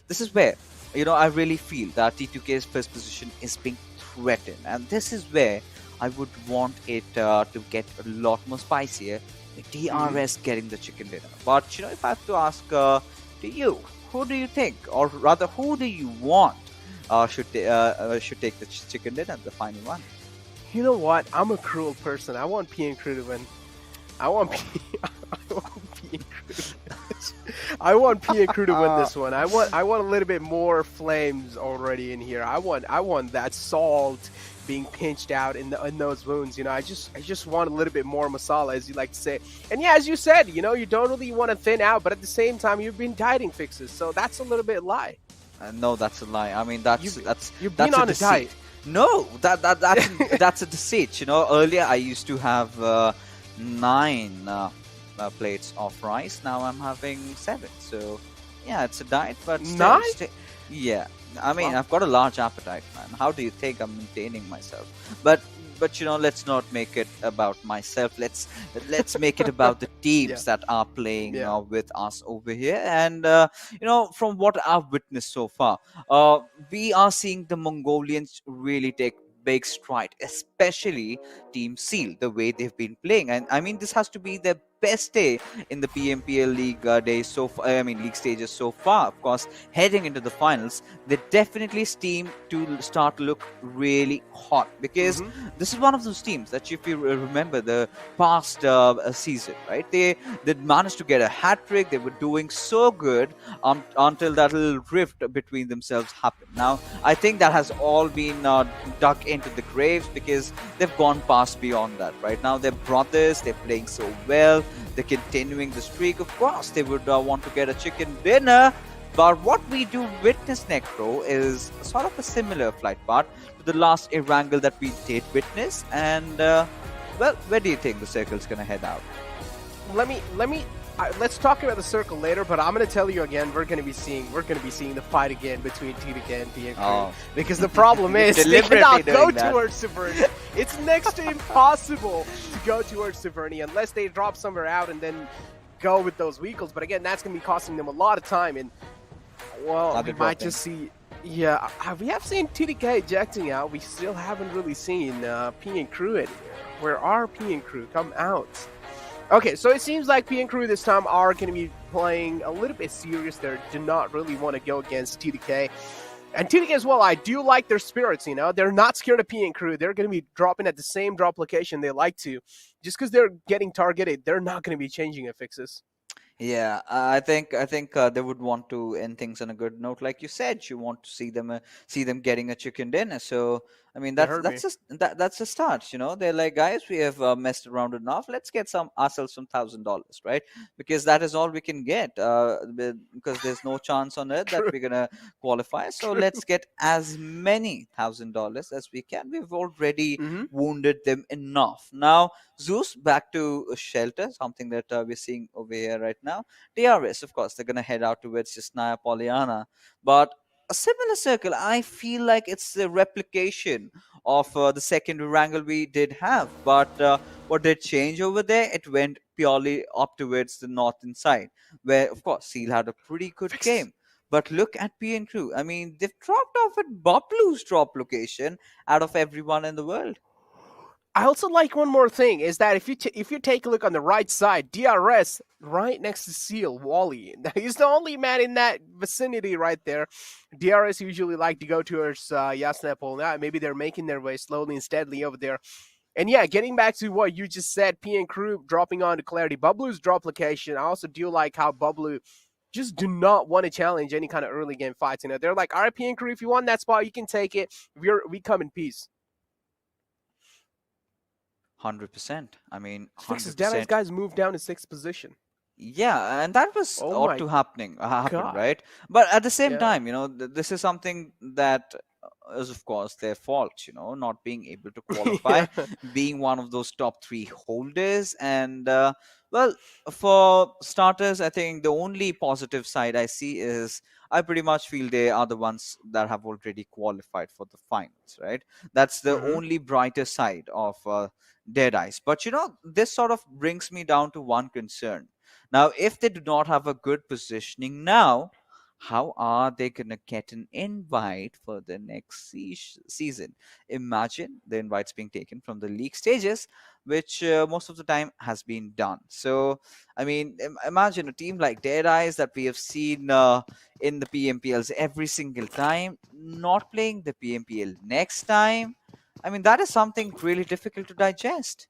this is where I really feel that T2K's first position is being threatened, and this is where I would want it to get a lot more spicier. The DRS getting the chicken dinner. But if I have to ask to you, who do you think, or rather, who do you want should take the chicken dinner, the final one? You know what? I'm a cruel person. I want PN Crew to win. I want PN Crew to win this one. I want a little bit more flames already in here. I want that salt being pinched out in those wounds. I just want a little bit more masala, as you like to say. And yeah, as you said, you don't really want to thin out, but at the same time, you've been dieting, Fixes, so that's a little bit lie. No, that's a lie. I mean, that's you've been on a diet. No, that's a deceit. Earlier I used to have 9 plates of rice. Now I'm having 7. So yeah, it's a diet, but 9. Yeah. I mean, I've got a large appetite, man. How do you think I'm maintaining myself? But let's not make it about myself. Let's make it about the teams that are playing with us over here. And from what I've witnessed so far, we are seeing the Mongolians really take big stride, especially Team Seal, the way they've been playing. And I mean, this has to be their best day in the PMPL League days so far. I mean, league stages so far. Of course, heading into the finals, they definitely seem to start to look really hot, because this is one of those teams that, if you remember the past season, right? They managed to get a hat trick. They were doing so good until that little rift between themselves happened. Now, I think that has all been dug into the graves, because they've gone past beyond that. Right now, they're brothers. They're playing so well. They're continuing the streak. Of course, they would want to get a chicken dinner. But what we do witness, Necro, is sort of a similar flight path to the last Erangel that we did witness. And well, where do you think the circle's gonna head out? Let's talk about the circle later, but I'm going to tell you again, we're going to be seeing the fight again between TDK and PN Crew, because the problem is they cannot go towards Siverny. It's next to impossible to go towards Siverny unless they drop somewhere out and then go with those vehicles. But again, that's going to be costing them a lot of time. And Well, we they're might dropping. just see. Yeah, we have seen TDK ejecting out. We still haven't really seen P and Crew anywhere. Where are P and Crew? Come out. Okay, so it seems like P and Crew this time are going to be playing a little bit serious. They do not really want to go against TDK. And TDK as well, I do like their spirits, you know. They're not scared of P and Crew. They're going to be dropping at the same drop location they like to. Just because they're getting targeted, they're not going to be changing affixes. Yeah, I think they would want to end things on a good note, like you said. You want to see them getting a chicken dinner. So I mean, They heard me. that's a start. You know, they're like, guys, we have messed around enough. Let's get ourselves some $1,000, right? Because that is all we can get. Because there's no chance on earth that we're gonna qualify. So let's get as many $1,000 as we can. We've already wounded them enough. Now, Zeus, back to shelter, something that we're seeing over here right now. DRS, of course, they're going to head out towards Cisnaya Polyana. But a similar circle, I feel like it's the replication of the second Erangel we did have. But what did change over there? It went purely up towards the northern side, where, of course, Seal had a pretty good game. But look at P and Crew. I mean, they've dropped off at BABLU's drop location out of everyone in the world. I also like one more thing is that if you take a look on the right side, DRS right next to Seal Wally. He's the only man in that vicinity right there. DRS usually like to go towards Yasnapol. Now maybe they're making their way slowly and steadily over there. And yeah, getting back to what you just said, P and Crew dropping on to Clarity. BABLU's drop location. I also do like how BABLU just do not want to challenge any kind of early game fights. You know, they're like, all right, P and Crew, if you want that spot, you can take it. We come in peace. 100%. I mean, 100%. Dead guys moved down to 6th position. Yeah, and that was ought to happen, right? But at the same time, you know, this is something that is, of course, their fault, you know, not being able to qualify, being one of those top 3 holders. And, well, for starters, I think the only positive side I see is I pretty much feel they are the ones that have already qualified for the finals, right? That's the only brighter side of Dead Eyes. But, you know, this sort of brings me down to one concern. Now, if they do not have a good positioning now, how are they going to get an invite for the next season? Imagine the invites being taken from the league stages, which most of the time has been done. So, I mean, imagine a team like Dead Eyes that we have seen in the PMPLs every single time, not playing the PMPL next time. I mean, that is something really difficult to digest.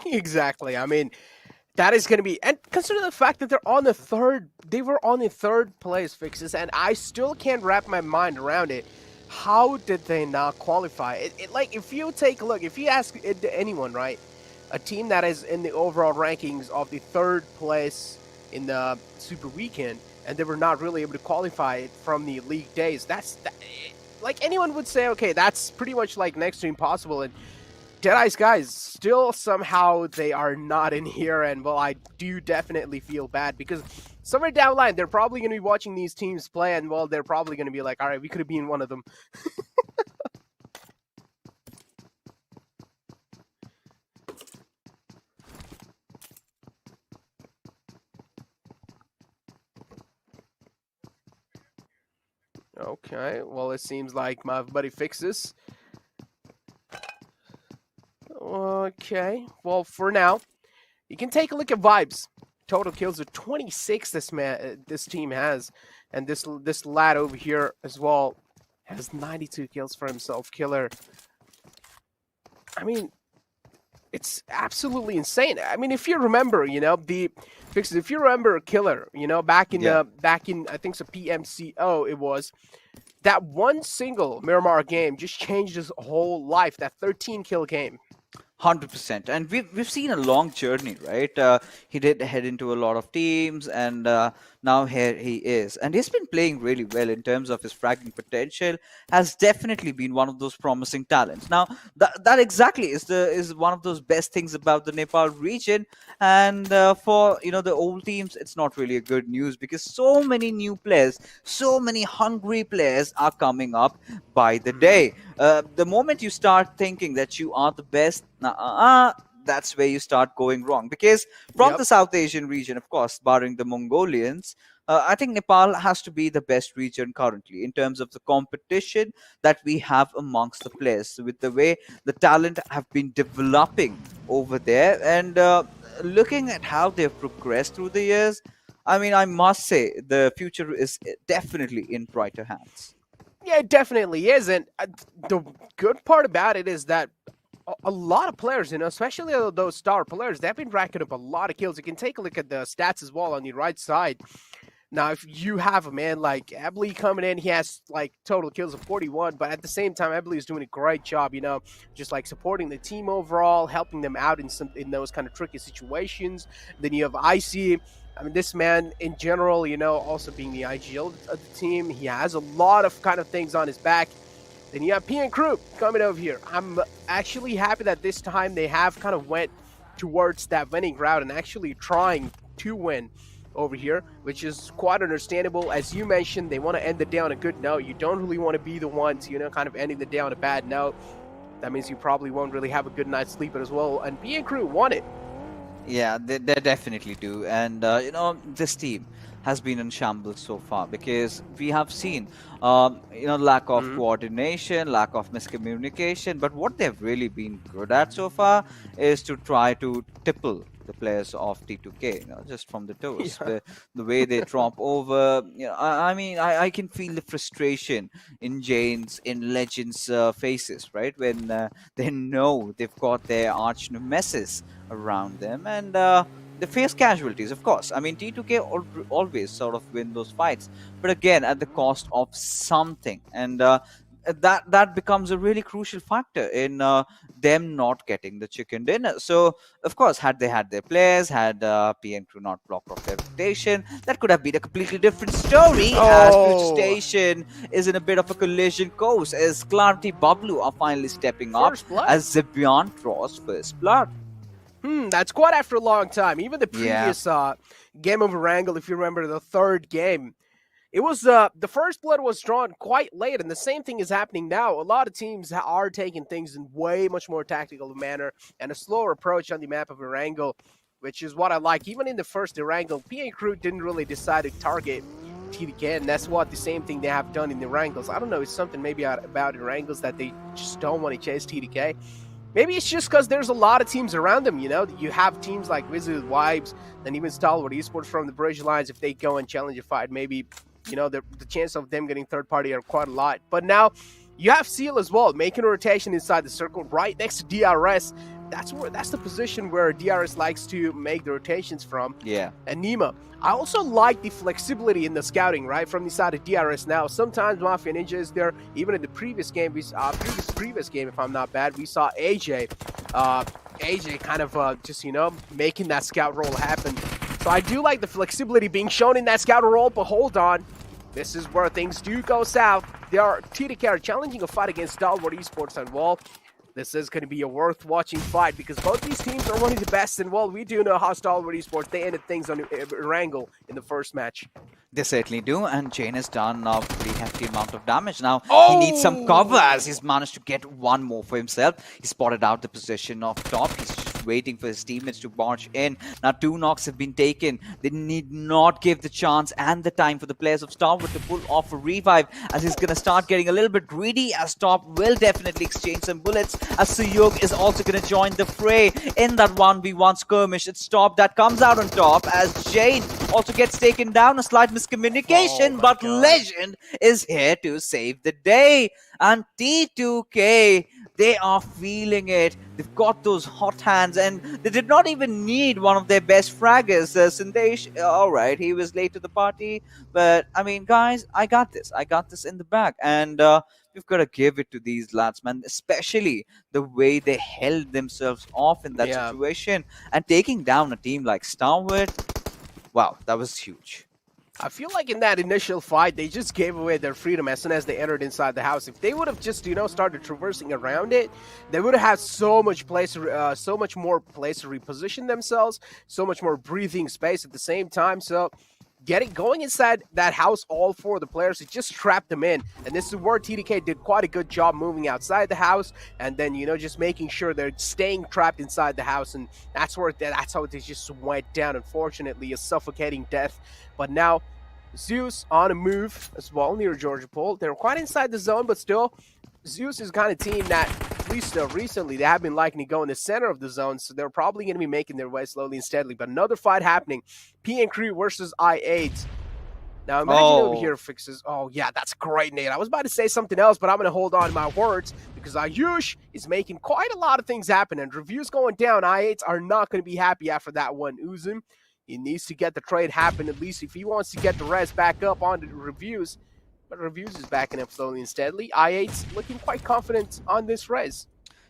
Exactly. I mean, that is going to be, and consider the fact that they were on the third place fixes, and I still can't wrap my mind around it. How did they not qualify? Like, if you take a look, if you ask anyone, right, a team that is in the overall rankings of the 3rd place in the Super Weekend, and they were not really able to qualify from the league days, like anyone would say, okay, that's pretty much like next to impossible. And Deadeyes guys, still somehow they are not in here, and well, I do definitely feel bad because somewhere down the line they're probably going to be watching these teams play, and well, they're probably going to be like, all right, we could have been one of them. Okay, well, it seems like my buddy fixes. Okay, well, for now, you can take a look at vibes. Total kills of 26 this team has, and this lad over here as well has 92 kills for himself. Killer. I mean, it's absolutely insane. I mean, if you remember, you know, the fixes. If you remember Killer, you know, back in I think it's a PMCO, it was. That one single Miramar game just changed his whole life. That 13 kill game. 100%, and we've seen a long journey, right? He did head into a lot of teams, and now here he is, and he's been playing really well in terms of his fragging potential. Has definitely been one of those promising talents. Now that exactly is one of those best things about the Nepal region, and for the old teams, it's not really a good news because so many new players, so many hungry players are coming up by the day. The moment you start thinking that you are the best, that's where you start going wrong. Because from the South Asian region, of course, barring the Mongolians, I think Nepal has to be the best region currently in terms of the competition that we have amongst the players. So with the way the talent have been developing over there, and looking at how they've progressed through the years, I mean, I must say the future is definitely in brighter hands. Yeah, it definitely is. And the good part about it is that a lot of players, especially those star players, they've been racking up a lot of kills. You can take a look at the stats as well on the right side. Now, if you have a man like BABLU coming in, he has like total kills of 41, but at the same time, BABLU is doing a great job, just like supporting the team overall, helping them out in those kind of tricky situations. Then you have Icy. I mean, this man in general, also being the IGL of the team, he has a lot of kind of things on his back. Then you have PN Crew coming over here. I'm actually happy that this time they have kind of went towards that winning route and actually trying to win over here, which is quite understandable. As you mentioned, they want to end the day on a good note. You don't really want to be the ones, kind of ending the day on a bad note. That means you probably won't really have a good night's sleep as well. And PN Crew won it. Yeah, they definitely do. And, this team has been in shambles so far because we have seen, lack of coordination, lack of miscommunication. But what they've really been good at so far is to try to tipple the players of T2K, just from the toes. Yeah. The way they drop over, I can feel the frustration in Jane's, in Legends' faces, right? When they know they've got their arch nemesis around them, and they face casualties, of course. I mean, T2K always sort of win those fights, but again, at the cost of something. And that becomes a really crucial factor in them not getting the chicken dinner. So, of course, had they had their players, had PN Crew not blocked off their rotation, that could have been a completely different story. As Bridge Station is in a bit of a collision course, as Clarity BABLU are finally stepping up, as Zebion draws first blood. That's quite after a long time. Even the previous game of Erangel, if you remember the third game, it was the first blood was drawn quite late, and the same thing is happening now. A lot of teams are taking things in way much more tactical manner and a slower approach on the map of Erangel, which is what I like. Even in the first Erangel, PN Crew didn't really decide to target TDK, and that's what the same thing they have done in the Erangels. I don't know, it's something maybe about Erangels that they just don't want to chase TDK. Maybe it's just because there's a lot of teams around them, You have teams like Wizzes, Vibes, and even Stalwart Esports from the Bridge Lines. If they go and challenge a fight, maybe, the chance of them getting third party are quite a lot. But now you have Seal as well, making a rotation inside the circle right next to DRS. That's the position where DRS likes to make the rotations from. Yeah. And Nima. I also like the flexibility in the scouting, right, from the side of DRS now. Sometimes Mafia Ninja is there. Even in the previous game, previous game, if I'm not bad, we saw AJ kind of just, making that scout roll happen. So I do like the flexibility being shown in that scout roll, but hold on. This is where things do go south. TDK are challenging a fight against Stalwart Esports on Wall. This is going to be a worth watching fight because both these teams are one of the best, and well, we do know how Stalwart Esports, they ended things on Erangel in the first match. They certainly do, and Jane has done a pretty hefty amount of damage. Now, he needs some cover as he's managed to get one more for himself. He spotted out the position of top. He's just waiting for his teammates to march in. Now, 2 knocks have been taken. They need not give the chance and the time for the players of Stalwart to pull off a revive, as he's going to start getting a little bit greedy, as top will definitely exchange some bullets, as Suyog is also going to join the fray in that 1v1 skirmish. It's top that comes out on top, as Jane also gets taken down. A slight miscommunication, but Legend is here to save the day. And T2K, they are feeling it. They've got those hot hands, and they did not even need one of their best fraggers. Sandesh, all right, he was late to the party, but I mean, guys, I got this. I got this in the bag, and we've got to give it to these lads, man, especially the way they held themselves off in that situation and taking down a team like Stalwart. Wow, that was huge. I feel like in that initial fight, they just gave away their freedom as soon as they entered inside the house. If they would have just, started traversing around it, they would have had so much more place to reposition themselves, so much more breathing space at the same time. So going inside that house, all four of the players, it just trapped them in. And this is where TDK did quite a good job moving outside the house, and then, you know, just making sure they're staying trapped inside the house. And that's how they just went down, unfortunately, a suffocating death. But now Zeus on a move as well near Georgia Pole. They're quite inside the zone, but still, Zeus is kind of team that, at least recently, they have been liking to go in the center of the zone, so they're probably going to be making their way slowly and steadily. But another fight happening. PN Crew versus I8. Now, imagine over here fixes. Oh, yeah, that's great, Nate. I was about to say something else, but I'm going to hold on to my words because Ayush is making quite a lot of things happen. And reviews going down. I8s are not going to be happy after that one. Uzum, he needs to get the trade happen, at least if he wants to get the res back up on the reviews. But reviews is backing up slowly and steadily. I8's looking quite confident on this res.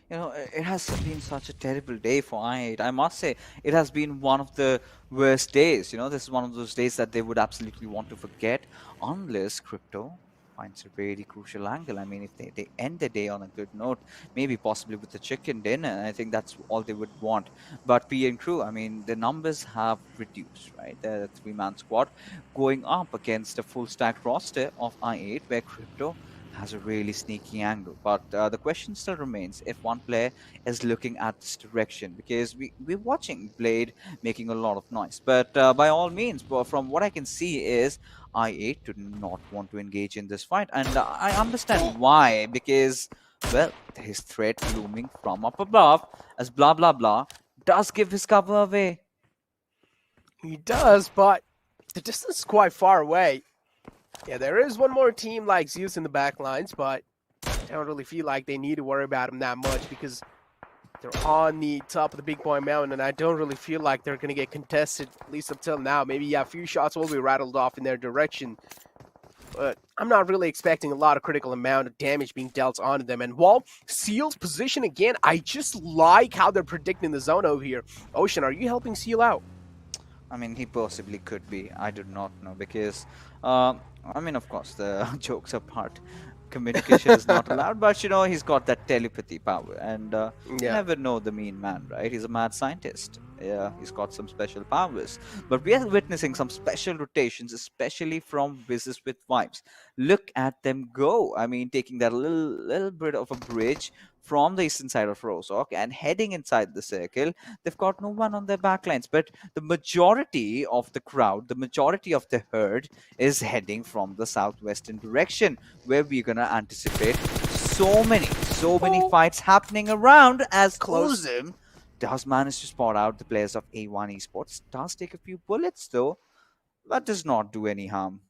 You know, it has been such a terrible day for I8. I must say, it has been one of the worst days. You know, this is one of those days that they would absolutely want to forget unless Crypto finds a very crucial angle. I mean, if they end the day on a good note, maybe possibly with a chicken dinner, I think that's all they would want. But PN Crew, I mean, the numbers have reduced, right? The three-man squad going up against a full stack roster of I8 where Crypto has a really sneaky angle. But the question still remains if one player is looking at this direction, because we're watching Blade making a lot of noise. But by all means, from what I can see is I8 do not want to engage in this fight. And I understand why, because, well, his threat looming from up above as blah blah blah does give his cover away. He does, but the distance is quite far away. Yeah, there is one more team like Zeus in the back lines, but I don't really feel like they need to worry about them that much because they're on the top of the Big Boy Mountain, and I don't really feel like they're going to get contested, at least up till now. Maybe, yeah, a few shots will be rattled off in their direction, but I'm not really expecting a lot of critical amount of damage being dealt onto them. And while Seal's position again, I just like how they're predicting the zone over here. Ocean, are you helping Seal out? I mean, he possibly could be. I do not know because, I mean, of course, the jokes apart, communication is not allowed. But, you know, he's got that telepathy power. And you never know the mean man, right? He's a mad scientist. Yeah, he's got some special powers. But we are witnessing some special rotations, especially from Wizzes with vibes. Look at them go. I mean, taking that little bit of a bridge from the eastern side of Rozok and heading inside the circle. They've got no one on their backlines, but the majority of the crowd, the majority of the herd is heading from the southwestern direction, where we're going to anticipate so many fights happening around as Uzum does manage to spot out the players of A1 Esports. Does take a few bullets though, but does not do any harm.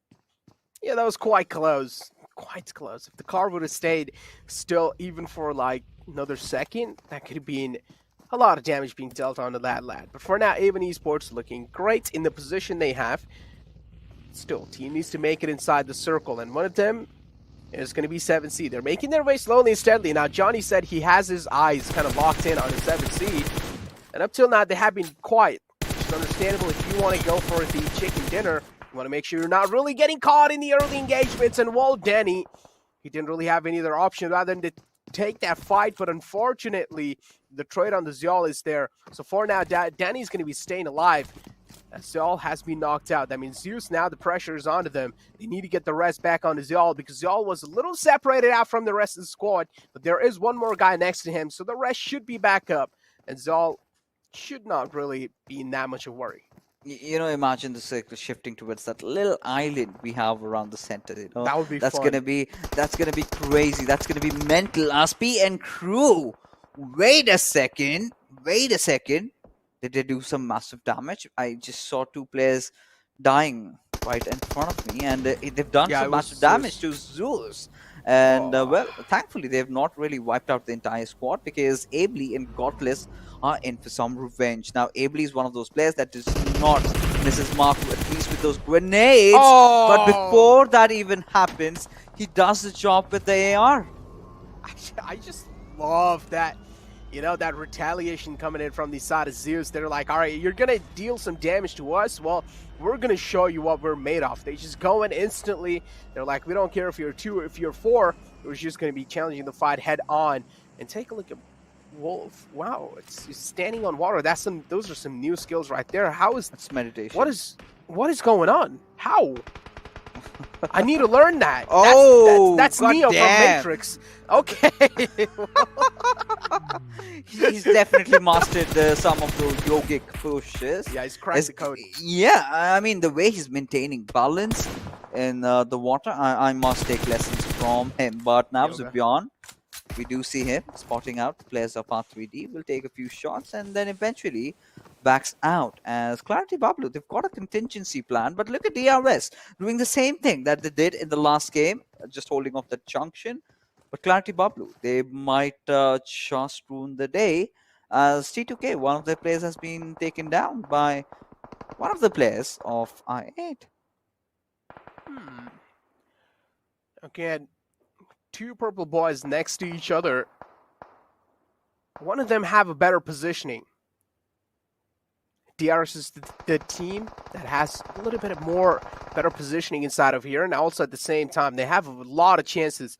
Yeah, that was quite close. Quite close. If the car would have stayed still even for like another second, that could have been a lot of damage being dealt onto that lad. But for now, A1 Esports looking great in the position they have. Still, team needs to make it inside the circle, and one of them is going to be 7C. They're making their way slowly and steadily. Now, Johnny said he has his eyes kind of locked in on his 7C, and up till now, they have been quiet. It's understandable if you want to go for the chicken dinner. You want to make sure you're not really getting caught in the early engagements. And while Danny, he didn't really have any other option rather than to take that fight. But unfortunately, the trade on the Zeal is there. So for now, Danny's going to be staying alive. Zeal has been knocked out. That means Zeus, now the pressure is onto them. They need to get the rest back on the Zeal because Zeal was a little separated out from the rest of the squad. But there is one more guy next to him, so the rest should be back up. And Zeal should not really be in that much of a worry. You know, imagine the circle shifting towards that little island we have around the center. You know, that would be that's fun. gonna be crazy. That's gonna be mental. As PN Crew, wait a second. Did they do some massive damage? I just saw two players dying right in front of me, and they've done some massive damage to Zeus. And well, thankfully they've not really wiped out the entire squad because BABLU and Ruthless are in for some revenge. Now, BABLU is one of those players that does not miss his mark, at least with those grenades. But before that even happens, he does the job with the AR. I just love that, you know, that retaliation coming in from the side of Zeus. They're like, all right, you're going to deal some damage to us. Well, we're going to show you what we're made of. They just go in instantly. They're like, we don't care if you're 2 or if you're 4. We're just going to be challenging the fight head on. And take a look at Wolf, wow, it's standing on water. Those are some new skills right there. How is That's meditation. what is going on? How? I need to learn that. Oh, that's Neo from goddamn. Matrix. Okay. He's definitely mastered some of those yogic pushes. Yeah, he's cracked the code. Yeah, I mean, the way he's maintaining balance in the water, I must take lessons from him. But now, Zubion, we do see him spotting out the players of R3D, will take a few shots and then eventually backs out. As Clarity BABLU, they've got a contingency plan, but look at DRS doing the same thing that they did in the last game, just holding off the junction. But Clarity BABLU, they might just ruin the day, as T2K, one of their players, has been taken down by one of the players of I8. Again, two purple boys next to each other. One of them have a better positioning. DRS is the team that has a little bit of more better positioning inside of here, and also at the same time they have a lot of chances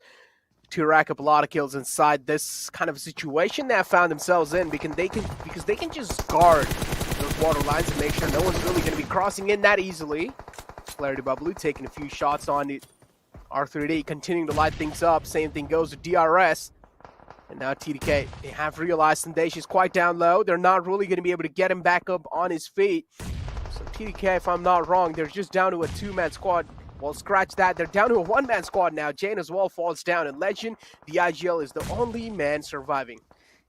to rack up a lot of kills inside this kind of situation they have found themselves in, because they can just guard those water lines and make sure no one's really going to be crossing in that easily. Clarity BABLU taking a few shots on it. R3D continuing to light things up. Same thing goes to DRS. And now TDK, they have realized Sandesh is quite down low. They're not really going to be able to get him back up on his feet. So TDK, if I'm not wrong, they're just down to a two-man squad. Well, scratch that. They're down to a one-man squad now. Jane as well falls down. And Legend, the IGL, is the only man surviving.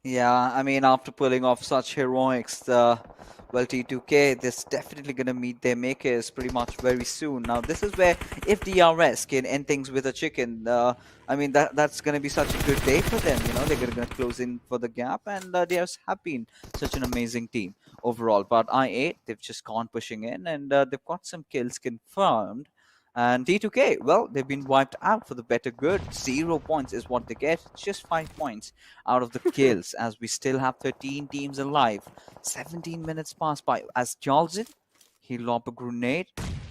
Yeah, I mean, after pulling off such heroics, well, T2K, this definitely going to meet their makers pretty much very soon. Now, this is where, if DRS can end things with a chicken, I mean, that's going to be such a good day for them. You know, they're going to close in for the gap, and DRS have been such an amazing team overall. But I8, they've just gone pushing in, and they've got some kills confirmed. And T2K, well, they've been wiped out for the better good. 0 points is what they get. Just 5 points out of the kills, as we still have 13 teams alive. 17 minutes pass by as Jalzin, he lob a grenade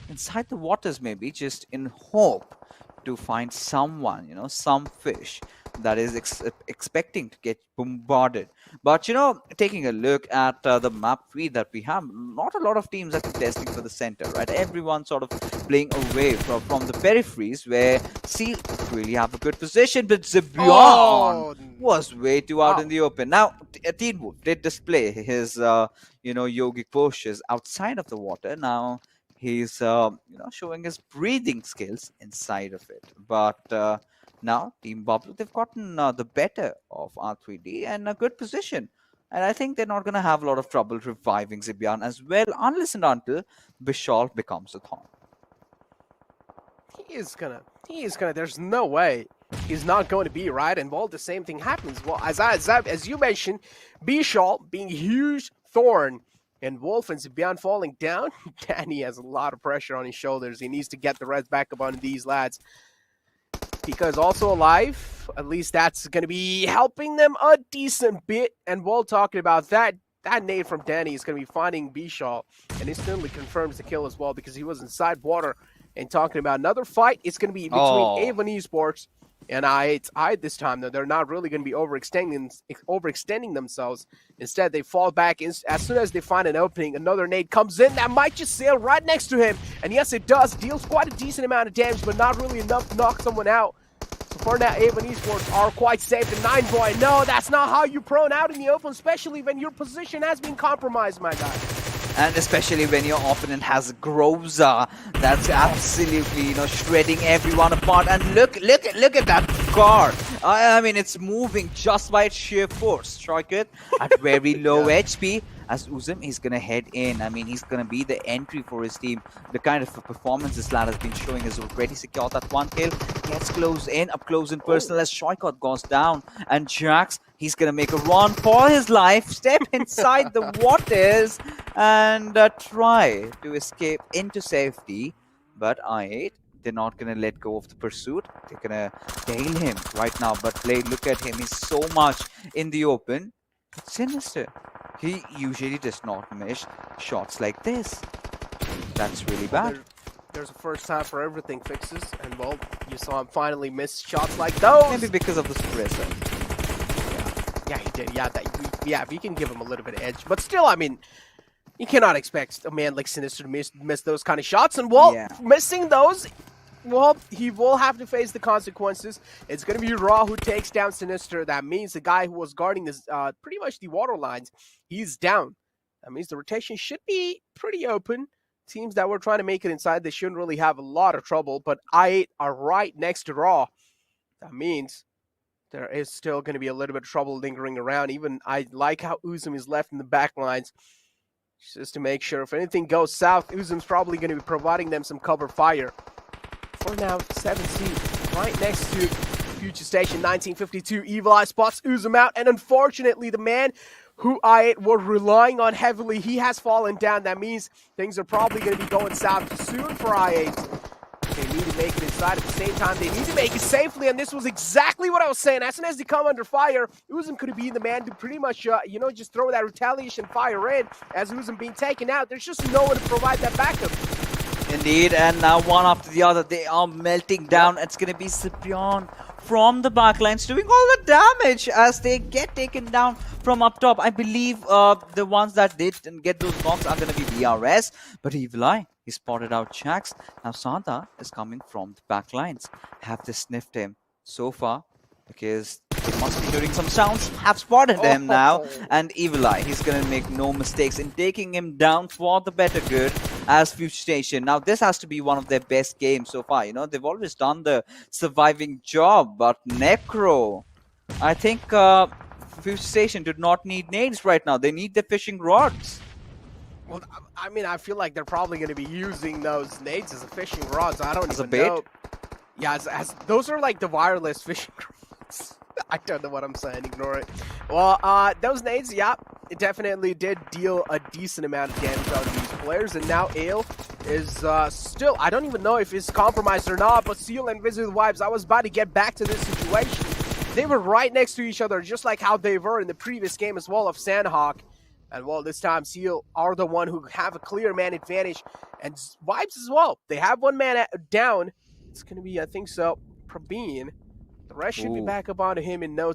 inside the waters, maybe just in hope to find someone, you know, some fish that is expecting to get bombarded. But, you know, taking a look at the map feed that we have, not a lot of teams are contesting for the center, right? Everyone sort of playing away from the peripheries, where Seal really have a good position, but Zebion was way too out in the open. Now, Teen Wolf did display his, you know, yogic postures outside of the water. Now, he's, you know, showing his breathing skills inside of it. But now, Team BABLU, they've gotten the better of R3D and a good position. And I think they're not going to have a lot of trouble reviving Zebion as well, unless and until Bishal becomes a thorn. He is gonna, there's no way he's not going to be, right? And well, the same thing happens. Well, as you mentioned, Bishal being a huge thorn, and Wolf and Zebion falling down. Danny has a lot of pressure on his shoulders. He needs to get the reds back up on these lads. Pika is also alive. At least that's going to be helping them a decent bit. And while talking about that, that nade from Danny is going to be finding Bishal. And instantly confirms the kill as well, because he was inside water. And talking about another fight, it's going to be between Avon Esports and I8 this time. Though they're not really going to be overextending themselves. Instead, they fall back. As soon as they find an opening, another nade comes in that might just sail right next to him. And yes, it does. Deals quite a decent amount of damage, but not really enough to knock someone out. So for now, Avon Esports are quite safe. The 9-boy, no, that's not how you prone out in the open, especially when your position has been compromised, my guy. And especially when your opponent has Groza, that's absolutely, you know, shredding everyone apart. And look at that car. I mean, it's moving just by its sheer force. Strike it at very low HP. As Uzum, he's going to head in. I mean, he's going to be the entry for his team. The kind of performance this lad has been showing has already secured that one kill. Gets close in, up close and personal as Shoykot goes down. And Jax, he's going to make a run for his life, step inside the waters, and try to escape into safety. But I8, they're not going to let go of the pursuit. They're going to tail him right now. But Blade, look at him. He's so much in the open. It's sinister. He usually does not miss shots like this. That's really bad. There's a first time for everything, Fixes. And well, you saw him finally miss shots like those. Maybe because of the suppressor. Yeah, he did. Yeah, yeah, we can give him a little bit of edge. But still, I mean, you cannot expect a man like Sinister to miss those kind of shots. And, well, missing those, well, he will have to face the consequences. It's going to be Raw who takes down Sinister. That means the guy who was guarding this, pretty much the water lines, he's down. That means the rotation should be pretty open. Teams that were trying to make it inside, they shouldn't really have a lot of trouble. But I8 are right next to Raw. That means there is still going to be a little bit of trouble lingering around. Even I like how Uzum is left in the back lines, just to make sure if anything goes south, Uzum's probably going to be providing them some cover fire. For now, 7 seed right next to Future Station 1952. Evil Eye spots Uzum out, and unfortunately, the man who I8 were relying on heavily, he has fallen down. That means things are probably going to be going south soon for I8. They need to make it inside. At the same time, they need to make it safely, and this was exactly what I was saying. As soon as they come under fire, Uzum could be the man to pretty much, just throw that retaliation fire in. As Uzum being taken out, there's just no one to provide that backup. Indeed, and now one after the other, they are melting down. It's going to be Cyprian from the backlines doing all the damage as they get taken down from up top. I believe the ones that didn't get those knocks are going to be BRS, but Evil Eye, he spotted out Jax. Now Santa is coming from the backlines. Have they sniffed him so far? Because they must be hearing some sounds. Have spotted him now. And Evil Eye, he's going to make no mistakes in taking him down for the better good as Future Station. Now, this has to be one of their best games so far. You know, they've always done the surviving job. But Necro, I think Future Station did not need nades right now. They need the fishing rods. Well, I mean, I feel like they're probably going to be using those nades as a fishing rods. I don't As even a bait? know. Yeah, as those are like the wireless fishing rods. I don't know what I'm saying. Ignore it. Well, those nades, yeah, it definitely did deal a decent amount of damage on these players. And now Ale is still, I don't even know if he's compromised or not, but Seal and Visit with Vibes, I was about to get back to this situation. They were right next to each other, just like how they were in the previous game as well of Sanhok. And, well, this time Seal are the one who have a clear man advantage. And Vibes as well. They have one man down. It's going to be, I think so, Praveen. The rest should be back up onto him in no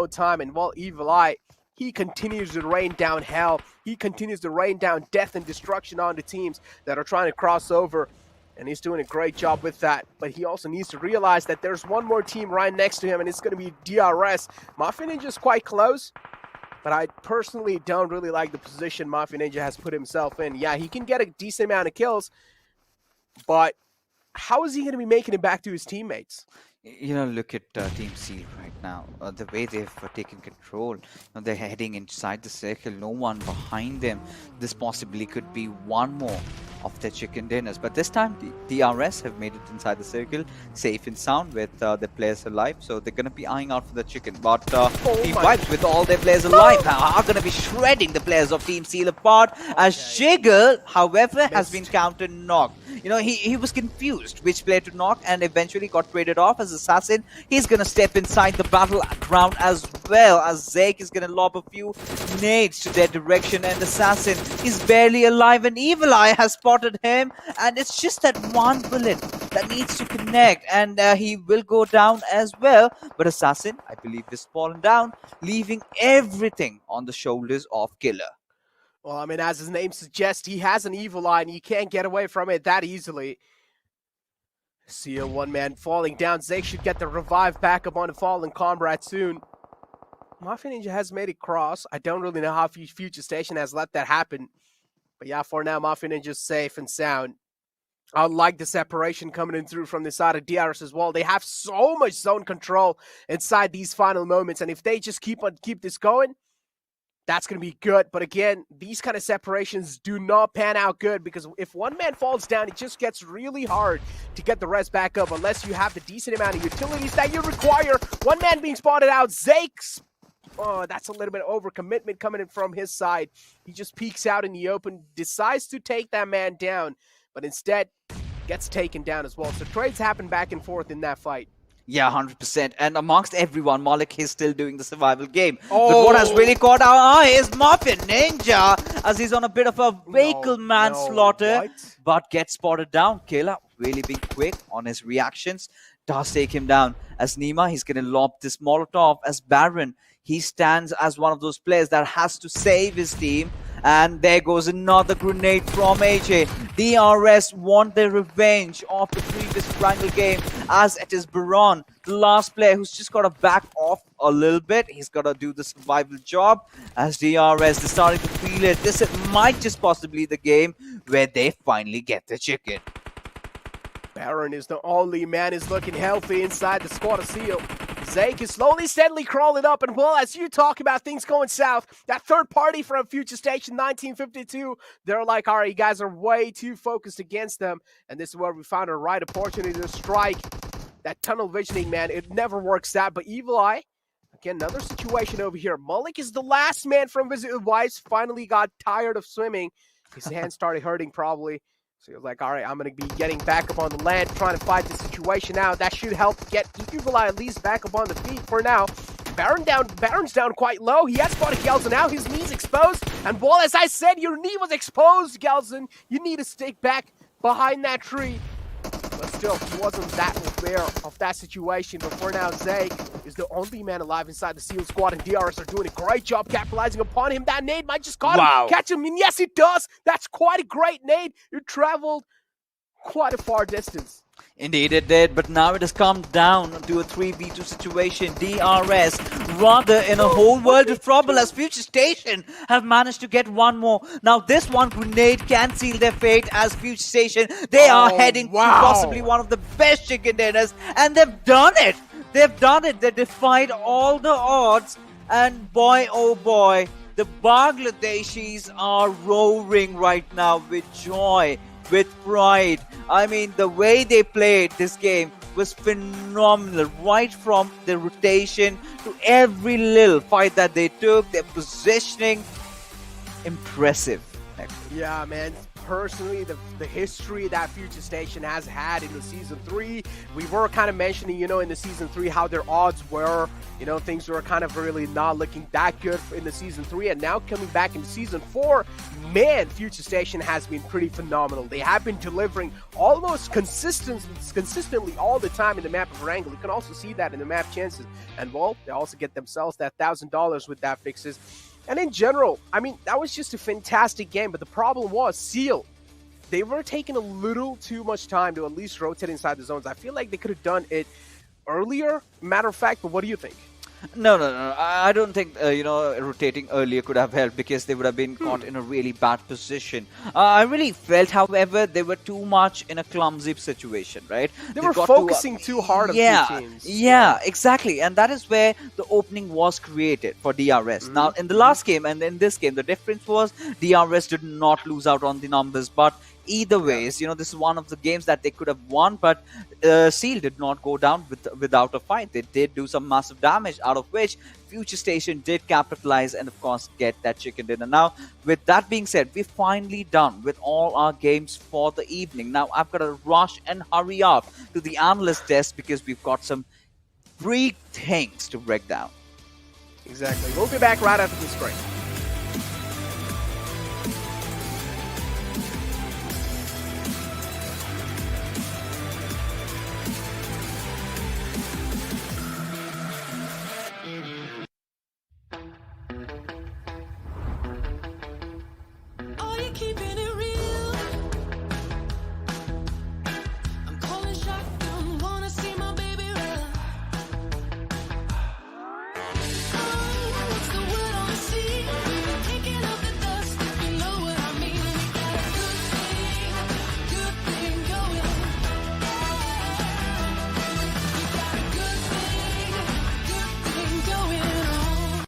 time. And, well, Evil Eye, he continues to rain down hell. He continues to rain down death and destruction onto teams that are trying to cross over. And he's doing a great job with that. But he also needs to realize that there's one more team right next to him, and it's going to be DRS. Mafia Ninja's quite close. But I personally don't really like the position Mafia Ninja has put himself in. Yeah, he can get a decent amount of kills, but how is he going to be making it back to his teammates? You know, look at Team Seal right now. The way they've taken control. They're heading inside the circle. No one behind them. This possibly could be one more of their chicken dinners. But this time, the DRS have made it inside the circle, safe and sound with the players alive. So they're going to be eyeing out for the chicken. But Team Vibes, with all their players alive, are going to be shredding the players of Team Seal apart. As Jiggle, however, has been counter-knocked. You know, he was confused which player to knock and eventually got traded off as Assassin. He's going to step inside the battleground as well, as Zeke is going to lob a few nades to their direction, and Assassin is barely alive, and Evil Eye has spotted him, and it's just that one bullet that needs to connect, and he will go down as well. But Assassin, I believe, is fallen down, leaving everything on the shoulders of Killer. Well, I mean, as his name suggests, he has an Evil Eye, and you can't get away from it that easily. Seal, one man falling down. Zeke should get the revive back up on a fallen comrade soon. Mafia Ninja has made it cross. I don't really know how Future Station has let that happen. But yeah, for now, Mafia Ninja's safe and sound. I like the separation coming in through from the side of DRS as well. They have so much zone control inside these final moments. And if they just keep this going, that's going to be good. But again, these kind of separations do not pan out good, because if one man falls down, it just gets really hard to get the rest back up unless you have the decent amount of utilities that you require. One man being spotted out. Zake's, oh, that's a little bit of overcommitment coming in from his side. He just peeks out in the open, decides to take that man down, but instead gets taken down as well. So trades happen back and forth in that fight. Yeah, 100%. And amongst everyone, Malik is still doing the survival game. But what has really caught our eye is Muffin Ninja, as he's on a bit of a vehicle manslaughter, but gets spotted down. Kayla really being quick on his reactions, does take him down. As Nima, he's going to lob this Molotov, as Baron, he stands as one of those players that has to save his team. And there goes another grenade from AJ. DRS want their revenge of the previous Erangel game, as it is Baron, the last player who's just got to back off a little bit. He's got to do the survival job as DRS is starting to feel it. This might just possibly the game where they finally get the chicken. Baron is the only man who's looking healthy inside the squad of Seal. Zake is slowly, steadily crawling up, and well, as you talk about things going south, that third party from Future Station 1952, they're like, all right, you guys are way too focused against them, and this is where we found a right opportunity to strike. That tunnel visioning, man, it never works out, but Evil Eye, again, another situation over here. Malik is the last man from Wizzes, finally got tired of swimming. His hands started hurting probably. So he was like, all right, I'm going to be getting back up on the land, trying to fight the situation out. That should help get Evil Eye at least back up on the feet for now. Baron's down quite low. He has spotted Gelson now. His knee's exposed. And well, as I said, your knee was exposed, Gelson. You need to stick back behind that tree. But still, he wasn't that aware of that situation. But for now, Zake is the only man alive inside the SEAL squad, and DRS are doing a great job capitalizing upon him. That nade might just catch him, and yes, it does. That's quite a great nade. It traveled quite a far distance. Indeed it did, but now it has come down to a 3v2 situation. DRS rather in a whole world of trouble as Future Station have managed to get one more. Now this one grenade can seal their fate as Future Station, they are heading to possibly one of the best chicken dinners, and they've done it. They've done it. They defied all the odds, and boy oh boy, the Bangladeshis are roaring right now with joy, with pride. I mean, the way they played this game was phenomenal, right from the rotation to every little fight that they took, their positioning, impressive. Yeah, man. Personally, the history that Future Station has had in the Season 3, we were kind of mentioning, in the Season 3 how their odds were, things were kind of really not looking that good in the Season 3, and now coming back in Season 4, man, Future Station has been pretty phenomenal. They have been delivering almost consistently all the time in the map of Erangel. You can also see that in the map chances, and well, they also get themselves that $1,000 with that fixes. And in general, I mean, that was just a fantastic game, but the problem was Seal. They were taking a little too much time to at least rotate inside the zones. I feel like they could have done it earlier, matter of fact, but what do you think? No. I don't think, rotating earlier could have helped because they would have been caught in a really bad position. I really felt, however, they were too much in a clumsy situation, right? They were focusing too hard on two teams. Yeah, exactly. And that is where the opening was created for DRS. Now, in the last game and in this game, the difference was DRS did not lose out on the numbers, but either ways, this is one of the games that they could have won, but Seal did not go down without a fight. They did do some massive damage, out of which Future Station did capitalize and, of course, get that chicken dinner. Now, with that being said, we're finally done with all our games for the evening. Now, I've got to rush and hurry up to the analyst desk because we've got some free things to break down. Exactly. We'll be back right after this break. Are you keeping it real? I'm calling shotgun, wanna see my baby run. Oh, what's the word on the sea? Kicking up the dust, if you know what I mean. We got a good thing going. We got a good thing going on.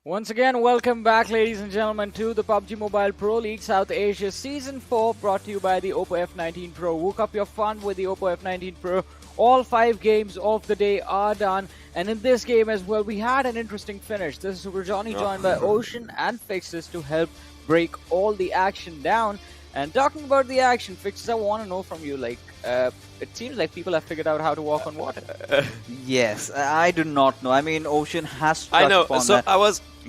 Once again, welcome back, ladies and gentlemen, to the PUBG Mobile Pro League South Asia Season 4, brought to you by the Oppo F19 Pro. Woke up your fun with the Oppo F19 Pro. All 5 games of the day are done, and in this game as well, we had an interesting finish. This is Super Johnny, joined by Ocean and Fixes to help break all the action down. And talking about the action, Fixes, I want to know from you, it seems like people have figured out how to walk on water. Yes, I do not know. I mean, Ocean has I know. upon So that. I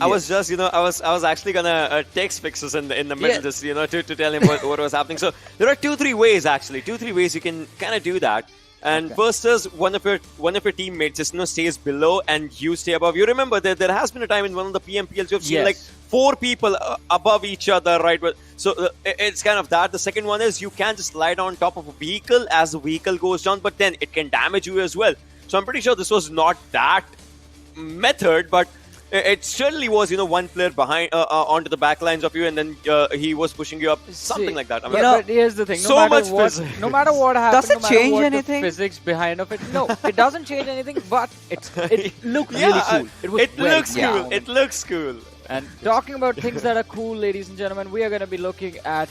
was just, I was actually gonna text Fixes in the middle, just to tell him what was happening. So there are 2-3 ways actually, 2-3 ways you can kind of do that. And versus one of your teammates just stays below and you stay above. You remember that there has been a time in one of the PMPLs you have seen like 4 people above each other, right? So it's kind of that. The second one is you can just slide on top of a vehicle as the vehicle goes down, but then it can damage you as well. So I'm pretty sure this was not that method, but it certainly was, one player behind onto the back lines of you, and then he was pushing you up, something like that. I mean, but here's the thing: no matter what happens, does it change anything? The physics behind of it, no, it doesn't change anything. But it looked really cool. It looks cool. It looks cool. And talking about things that are cool, ladies and gentlemen, we are going to be looking at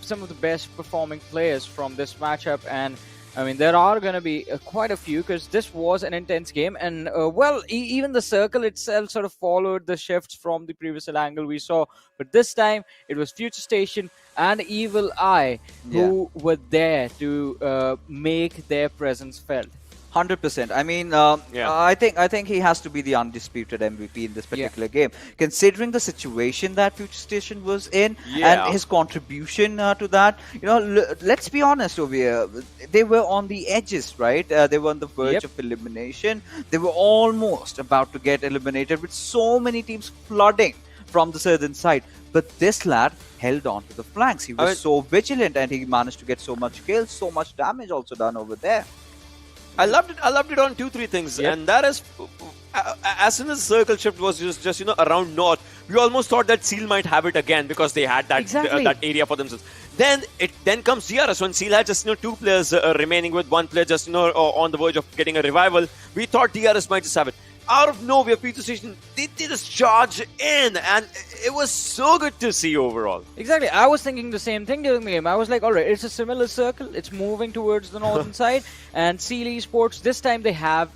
some of the best performing players from this matchup. And I mean, there are going to be quite a few, because this was an intense game. And, even the circle itself sort of followed the shifts from the previous Erangel we saw. But this time, it was Future Station and Evil Eye who were there to make their presence felt. 100%. I mean, I think he has to be the undisputed MVP in this particular game, considering the situation that Future Station was in and his contribution to that. Let's be honest over here. They were on the edges, right? They were on the verge of elimination. They were almost about to get eliminated with so many teams flooding from the southern side. But this lad held on to the flanks. He was so vigilant, and he managed to get so much kills, so much damage also done over there. I loved it on 2-3 things, and that is as soon as the circle shift was just around north, we almost thought that Seal might have it again because they had that that area for themselves. Then comes DRS when Seal had just 2 players remaining with 1 player just on the verge of getting a revival. We thought DRS might just have it. Out of nowhere, Future Station, they just charge in, and it was so good to see overall. Exactly. I was thinking the same thing during the game. I was like, all right, it's a similar circle. It's moving towards the northern side. And Zeus Esports, this time they have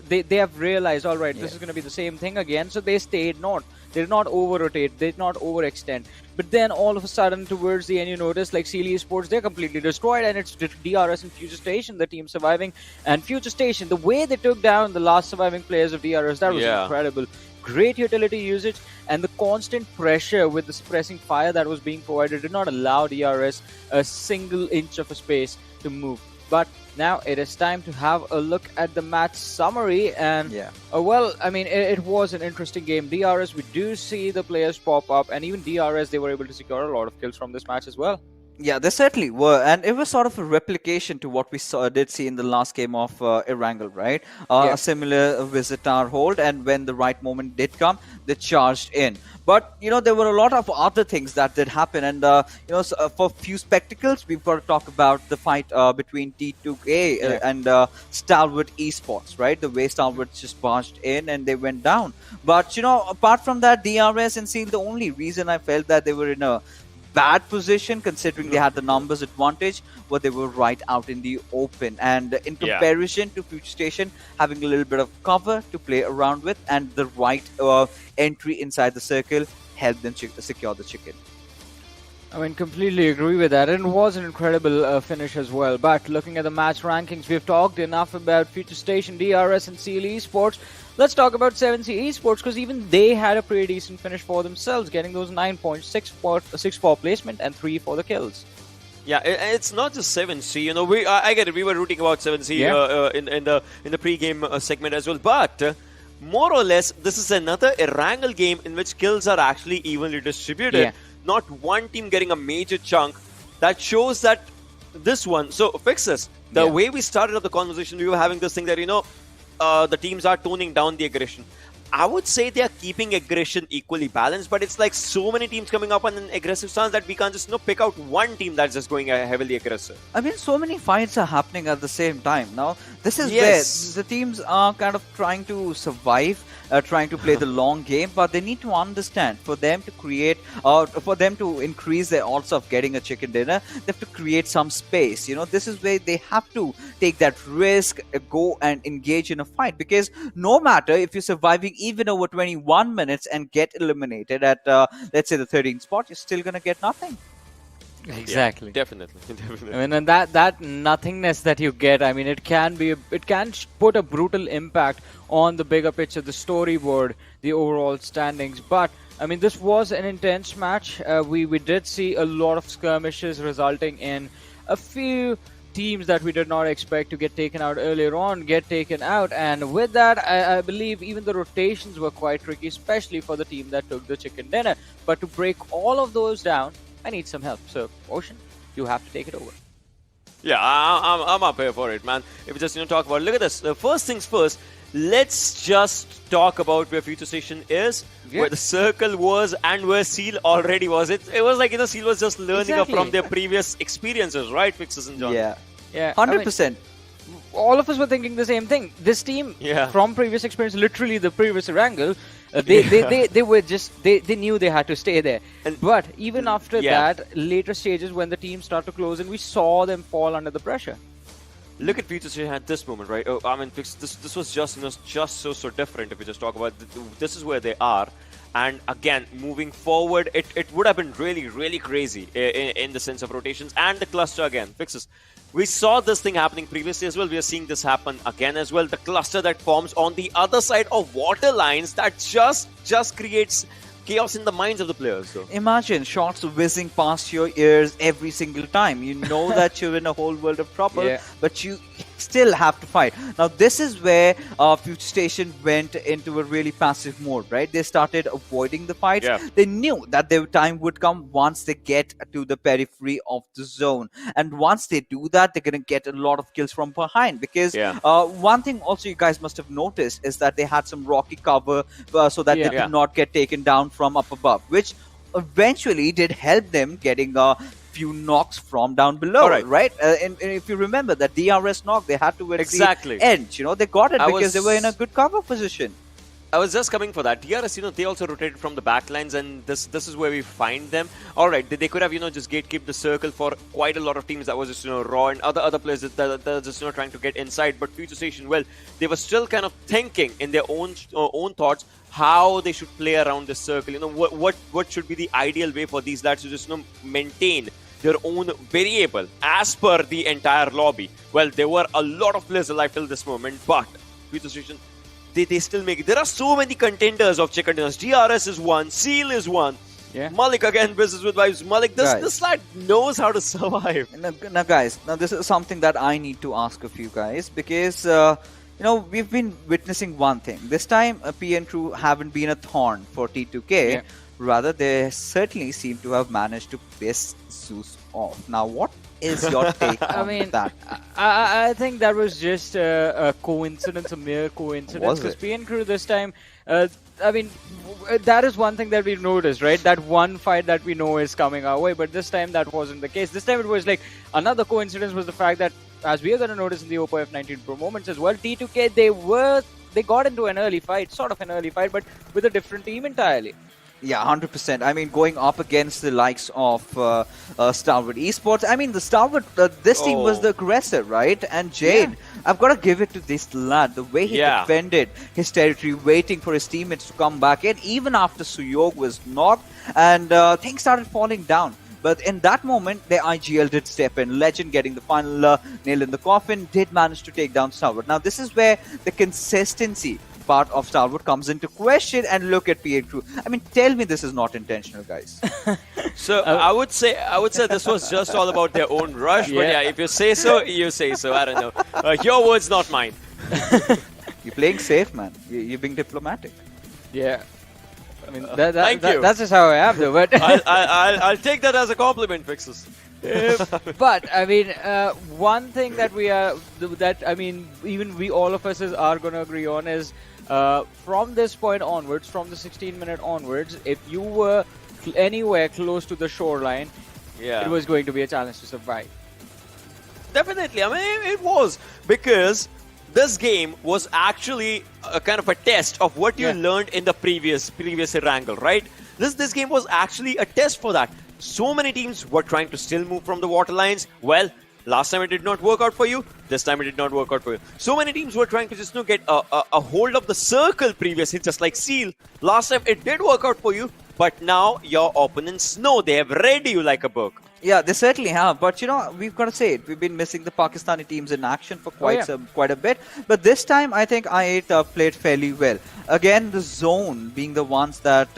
realized, all right, this is going to be the same thing again. So they stayed north. They did not over-rotate. They did not overextend. But then all of a sudden, towards the end, you notice, like Zeus Esports, they're completely destroyed. And it's DRS and Future Station, the team surviving. And Future Station, the way they took down the last surviving players of DRS, that was incredible. Great utility usage, and the constant pressure with the suppressing fire that was being provided did not allow DRS a single inch of a space to move. But now it is time to have a look at the match summary. And it was an interesting game. DRS, we do see the players pop up, and even DRS, they were able to secure a lot of kills from this match as well. Yeah, they certainly were, and it was sort of a replication to what we did see in the last game of Erangel, right? A similar visit tower hold, and when the right moment did come, they charged in. But there were a lot of other things that did happen, and for few spectacles, we've got to talk about the fight between T2A and Stalwart Esports, right? The way Stalwart just barged in and they went down. But apart from that, DRS and Seal, the only reason I felt that they were in a bad position, considering they had the numbers advantage, but they were right out in the open. And in comparison to Future Station, having a little bit of cover to play around with and the right entry inside the circle helped them secure the chicken. I mean, completely agree with that. And it was an incredible finish as well. But looking at the match rankings, we've talked enough about Future Station, DRS, and Zeus Esports. Let's talk about 7C Esports, because even they had a pretty decent finish for themselves, getting those 9 points, 6 for placement, and 3 for the kills. Yeah, it's not just 7C. I get it. We were rooting about 7C in the pre-game segment as well, but more or less, this is another Erangel game in which kills are actually evenly distributed. Yeah. Not one team getting a major chunk. That shows that this one. So fix this. The way we started up the conversation, we were having this thing that the teams are toning down the aggression. I would say they are keeping aggression equally balanced, but it's like so many teams coming up on an aggressive stance that we can't just pick out one team that's just going heavily aggressive. I mean, so many fights are happening at the same time. Now, this is where the teams are kind of trying to survive, trying to play the long game, but they need to understand, for them to create, for them to increase their odds of getting a chicken dinner, they have to create some space. This is where they have to take that risk, go and engage in a fight, because no matter if you're surviving even over 21 minutes and get eliminated at, let's say, the 13th spot, you're still going to get nothing. Exactly. Yeah, definitely. I mean, and that nothingness that you get, I mean, it can put a brutal impact on the bigger picture, the storyboard, the overall standings. But I mean, this was an intense match. We did see a lot of skirmishes resulting in a few teams that we did not expect to get taken out earlier on get taken out, and with that, I believe even the rotations were quite tricky, especially for the team that took the chicken dinner. But to break all of those down, I need some help. So, Ocean, you have to take it over. Yeah, I'm up here for it, man. If we just talk about, look at this. First things first, let's just talk about where Future Station is, where the circle was, and where Seal already was. It was like Seal was just learning from their previous experiences, right, Fixes and John? Yeah, 100%. All of us were thinking the same thing. This team, from previous experience, literally the previous Erangel, they were just they knew they had to stay there. But even after that, later stages when the team started to close in, we saw them fall under the pressure. Look at Future Station at this moment, right? I mean, this was just just so different. If we just talk about this is where they are, and again moving forward, it would have been really crazy in the sense of rotations and the cluster again. Fixes. We saw this thing happening previously as well. We are seeing this happen again as well. The cluster that forms on the other side of water lines that just creates chaos in the minds of the players. So. Imagine shots whizzing past your ears every single time. You know that you're in a whole world of trouble, but you still have to fight. Now, this is where Future Station went into a really passive mode, right? They started avoiding the fights. They knew that their time would come once they get to the periphery of the zone. And once they do that, they're going to get a lot of kills from behind. Because one thing also you guys must have noticed is that they had some rocky cover so that they could not get taken down from up above, which eventually did help them getting few knocks from down below, right? And if you remember that DRS knock, they had to win the end. They got it because they were in a good cover position. I was just coming for that. DRS, they also rotated from the backlines, and this is where we find them. All right, they could have, just gatekeep the circle for quite a lot of teams that was just, Raw and other players that are just, trying to get inside. But Future Station, well, they were still kind of thinking in their own thoughts how they should play around the circle. What should be the ideal way for these lads to just, maintain their own variable as per the entire lobby. Well, there were a lot of players alive till this moment, but Future Station, they still make it. There are so many contenders of chicken dinners. DRS is one, Seal is one. Malik again, Wizzes with vibes. Malik, this lad knows how to survive. Now, guys, this is something that I need to ask of you guys because, we've been witnessing one thing. This time, PN Crew haven't been a thorn for T2K. Rather, they certainly seem to have managed to piss Zeus off. Now, what is your take on that? I think that was just a coincidence, a mere coincidence. Because PN Crew this time, that is one thing that we've noticed, right? That one fight that we know is coming our way, but this time that wasn't the case. This time it was like another coincidence was the fact that, as we are going to notice in the Oppo F19 Pro moments as well, T2K, they got into an early fight, sort of an early fight, but with a different team entirely. Yeah, 100%. I mean, going up against the likes of Stalwart Esports. I mean, the Stalwart, this team was the aggressor, right? And Jade, I've got to give it to this lad. The way he defended his territory, waiting for his teammates to come back in, even after Suyog was knocked, and things started falling down. But in that moment, the IGL did step in. Legend getting the final nail in the coffin, did manage to take down Stalwart. Now, this is where the consistency part of Stalwart comes into question, and look at PN Crew. I mean, tell me this is not intentional, guys. So I would say this was just all about their own rush. But if you say so, you say so. I don't know. Your words, not mine. You're playing safe, man. You're being diplomatic. Yeah. I mean, thank you. That's just how I am, though. But I'll take that as a compliment, Fixes. But I mean, one thing that even we all of us are going to agree on is from this point onwards, from the 16-minute onwards, if you were anywhere close to the shoreline, it was going to be a challenge to survive. Definitely. I mean, it was, because this game was actually a kind of a test of what you learned in the previous Erangel, right? This game was actually a test for that. So many teams were trying to still move from the water lines. Well, last time it did not work out for you. This time it did not work out for you. So many teams were trying to just get a hold of the circle previously, just like Seal. Last time it did work out for you, but now your opponents know they have read you like a book. Yeah, they certainly have. But you know, we've got to say it. We've been missing the Pakistani teams in action for quite a bit. But this time, I think I8 played fairly well. Again, the zone being the ones that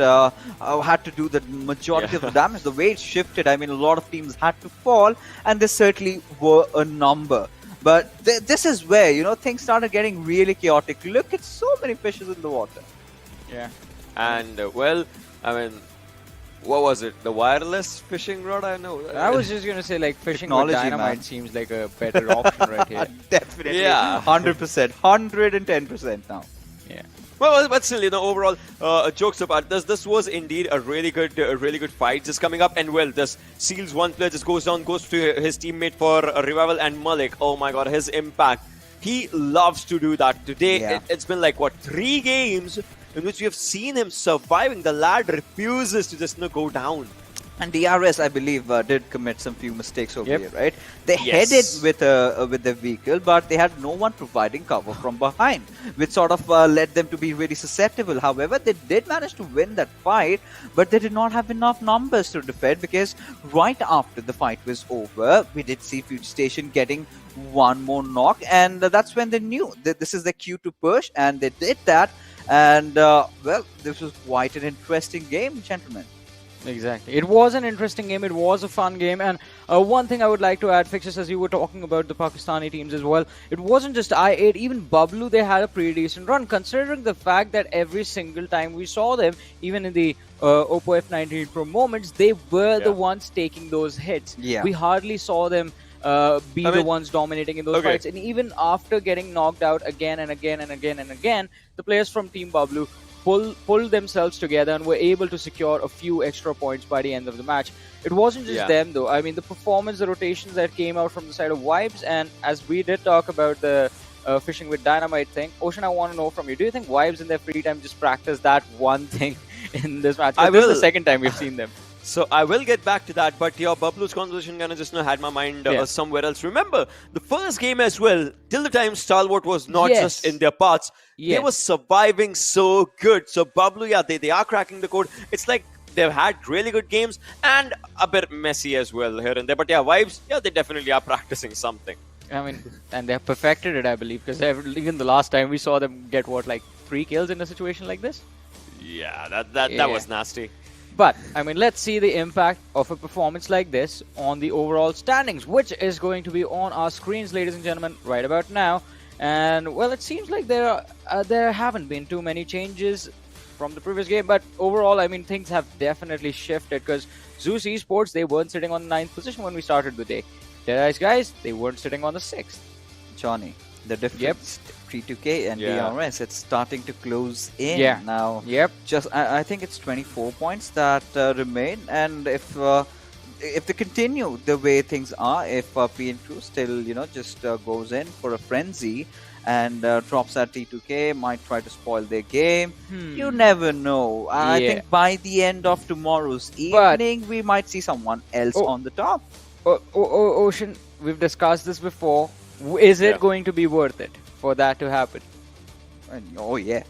had to do the majority of the damage. The way it shifted, I mean, a lot of teams had to fall, and they certainly were a number. But this is where, you know, things started getting really chaotic. Look at so many fishes in the water. Yeah. And, well, I mean, what was it? The wireless fishing rod? I know. I was just going to say, like, fishing with Technology, dynamite man. seems like a better option right here. Definitely. Yeah. 100%. 110% now. Yeah. Well, but still, you know, overall, jokes apart, this was indeed a really good fight just coming up. And well, this Seals one player just goes down, goes to his teammate for Revival, and Malik. Oh my God, his impact. He loves to do that. Today, it's been like, what, 3 games in which we have seen him surviving. The lad refuses to just go down. And DRS, I believe, did commit some few mistakes over here, right? They headed with their vehicle, but they had no one providing cover from behind, which sort of led them to be really susceptible. However, they did manage to win that fight, but they did not have enough numbers to defend, because right after the fight was over, we did see Future Station getting one more knock, and that's when they knew that this is the cue to push, and they did that. And well, this was quite an interesting game, gentlemen. Exactly. It was an interesting game. It was a fun game. And one thing I would like to add, Fixes, as you were talking about the Pakistani teams as well, it wasn't just I8, even BABLU, they had a pretty decent run, considering the fact that every single time we saw them, even in the Oppo F19 Pro moments, they were the ones taking those hits. We hardly saw them be the ones dominating in those fights. And even after getting knocked out again and again and again and again, the players from Team BABLU pulled themselves together and were able to secure a few extra points by the end of the match. It wasn't just them, though. I mean, the performance, the rotations that came out from the side of Vibes, and as we did talk about the fishing with dynamite thing, Ocean, I want to know from you, do you think Vibes in their free time just practice that one thing in this match? This is the second time we've seen them. So I will get back to that, but your BABLU's conversation kind of just had my mind somewhere else. Remember, the first game as well, till the time Stalwart was not just in their parts, they were surviving so good. So BABLU, they are cracking the code. It's like they've had really good games and a bit messy as well here and there. But Vibes, they definitely are practicing something. I mean, and they have perfected it, I believe, because even the last time we saw them get, what, like 3 kills in a situation like this? Yeah, that was nasty. But, I mean, let's see the impact of a performance like this on the overall standings, which is going to be on our screens, ladies and gentlemen, right about now. And, well, it seems like there haven't been too many changes from the previous game, but overall, I mean, things have definitely shifted, because Zeus Esports, they weren't sitting on the 9th position when we started the day. Deadice guys, they weren't sitting on the 6th. Johnny, the difference, 3-2K and DRS, it's starting to close in now. Just I think it's 24 points that remain, and if they continue the way things are, if PN Crew still just goes in for a frenzy and drops that T2K, might try to spoil their game. You never know. I think by the end of tomorrow's evening, we might see someone else on the top. Ocean, we've discussed this before. Is it going to be worth it for that to happen? Oh, yeah.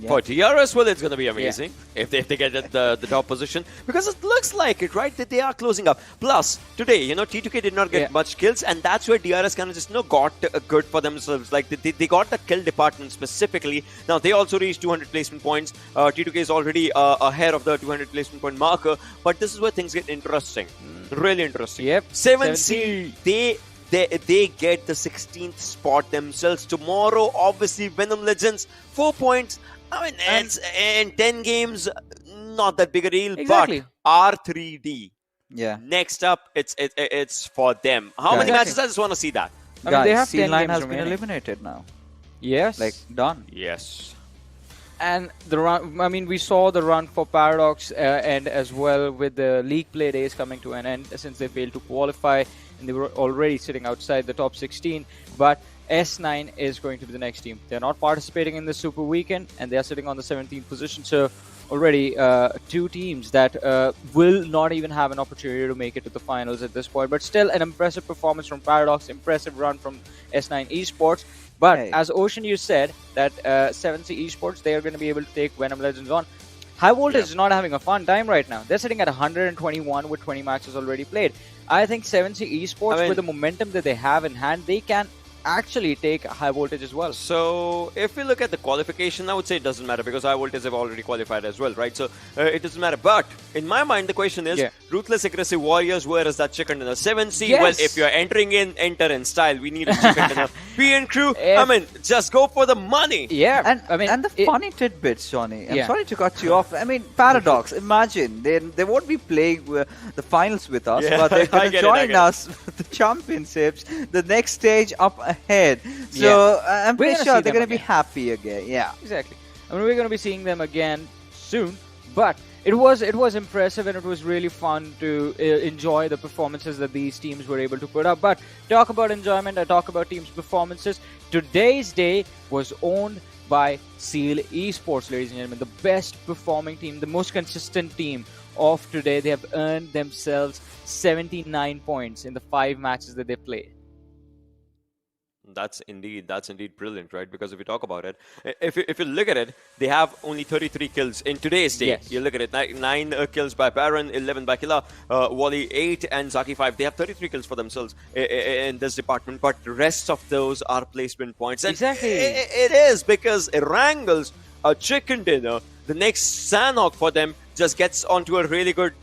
For DRS, well, it's going to be amazing if they get at the top position, because it looks like it, right, that they are closing up. Plus, today, T2K did not get much kills, and that's where DRS kind of just got good for themselves. Like, they got the kill department specifically. Now, they also reached 200 placement points. T2K is already ahead of the 200 placement point marker, but this is where things get interesting. Really interesting. 7C, they get the 16th spot themselves. Tomorrow, obviously, Venom Legends, 4 points. I mean, it's in 10 games, not that big a deal. But R3D, next up, it's for them. How many matches? I just want to see that. I mean, they have 10 line has been eliminated now. Yes. Like, done. Yes. And the run, I mean, we saw the run for Paradox end as well, with the league play days coming to an end since they failed to qualify, and they were already sitting outside the top 16. But S9 is going to be the next team. They're not participating in the Super Weekend, and they are sitting on the 17th position. So already 2 teams that will not even have an opportunity to make it to the finals at this point. But still an impressive performance from Paradox, impressive run from S9 Esports. But as Ocean, you said that 7C Esports, they are going to be able to take Venom Legends on. High Voltage is not having a fun time right now. They're sitting at 121 with 20 matches already played. I think 7C Esports, with the momentum that they have in hand, they can actually take High Voltage as well. So if we look at the qualification, I would say it doesn't matter because High Voltage have already qualified as well, right? So it doesn't matter. But in my mind, the question is, Ruthless Aggressive Warriors, where is that chicken dinner? 7C, well, if you're entering in, enter in style. We need a chicken dinner. PN Crew, I mean, just go for the money. Yeah. And I mean, and the funny tidbits, Johnny. I'm sorry to cut you off. I mean, Paradox. Imagine they won't be playing the finals with us, but they're going to join us with the championships, the next stage up ahead. So I'm pretty sure they're going to be happy again. Yeah, exactly. I mean, we're going to be seeing them again soon, but it was impressive and it was really fun to enjoy the performances that these teams were able to put up. But talk about enjoyment, I talk about teams' performances. Today's day was owned by Seal Esports, ladies and gentlemen, the best performing team, the most consistent team of today. They have earned themselves 79 points in the 5 matches that they played. That's indeed brilliant, right? Because if you talk about it, if you look at it, they have only 33 kills in today's day. Yes. You look at it, 9 kills by Baron, 11 by Killa, Wally 8, and Zaki 5. They have 33 kills for themselves in this department, but the rest of those are placement points. And exactly. It is because Erangel's a chicken dinner. The next Sanhok for them just gets onto a really good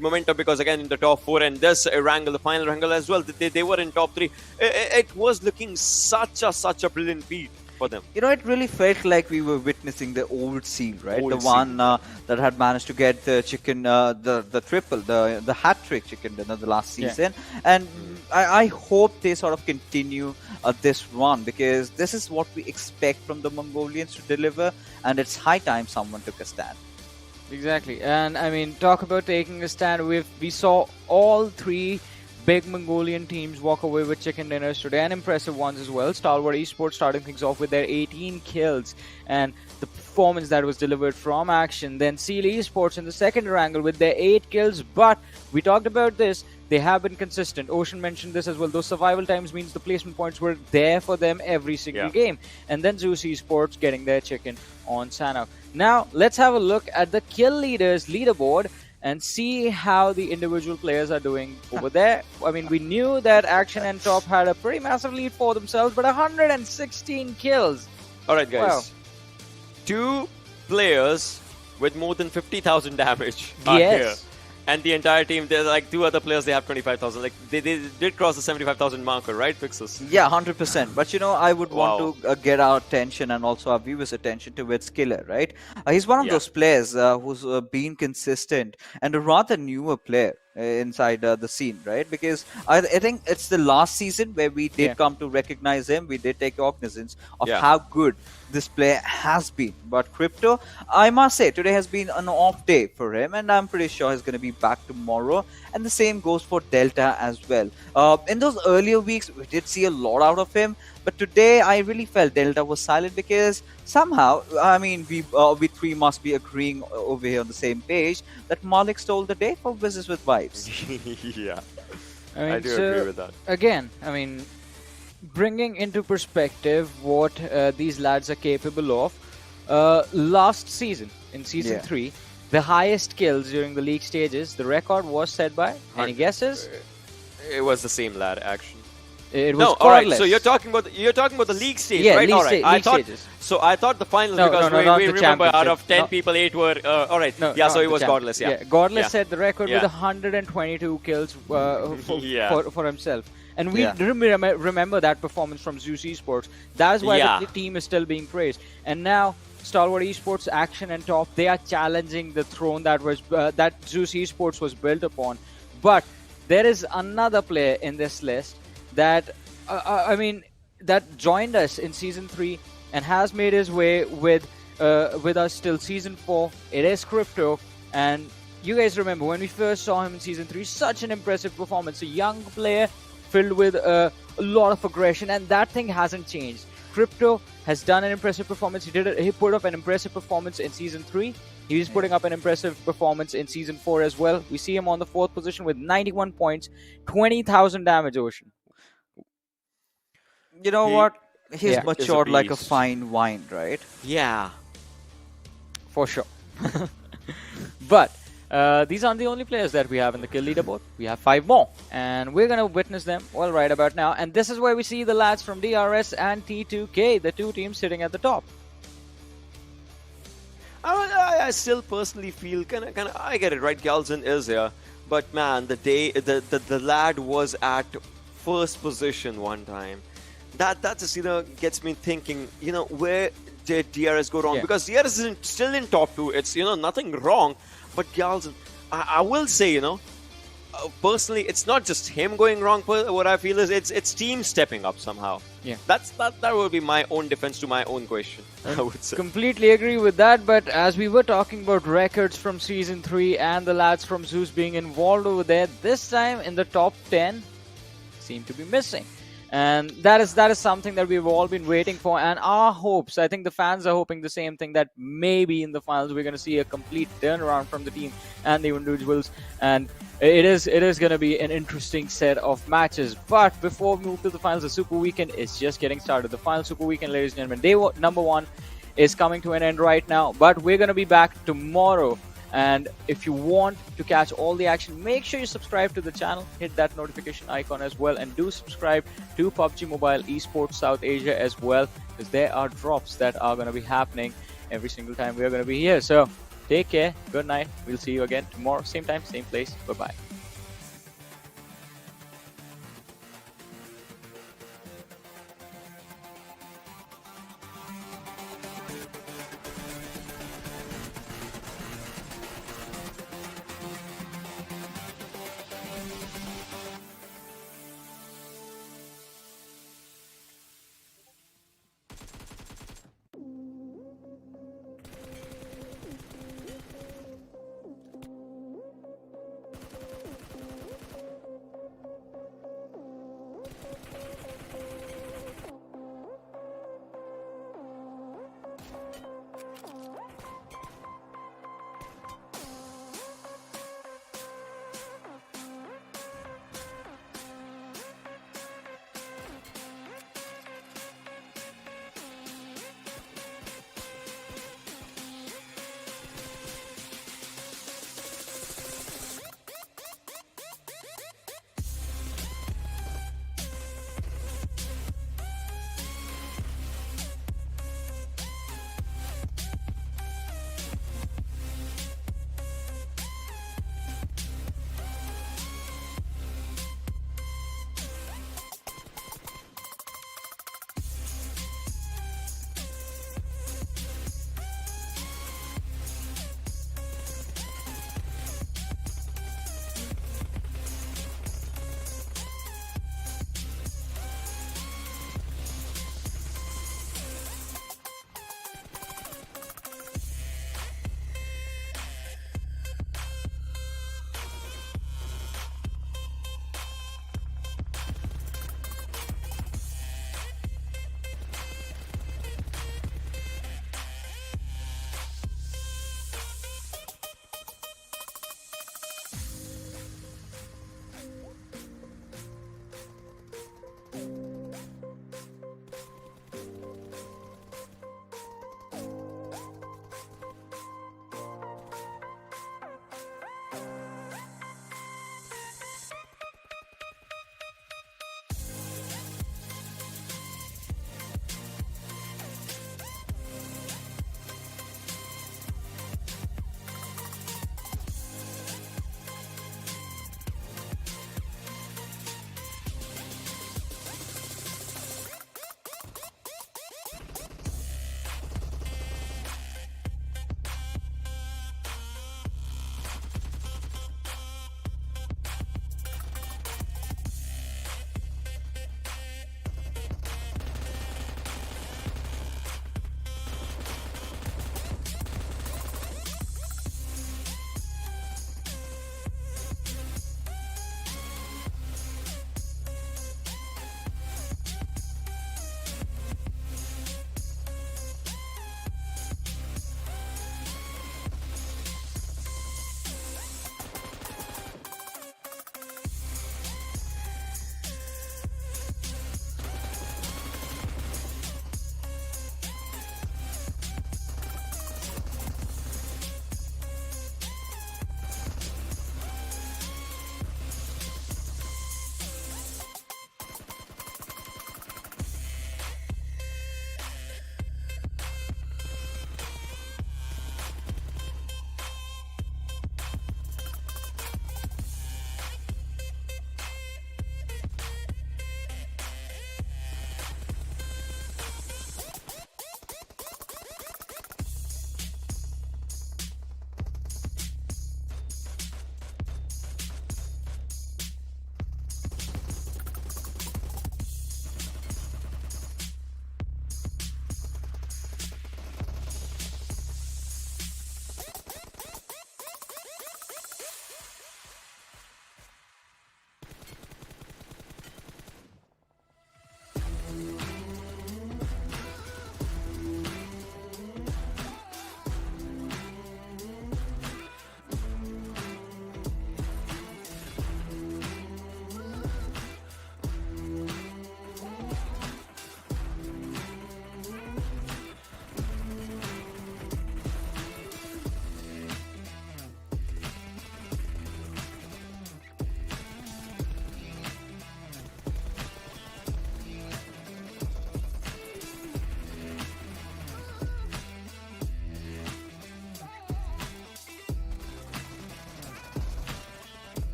momentum because again in the top 4 and this Erangel, the final Erangel as well, they were in top 3. It was looking such a brilliant beat for them. You know, it really felt like we were witnessing the old Seal, right? Old the Seal. one that had managed to get the chicken, the triple, the hat-trick chicken dinner the last season. And I hope they sort of continue this run because this is what we expect from the Mongolians to deliver, and it's high time someone took a stand. Exactly, and I mean, talk about taking a stand. We saw all 3 big Mongolian teams walk away with chicken dinners today, and impressive ones as well. Stalwart Esports starting things off with their 18 kills and the performance that was delivered from Action. Then Seal Esports in the second Erangel with their 8 kills, but we talked about this. They have been consistent. Ocean mentioned this as well. Those survival times means the placement points were there for them every single game. And then Zeus Esports getting their chicken on Sanhok. Now, let's have a look at the kill leaders leaderboard and see how the individual players are doing over there. I mean, we knew that Action and Top had a pretty massive lead for themselves, but 116 kills. All right, guys. Wow. 2 players with more than 50,000 damage are here. And the entire team, there's like 2 other players, they have 25,000. Like they did cross the 75,000 marker, right, Fixus? Yeah, 100%. But you know, I would want to get our attention and also our viewers' attention towards Killer, right? He's one of those players who's been consistent and a rather newer player inside the scene, right? Because I think it's the last season where we did come to recognize him. We did take cognizance of how good this player has been. But Crypto, I must say, today has been an off day for him, and I'm pretty sure he's going to be back tomorrow. And the same goes for Delta as well. In those earlier weeks, we did see a lot out of him, but today I really felt Delta was silent because somehow, I mean, we 3 must be agreeing over here on the same page that Malik stole the day for Wizzes with Vibes. Yeah, I mean, I do agree with that. Again, I mean, bringing into perspective what these lads are capable of, last season, in Season 3, the highest kills during the league stages, the record was set by, any guesses? It was the same lad, Action. It was no, all right. So you're talking about the league stage, right? League all right. stages. So I thought the finals because we remember out of 10 people, 8 were all right. So it was Godless. Yeah. Godless set the record with 122 kills for himself. And we remember that performance from Zeus Esports. That is why the team is still being praised. And now Stalwart Esports, Action and Top, they are challenging the throne that was that Zeus Esports was built upon. But there is another player in this list that I mean that joined us in Season 3 and has made his way with us till Season 4. It is Crypto, and you guys remember when we first saw him in Season 3, such an impressive performance. A young player filled with a lot of aggression, and that thing hasn't changed. Crypto has done an impressive performance. He put up an impressive performance in Season 3. He's putting up an impressive performance in Season 4 as well. We see him on the 4th position with 91 points, 20,000 damage, Ocean. You know what? He's matured like a fine wine, right? Yeah. For sure. But these aren't the only players that we have in the kill leaderboard. We have 5 more, and we're going to witness them well right about now. And this is where we see the lads from DRS and T2K, the two teams sitting at the top. I still personally feel kind of. I get it, right? Galzin is here, but man, the lad was at first position one time. That just gets me thinking. Where did DRS go wrong? Yeah. Because DRS is still in top 2. It's nothing wrong, but Galzin, I will say personally, it's not just him going wrong. What I feel is it's team stepping up somehow. Yeah, that would be my own defense to my own question. I would say. Completely agree with that. But as we were talking about records from season 3 and the lads from Zeus being involved over there, this time in the top 10 seem to be missing. And that is something that we've all been waiting for, and our hopes, I think the fans are hoping the same thing, that maybe in the finals we're going to see a complete turnaround from the team and the individuals, and it is going to be an interesting set of matches. But before we move to the finals, the Super Weekend is just getting started. The final Super Weekend, ladies and gentlemen, day number 1 is coming to an end right now, but we're going to be back tomorrow. And if you want to catch all the action, make sure you subscribe to the channel, hit that notification icon as well, and do subscribe to PUBG Mobile Esports South Asia as well, because there are drops that are going to be happening every single time we are going to be here. So take care, good night, we'll see you again tomorrow, same time, same place, bye-bye.